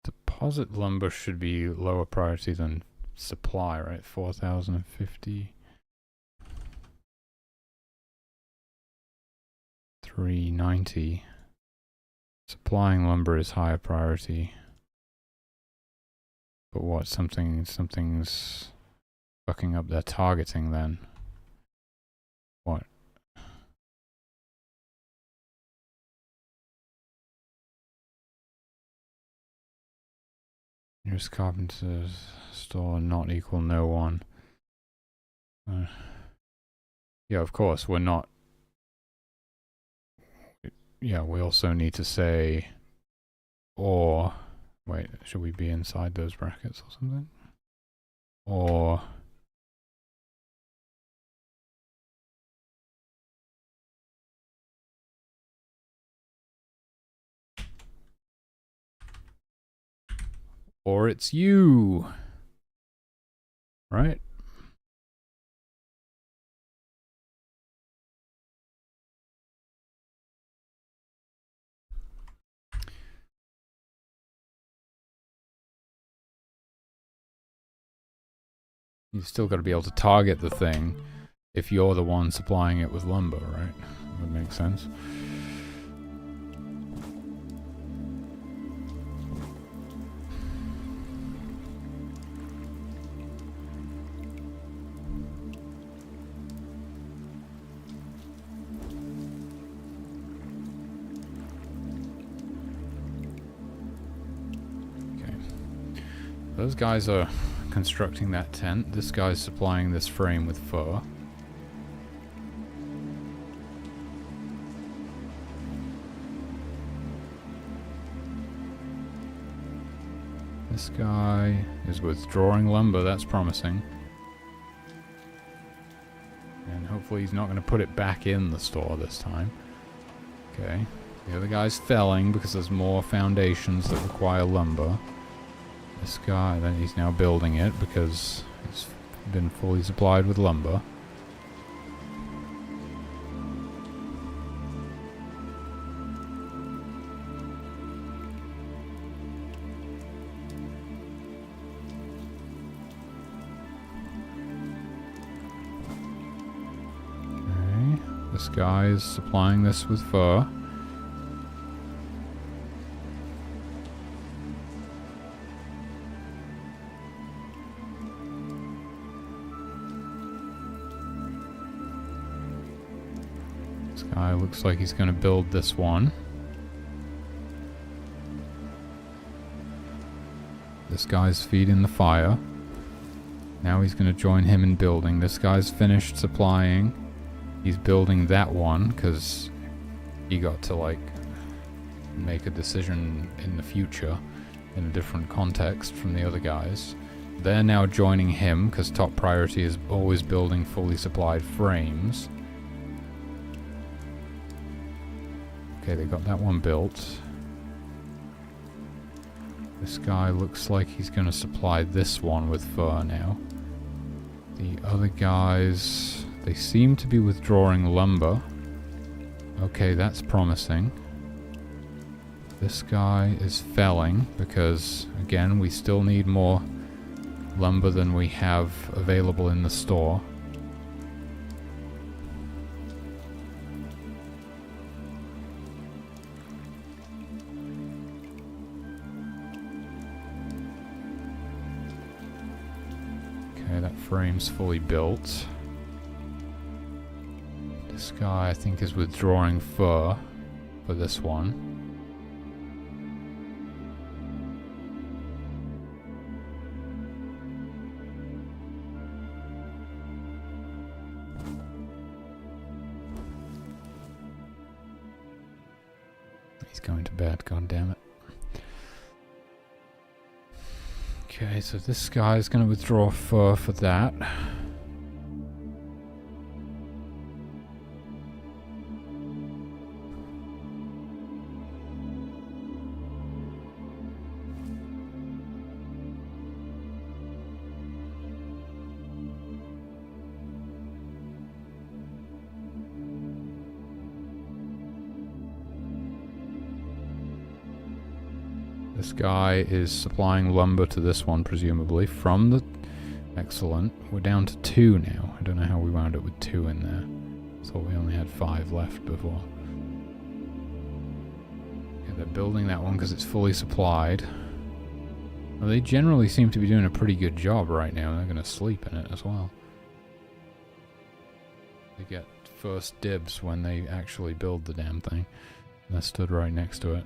Deposit lumber should be lower priority than supply, right? 4,050. 390. Supplying lumber is higher priority. But what? Something's fucking up their targeting then. What? Nearest carpenter's store not equal no one. Yeah, of course, we're not. Yeah, we also need to say, or, wait, should we be inside those brackets or something? Or, it's you, right? You've still got to be able to target the thing if you're the one supplying it with lumber, right? That would make sense. Those guys are constructing that tent. This guy's supplying this frame with fur. This guy is withdrawing lumber. That's promising. And hopefully he's not going to put it back in the store this time. Okay. The other guy's felling because there's more foundations that require lumber. This guy, then he's now building it because it's been fully supplied with lumber. Okay, this guy is supplying this with fur. Guy looks like he's going to build this one. This guy's feeding the fire. Now he's going to join him in building. This guy's finished supplying. He's building that one because he got to like make a decision in the future in a different context from the other guys. They're now joining him because top priority is always building fully supplied frames. Okay, they got that one built. This guy looks like he's going to supply this one with fur now. The other guys, they seem to be withdrawing lumber. Okay, that's promising. This guy is felling because, again, we still need more lumber than we have available in the store. Okay, that frame's fully built. This guy, I think, is withdrawing fur for this one. He's going to bed, god damn it. Okay, so this guy's going to withdraw fur for that. This guy is supplying lumber to this one, presumably, from the... Excellent. We're down to 2 now. I don't know how we wound up with 2 in there. Thought we only had 5 left before. Okay, they're building that one because it's fully supplied. Well, they generally seem to be doing a pretty good job right now. They're going to sleep in it as well. They get first dibs when they actually build the damn thing. They're stood right next to it.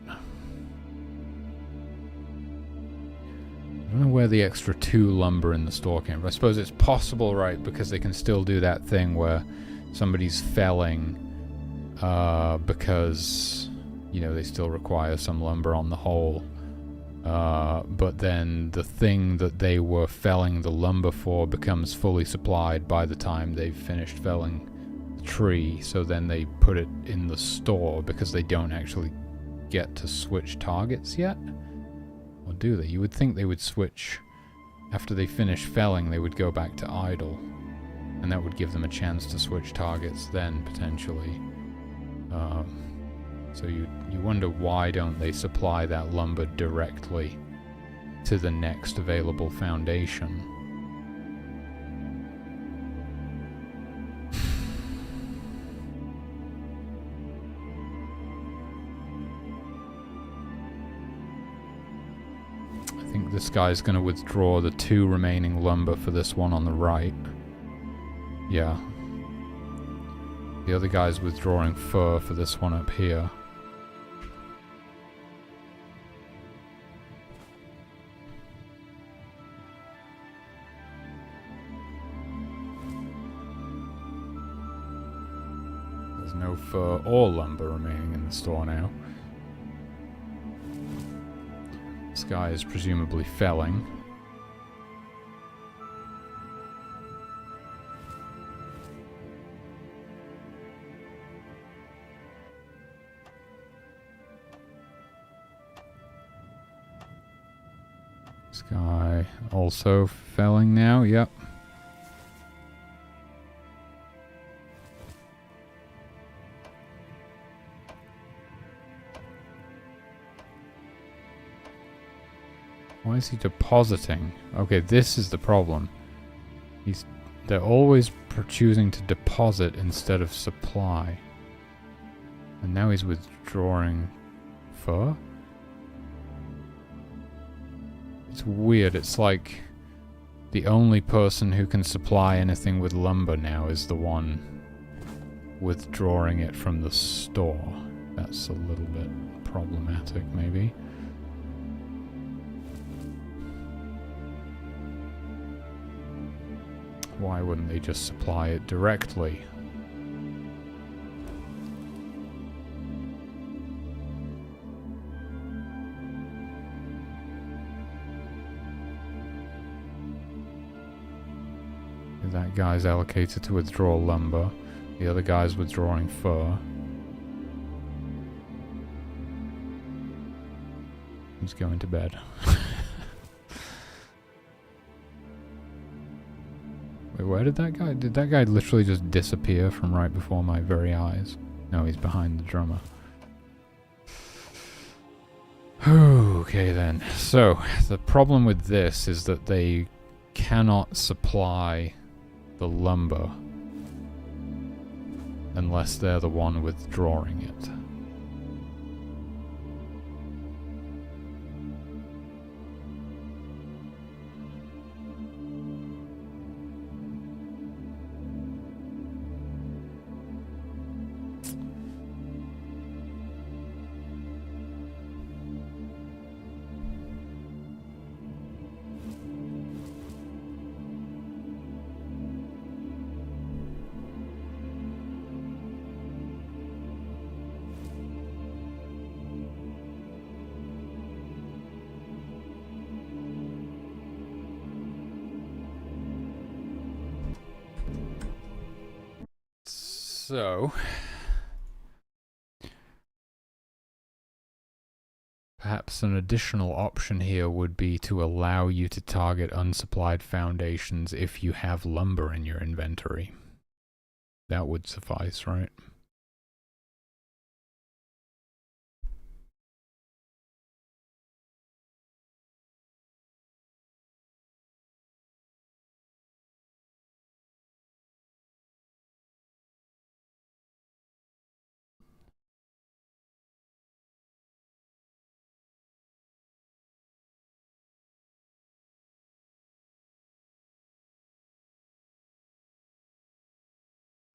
I don't know where the extra 2 lumber in the store came from. I suppose it's possible, right, because they can still do that thing where somebody's felling because, you know, they still require some lumber on the whole. But then the thing that they were felling the lumber for becomes fully supplied by the time they've finished felling the tree. So then they put it in the store because they don't actually get to switch targets yet. Or do they? You would think they would switch after they finish felling. They would go back to idle, and that would give them a chance to switch targets then potentially. So you wonder why don't they supply that lumber directly to the next available foundation? I think this guy's going to withdraw the 2 remaining lumber for this one on the right. Yeah. The other guy's withdrawing fur for this one up here. There's no fur or lumber remaining in the store now. This guy is presumably felling. This guy also felling now, yep. Why is he depositing? Okay, this is the problem. They're always choosing to deposit instead of supply. And now he's withdrawing fur? It's weird. It's like the only person who can supply anything with lumber now is the one withdrawing it from the store. That's a little bit problematic, maybe. Why wouldn't they just supply it directly? That guy's allocated to withdraw lumber. The other guy's withdrawing fur. He's going to bed. Wait, where did that guy... Did that guy literally just disappear from right before my very eyes? No, he's behind the drummer. Okay then. So, the problem with this is that they cannot supply the lumber unless they're the one withdrawing it. So, perhaps an additional option here would be to allow you to target unsupplied foundations if you have lumber in your inventory. That would suffice, right?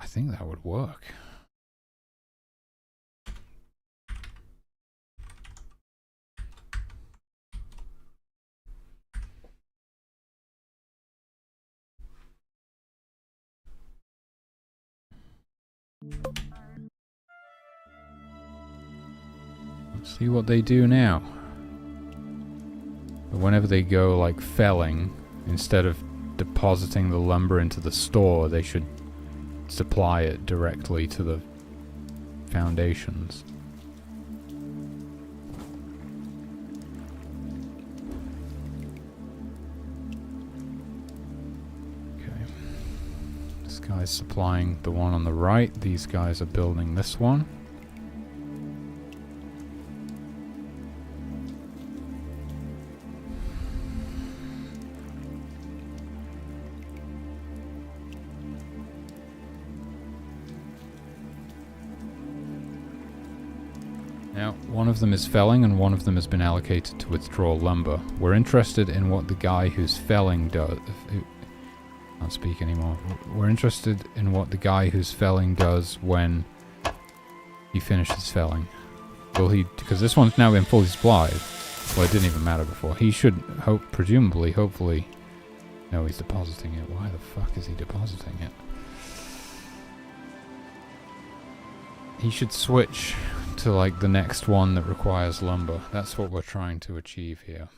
I think that would work. Let's see what they do now. But whenever they go like felling, instead of depositing the lumber into the store, they should supply it directly to the foundations. Okay. This guy's supplying the one on the right. These guys are building this one. Now, one of them is felling and one of them has been allocated to withdraw lumber. We're interested in what the guy who's felling does. Can't speak anymore. We're interested in what the guy who's felling does when he finishes felling. Will he... Because this one's now been fully supplied. Well, it didn't even matter before. He should, presumably, hopefully... No, he's depositing it. Why the fuck is he depositing it? He should switch to like the next one that requires lumber. That's what we're trying to achieve here.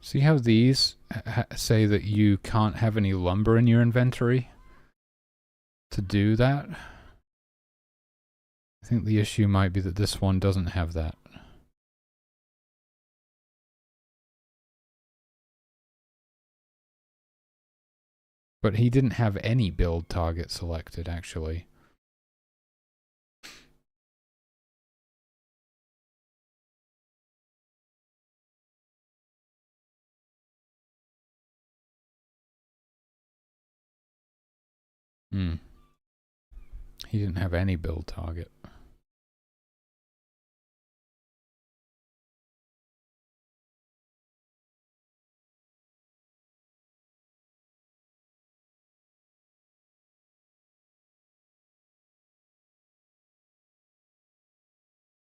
See how these say that you can't have any lumber in your inventory to do that? I think the issue might be that this one doesn't have that. But he didn't have any build target selected, actually. He didn't have any build target.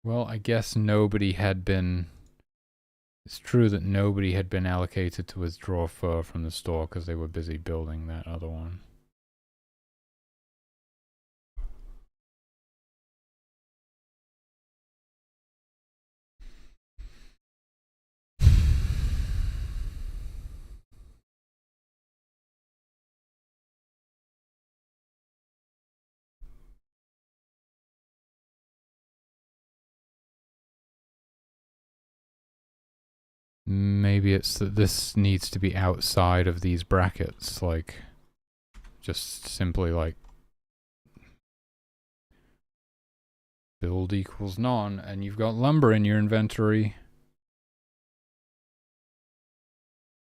Well, I guess nobody had been... It's true that nobody had been allocated to withdraw fur from the store because they were busy building that other one. Maybe it's that this needs to be outside of these brackets, like, just simply like build equals none, and you've got lumber in your inventory.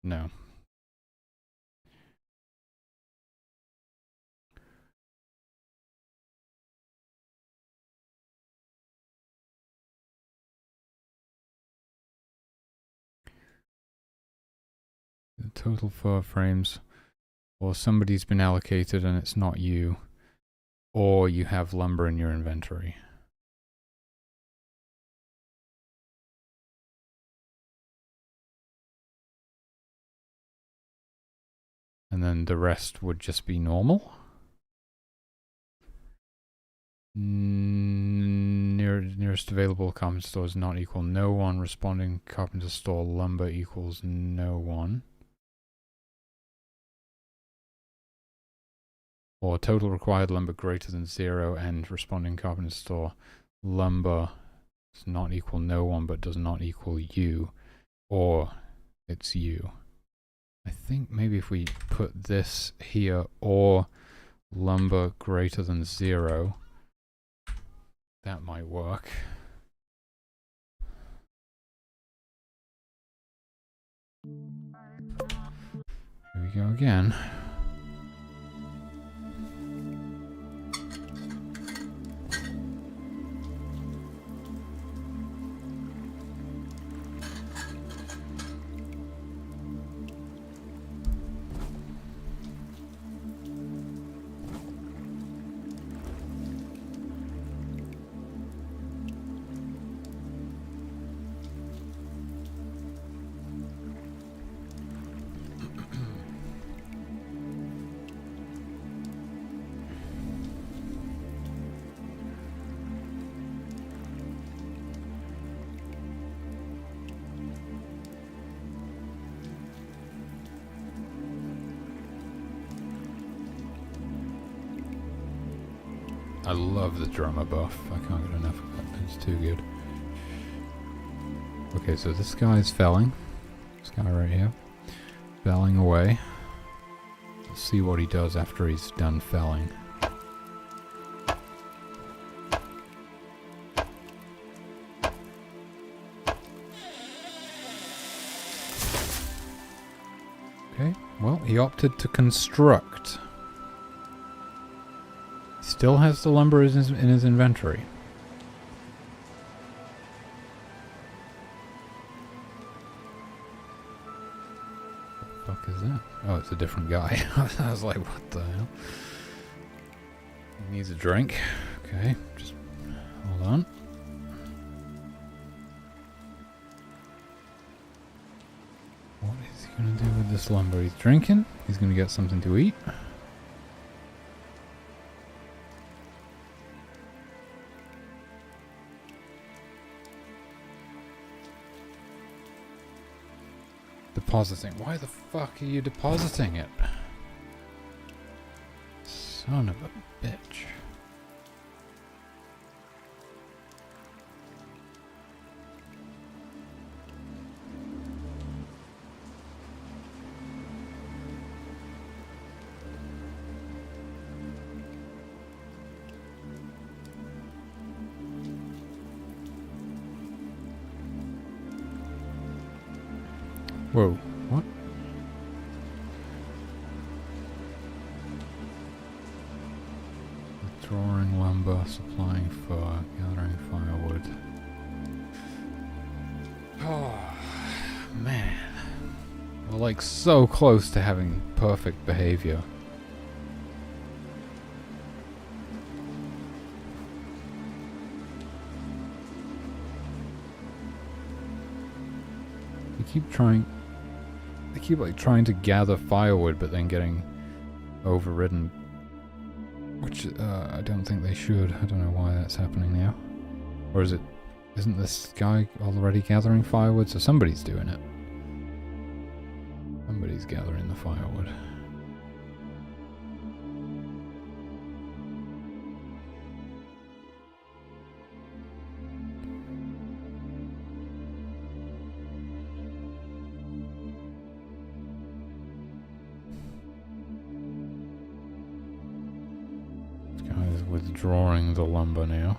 No. The total fur frames, or somebody's been allocated and it's not you, or you have lumber in your inventory. And then the rest would just be normal. Nearest available carpenter store is not equal no one. Responding carpenter store lumber equals no one. Or total required lumber greater than 0 and responding carpenter store lumber does not equal no one but does not equal you. Or it's you. I think maybe if we put this here, or lumber greater than 0, that might work. Here we go again. I love the drummer buff. I can't get enough of that. It's too good. Okay, so this guy's felling. This guy right here. Felling away. Let's see what he does after he's done felling. Okay, well, he opted to construct. Still has the lumber in his inventory. What the fuck is that? Oh, it's a different guy. I was like, what the hell? He needs a drink. Okay, just hold on. What is he gonna do with this lumber? He's drinking. He's gonna get something to eat. Depositing. Why the fuck are you depositing it? Son of a bitch. Whoa, what? Withdrawing lumber, supplying fur, gathering firewood. Oh, man. We're like so close to having perfect behavior. They keep like trying to gather firewood but then getting overridden. Which I don't think they should. I don't know why that's happening now. Or isn't this guy already gathering firewood? So somebody's doing it. Somebody's gathering the firewood. This guy is withdrawing the lumber now.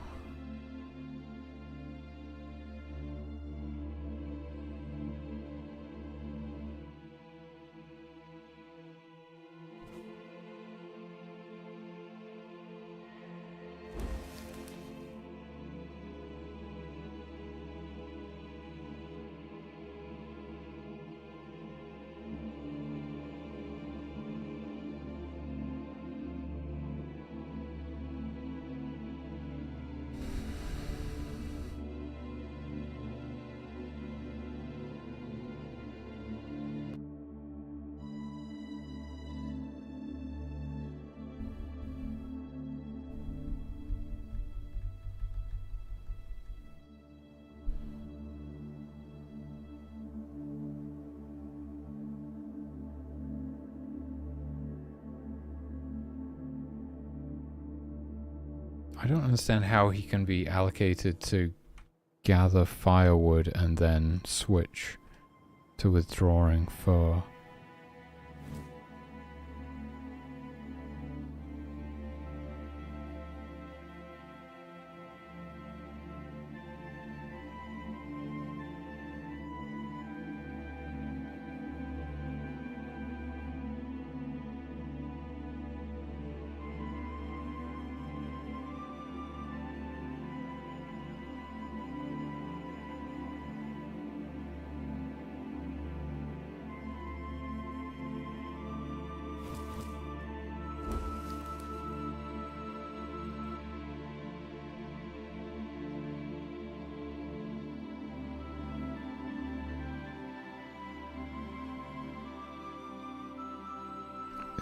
I don't understand how he can be allocated to gather firewood and then switch to withdrawing fur.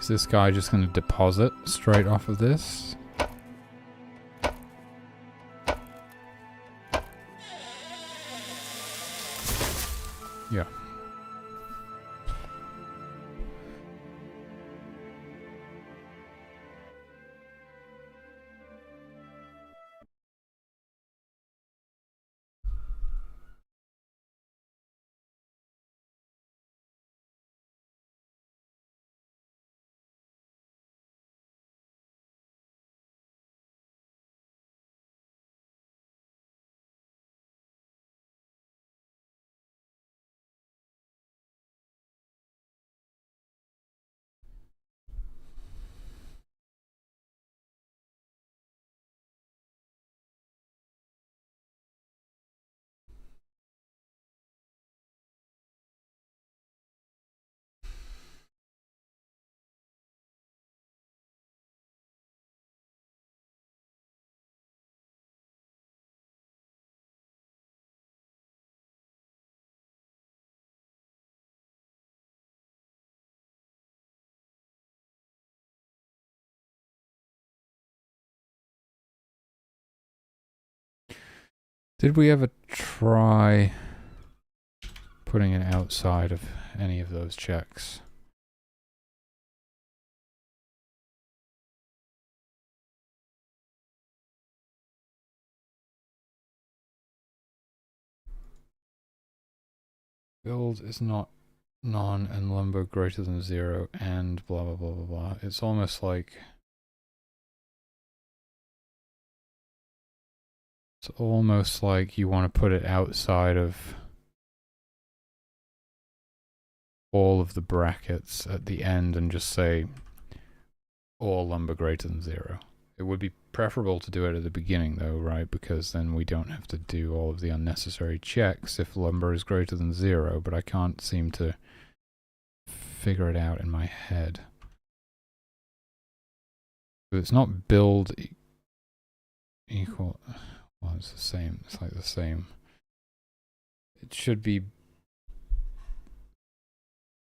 Is this guy just going to deposit straight off of this? Yeah. Did we ever try putting it outside of any of those checks? Build is not none and lumber greater than 0 and blah blah blah blah blah. It's almost like you want to put it outside of all of the brackets at the end and just say all lumber greater than 0. It would be preferable to do it at the beginning though, right? Because then we don't have to do all of the unnecessary checks if lumber is greater than 0, but I can't seem to figure it out in my head. So it's not build equal, well, it's the same, it's like the same. It should be,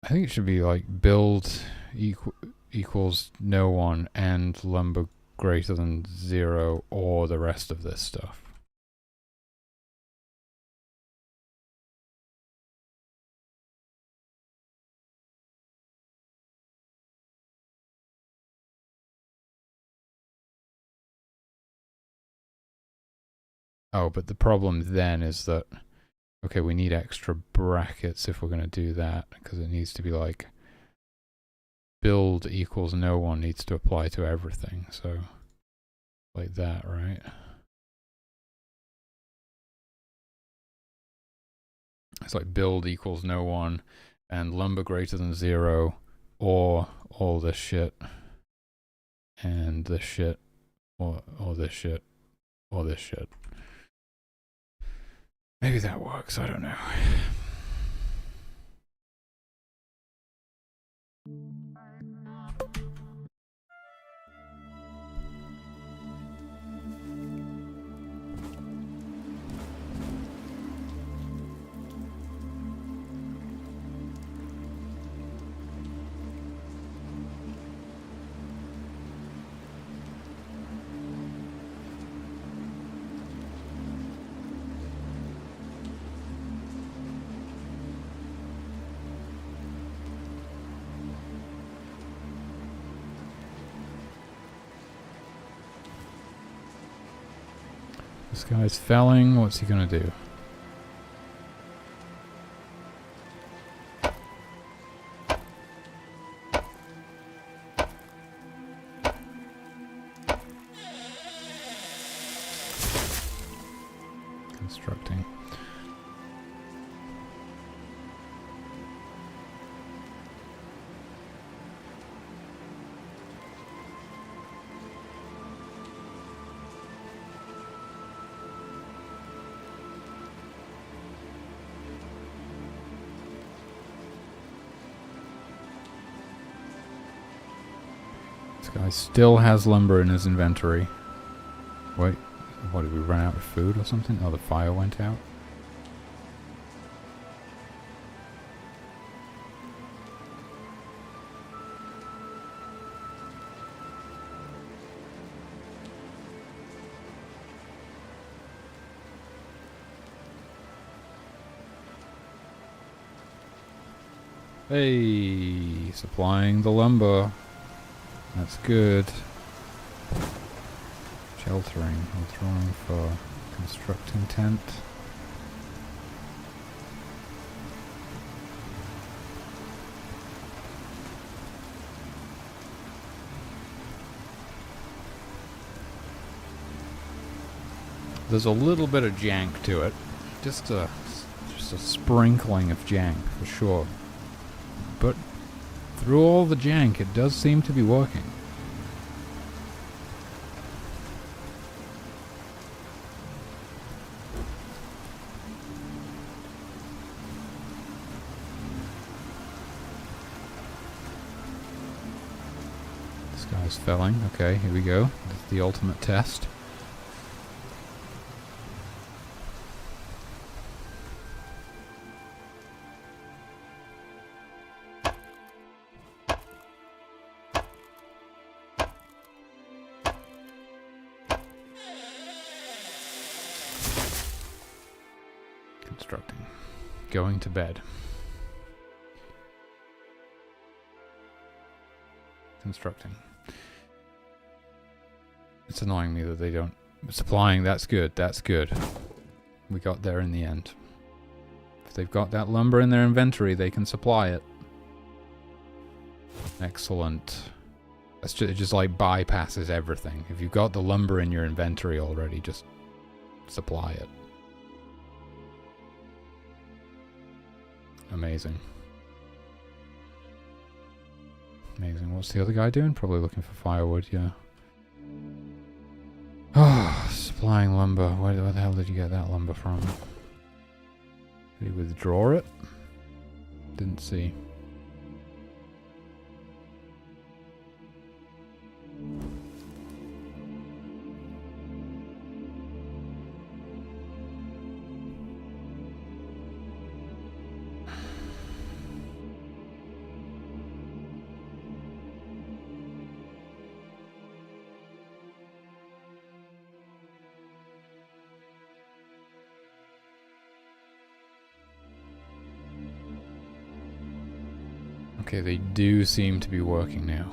I think it should be like build equals no one and lumber greater than 0 or the rest of this stuff. Oh, but the problem then is that, okay, we need extra brackets if we're going to do that, because it needs to be like build equals no one needs to apply to everything, so like that, right? It's like build equals no one and lumber greater than 0 or all this shit and this shit or this shit or this shit. Maybe that works, I don't know. This guy's felling. What's he gonna do? Constructing. This guy still has lumber in his inventory. Wait, what, did we run out of food or something? Oh, the fire went out? Hey, supplying the lumber. That's good. Sheltering. What's wrong for constructing tent? There's a little bit of jank to it. Just a sprinkling of jank, for sure. But through all the jank, it does seem to be working. This guy's felling. Okay, here we go. That's the ultimate test. Constructing. Going to bed. Constructing. It's annoying me that they don't... Supplying, that's good, that's good. We got there in the end. If they've got that lumber in their inventory, they can supply it. Excellent. It just like bypasses everything. If you've got the lumber in your inventory already, just supply it. Amazing. Amazing. What's the other guy doing? Probably looking for firewood, yeah. Oh, supplying lumber. Where the hell did you get that lumber from? Did he withdraw it? Didn't see. Okay, they do seem to be working now.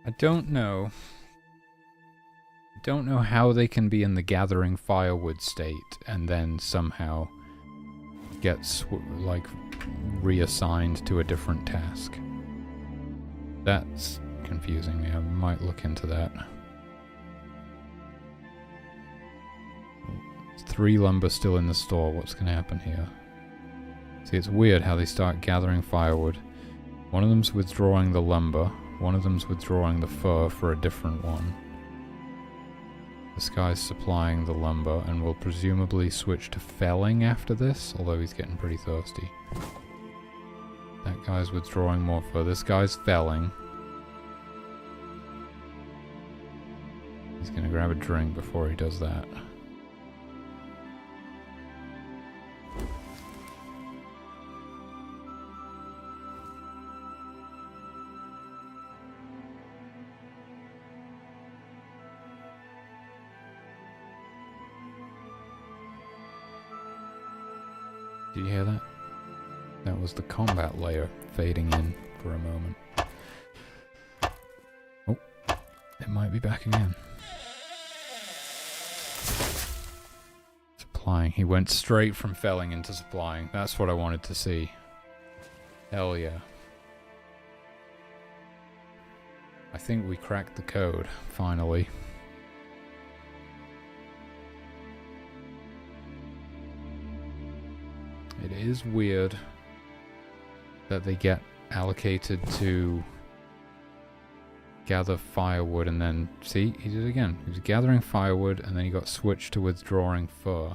I don't know how they can be in the gathering firewood state and then somehow get like reassigned to a different task. That's confusing me. I might look into that. 3 lumber still in the store. What's going to happen here? See, it's weird how they start gathering firewood. One of them's withdrawing the lumber. One of them's withdrawing the fur for a different one. This guy's supplying the lumber and will presumably switch to felling after this, although he's getting pretty thirsty. That guy's withdrawing more fur. This guy's felling. He's gonna grab a drink before he does that. Did you hear that? That was the combat layer fading in for a moment. Oh, it might be back again. Supplying. He went straight from felling into supplying. That's what I wanted to see. Hell yeah. I think we cracked the code, finally. It is weird that they get allocated to gather firewood and then... See, he did it again. He was gathering firewood and then he got switched to withdrawing fur.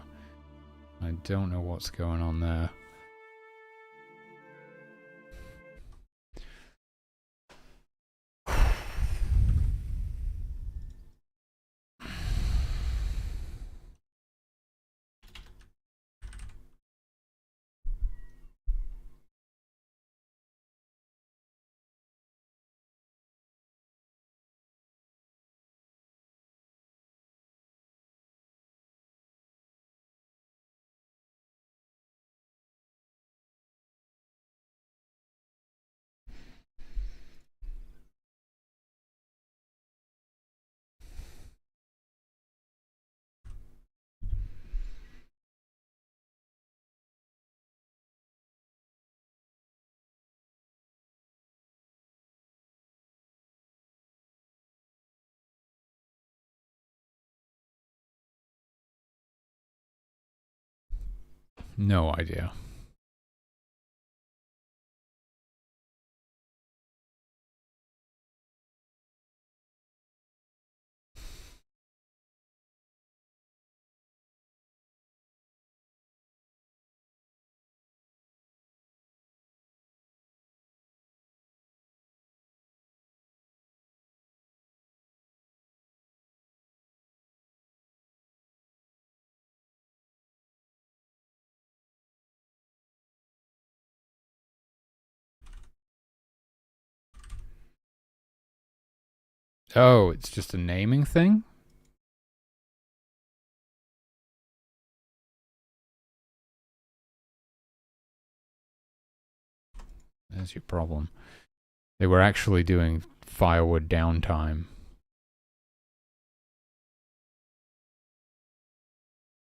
I don't know what's going on there. No idea. Oh, it's just a naming thing? That's your problem. They were actually doing firewood downtime.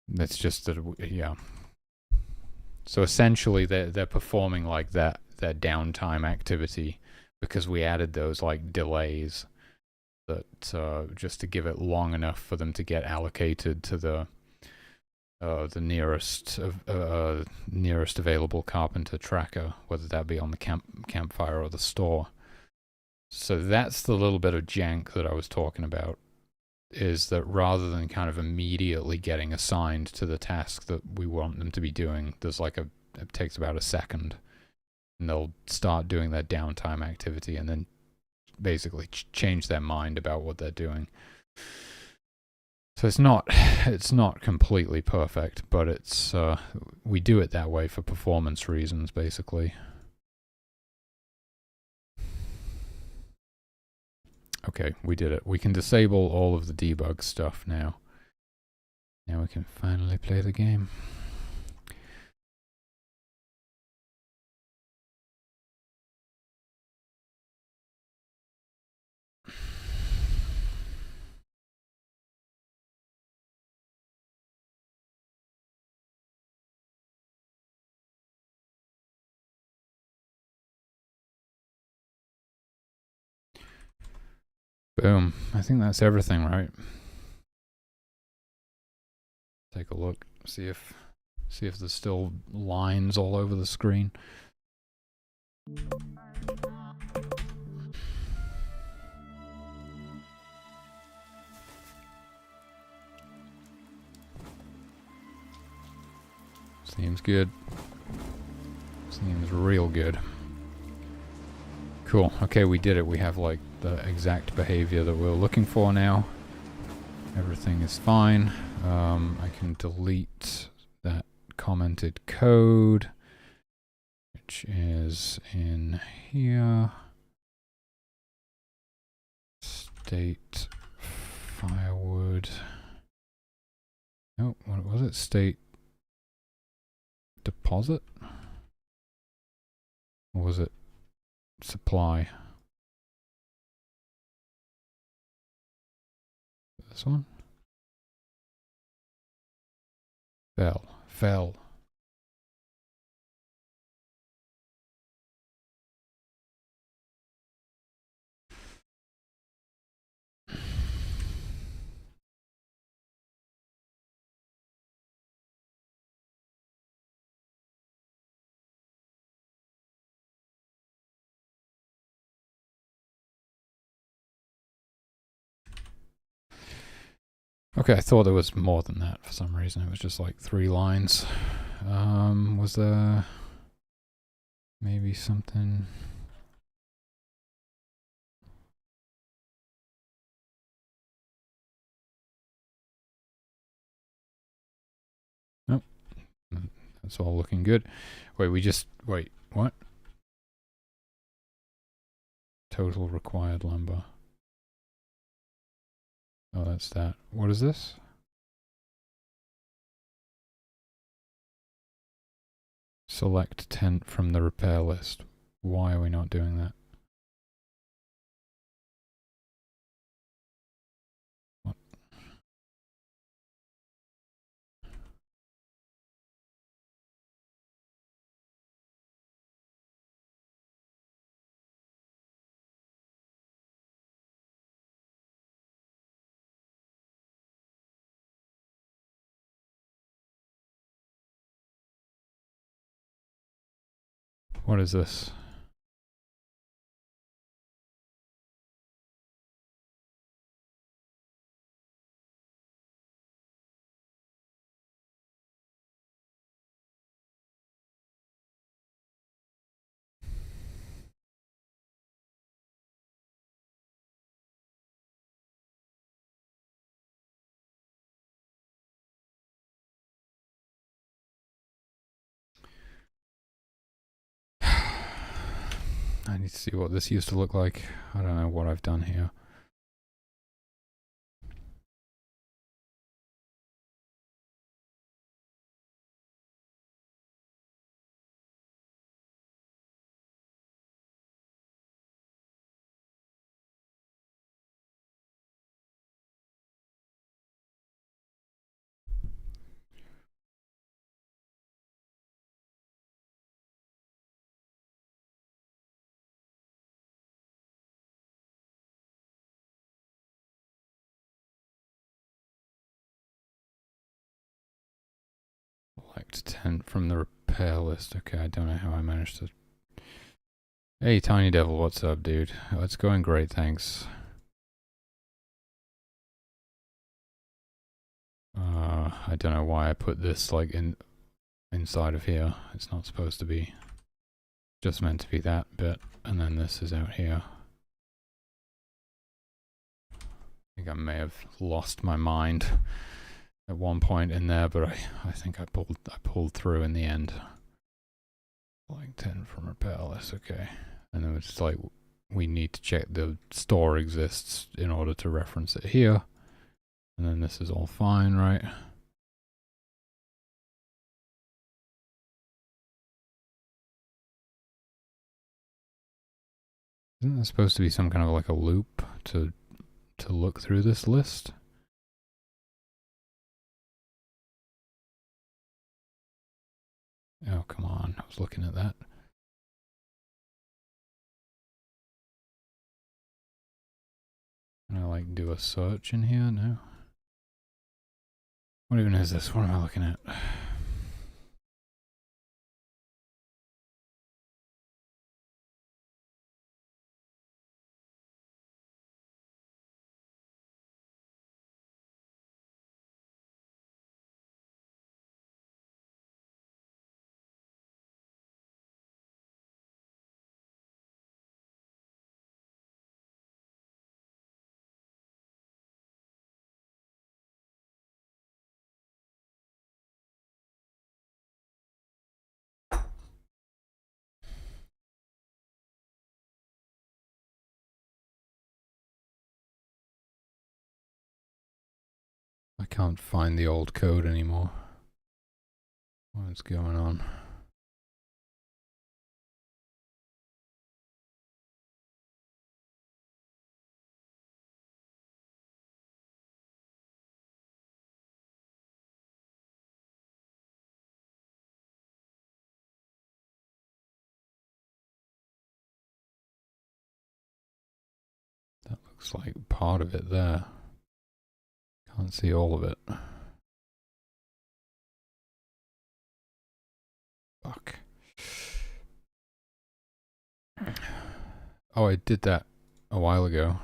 That's just that, yeah. So essentially, they're performing like that their downtime activity because we added those like delays that just to give it long enough for them to get allocated to the nearest available carpenter tracker, whether that be on the campfire or the store. So that's the little bit of jank that I was talking about, is that rather than kind of immediately getting assigned to the task that we want them to be doing, there's like it takes about a second, and they'll start doing their downtime activity and then basically change their mind about what they're doing. So it's not completely perfect, but it's we do it that way for performance reasons, basically. Okay, we did it. We can disable all of the debug stuff now. Now we can finally play the game. Boom. I think that's everything, right? Take a look. See if there's still lines all over the screen. Seems good. Seems real good. Cool. Okay, we did it. We have like the exact behavior that we're looking for now. Everything is fine. I can delete that commented code, which is in here. State firewood. Oh, what was it? State deposit? Or was it supply? This one? Fell. Okay, I thought there was more than that for some reason. It was just like 3 lines. Was there maybe something? Nope. That's all looking good. Wait, what? Total required lumber. Oh, that's that. What is this? Select tent from the repair list. Why are we not doing that? What? What is this? I need to see what this used to look like. I don't know what I've done here. Select 10 from the repair list. Okay, I don't know how I managed to... Hey, Tiny Devil, what's up, dude? Oh, it's going great, thanks. I don't know why I put this, like, inside of here. It's not supposed to be. Just meant to be that bit, and then this is out here. I think I may have lost my mind at one point in there, but I think I pulled through in the end. Like 10 from repair list, okay. And then it's like we need to check the store exists in order to reference it here. And then this is all fine, right? Isn't there supposed to be some kind of like a loop to look through this list? Oh, come on. I was looking at that. Can I like do a search in here? No. What even is this? What am I looking at? I can't find the old code anymore. What's going on? That looks like part of it there. Can't see all of it. Fuck. Oh, I did that a while ago.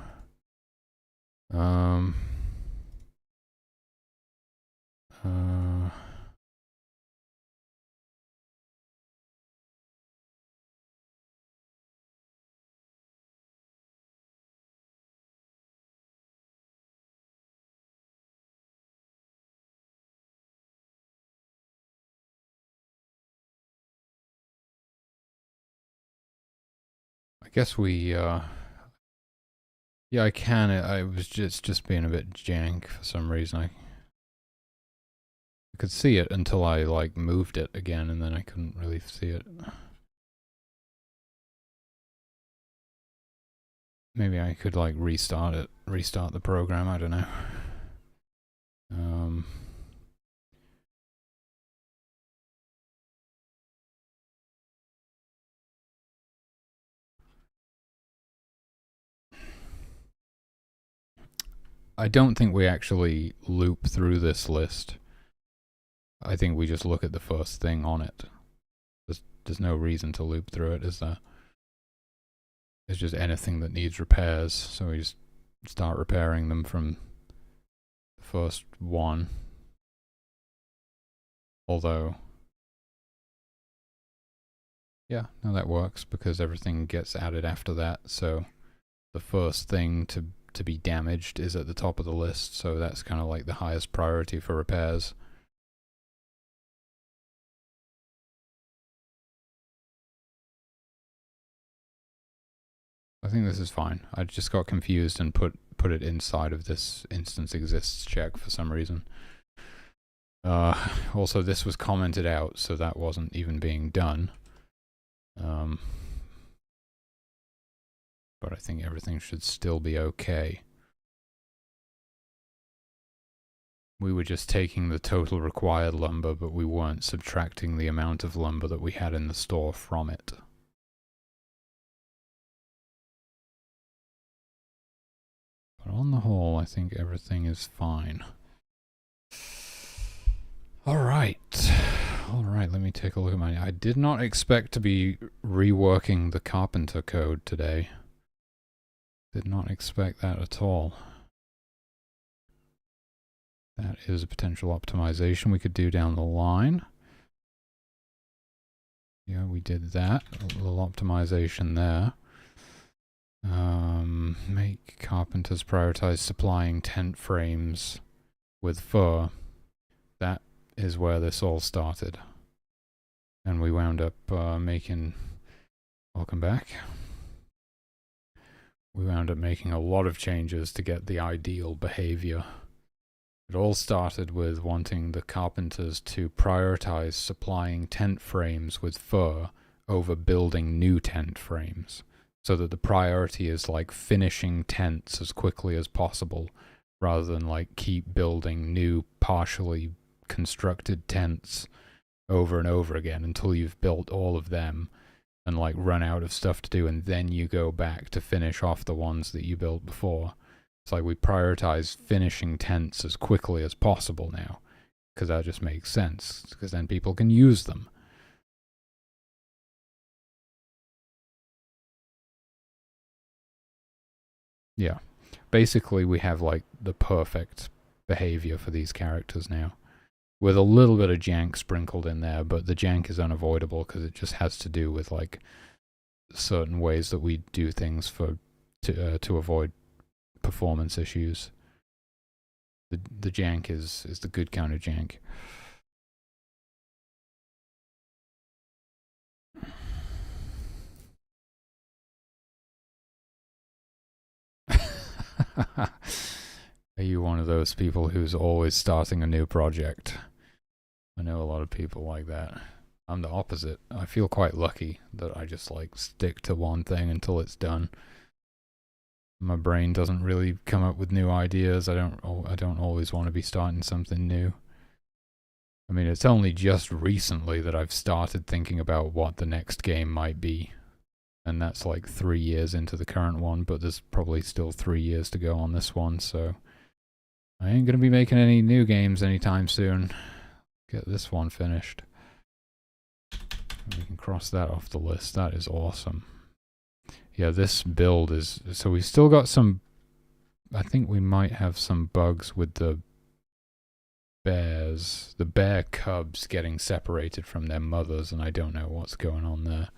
I guess we, yeah, I can. It's just being a bit jank for some reason. I could see it until I like moved it again, and then I couldn't really see it. Maybe I could like restart the program. I don't know. I don't think we actually loop through this list. I think we just look at the first thing on it. There's no reason to loop through it, is there? It's just anything that needs repairs, so we just start repairing them from the first one. Although, yeah, no, that works because everything gets added after that, so the first thing to be damaged is at the top of the list, so that's kind of like the highest priority for repairs. I think this is fine. I just got confused and put it inside of this instance exists check for some reason. Also, this was commented out, so that wasn't even being done. But I think everything should still be okay. We were just taking the total required lumber, but we weren't subtracting the amount of lumber that we had in the store from it. But on the whole, I think everything is fine. Alright. Alright, let me take a look at my... I did not expect to be reworking the Carpenter code today. Did not expect that at all. That is a potential optimization we could do down the line. Yeah, we did that. A little optimization there. Make carpenters prioritize supplying tent frames with fur. That is where this all started. And we wound up making... Welcome back. We wound up making a lot of changes to get the ideal behavior. It all started with wanting the carpenters to prioritize supplying tent frames with fur over building new tent frames, so that the priority is like finishing tents as quickly as possible, rather than like keep building new partially constructed tents over and over again until you've built all of them and like run out of stuff to do, and then you go back to finish off the ones that you built before. It's like we prioritize finishing tents as quickly as possible now, because that just makes sense, because then people can use them. Yeah. Basically, we have like the perfect behavior for these characters now, with a little bit of jank sprinkled in there, but the jank is unavoidable because it just has to do with like certain ways that we do things to avoid performance issues. The jank is the good kind of jank. Are you one of those people who's always starting a new project? I know a lot of people like that. I'm the opposite. I feel quite lucky that I just like stick to one thing until it's done. My brain doesn't really come up with new ideas. I don't always want to be starting something new. I mean, it's only just recently that I've started thinking about what the next game might be. And that's like 3 years into the current one, but there's probably still 3 years to go on this one, so I ain't gonna be making any new games anytime soon. Get this one finished. We can cross that off the list. That is awesome. Yeah, this build is... So we've still got some... I think we might have some bugs with the bears. The bear cubs getting separated from their mothers, and I don't know what's going on there.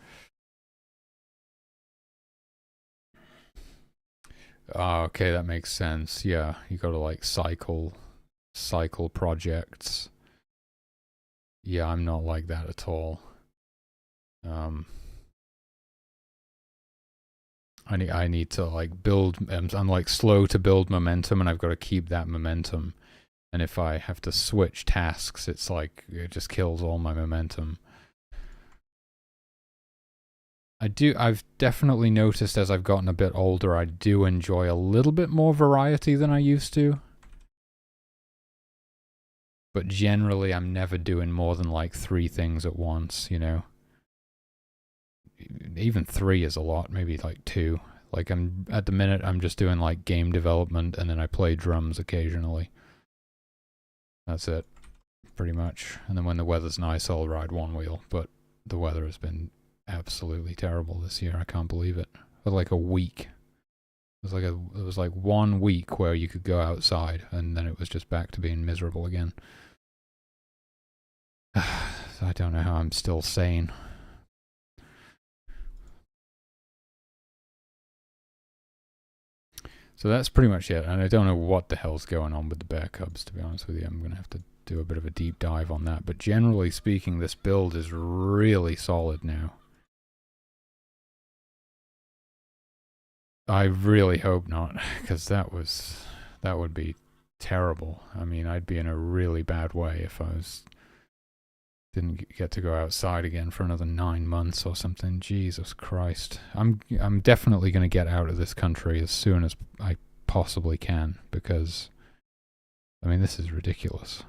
Ah, okay, that makes sense. Yeah, you gotta like cycle projects. Yeah, I'm not like that at all. I need to like build. I'm like slow to build momentum, and I've got to keep that momentum. And if I have to switch tasks, it's like it just kills all my momentum. I've definitely noticed as I've gotten a bit older, I do enjoy a little bit more variety than I used to. But generally, I'm never doing more than like 3 things at once, you know? Even 3 is a lot, maybe like 2. Like at the minute, I'm just doing like game development, and then I play drums occasionally. That's it, pretty much. And then when the weather's nice, I'll ride one wheel, but the weather has been absolutely terrible this year. I can't believe it. For like a week. It was like 1 week where you could go outside, and then it was just back to being miserable again. I don't know how I'm still sane. So that's pretty much it, and I don't know what the hell's going on with the bear cubs, to be honest with you. I'm going to have to do a bit of a deep dive on that, but generally speaking, this build is really solid now. I really hope not, because that would be terrible. I mean, I'd be in a really bad way if I didn't get to go outside again for another 9 months or something. Jesus Christ. I'm definitely going to get out of this country as soon as I possibly can, because I mean, this is ridiculous.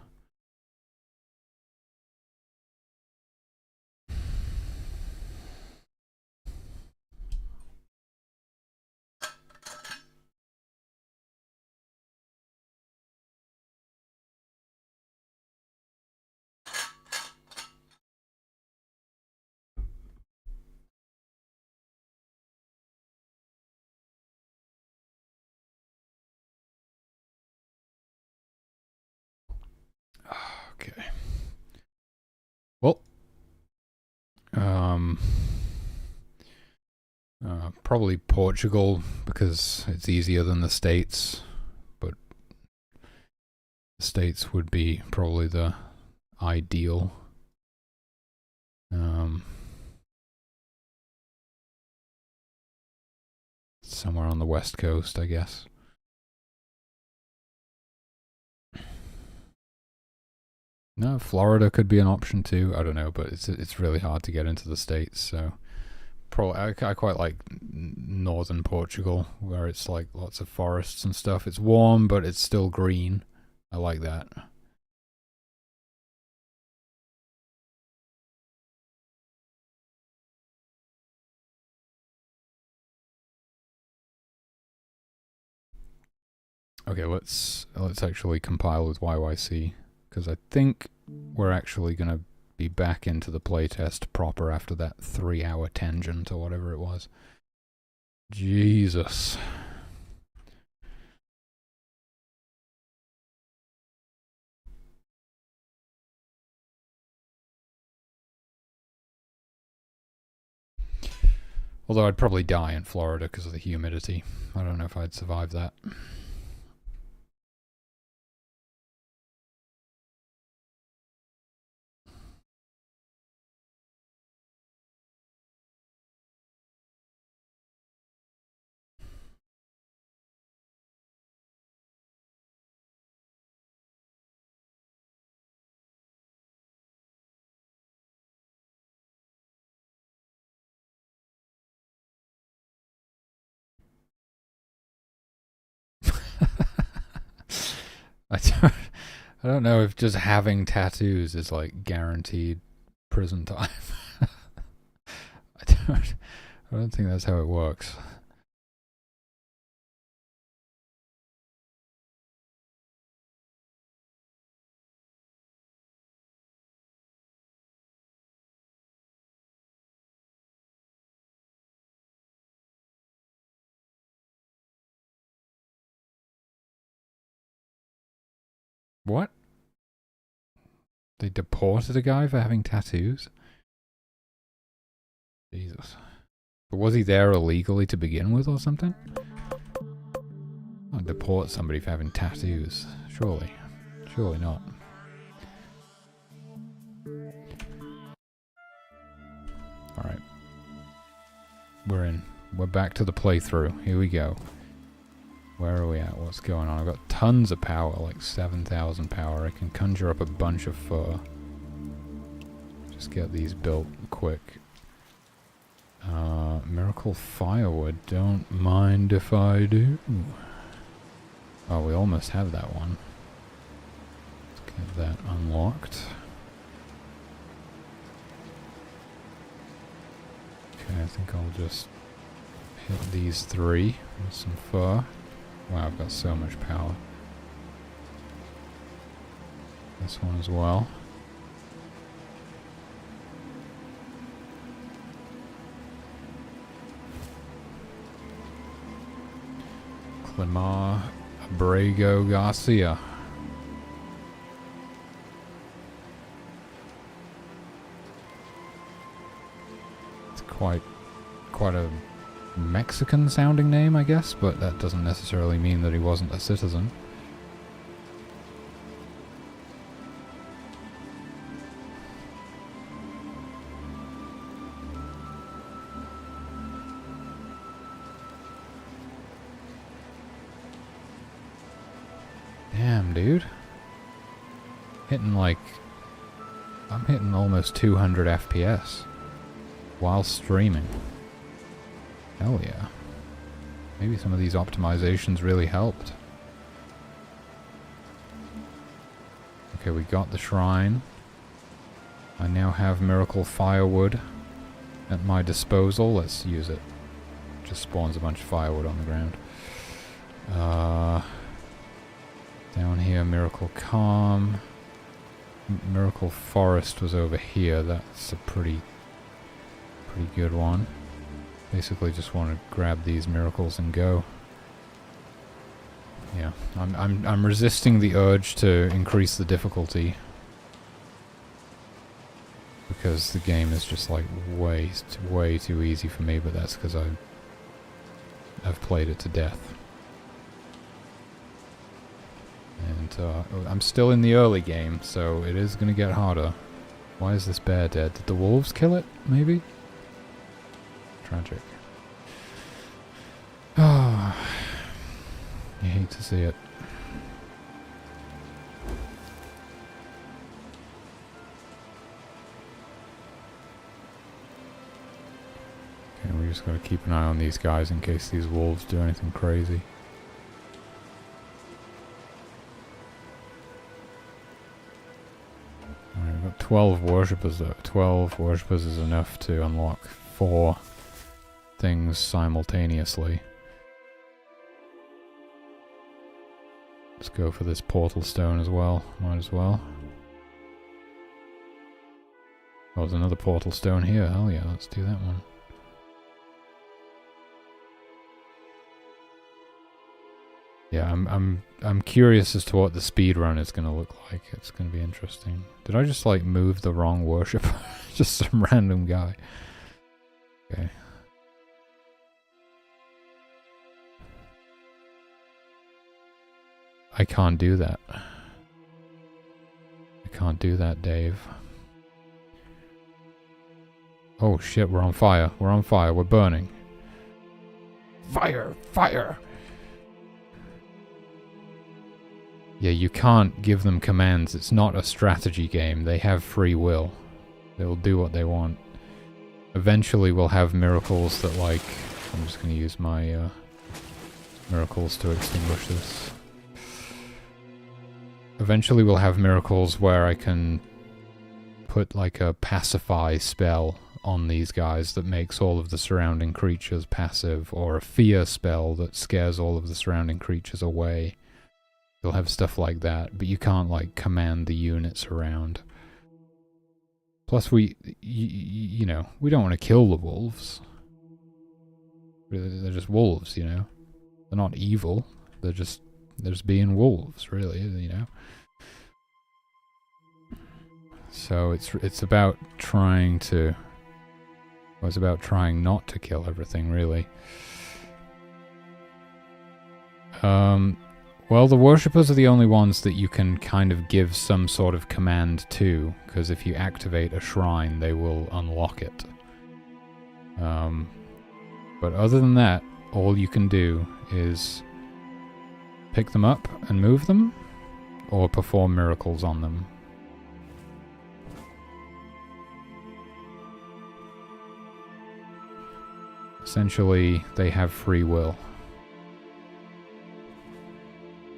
Probably Portugal, because it's easier than the States, but the States would be probably the ideal. Somewhere on the West Coast, I guess. No, Florida could be an option too. I don't know, but it's really hard to get into the States, so probably I quite like northern Portugal, where it's like lots of forests and stuff. It's warm, but it's still green. I like that. Okay, let's actually compile with YYC, because I think we're actually gonna be back into the playtest proper after that 3-hour tangent or whatever it was. Jesus. Although I'd probably die in Florida because of the humidity. I don't know if I'd survive that. I don't know if just having tattoos is like guaranteed prison time. I don't think that's how it works. What? They deported a guy for having tattoos? Jesus. But was he there illegally to begin with or something? I'd deport somebody for having tattoos. Surely. Surely not. Alright. We're in. We're back to the playthrough. Here we go. Where are we at? What's going on? I've got tons of power, like 7,000 power. I can conjure up a bunch of fur. Just get these built quick. Miracle firewood. Don't mind if I do. Oh, we almost have that one. Let's get that unlocked. Okay, I think I'll just hit these 3 with some fur. Wow, I've got so much power. This one as well. Clemar Abrego Garcia. It's quite a Mexican sounding name, I guess, but that doesn't necessarily mean that he wasn't a citizen. Damn, dude. I'm hitting almost 200 FPS while streaming. Hell yeah. Maybe some of these optimizations really helped. Okay, we got the shrine. I now have miracle firewood at my disposal. Let's use it. Just spawns a bunch of firewood on the ground. Down here, miracle calm. Miracle forest was over here. That's a pretty good one. Basically just want to grab these miracles and go. Yeah, I'm resisting the urge to increase the difficulty because the game is just like way too easy for me, but that's because I've played it to death. And I'm still in the early game, so it is going to get harder. Why is this bear dead? Did the wolves kill it, maybe? Tragic. Ah, you hate to see it. Okay, we just gotta keep an eye on these guys in case these wolves do anything crazy. Alright, we've got 12 worshippers though. 12 worshippers is enough to unlock 4 things simultaneously. Let's go for this portal stone as well. Might as well. Oh, there's another portal stone here. Hell yeah, let's do that one. Yeah, I'm curious as to what the speed run is going to look like. It's going to be interesting. Did I just like move the wrong worshipper? Just some random guy. Okay. I can't do that. I can't do that, Dave. Oh shit, we're on fire. We're on fire. We're burning. Fire! Fire! Yeah, you can't give them commands. It's not a strategy game. They have free will. They'll do what they want. Eventually we'll have miracles that, like... I'm just going to use my miracles to extinguish this. Eventually we'll have miracles where I can put like a pacify spell on these guys that makes all of the surrounding creatures passive, or a fear spell that scares all of the surrounding creatures away. You'll have stuff like that, but you can't like command the units around. Plus you know, we don't want to kill the wolves. They're just wolves, you know. They're not evil. They're just being wolves, really, you know. So it's about trying to... Well, it's about trying not to kill everything, really. Well, the worshippers are the only ones that you can kind of give some sort of command to, because if you activate a shrine, they will unlock it. But other than that, all you can do is pick them up and move them, or perform miracles on them. Essentially, they have free will.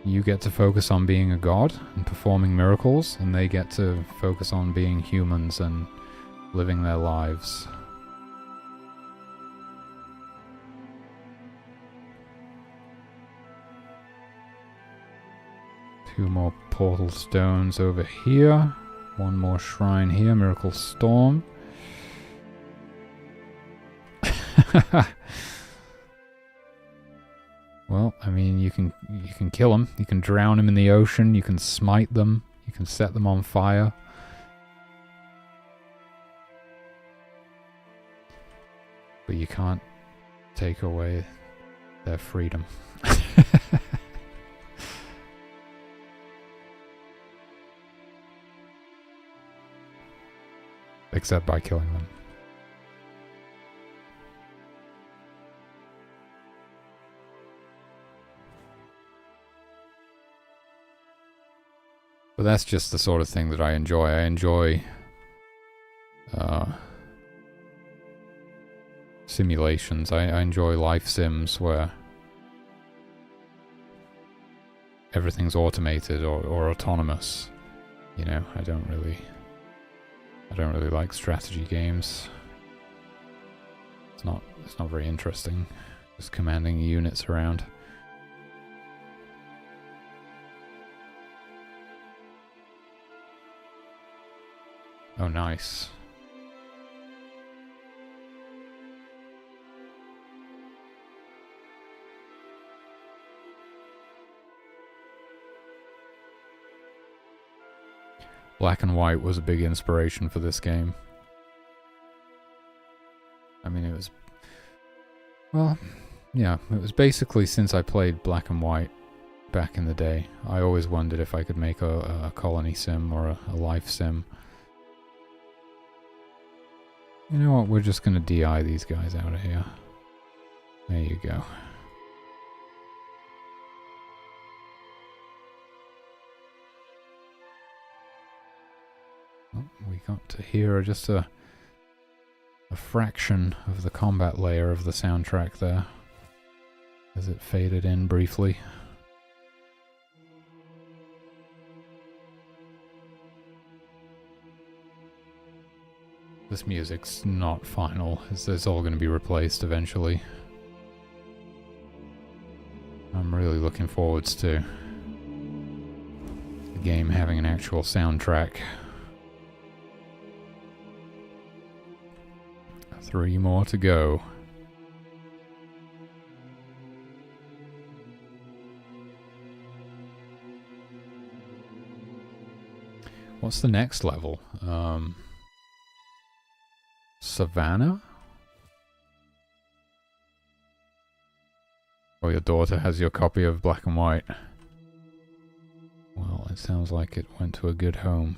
You get to focus on being a god and performing miracles, and they get to focus on being humans and living their lives. Two more portal stones over here. One more shrine here, Miracle Storm. Well, I mean, you can kill them. You can drown them in the ocean. You can smite them. You can set them on fire. But you can't take away their freedom. Except by killing them. But that's just the sort of thing that I enjoy. I enjoy simulations. I enjoy life sims where everything's automated or autonomous. You know, I don't really like strategy games. It's not very interesting. Just commanding units around. Oh, nice. Black and white was a big inspiration for this game. was, well, yeah, it was basically since I played Black and White back in the day. I always wondered if I could make a ColonySIM or a life sim. You know what, we're just going to DI these guys out of here. There you go. Oh, we got to hear just a fraction of the combat layer of the soundtrack there, as it faded in briefly. This music's not final, it's all going to be replaced eventually. I'm really looking forward to the game having an actual soundtrack. 3 more to go. What's the next level? Savannah? Oh, your daughter has your copy of Black and White. Well, it sounds like it went to a good home.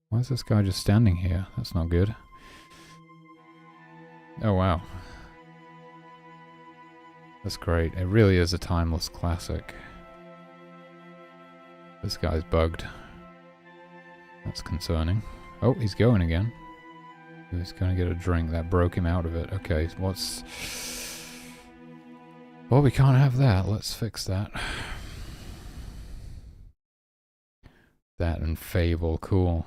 Why is this guy just standing here? That's not good. Oh, wow. That's great. It really is a timeless classic. This guy's bugged. That's concerning. Oh, he's going again. He's going to get a drink. That broke him out of it. Okay, what's... Well, we can't have that. Let's fix that. That and Fable. Cool.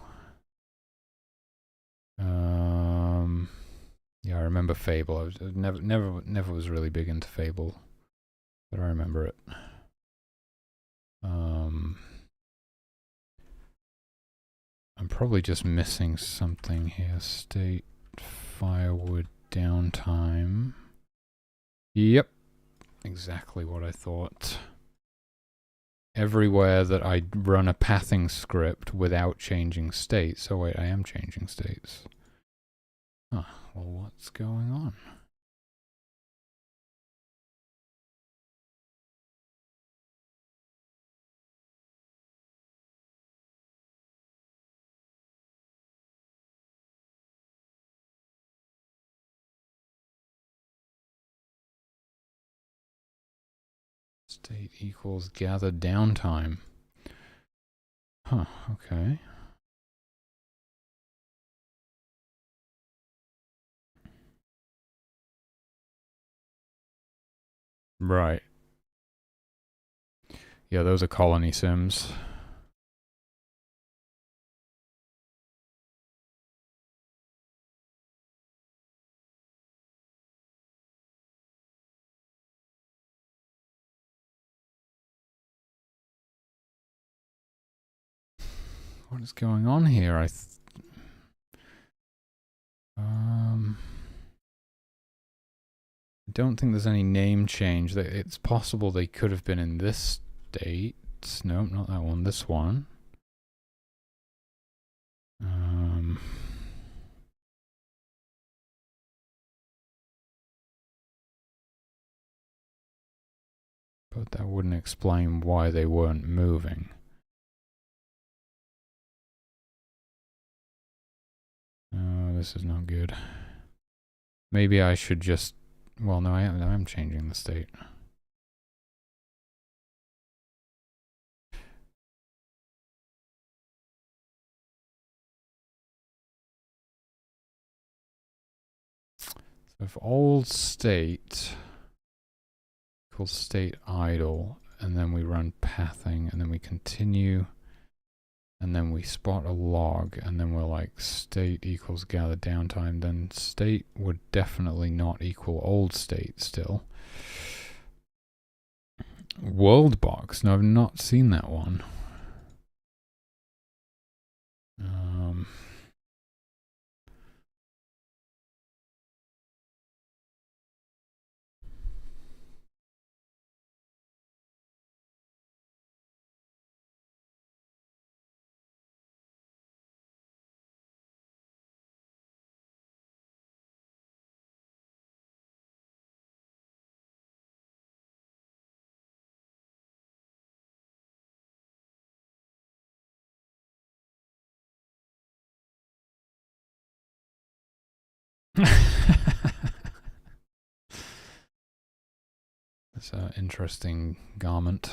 Yeah, I remember Fable. I was never was really big into Fable, but I remember it. I'm probably just missing something here. State firewood downtime. Yep, exactly what I thought. Everywhere that I run a pathing script without changing states. Oh wait, I am changing states. Huh, well, what's going on? State equals gather downtime. Huh, okay. Right. Yeah, those are colony sims. What is going on here? I don't think there's any name change. It's possible they could have been in this state. Nope, not that one. This one. But that wouldn't explain why they weren't moving. Oh, this is not good. Maybe I should just... Well, no, I am changing the state. So if old state equals state idle, and then we run pathing, and then we continue, and then we spot a log, and then we're like state equals gather downtime, then state would definitely not equal old state still. World box. No, I've not seen that one. It's an interesting garment.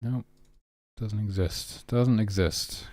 Nope. Doesn't exist. Doesn't exist.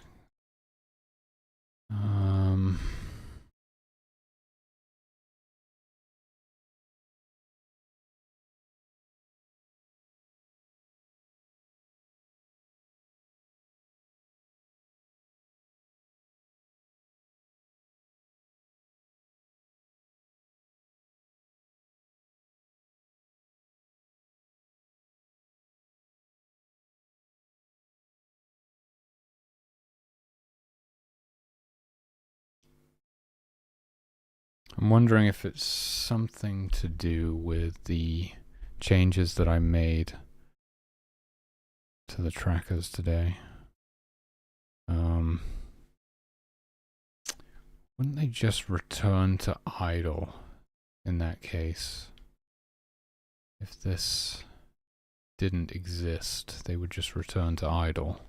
I'm wondering if it's something to do with the changes that I made to the trackers today. Wouldn't they just return to idle in that case? If this didn't exist, they would just return to idle.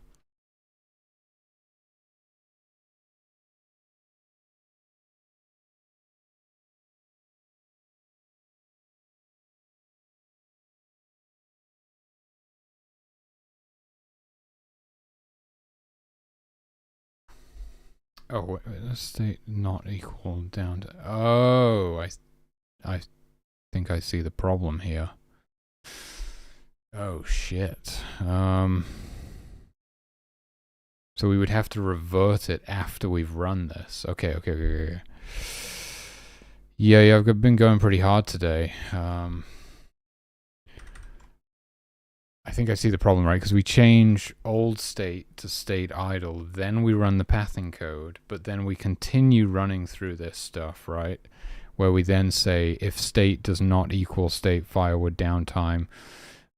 Oh, wait, let's state not equal down to... Oh, I think I see the problem here. Oh, shit. So we would have to revert it after we've run this. Okay. Yeah, I've been going pretty hard today. I think I see the problem, right? Because we change old state to state idle, then we run the pathing code, but then we continue running through this stuff, right? Where we then say if state does not equal state firewood downtime,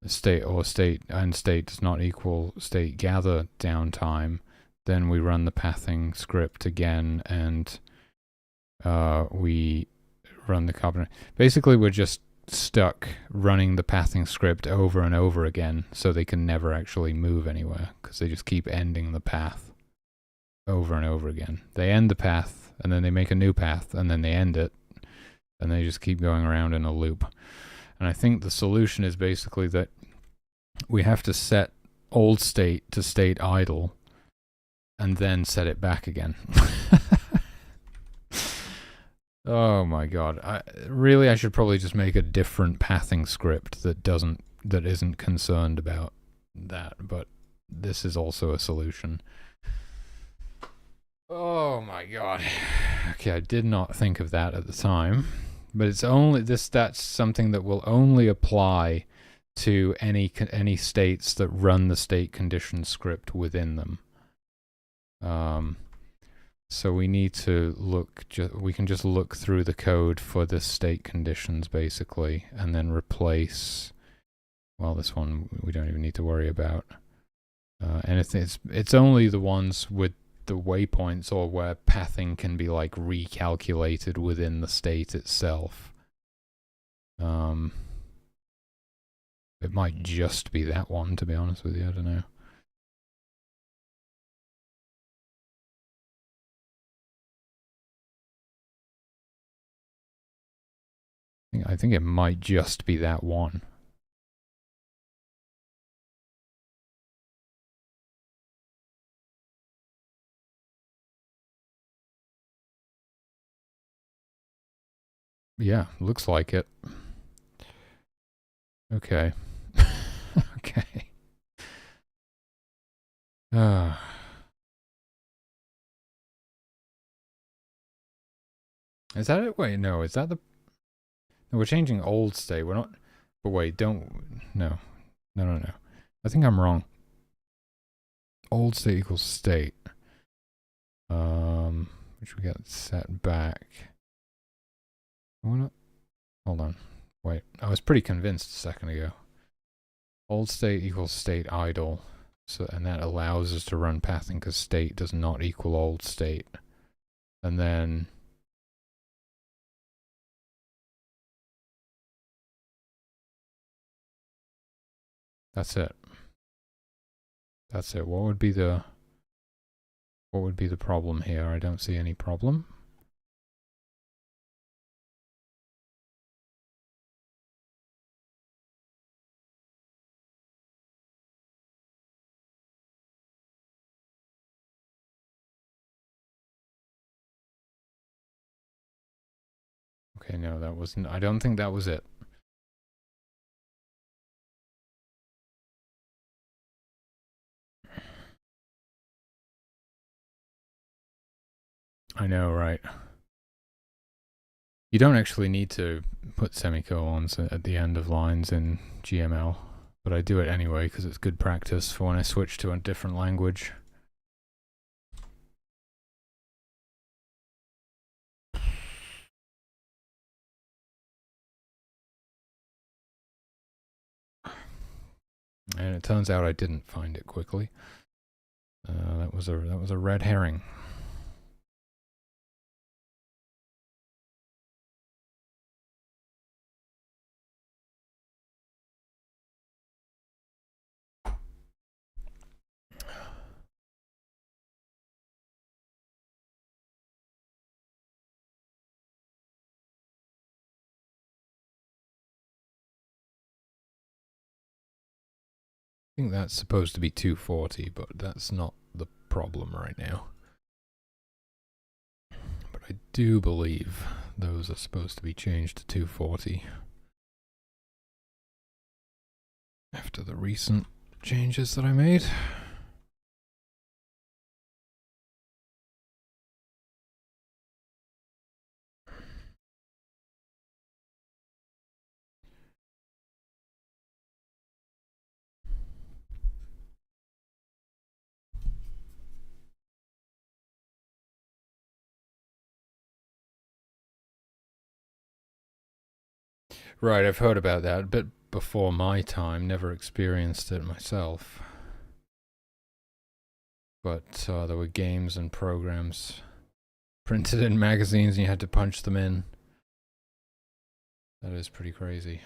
state does not equal state gather downtime, then we run the pathing script again and we run the carbon. Basically, we're just stuck running the pathing script over and over again so they can never actually move anywhere because they just keep ending the path over and over again. They end the path and then they make a new path and then they end it and they just keep going around in a loop. And I think the solution is basically that we have to set old state to state idle and then set it back again. Oh my god. I should probably just make a different pathing script that isn't concerned about that, but this is also a solution. Oh my god. Okay, I did not think of that at the time, but it's only that's something that will only apply to any states that run the state condition script within them. So we need to look, we can just look through the code for the state conditions basically, and then replace, well, this one we don't even need to worry about. And it's only the ones with the waypoints or where pathing can be like recalculated within the state itself. It might just be that one, to be honest with you, I don't know. I think it might just be that one. Yeah, looks like it. Okay. Okay. Uh, is that it? Wait, no. Is that the... No, we're changing old state. We're not... But wait, don't... No. No, no, no. I think I'm wrong. Old state equals state. Which we got set back. Hold on. Wait. I was pretty convinced a second ago. Old state equals state idle. So, and that allows us to run pathing because state does not equal old state. And then... That's it. That's it. What would be the problem here? I don't see any problem. Okay, no, that wasn't... I don't think that was it. I know, right? You don't actually need to put semicolons at the end of lines in GML, but I do it anyway because it's good practice for when I switch to a different language. And it turns out I didn't find it quickly. That was a red herring. I think that's supposed to be 240, but that's not the problem right now. But I do believe those are supposed to be changed to 240 after the recent changes that I made. Right, I've heard about that a bit before my time, never experienced it myself. But there were games and programs printed in magazines and you had to punch them in. That is pretty crazy.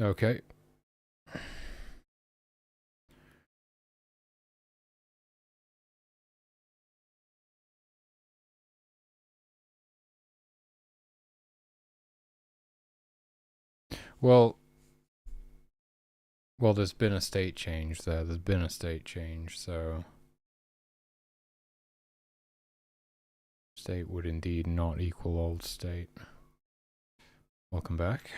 Okay. Well, there's been a state change there. There's been a state change, so state would indeed not equal old state. Welcome back.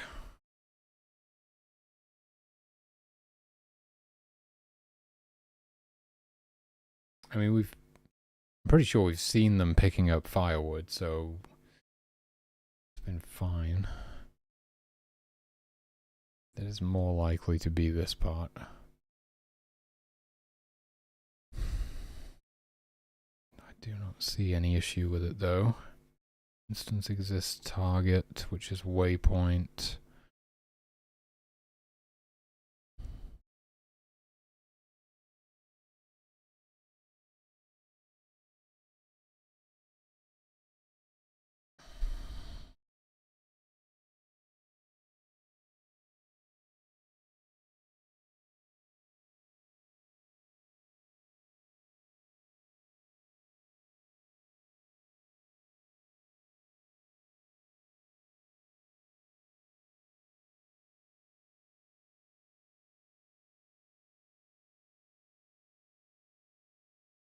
I mean, I'm pretty sure we've seen them picking up firewood, so it's been fine. It is more likely to be this part. I do not see any issue with it though. Instance exists target, which is waypoint.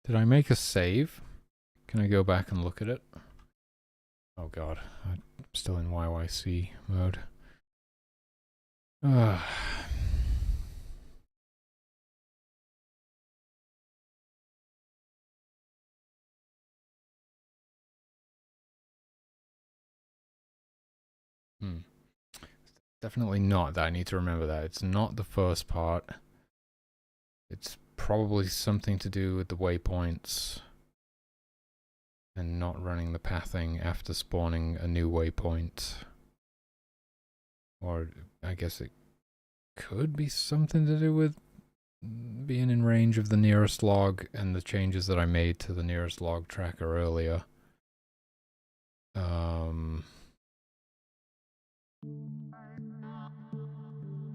Did I make a save? Can I go back and look at it? Oh god, I'm still in YYC mode. Definitely not that. I need to remember that. It's not the first part. It's probably something to do with the waypoints and not running the pathing after spawning a new waypoint. Or I guess it could be something to do with being in range of the nearest log and the changes that I made to the nearest log tracker earlier.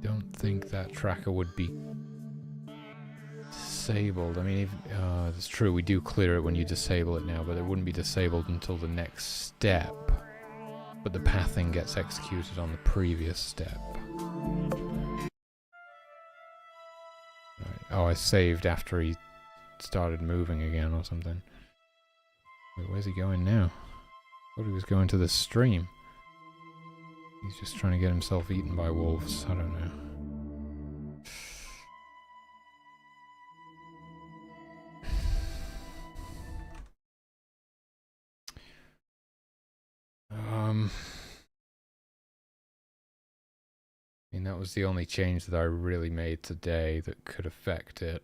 Don't think that tracker would be disabled. I mean, it's true, we do clear it when you disable it now, but it wouldn't be disabled until the next step. But the pathing gets executed on the previous step. Right. Oh, I saved after he started moving again or something. Wait, where's he going now? I thought he was going to the stream. He's just trying to get himself eaten by wolves. I don't know. I mean, that was the only change that I really made today that could affect it,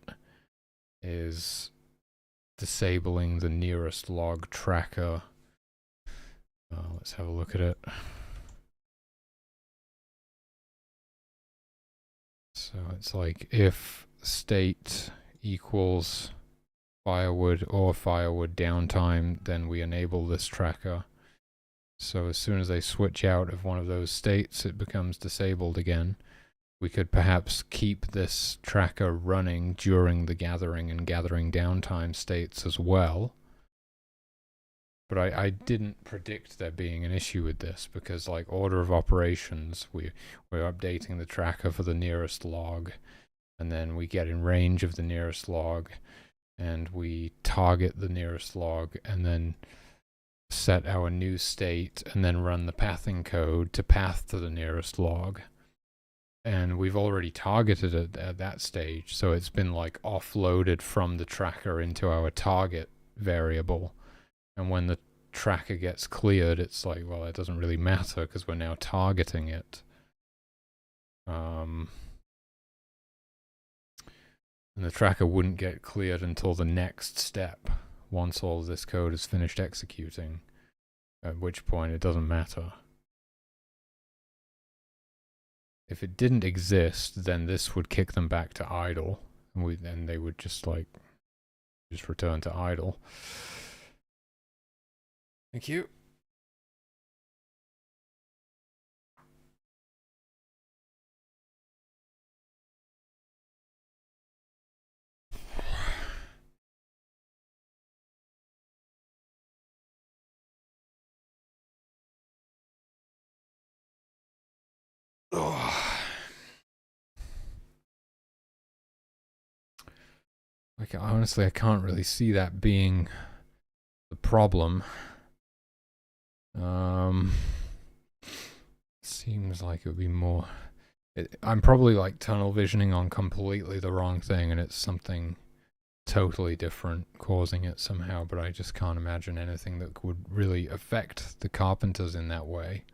is disabling the nearest log tracker. Let's have a look at it. So it's like if state equals firewood or firewood downtime, then we enable this tracker. So as soon as they switch out of one of those states, it becomes disabled again. We could perhaps keep this tracker running during the gathering and gathering downtime states as well. But I didn't predict there being an issue with this, because like order of operations, we're updating the tracker for the nearest log, and then we get in range of the nearest log, and we target the nearest log, and then set our new state, and then run the pathing code to path to the nearest log. And we've already targeted it at that stage, so it's been like offloaded from the tracker into our target variable. And when the tracker gets cleared, it's like, well, it doesn't really matter because we're now targeting it. And the tracker wouldn't get cleared until the next step, once all of this code is finished executing, at which point it doesn't matter. If it didn't exist, then this would kick them back to idle, and they would just return to idle. Thank you. Like, honestly, I can't really see that being the problem. Seems like it would be more... I'm probably like tunnel visioning on completely the wrong thing, and it's something totally different causing it somehow, but I just can't imagine anything that would really affect the carpenters in that way.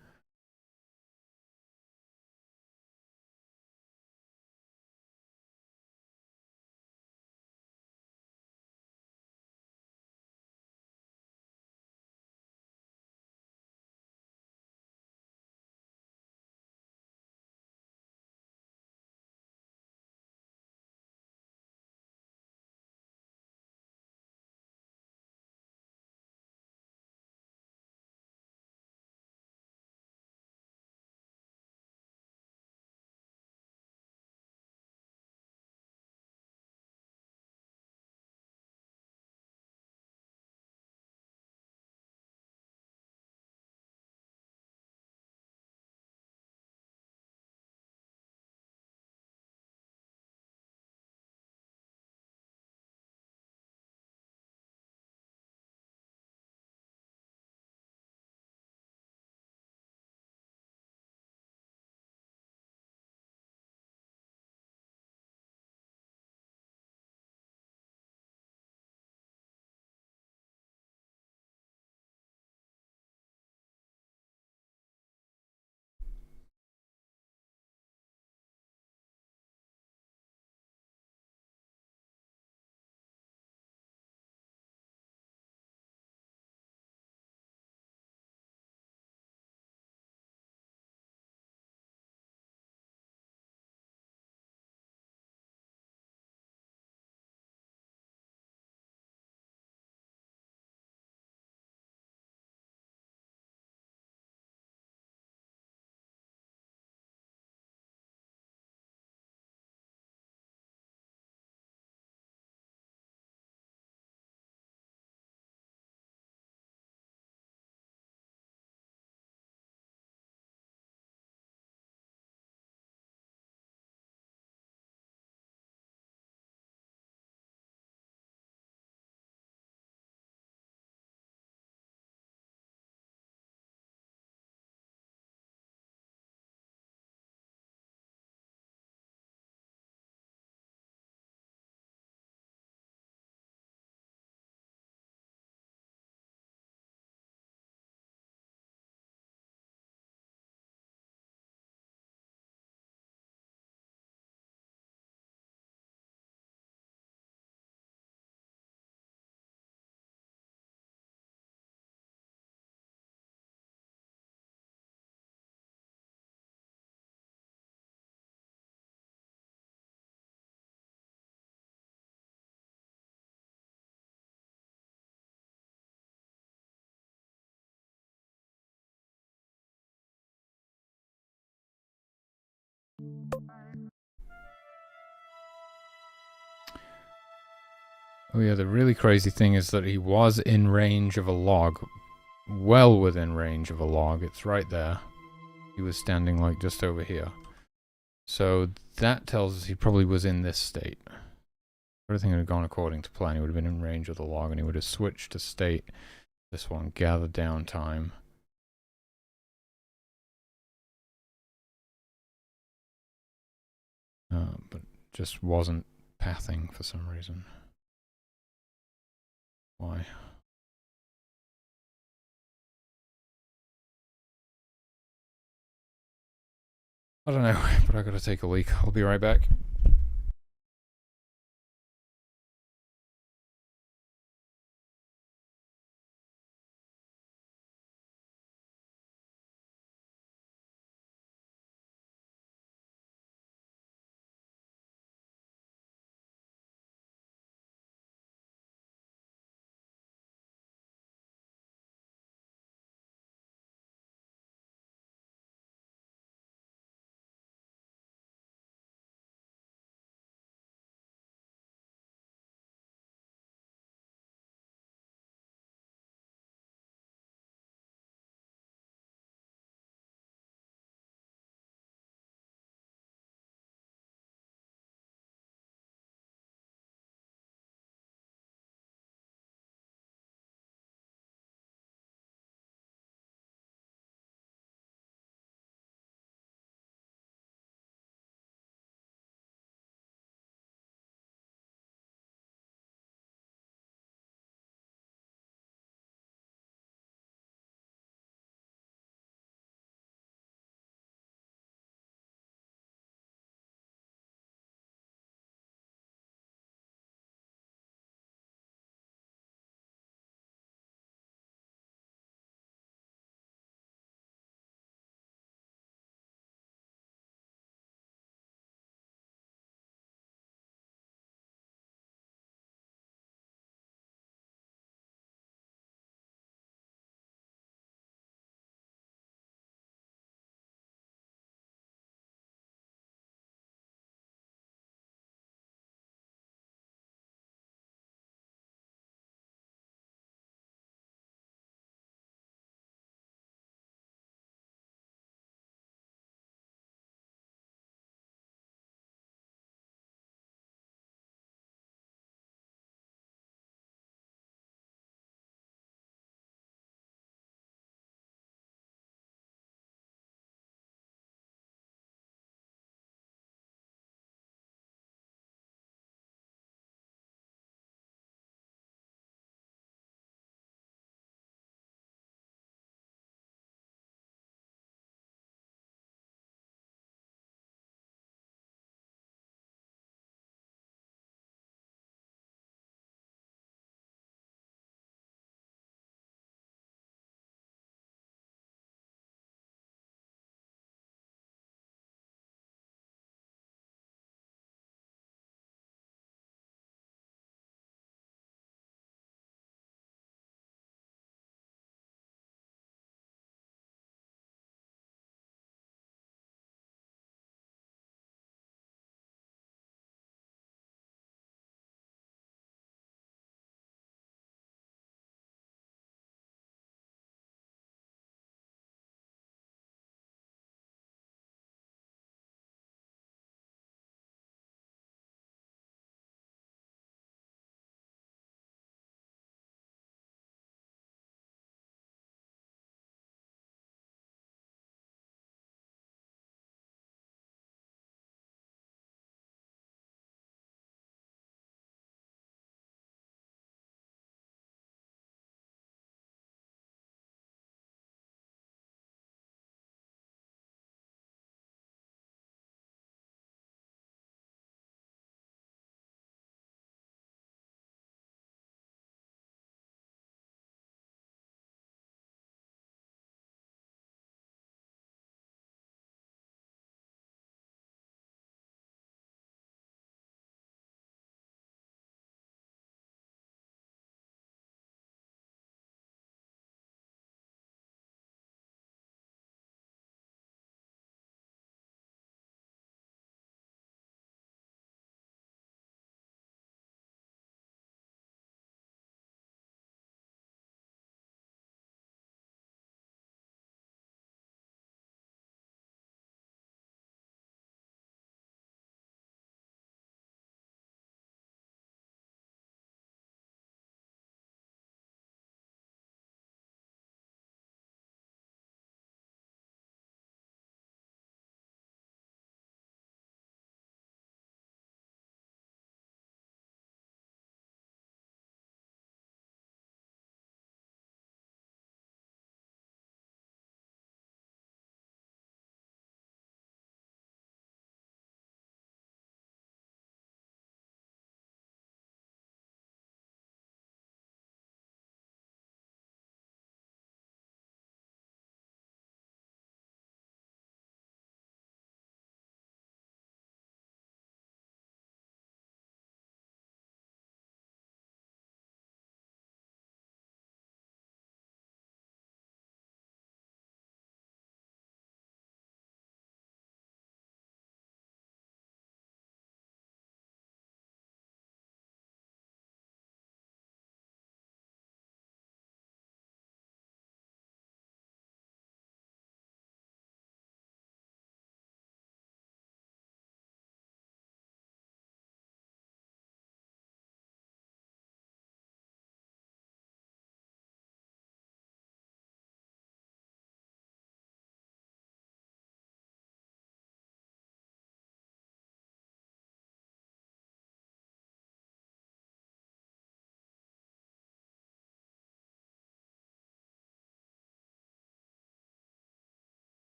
Oh yeah, the really crazy thing is that he was in range of a log. Well within range of a log. It's right there. He was standing like just over here. So that tells us he probably was in this state. Everything had gone according to plan. He would have been in range of the log and he would have switched to state. This one, gather downtime. But just wasn't pathing for some reason. Why? I don't know, but I gotta take a leak. I'll be right back.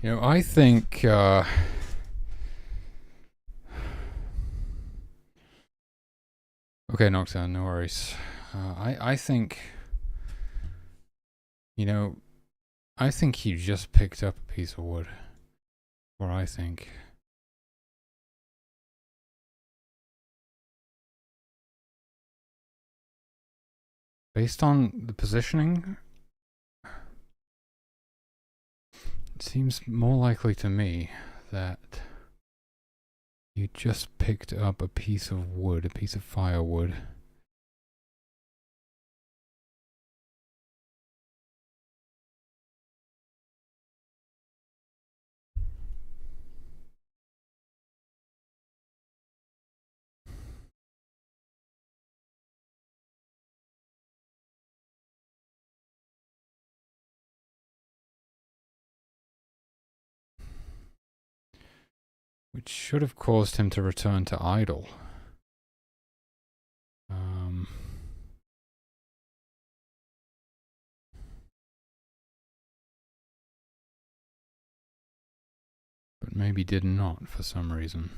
You know, I think okay, Nocturne, no worries. I think, you know, I think he just picked up a piece of wood. Or I think. Based on the positioning, it seems more likely to me that you just picked up a piece of wood, a piece of firewood. Which should have caused him to return to idle. But maybe did not for some reason.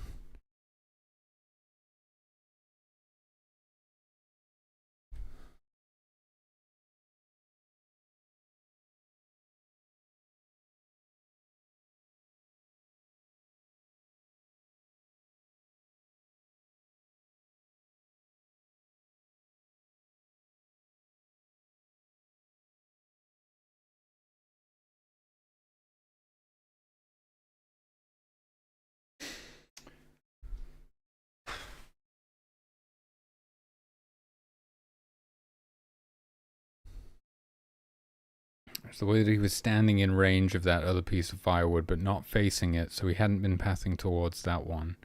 It's the way that he was standing in range of that other piece of firewood, but not facing it, so he hadn't been passing towards that one.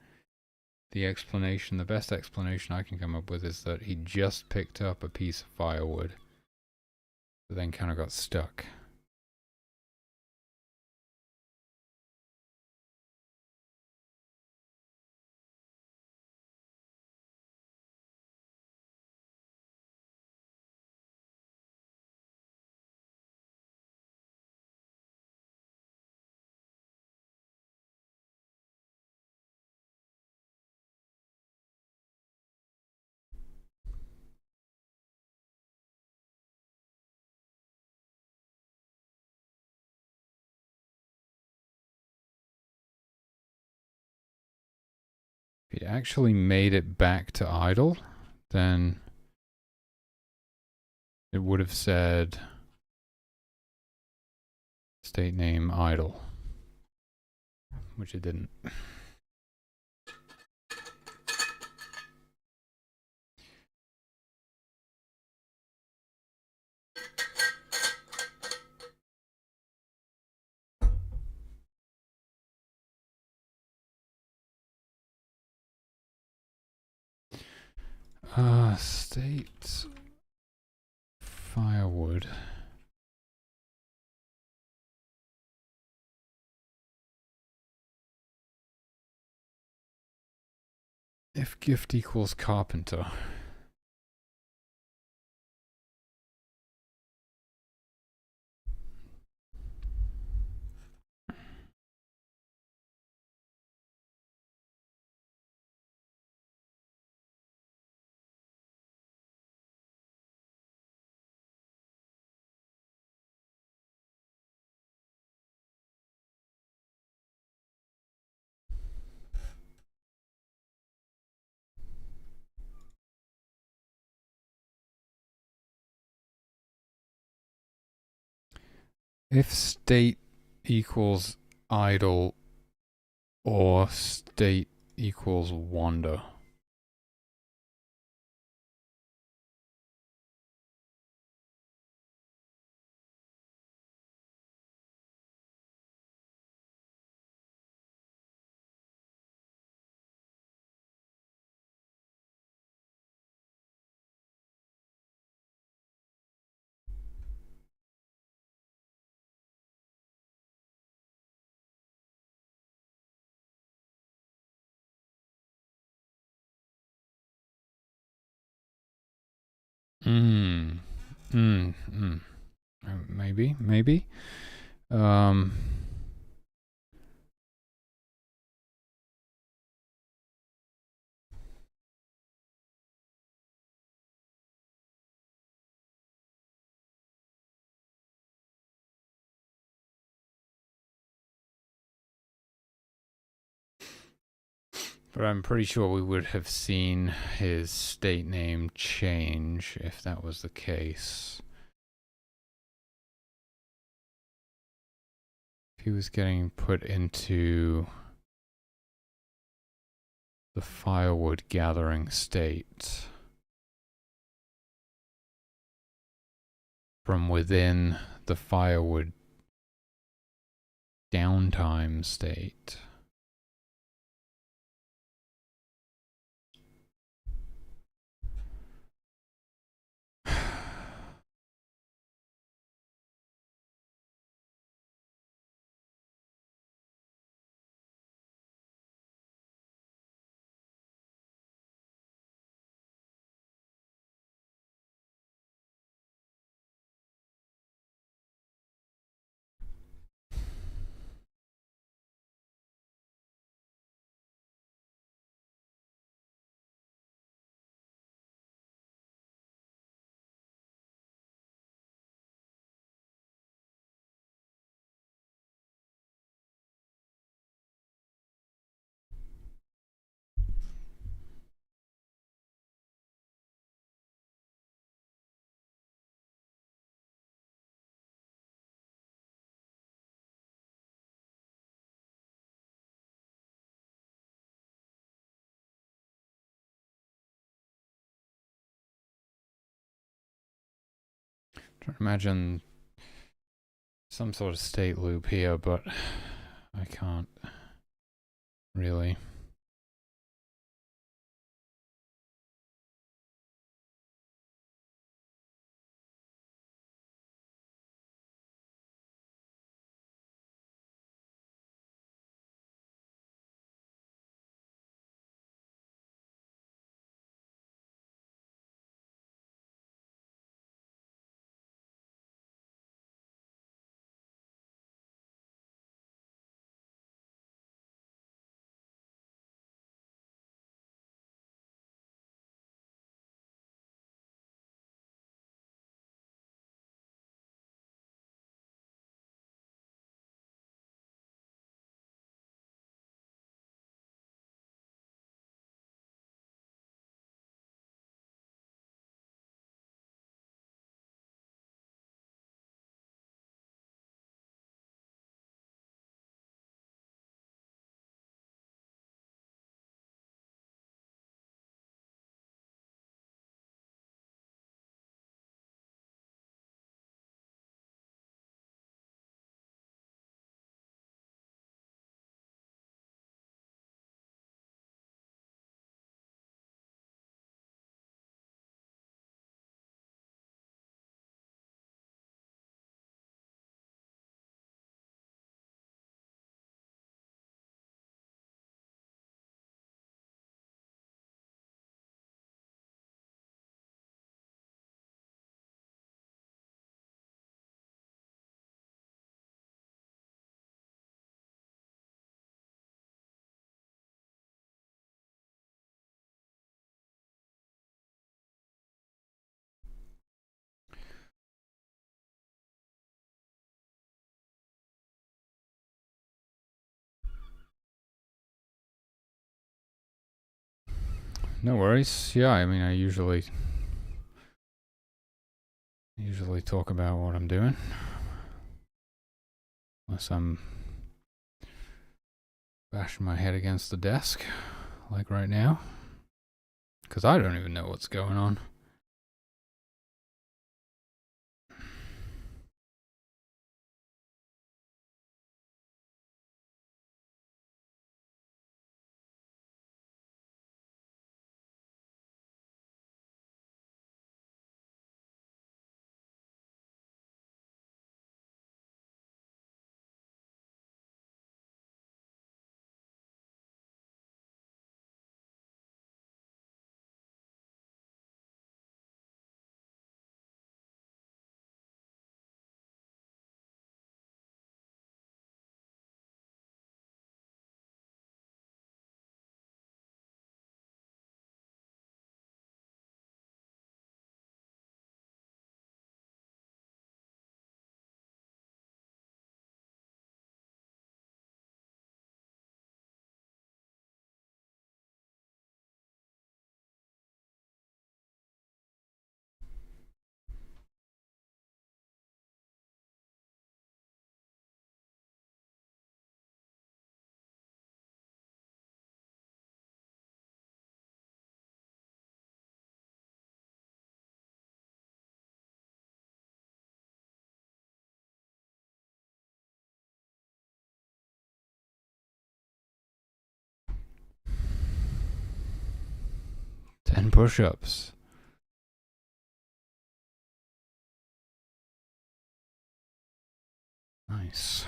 The explanation, the best explanation I can come up with is that he just picked up a piece of firewood, but then kind of got stuck. If he actually made it back to idle, then it would have said state name idle, which it didn't. State firewood. If gift equals carpenter. If state equals idle or state equals wander. Maybe. But I'm pretty sure we would have seen his state name change if that was the case. If he was getting put into the firewood gathering state from within the firewood downtime state. Trying to imagine some sort of state loop here, but I can't really. No worries. Yeah, I mean, I usually talk about what I'm doing, unless I'm bashing my head against the desk, like right now, because I don't even know what's going on. 10 push-ups. Nice.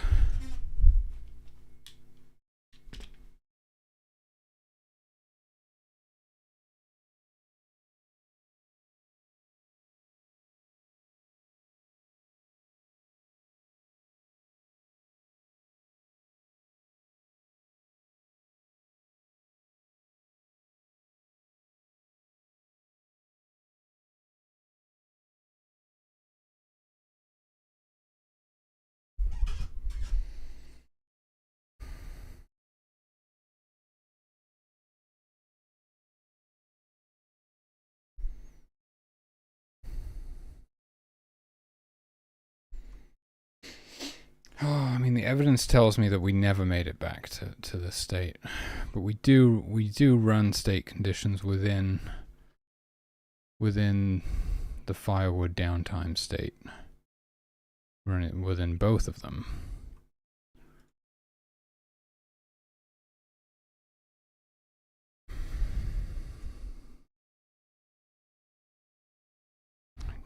Oh, I mean, the evidence tells me that we never made it back to the state, but we do run state conditions within the firewood downtime state. Run it within both of them.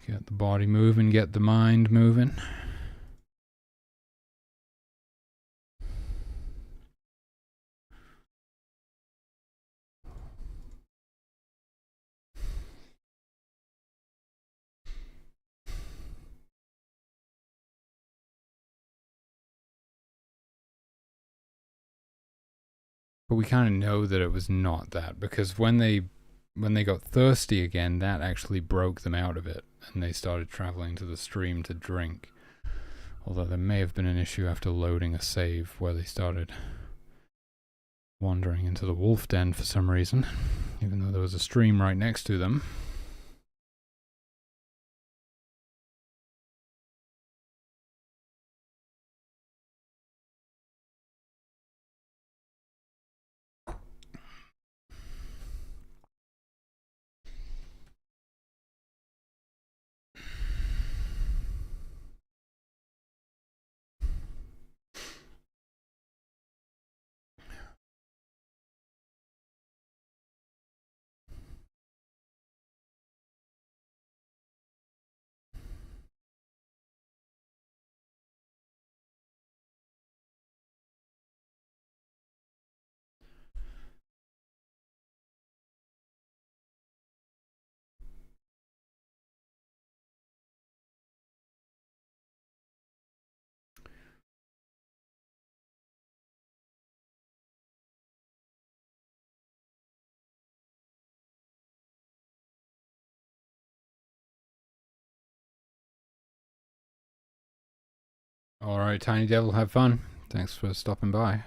Get the body moving, get the mind moving. But we kind of know that it was not that, because when they got thirsty again, that actually broke them out of it, and they started traveling to the stream to drink. Although there may have been an issue after loading a save where they started wandering into the wolf den for some reason, even though there was a stream right next to them. Alright, Tiny Devil, have fun. Thanks for stopping by.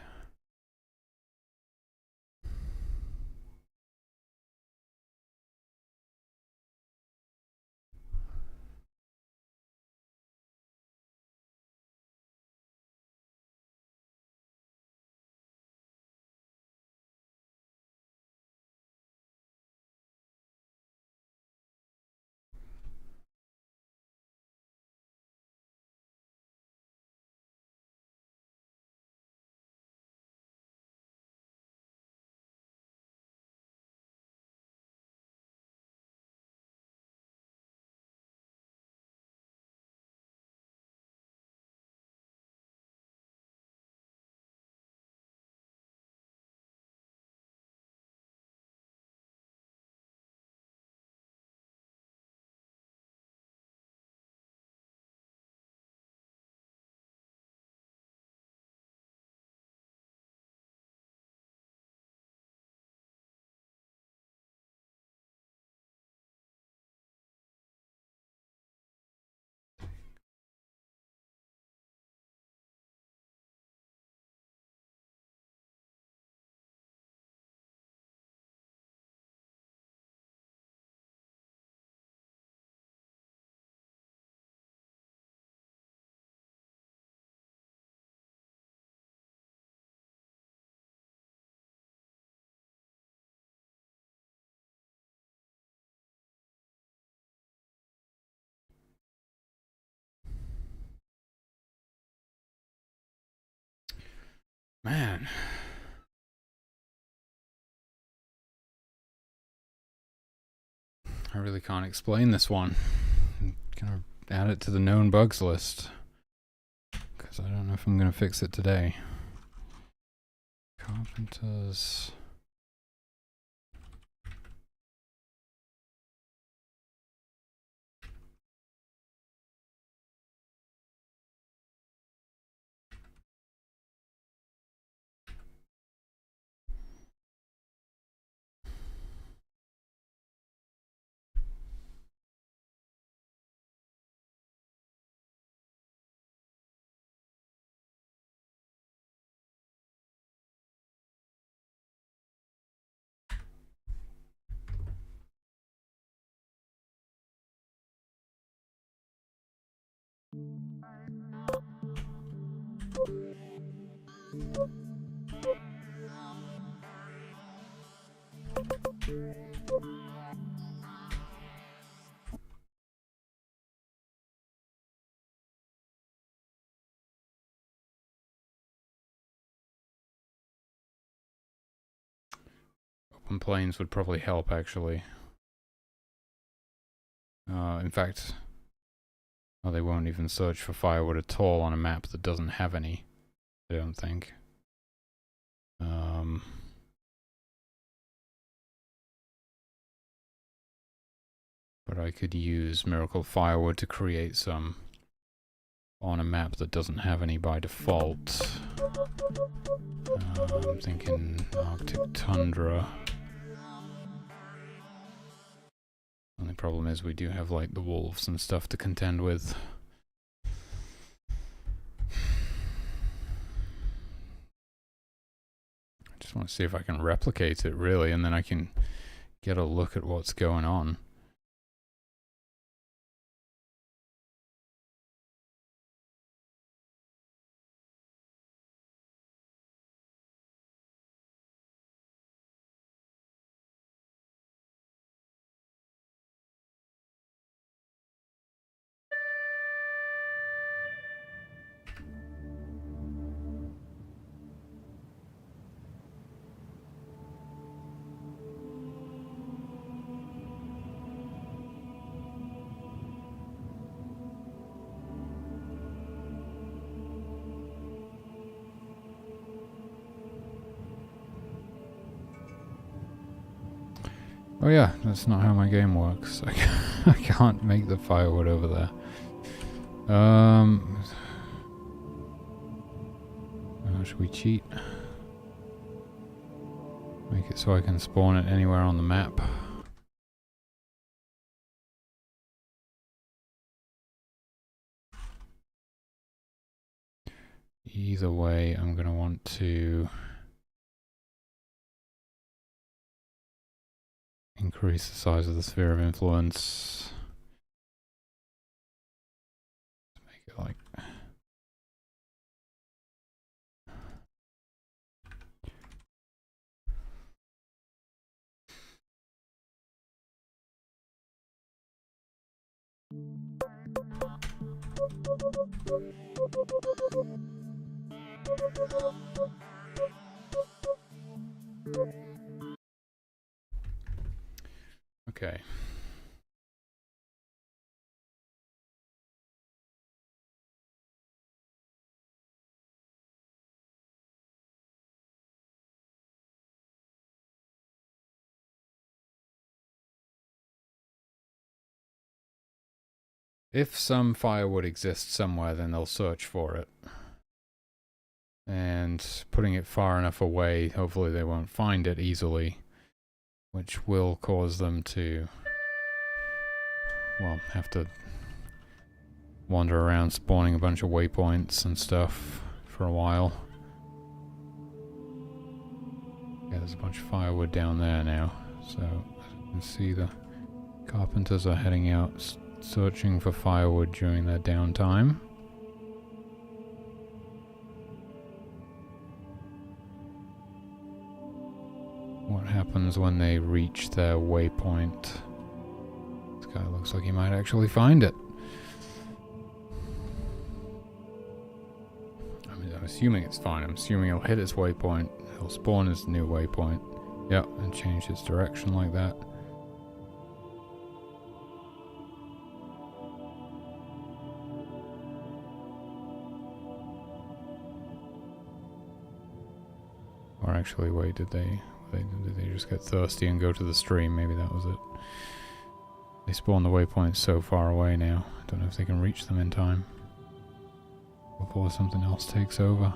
Man. I really can't explain this one. I'm gonna add it to the known bugs list, because I don't know if I'm gonna fix it today. Carpenters. Open planes would probably help, actually. In fact, oh, they won't even search for firewood at all on a map that doesn't have any, I don't think. But I could use Miracle Firewood to create some on a map that doesn't have any by default. I'm thinking Arctic Tundra. Only problem is we do have like the wolves and stuff to contend with. I just want to see if I can replicate it really, and then I can get a look at what's going on. Oh yeah, that's not how my game works. I can't make the firewood over there. Should we cheat? Make it so I can spawn it anywhere on the map. Either way, I'm going to want to increase the size of the sphere of influence. Make it like... Okay. If some firewood exists somewhere, then they'll search for it. And putting it far enough away, hopefully they won't find it easily, which will cause them to, well, have to wander around spawning a bunch of waypoints and stuff for a while. Yeah, there's a bunch of firewood down there now, so as you can see the carpenters are heading out searching for firewood during their downtime. What happens when they reach their waypoint? This guy looks like he might actually find it. I'm assuming it's fine. I'm assuming he'll hit its waypoint. He'll spawn his new waypoint. Yep, and change its direction like that. actually, wait, did they just get thirsty and go to the stream? Maybe that was it. They spawn the waypoints so far away now. I don't know if they can reach them in time before something else takes over.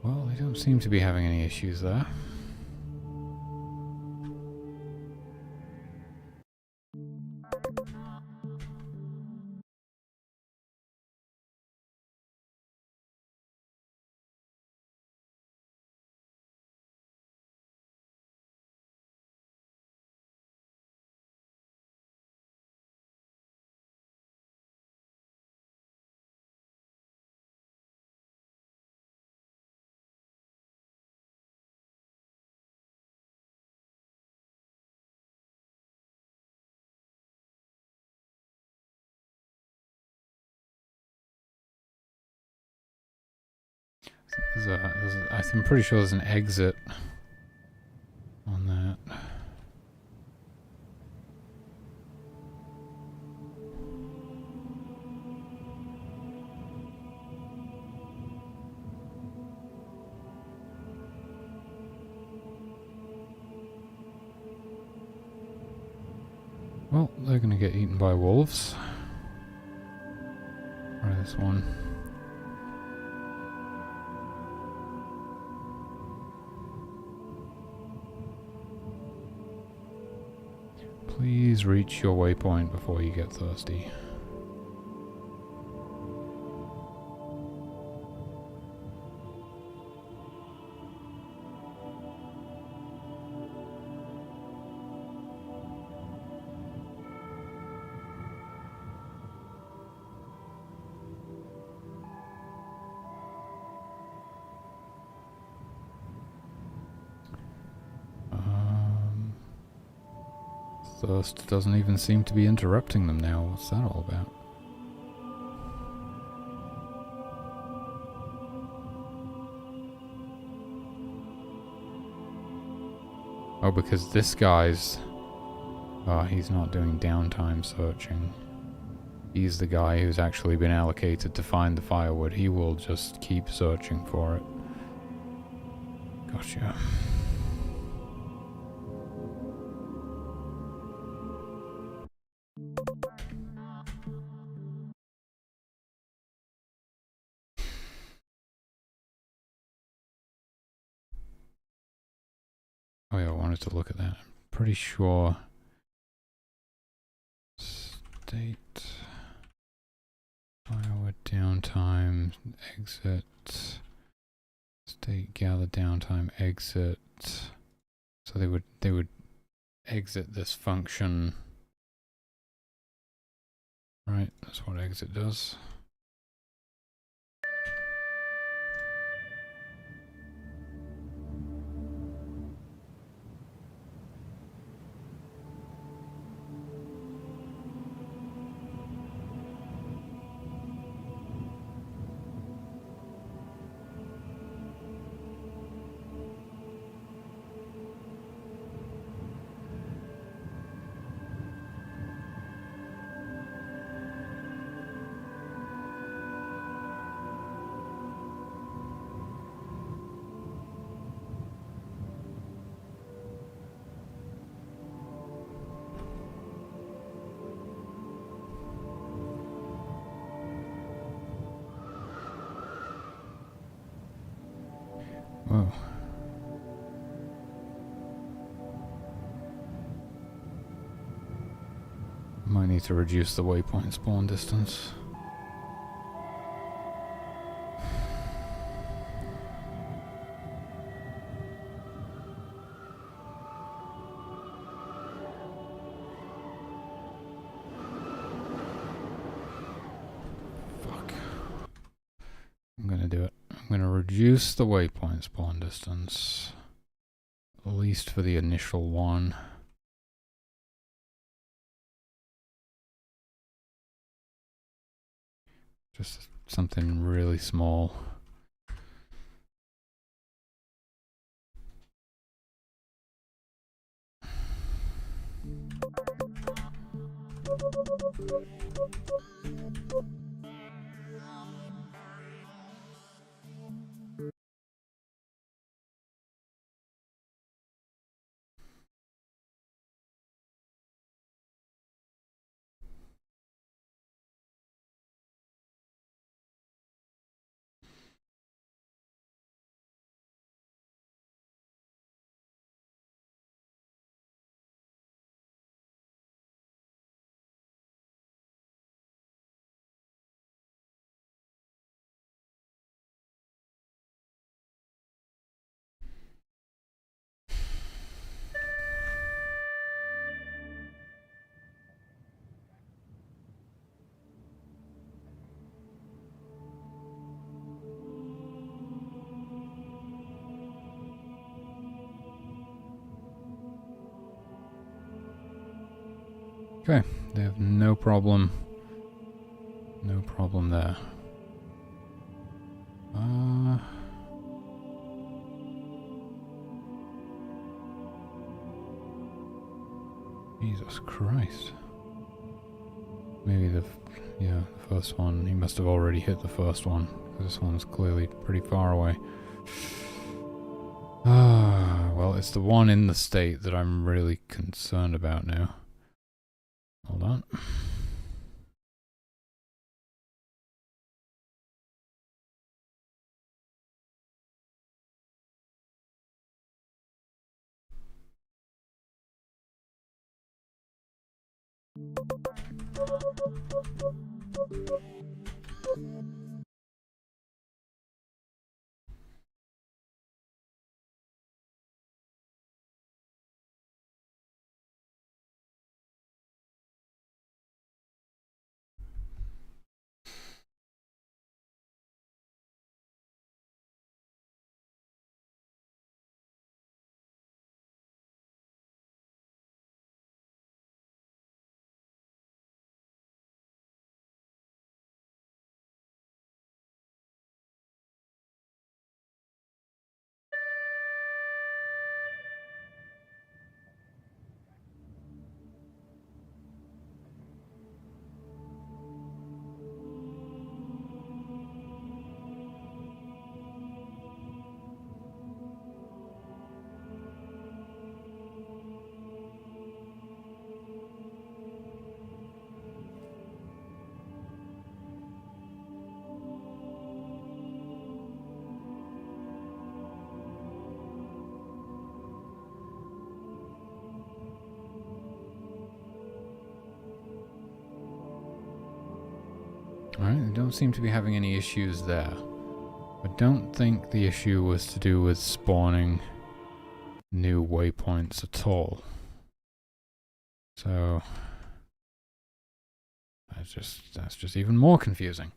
Well, they don't seem to be having any issues there. I'm pretty sure there's an exit on that. Well, they're gonna get eaten by wolves. Try this one. Please reach your waypoint before you get thirsty. Thirst doesn't even seem to be interrupting them now. What's that all about? Oh, because this guy's... Oh, he's not doing downtime searching. He's the guy who's actually been allocated to find the firewood. He will just keep searching for it. Gotcha. Oh yeah, I wanted to look at that. I'm pretty sure... State... Firewood downtime, exit... State gather downtime, exit... So they would exit this function... Right, that's what exit does. Whoa. Might need to reduce the waypoint spawn distance. Fuck. I'm gonna do it. I'm gonna reduce the waypoint spawn distance, at least for the initial one. Just something really small. Okay, they have no problem. No problem there. Jesus Christ. Maybe the first one. He must have already hit the first one. This one's clearly pretty far away. Well, it's the one in the state that I'm really concerned about now. Hold on. Alright, they don't seem to be having any issues there. I don't think the issue was to do with spawning new waypoints at all. So that's just even more confusing.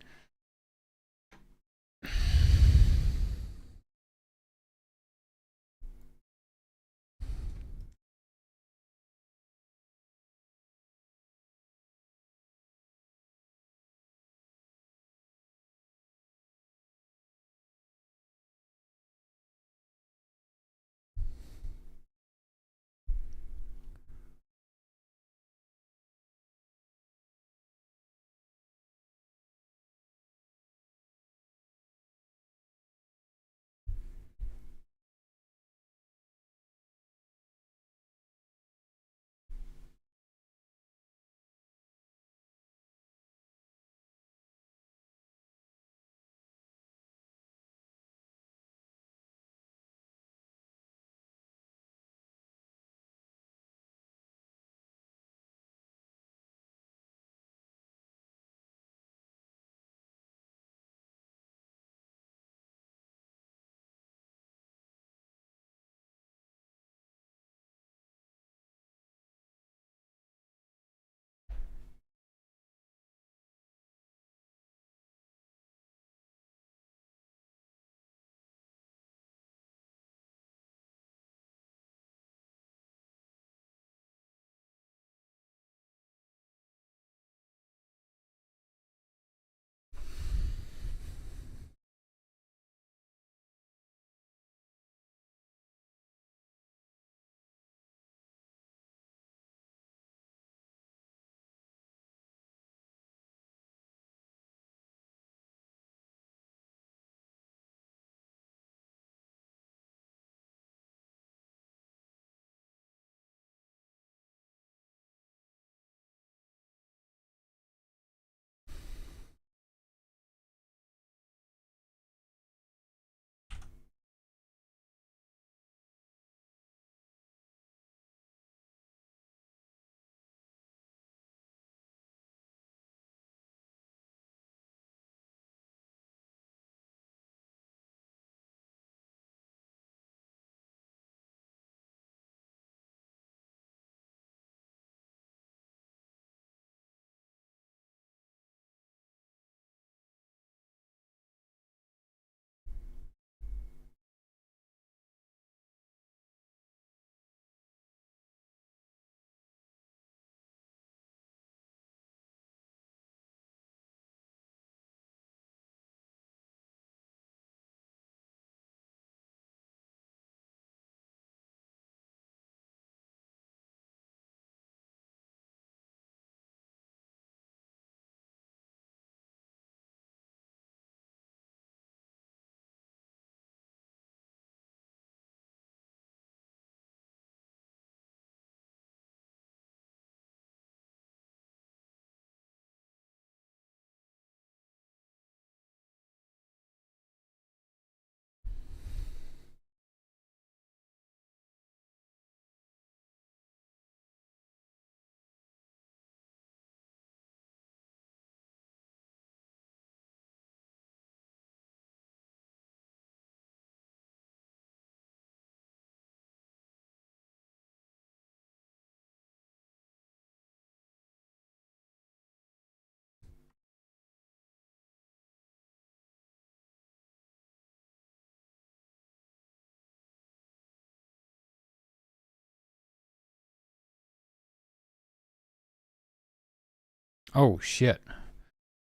Oh, shit.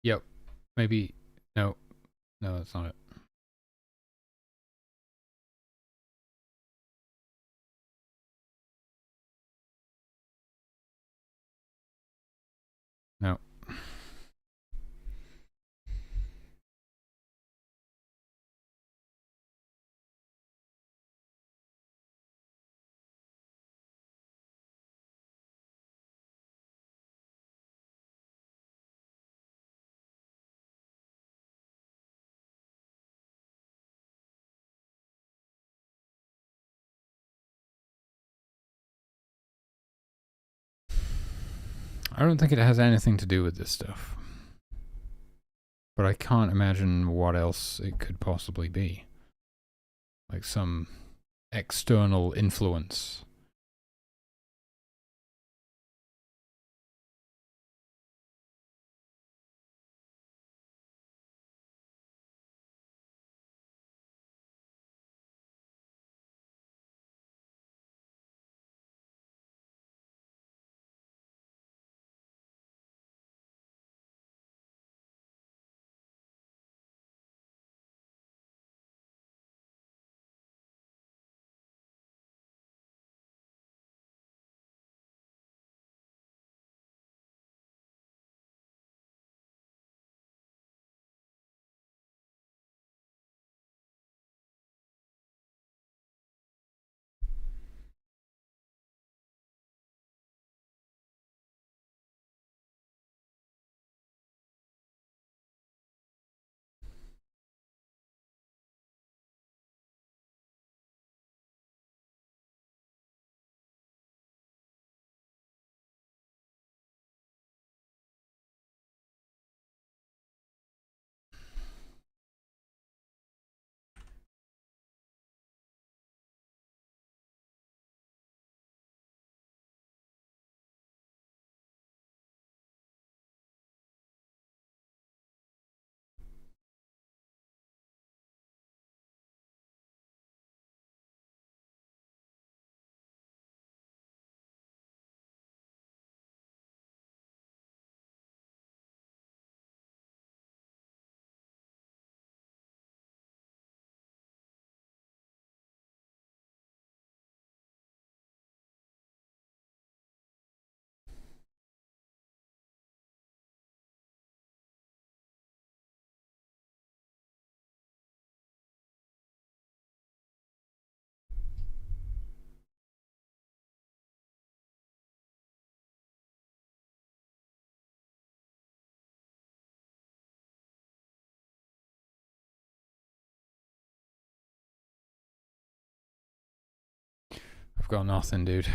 Yep. Maybe... No. No, that's not it. No. I don't think it has anything to do with this stuff. But I can't imagine what else it could possibly be. Like some external influence. I've got nothing, dude.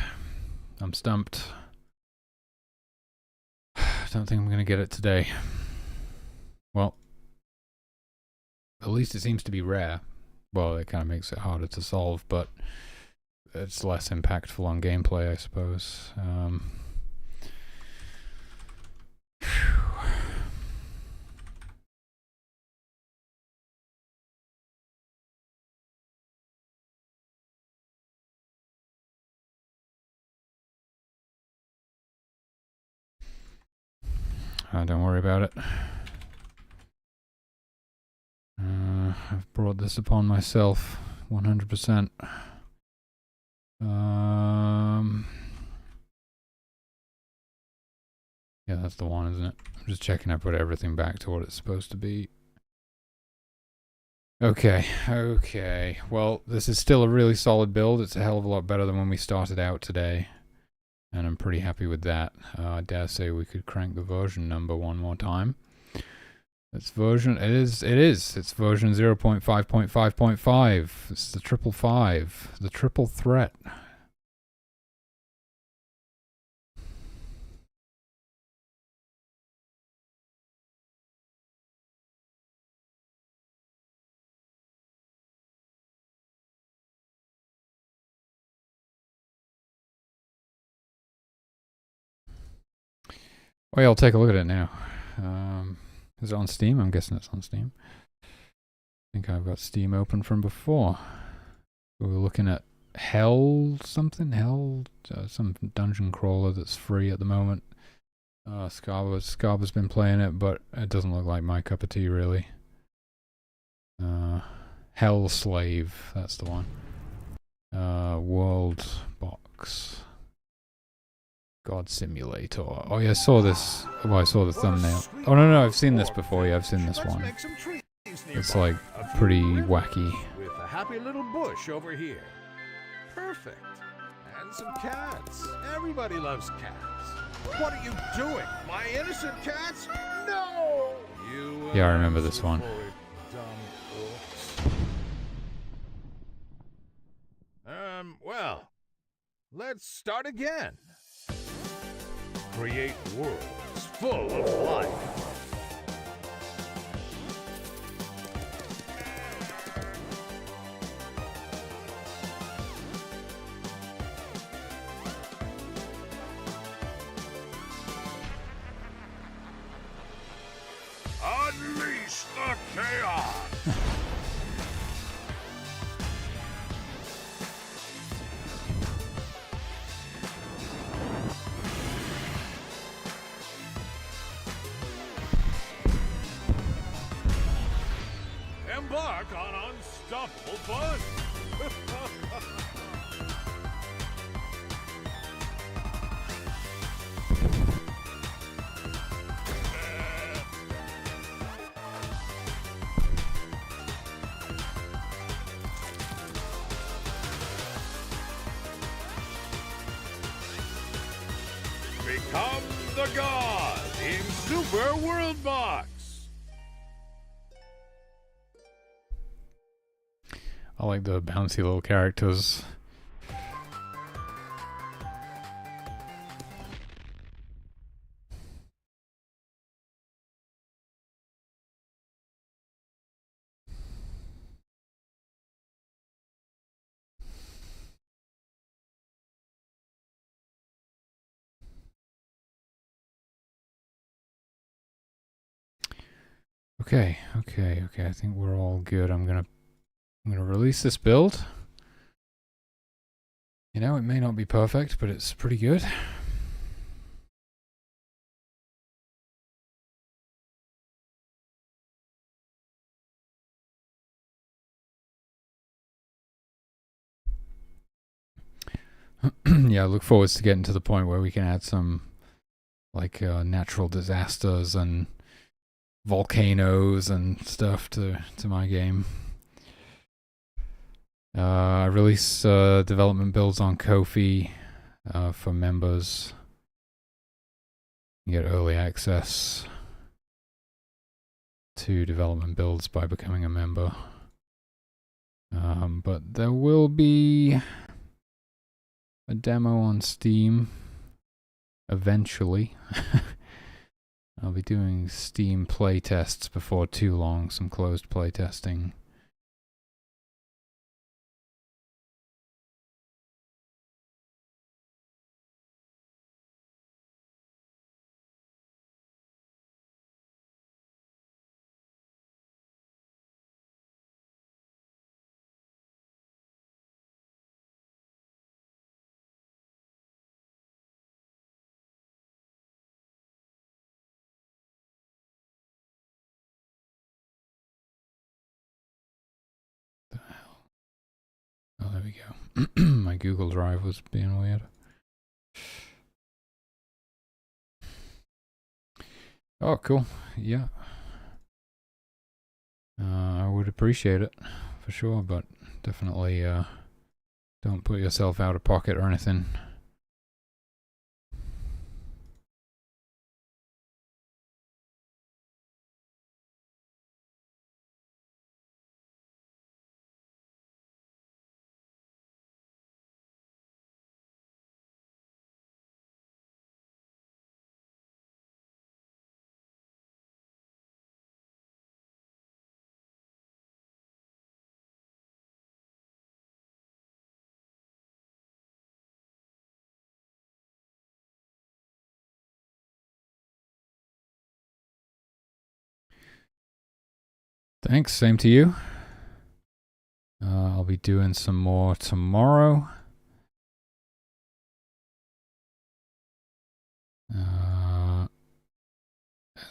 I'm stumped. I don't think I'm going to get it today. Well, at least it seems to be rare. Well, it kind of makes it harder to solve, but it's less impactful on gameplay, I suppose. Don't worry about it. I've brought this upon myself 100%. Yeah, that's the one, isn't it? I'm just checking I put everything back to what it's supposed to be. Okay. Well, this is still a really solid build. It's a hell of a lot better than when we started out today. And I'm pretty happy with that. I dare say we could crank the version number one more time. It's version, it's version 0.5.5.5. It's the 555, the triple threat. Well, I'll take a look at it now. Is it on Steam? I'm guessing it's on Steam. I think I've got Steam open from before. We were looking at some dungeon crawler that's free at the moment. Scarba's been playing it, but it doesn't look like my cup of tea, really. Hell Slave, that's the one. World Box. God Simulator. Oh yeah, I saw this. Well, I saw the thumbnail. Oh no, I've seen this before. Yeah, I've seen this one. It's like pretty wacky. With a happy little bush over here. Perfect. And some cats. Everybody loves cats. What are you doing? My innocent cats? No! You, Yeah, I remember this one. Well, let's start again. Create worlds full of life. Unleash the chaos! Embark on unstoppable fun! Become the god in Super World Box! I like the bouncy little characters. Okay. I think we're all good. I'm gonna release this build. You know, it may not be perfect, but it's pretty good. Yeah, I look forward to getting to the point where we can add some like natural disasters and volcanoes and stuff to my game. I release development builds on Ko-fi for members. You get early access to development builds by becoming a member. But there will be a demo on Steam eventually. I'll be doing Steam playtests before too long, some closed playtesting. Oh, there we go. My Google Drive was being weird. Oh, cool. Yeah. I would appreciate it, for sure, but definitely don't put yourself out of pocket or anything. Thanks, same to you. I'll be doing some more tomorrow.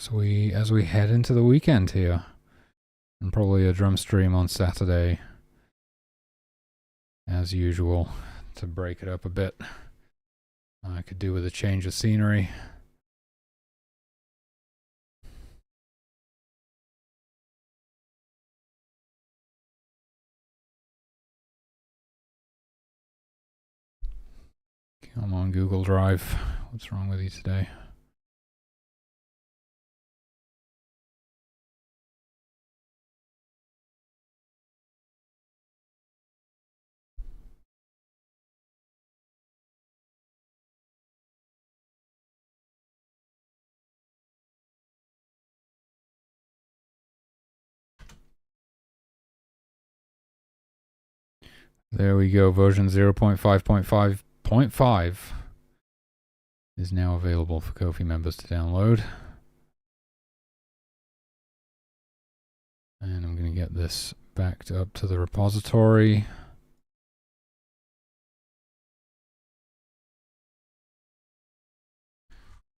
as we head into the weekend here, and probably a drum stream on Saturday, as usual, to break it up a bit. I could do with a change of scenery. Come on, Google Drive. What's wrong with you today? There we go. Version 0.5.5.5 is now available for Ko-fi members to download. And I'm going to get this backed up to the repository.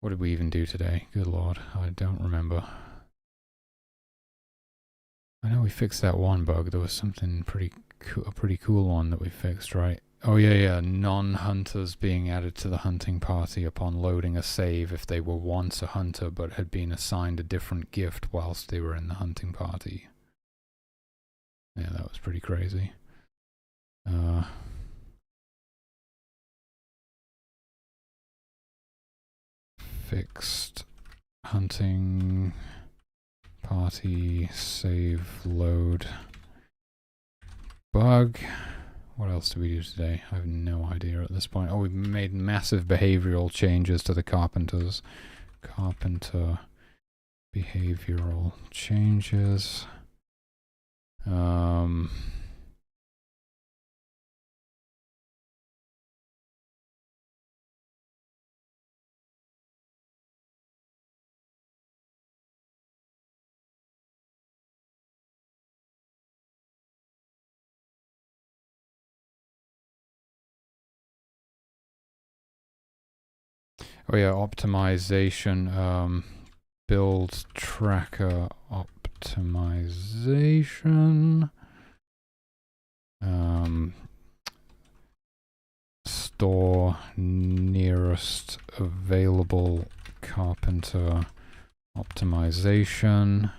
What did we even do today? Good Lord, I don't remember. I know we fixed that one bug. There was something a pretty cool one that we fixed, right? Oh yeah, non-hunters being added to the hunting party upon loading a save if they were once a hunter but had been assigned a different gift whilst they were in the hunting party. Yeah, that was pretty crazy. Fixed hunting party save load bug. What else did we do today? I have no idea at this point. Oh, we've made massive behavioral changes to the carpenters. Carpenter behavioral changes. Oh yeah, optimization, build tracker optimization, store nearest available carpenter optimization.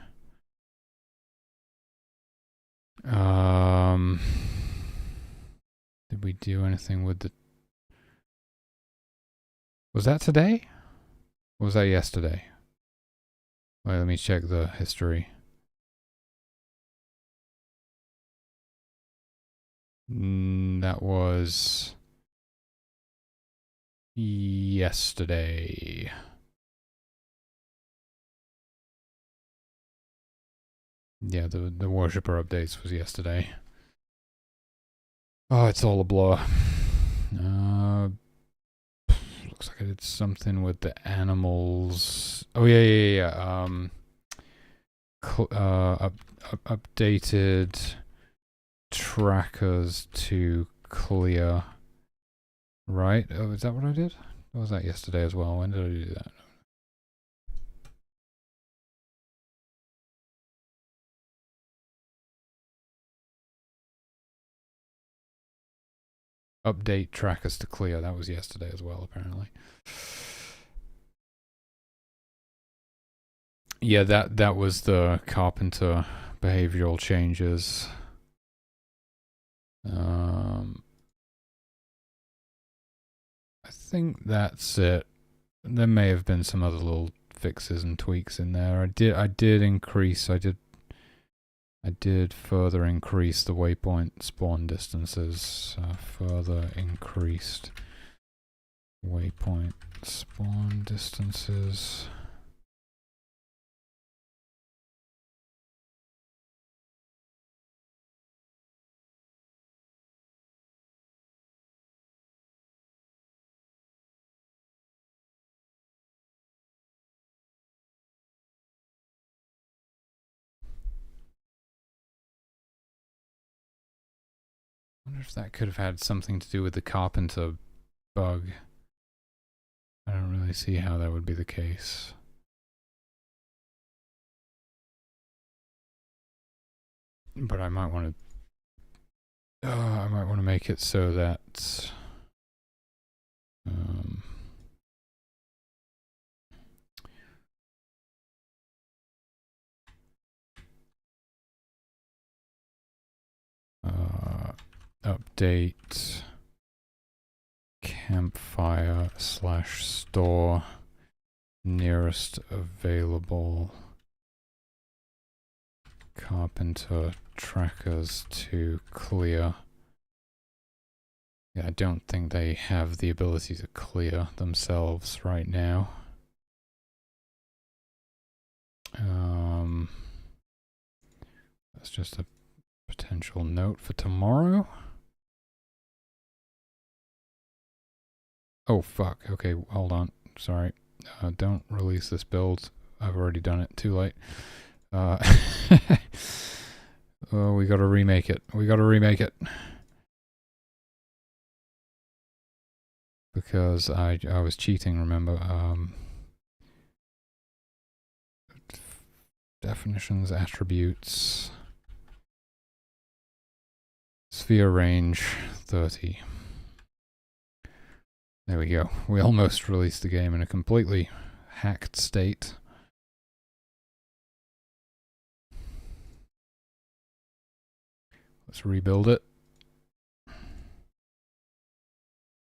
Did we do anything with the... Was that today? Or was that yesterday? Wait, let me check the history. That was yesterday. Yeah, the worshipper updates was yesterday. Oh, it's all a blur. Looks like I did something with the animals. Oh yeah. Updated trackers to clear. Right? Oh, is that what I did? Or was that yesterday as well? When did I do that? Update trackers to clear. That was yesterday as well, apparently. Yeah, that was the carpenter behavioral changes. I think that's it. There may have been some other little fixes and tweaks in there. I did further increase the waypoint spawn distances. Further increased waypoint spawn distances. I wonder if that could have had something to do with the carpenter bug. I don't really see how that would be the case. but I might want to make it so that update campfire / store nearest available carpenter trackers to clear. Yeah, I don't think they have the ability to clear themselves right now. That's just a potential note for tomorrow. Oh fuck, okay, hold on, sorry. Don't release this build. I've already done it, too late. Oh, we gotta remake it. We gotta remake it. Because I was cheating, remember? Definitions, attributes, sphere range 30. There we go. We almost released the game in a completely hacked state. Let's rebuild it.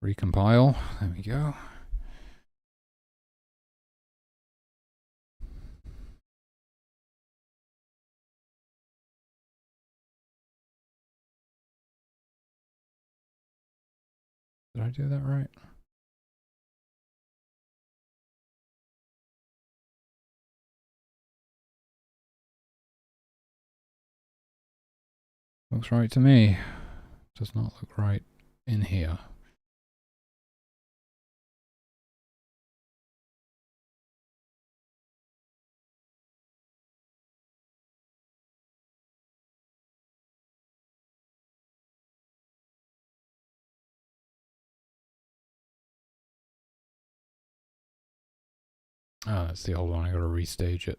Recompile. There we go. Did I do that right? Looks right to me. Does not look right in here. Oh, that's the old one. I gotta restage it.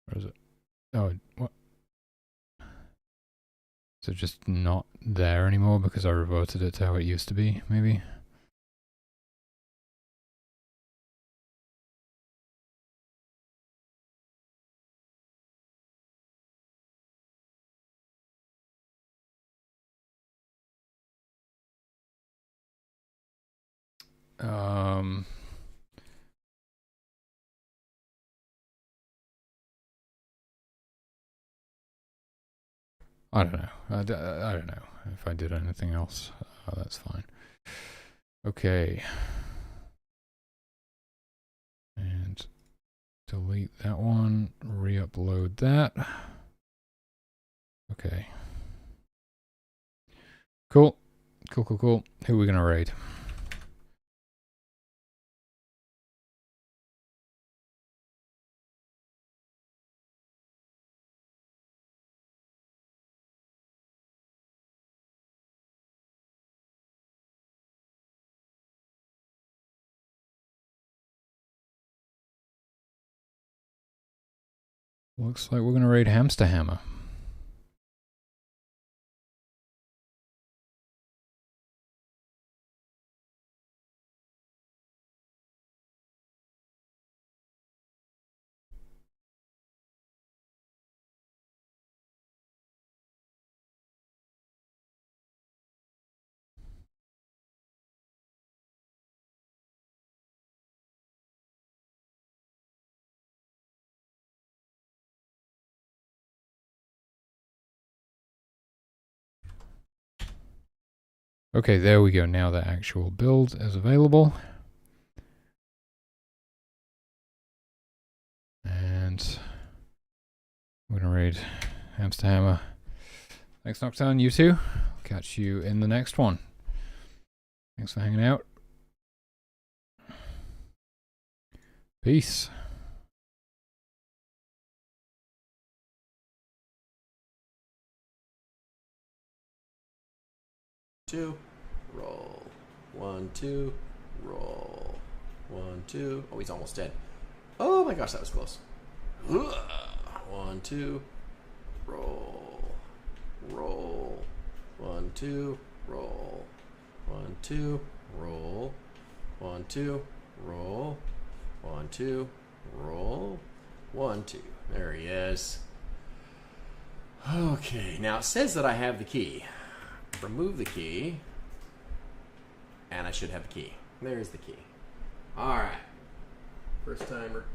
Where is it? Oh, what? Is it just not there anymore because I reverted it to how it used to be, maybe? I don't know. I don't know if I did anything else. That's fine. Okay. And delete that one. Re-upload that. Okay. Cool. Cool, cool, cool. Who are we gonna raid? Looks like we're gonna raid Hamster Hammer. Okay, there we go. Now the actual build is available. And we're gonna raid Hamster Hammer. Thanks, Nocturne. You too. Catch you in the next one. Thanks for hanging out. Peace. Two, roll. 1, 2, roll. 1, 2. Oh, he's almost dead. Oh my gosh, that was close. 1, 2, roll. Roll. 1, 2, roll. 1, 2, roll. 1, 2, roll. 1, 2, roll. 1, 2. There he is. Okay, now it says that I have the key. Remove the key. And I should have the key. There's the key. Alright. First timer.